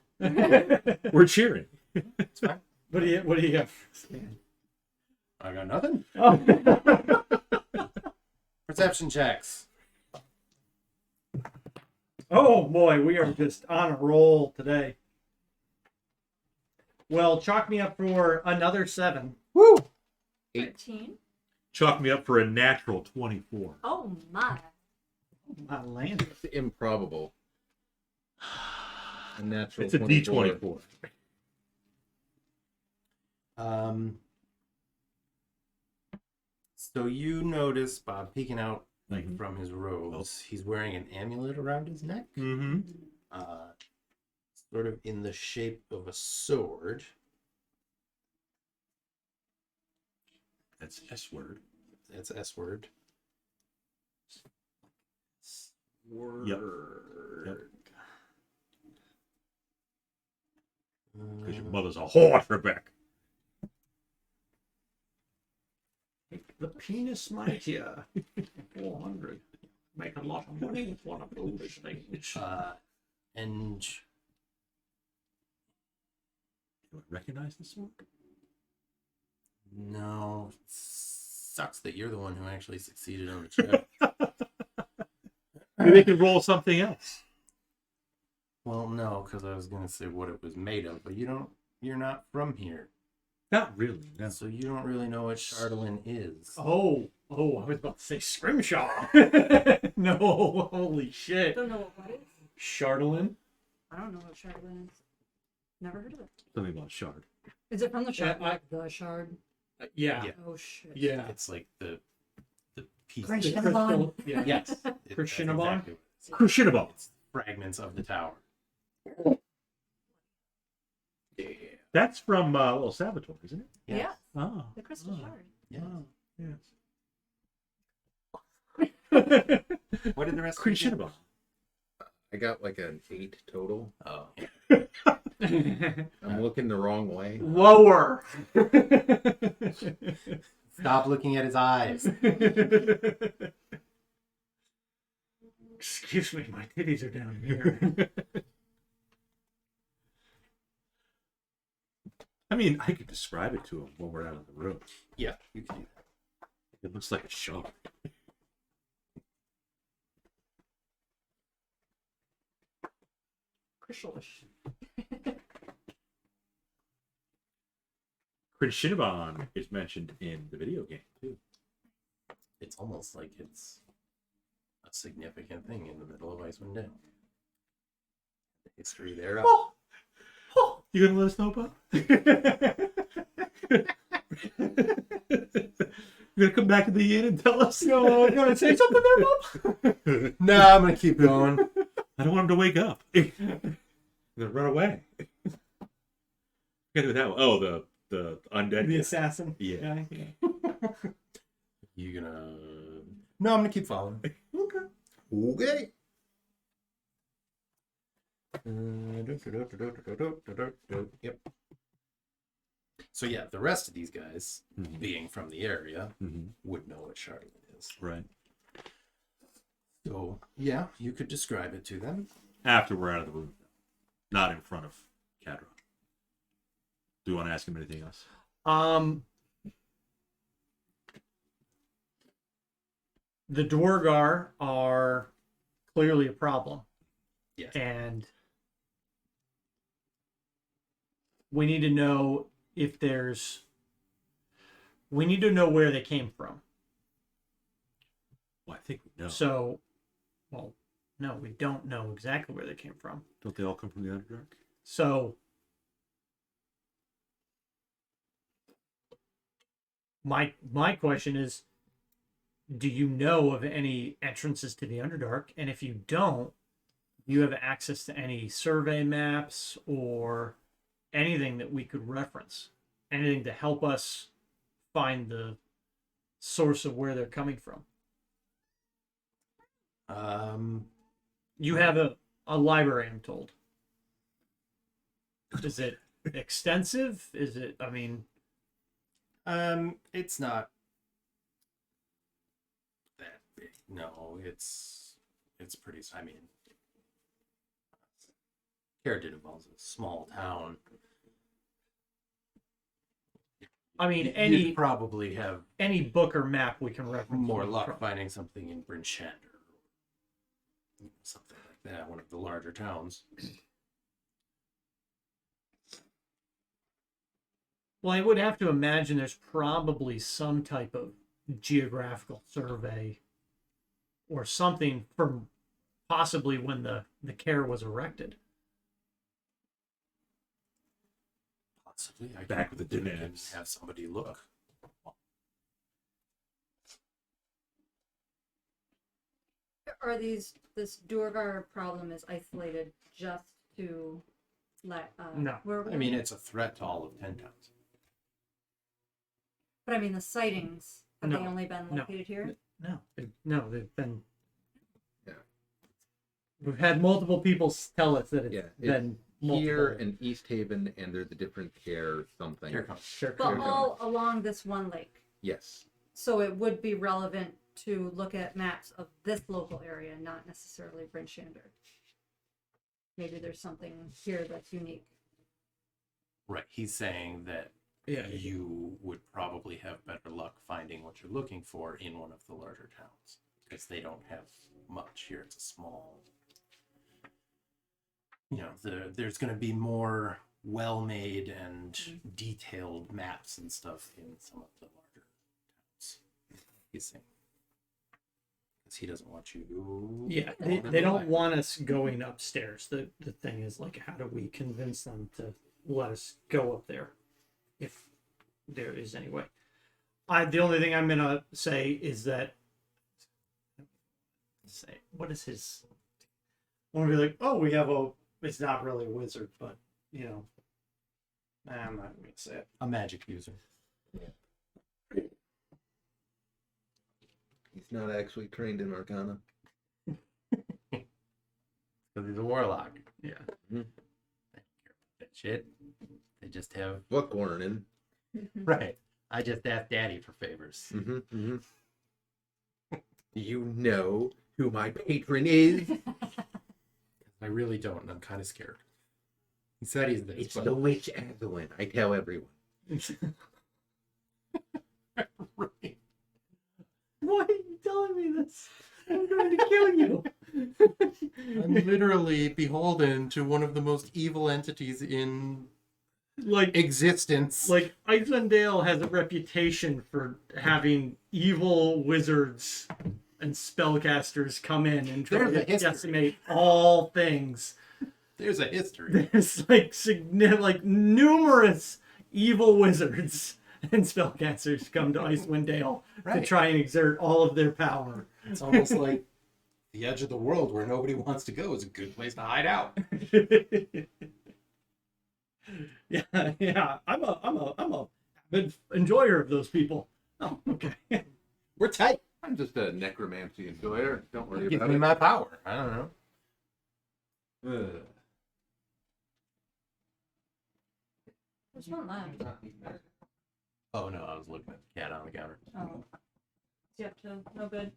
We're cheering. It's fine. What do you have? I got nothing. Oh. Perception checks. Oh boy, we are just on a roll today. Well, chalk me up for another 7. Woo! 13. Chalk me up for a natural 24. Oh my. I landed. It's improbable. A natural It's a 24. D24. So you notice Bob peeking out Mhm. from his robes. He's wearing an amulet around his neck. Mm-hmm. sort of in the shape of a sword. That's S word. That's S word. Yep. Because your mother's a whore, Rebecca. The penis mightier. 400. Make a lot of money with one of those things. And You recognize the sword? no, sucks that you're the one who actually succeeded on the check. Maybe they can roll something else. Well, no, because I was gonna say what it was made of, but you're not from here, Not really. No. so you don't really know what Chardolin is. Oh, I was about to say Scrimshaw. No, holy shit. Don't know what is. Chardolin? I don't know what Shardlin is. Never heard of it. Something about shard. Is it from the shard? I- Like the shard? Yeah. Yeah. Oh shit. Yeah. It's like the piece. Great. The Cinnabon. Yeah. Yes, For Cinnabon? what it is. Crucianable. It's fragments of the tower. Yeah. That's from Little Salvatore, isn't it? Yeah. Oh. The crystal shard. Yes. Yes. What did the rest of you get? Crucianable. I got like an 8 total. Oh, I'm looking the wrong way. Lower. stop looking at his eyes. Excuse me, my titties are down here. I mean, I could describe it to him when we're out of the room. Yeah, you can do that. It looks like a shard. Crystalish. Crucianable is mentioned in the video game, too. It's almost like it's a significant thing in the middle of Icewind Dale. The history there. You gonna let us know about? You gonna come back to the inn and tell us? No, I'm gonna say something there, Bob. No, I'm gonna keep going. I don't want him to wake up. He's gonna run away. Gotta do that one. Oh, the undead. The guy. assassin. Yeah. guy. You gonna? No, I'm gonna keep following. Okay. Yep. So yeah, the rest of these guys, Mhm. being from the area, Mm-hmm. would know what Chardolin is. Right. So yeah, you could describe it to them. After we're out of the room, not in front of Cadron. Do you want to ask him anything else? The Duergar are clearly a problem. Yes. And we need to know if there's... We need to know where they came from. Well, I think we know. So, well, no, we don't know exactly where they came from. Don't they all come from the Underdark? So, my question is, do you know of any entrances to the Underdark? And if you don't, do you have access to any survey maps or anything that we could reference? Anything to help us find the source of where they're coming from? You have a library, I'm told. Is it extensive? Is it, I mean... It's not that big. No, it's pretty. I mean, Caer Dineval is a small town. I mean, You'd any probably have any book or map we can reference. more from. luck finding something in Brinchand or something like that, one of the larger towns. Well, I would have to imagine there's probably some type of geographical survey or something from possibly when the Caer was erected. Possibly, I Back could with the I can Dinabs. have somebody look. Are this Duergar problem is isolated just to No. Where are we I mean, at? it's a threat to all of 10 towns. But I mean, the sightings, have No. they only been No. located here? No, they've been. Yeah. We've had multiple people tell us that it's Yeah, been multiple. Here in Easthaven, and there's a different care something. Here it comes. Sure. But Here. all along this one lake. Yes. So it would be relevant to look at maps of this local area, not necessarily Bryn Shander. Maybe there's something here that's unique. Right. He's saying that Yeah. you would probably have better luck finding what you're looking for in one of the larger towns because they don't have much here. It's a small, there's going to be more well-made and detailed maps and stuff in some of the larger towns. He's saying because he doesn't want you. Yeah, going they in don't the want us going upstairs. The thing is, like, how do we convince them to let us go up there, if there is any way? The only thing I'm gonna say is that, what is his? I want to be like, oh, we have a. It's not really a wizard, but I'm not gonna say it. a magic user. He's not actually trained in Arcana. Because he's a warlock. Yeah. Mhm. That shit. They just have. Book learning. Right. I just asked Daddy for favors. You know who my patron is? I really don't, and I'm kind of scared. He said he's this, It's but the witch Evelyn. I tell everyone. right. Why are you telling me this? I'm going to kill you. I'm literally beholden to one of the most evil entities in Like existence. Like, Iceland Dale has a reputation for having evil wizards and spellcasters come in and try There's a to history. decimate all things. There's a history. There's like numerous evil wizards and spellcasters come to Icewind Dale to Right. try and exert all of their power. It's almost like the edge of the world where nobody wants to go is a good place to hide out. Yeah. I'm a avid enjoyer of those people. Oh, okay. We're tight. I'm just a necromancy enjoyer. Don't worry Give about me it. my power. I don't know. There's one left. Oh no, I was looking at the cat on the counter. Oh. Is he up to no good?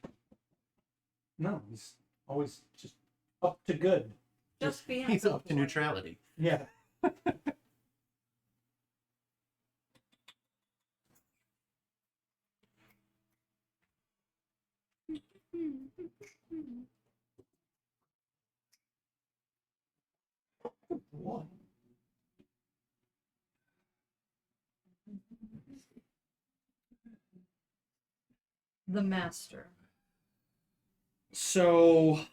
No, he's always just up to good. Just being He's up to neutrality. Yeah. What? The master. So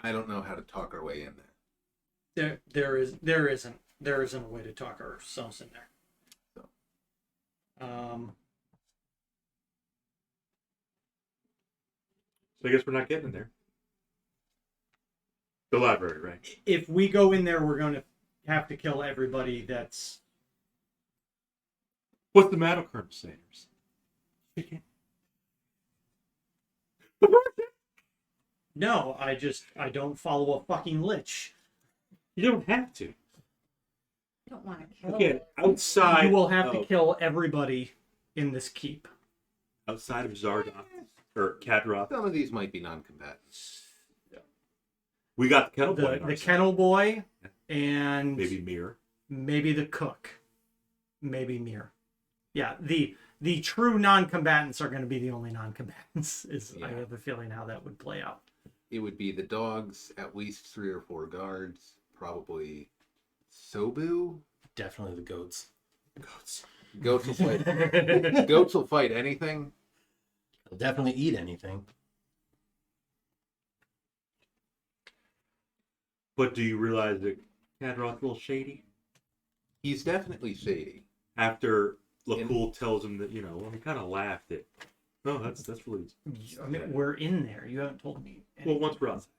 I don't know how to talk our way in there. there isn't a way to talk ourselves in there. So I guess we're not getting in there. The library, right? If we go in there, we're going to have to kill everybody that's. What's the matter, Colonel Sanders? No, I don't follow a fucking lich. You don't have to. Don't want to kill. Again, outside. You will have to of- kill everybody in this keep. outside of Zardoth or Kadroth. Some of these might be non-combatants. We got the kettle boy. The kennel boy and maybe Mir. maybe the cook, maybe Mir. Yeah, the true non-combatants are going to be the only non-combatants. I have a feeling how that would play out. It would be the dogs, at least 3 or 4 guards, probably Sobu. Definitely the goats. Goats will fight. Goats will fight anything. They'll definitely eat anything. But do you realize that Kadroth's a little shady? He's definitely shady. After Lakkul tells him that, well, he kind of laughed at No, that's really easy. I mean, we're in there. You haven't told me. Well, anything. once we're outside.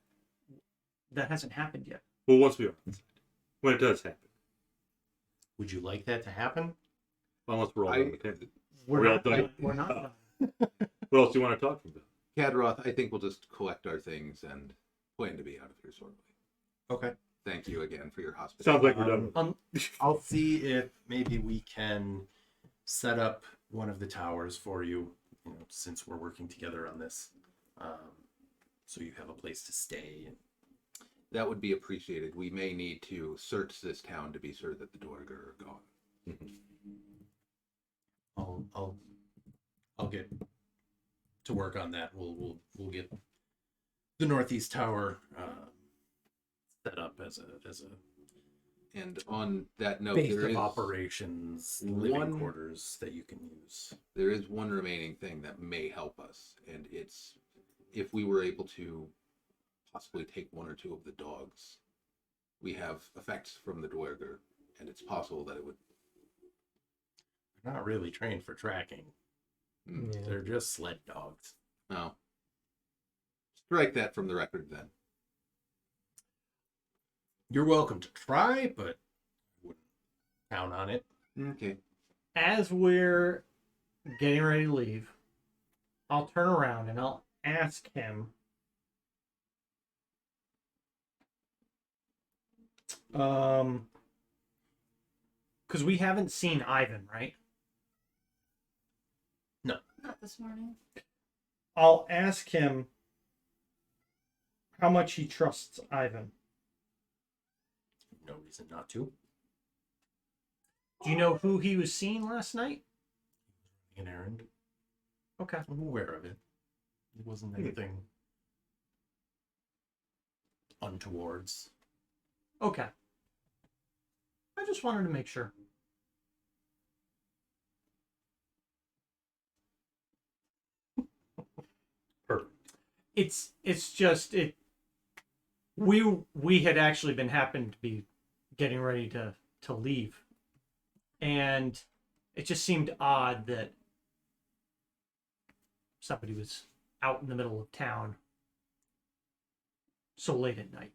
That hasn't happened yet. Well, once we are outside. When it does happen. Would you like that to happen? Unless we're all done with him. We're We all not done? done. We're not done. What else do you want to talk about? Cadroth, I think we'll just collect our things and plan to be out of here shortly. Okay. Thank you again for your hospitality. Sounds like we're done. I'll see if maybe we can set up one of the towers for you, since we're working together on this. So you have a place to stay. That would be appreciated. We may need to search this town to be sure that the Duergar are gone. I'll get to work on that. We'll get the Northeast Tower set up as a And on that note, base there of is operations, living one- quarters that you can use. there is one remaining thing that may help us, and it's if we were able to possibly take one or two of the dogs. We have effects from the Duergar, and it's possible that it would. They're not really trained for tracking. Yeah. They're just sled dogs. No. Strike that from the record then. You're welcome to try, but I wouldn't count on it. Okay. As we're getting ready to leave, I'll turn around and I'll ask him. Because we haven't seen Ivan, right? Not this morning. I'll ask him how much he trusts Ivan. No reason not to. Do you know who he was seeing last night? An errand. Okay. I'm aware of it. It wasn't anything untowards. Okay. I just wanted to make sure. Perfect. It's just it. We had actually been happened to be getting ready to leave, and it just seemed odd that somebody was out in the middle of town so late at night.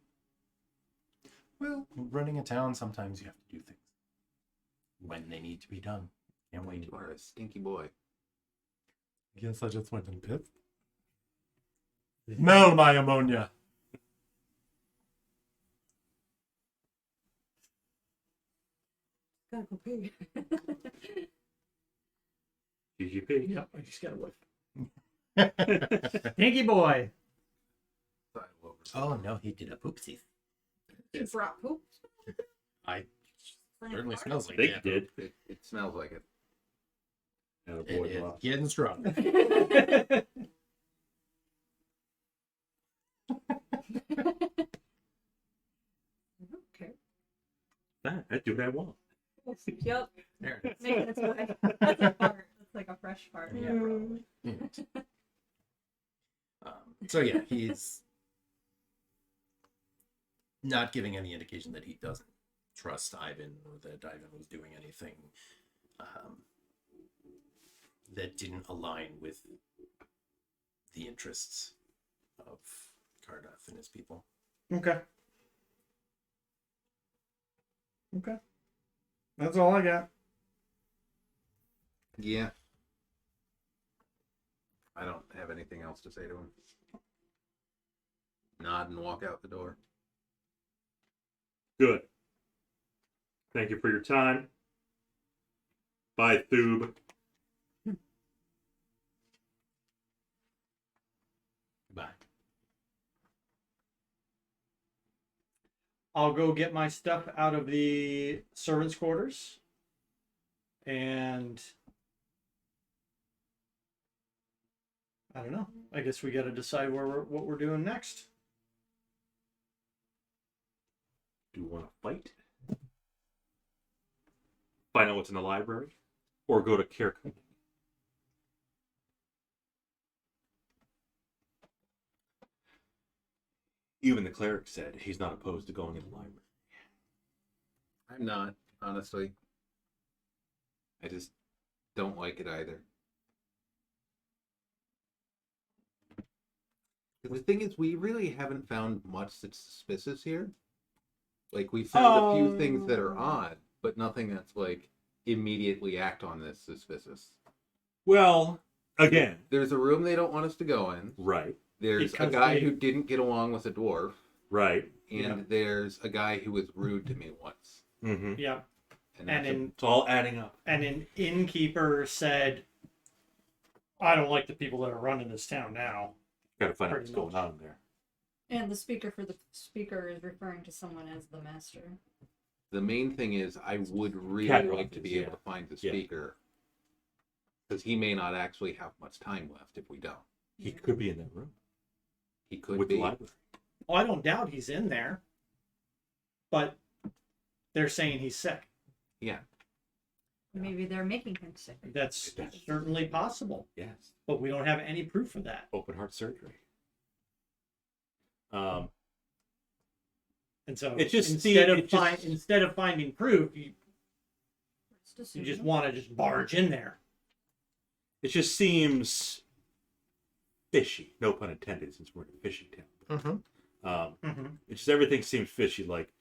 Well, running a town, sometimes you have to do things when they need to be done. Can't wait. You are a stinky boy. Guess I just went and pissed. Smell my ammonia. Gotta go pee. GGP. Yep, I just got a whiff. Stinky boy. Oh no, he did a poopsie. You brought poop. I certainly smells like They that. did. It smells like it. Attaboy, It's boss. getting strong. Okay. I do what I want. Yep. There. Making its way. That's a fart. That's like a fresh fart. Yeah, probably. So yeah, he's not giving any indication that he doesn't trust Ivan or that Ivan was doing anything that didn't align with the interests of Cardiff and his people. Okay. Okay. That's all I got. Yeah. I don't have anything else to say to him. Nod and walk out the door. Good. Thank you for your time. Bye, Thoob. Bye. I'll go get my stuff out of the servants' quarters. And I don't know. I guess we got to decide what we're doing next. Do you want to fight? Find out what's in the library? Or go to Caer Dineval? Even the cleric said he's not opposed to going in the library. I'm not, honestly. I just don't like it either. The thing is, we really haven't found much that's suspicious here. Like, we found a few things that are odd, but nothing that's, like, immediately act on this suspicious. Well, again, There's a room they don't want us to go in. right, There's Because a guy they- who didn't get along with a dwarf. right. And there's a guy who was rude to me once. Mm-hmm. Yeah. And And that's in It's all adding up. and an innkeeper said, "I don't like the people that are running this town now." Got to find out Pretty what's going much. on there. And the speaker for the speaker is referring to someone as the master. the main thing is I would really Cat like to be yeah. able to find the Yeah. speaker. Because he may not actually have much time left if we don't. He could be in that room He could with be. the library. Oh, I don't doubt he's in there, but they're saying he's sick. Yeah. Maybe they're making him sick. That's certainly possible, Yes. but we don't have any proof of that. Open heart surgery. And so It just instead seemed- of it just- instead of finding proof, you It's just want to just barge in there. It just seems fishy. No pun intended, since we're in a fishing town. Mm-hmm. It's just everything seems fishy. Like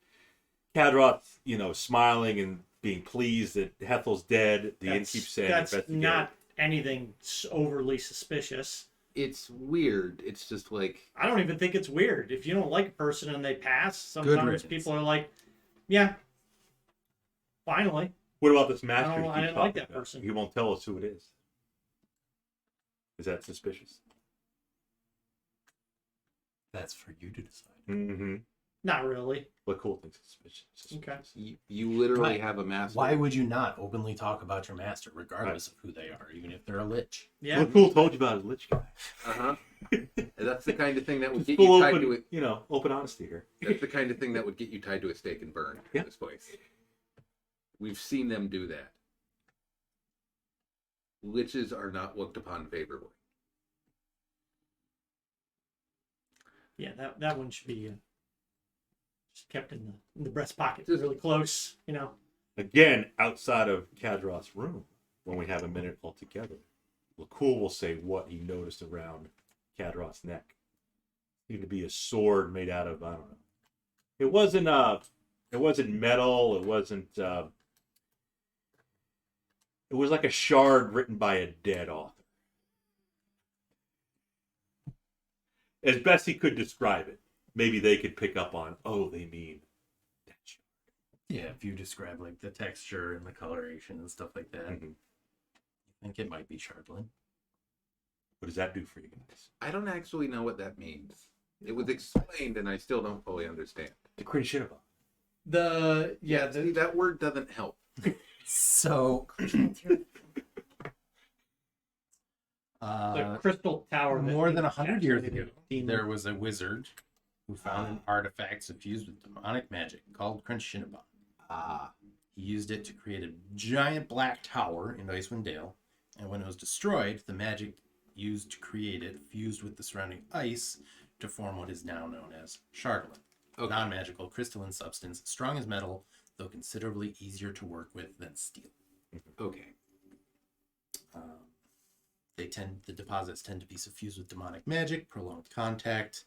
Cadroth, smiling and being pleased that Hethel's dead. The innkeep saying that's investigate. not anything overly suspicious. It's weird. It's just like, I don't even think it's weird. If you don't like a person and they pass, sometimes riddance. people are like, "Yeah, finally." What about this master? I you keep didn't like talking that about? person. He won't tell us who it is. Is that suspicious? That's for you to decide. Mm-hmm. Not really. Lakkul thinks it's suspicious. Okay. you literally Right. have a master. Why would you not openly talk about your master, regardless of who they are, even if they're a lich? Yeah. Lakkul told you about his lich guy. Uh-huh. That's the kind of thing that would Just get full you tied open, to it. open honesty here. That's the kind of thing that would get you tied to a stake and burned Yeah. in this place. We've seen them do that. Liches are not looked upon favorably. Yeah, that one should be just kept in the breast pocket, Just- really close. Again, outside of Kadroth's room, when we have a minute all together, Lakkul will say what he noticed around Kadroth's neck. Seemed to be a sword made out of, I don't know. It wasn't metal. It wasn't. It was like a shard written by a dead author. As best he could describe it. Maybe they could pick up on, oh, they mean that shard. Yeah, if you describe like the texture and the coloration and stuff like that, Mhm. I think it might be Shardlin. What does that do for you guys? I don't actually know what that means. It was explained and I still don't fully understand. The crazy shit about. See, that word doesn't help. So, The uh, crystal tower. that more he than 100 years actually ago, demon- there was a wizard who found an artifact suffused with demonic magic called Crannoc. Ah. He used it to create a giant black tower in Icewind Dale, and when it was destroyed, the magic used to create it fused with the surrounding ice to form what is now known as Shardlin. Okay. Non-magical crystalline substance, strong as metal, though considerably easier to work with than steel. Okay. The deposits tend to be suffused with demonic magic, prolonged contact.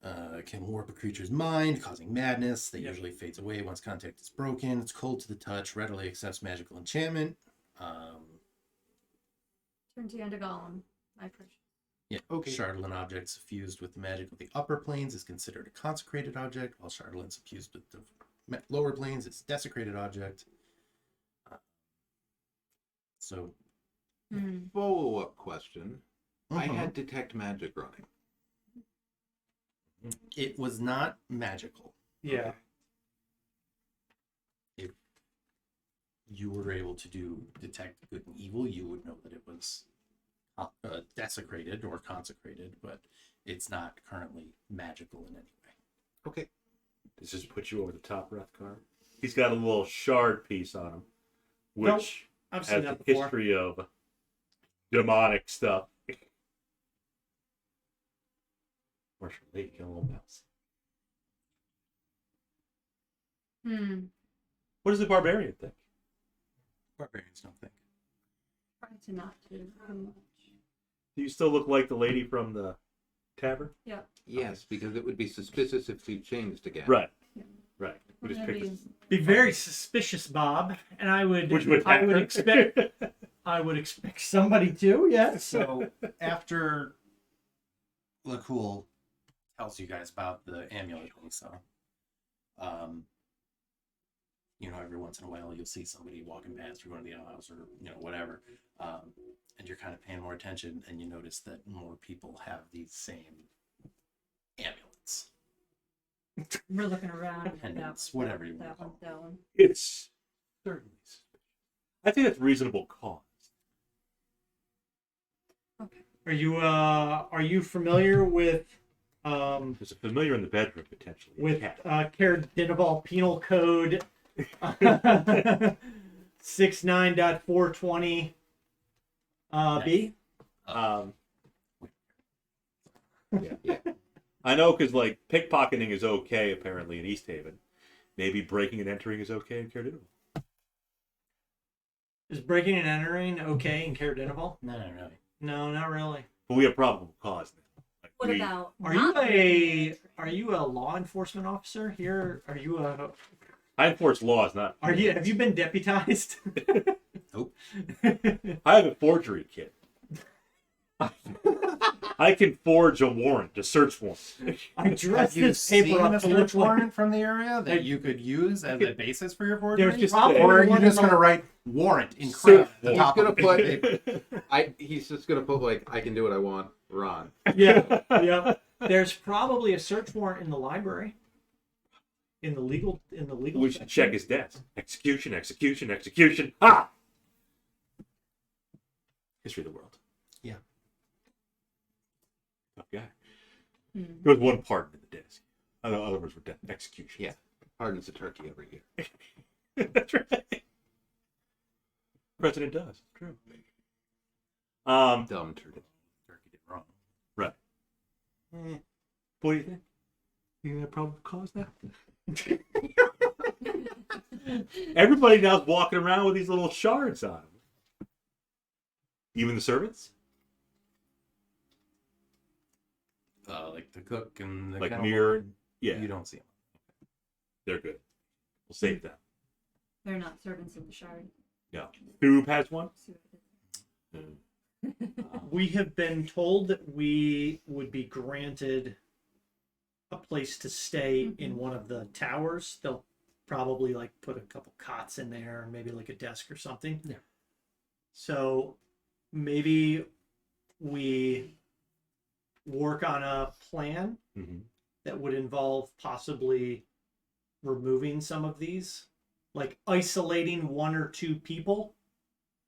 Can warp a creature's mind, causing madness. They usually fades away once contact is broken. It's cold to the touch, readily accepts magical enchantment. Turn to end of Gollum. I appreciate. Yeah. Okay. Shardlin objects suffused with the magic of the upper planes is considered a consecrated object, while Shardlin suffused with the lower planes is desecrated object. So Follow-up question. I Mhm. had detect magic running. It was not magical. Yeah. If you were able to detect good and evil, you would know that it was desecrated or consecrated, but it's not currently magical in any way. Okay. Does this put you over the top, Rathkar? He's got a little shard piece on him, Nope. which I've seen has that a before. history of demonic stuff. Marshall Lady, kill a little mouse. What does the barbarian think? Barbarians don't think. Try to not do too much. Do you still look like the lady from the tavern? Yes, because it would be suspicious if she changed again. Right. Right. We We're just gonna picked be- Be very suspicious, Bob, and I would Which would I would happen. expect somebody to, yes. So after Lakkul tells you guys about the amulet thing, so every once in a while you'll see somebody walking past through one of the outhouse or whatever, and you're kind of paying more attention, and you notice that more people have these same amulets. We're looking around. and Pendants, that one, whatever you want that to one, call that one. It's certainly suspicious. I think that's reasonable cause. Are you familiar with There's a familiar in the bedroom potentially. with Cat. Caer Dineval Penal Code 69.420 B? Yeah. I know, because like pickpocketing is okay apparently in Easthaven. Maybe breaking and entering is okay in Caer Dineval. Is breaking and entering okay in Caer Dineval? No, really. No, not really. But we have probable cause now. Like, What about? Are not you a law enforcement officer here? Are you a I enforce laws, not. have you been deputized? Nope. I have a forgery kit. I can forge a warrant, a search warrant. I dressed Have you this paper seen up a to look search like warrant from the area that you could use as a basis for your forgery? There's just Or are you one just from- going to write warrant in Search crayon at the He's top gonna of the put paper? he's just gonna put like, I can do what I want, Ron. Yeah. There's probably a search warrant in the library. In the legal We should section. check his desk. Execution, execution, execution. Ah! History of the world. Yeah. Tough guy. Hmm. There was one pardon in the desk. Other words were death. Execution. Yeah. Pardons a turkey every year. That's right. President does. True. Um, Dumb turkey. Turkey did wrong. right. What do you think? You got a probable cause now? Everybody now's walking around with these little shards on them. Even the servants? Like the cook and the Like kennel mirror? board, Yeah, you don't see them. they're good. We'll save them. They're not servants of the shard. No. Thoob has one? See what it is. We have been told that we would be granted a place to stay in one of the towers. They'll probably like put a couple cots in there and maybe like a desk or something. Yeah. So maybe we work on a plan Mm-hmm. that would involve possibly removing some of these, like isolating one or two people,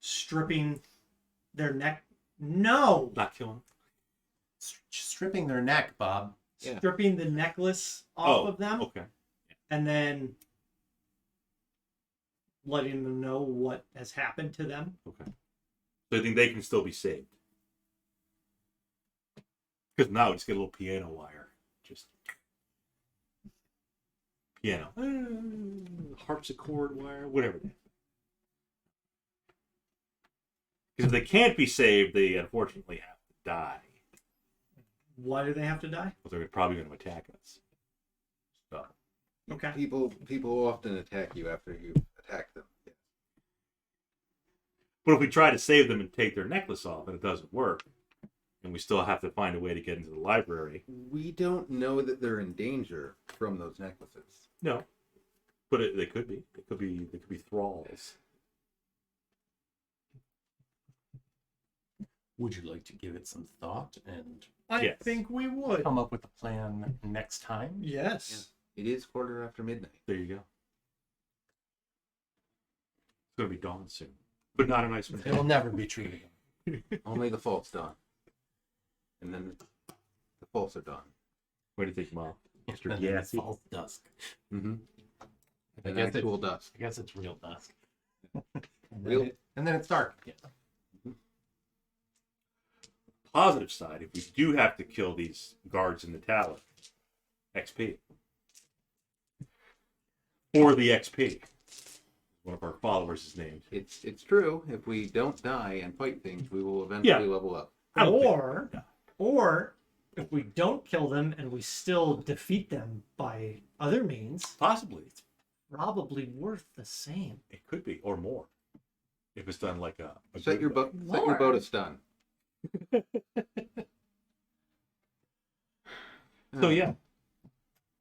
stripping their neck. No, Not killing. Stripping their neck, Bob. Yeah. stripping the necklace off of them, Okay. and then letting them know what has happened to them. Okay. So I think they can still be saved. Because now we just get a little piano wire. Just piano. Harpsichord wire, whatever. Because if they can't be saved, they unfortunately have to die. Why do they have to die? Well, they're probably going to attack us. So, Okay. People often attack you after you attack them. Yeah. but if we try to save them and take their necklace off and it doesn't work, and we still have to find a way to get into the library. We don't know that they're in danger from those necklaces. No. But they could be. They could be thralls. Would you like to give it some thought and I Yes. think we would. come up with a plan next time? Yes. It is midnight. There you go. It's going to be dawn soon. But not a nice one. It'll never be true again. Only the false dawn. And then the false are dawn. What do you think, Mom? Mr. And then Gassy? false dusk. Mm-hmm. I An guess, actual dusk. I guess it's real dusk. Real- And then it's dark. Yeah. Positive side, if we do have to kill these guards in the tower, XP. For the XP. One of our followers is named. It's true. If we don't die and fight things, we will eventually level up. I don't think- Or, or if we don't kill them and we still defeat them by other means, Possibly. probably worth the same. It could be, or more. If it's done like a Set your good boat. Set your boat More. as stun. So yeah,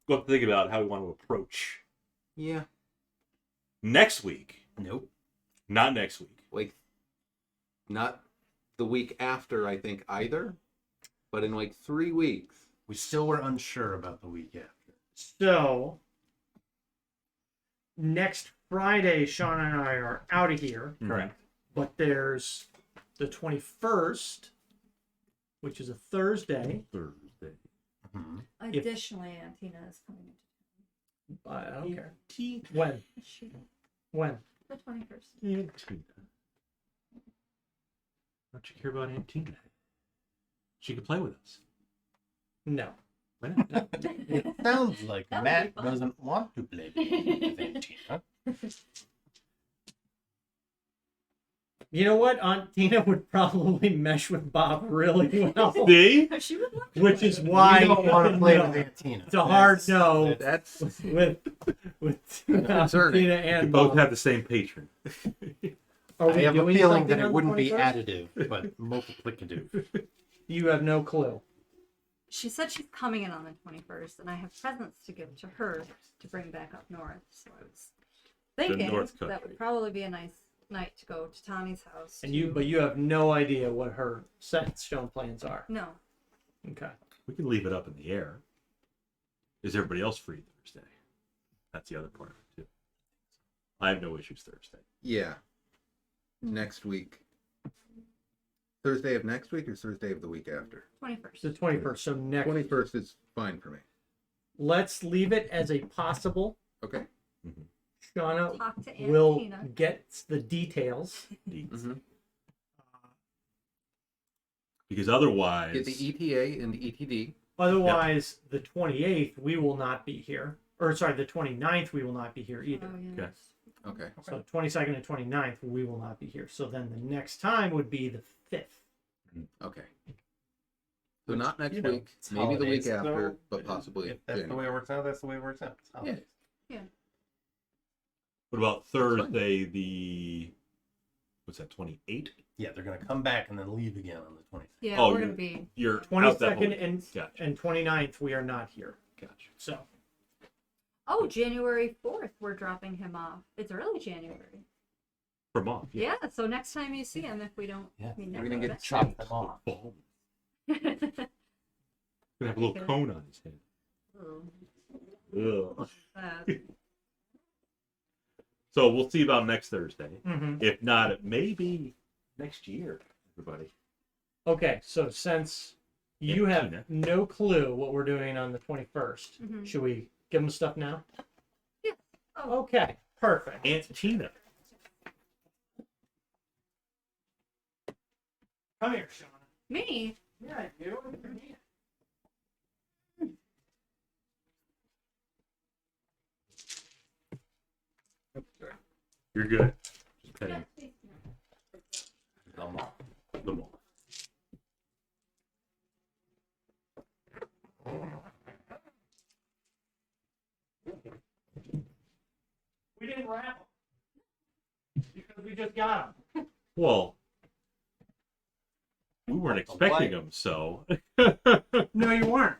we'll have to think about how we want to approach Yeah. next week. Nope. Not next week. Like, not the week after, I think, either. But in like 3 weeks. We still were unsure about the week after. So, next Friday, Sean and I are out of here. Correct. But there's the 21st, which is a Thursday. Thursday. Additionally, Antina is coming I don't care. Tea. When? into she When? the 21st. Antina. Don't you care about Antina? She could play with us. No. Why not? It sounds like That would Matt be fun. doesn't want to play with Antina. You know what? Aunt Tina would probably mesh with Bob really well. See? She would love to Which play is with why We don't want to play no. with Antina. It's a hard no That's with concerning. Tina You and both Bob. have the same patron. Are I we have a doing feeling something that it on the wouldn't be 21st? additive, but multiplicative. You have no clue. She said she's coming in on the 21st, and I have presents to give to her to bring back up north. So I was thinking North that Country. would probably be a nice night to go to Tommy's house. And to- you, but you have no idea what her set in stone plans are. No. Okay. We can leave it up in the air. Is everybody else free Thursday? That's the other part of it too. I have no issues Thursday. yeah. Next week. Thursday of next week or Thursday of the week after? 21st. The 21st. So next. 21st is fine for me. Let's leave it as a possible. Okay. Shauna Talk to Aunt will Tina. get the details. Mm-hmm. Because otherwise, Get the ETA and ETD. Otherwise, the 28th, we will not be here. Or, sorry, the 29th, we will not be here either. Oh, Okay. yes. Okay. So 22nd and 29th, we will not be here. So then the next time would be the 5th. Okay. So not next You know, week, it's maybe the week holidays, after, so but possibly If that's the way January. it works out, that's the way it works out. It's holidays. what about fine. Thursday the what's that, 28th? Yeah, they're going to come back and then leave again on the 20th. Yeah, Oh, we're you're- gonna be. You're out that whole 22nd week. and, Gotcha. and 29th, we are not here. Gotcha. So, Oh, January 4th, we're dropping him off. It's early January. From off. Yeah. So next time you see him, if we don't, Yeah, we we're never going to get met. chopped them off. Ball. Gonna have a little Okay. cone on his head. Ooh, Ugh. sad. So we'll see about next Thursday. mhm. If not, it may be next year, everybody. Okay, so since you Yeah, have Tina. no clue what we're doing on the 21st, Mhm. should we give them stuff now? Yeah. Oh. Okay, perfect. Aunt Tina. Come here, Shauna. Me? Yeah, I do. Come here. You're good. Just petting Yeah. them all. Them all. We didn't wrap them. Because we just got them. Well, we weren't expecting them, so. No, you weren't.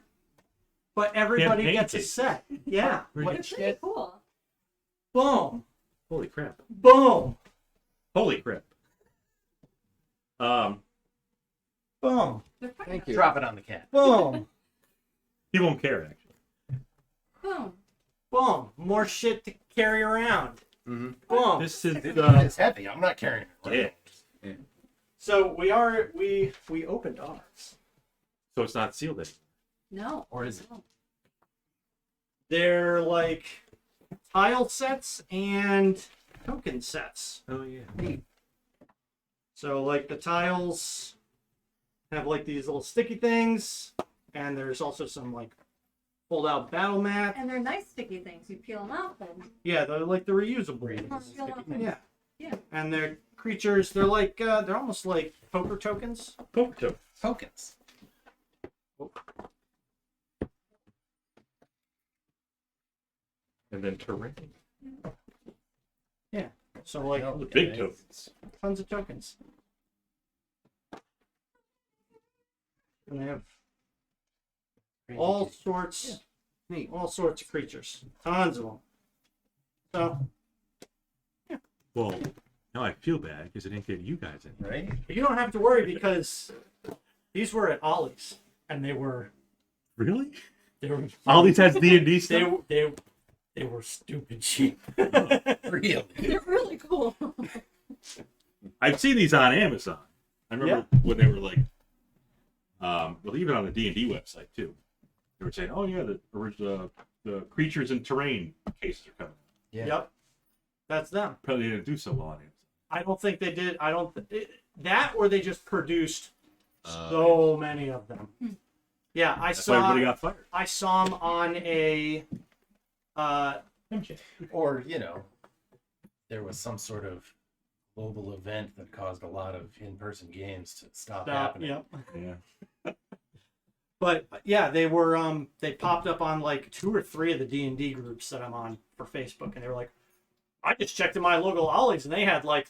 But everybody Campaign gets a cake. set. Yeah. We're It's pretty cool. Boom. Holy crap. Boom. Holy crap. Boom. They're quite Thank nice. you. Drop it on the cat. Boom. He won't care, actually. Boom. Boom. More shit to carry around. Mm-hmm. Boom. This is It's heavy. I'm not carrying it. yeah. So we opened ours. So it's not sealed anymore. No. Or is it? No. They're like tile sets and token sets. Oh yeah. So like the tiles have like these little sticky things, and there's also some like fold out battle mat. And they're nice sticky things. You peel them out, then. Yeah, they're like the reusable. Peel them out. Yeah. Yeah. And they're creatures. They're like they're almost like poker tokens. Poker token. Tokens. And then terrain. So like Oh, The big okay. tokens. tons of tokens. And they have all sorts, Neat. all sorts of creatures, tons of them. So Well, now I feel bad because I didn't get you guys in. Right? you don't have to worry because these were at Ollie's, and they were Really? all Ollie's has D&D they stuff? they were stupid cheap. Really? They're really cool. I've seen these on Amazon. I remember when they were like, well, even on the D&D website too. They were saying, "Oh yeah, the original the creatures and terrain cases are coming." Yeah. Yep, that's them. Probably didn't do so well on Amazon. I don't think they did. I don't that or they just produced so many of them. Yeah, I That's why saw. everybody got fired. I saw them on a. Or, you know, there was some sort of global event that caused a lot of in-person games to stop happening. Yep. Yeah. But yeah, they were they popped up on like 2 or 3 of the D&D groups that I'm on for Facebook, and they were like, I just checked in my local Ollie's and they had like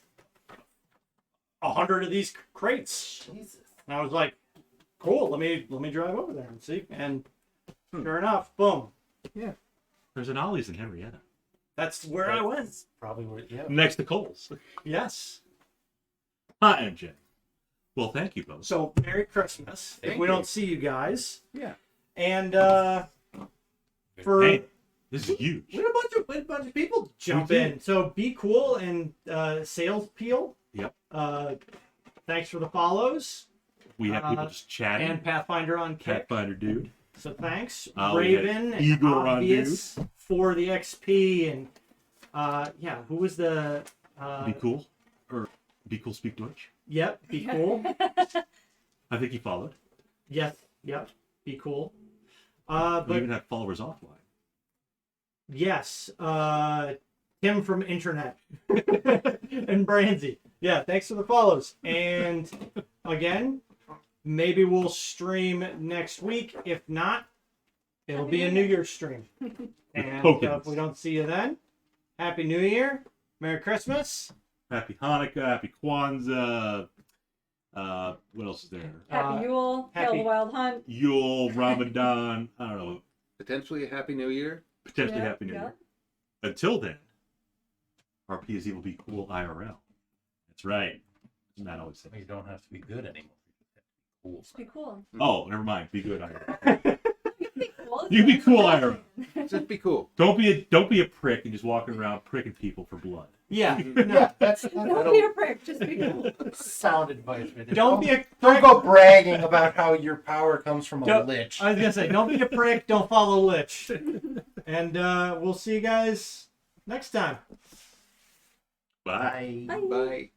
100 of these crates. Jesus. And I was like, cool, let me drive over there and see. And sure enough, boom. There's an Ollie's in Henrietta. That's where I went. That's probably where, yeah. Next to Cole's. Yes. Huh, MJ? Well, thank you both. So Merry Christmas. If Thank we you. don't see you guys. Yeah. And for Hey, this is huge. we had a bunch of people jump did. in. So be cool and sales peel. Yep. Thanks for the follows. We have people just chatting. And Pathfinder on Kick. Pathfinder dude. So thanks. We had Raven and Eagle on Obvious for the XP and yeah, who was the Be cool. Or Be Cool Speak Deutsch. Yep, be cool. I think he followed. Yes, yep, be cool. We But even have followers offline. yes, Tim from Internet and Brandy. Yeah, thanks for the follows. And again, maybe we'll stream next week. If not, it'll be a New Year's stream. And tokens. if we don't see you then, Happy New Year, Merry Christmas. Happy Hanukkah, Happy Kwanzaa. What else is there? Happy Yule, Hail happy- the Wild Hunt. Yule, Ramadan. I don't know. Potentially a Happy New Year. Potentially Yeah, Happy New yeah. Year. Until then, RPSE will be cool IRL. That's right. Matt always says. You don't have to be good anymore. You have to be cool. Be cool. Oh, never mind. Be good IRL. Be cool. You be cool, Ira. Just be cool. Don't be a prick and just walking around pricking people for blood. Yeah, Yeah, that's Don't be a prick. Just be cool. sound advice right there. don't be a Don't go bragging about how your power comes from a Don't- lich. I was gonna say, don't be a prick. Don't follow Lich. And we'll see you guys next time. Bye. Bye. Bye.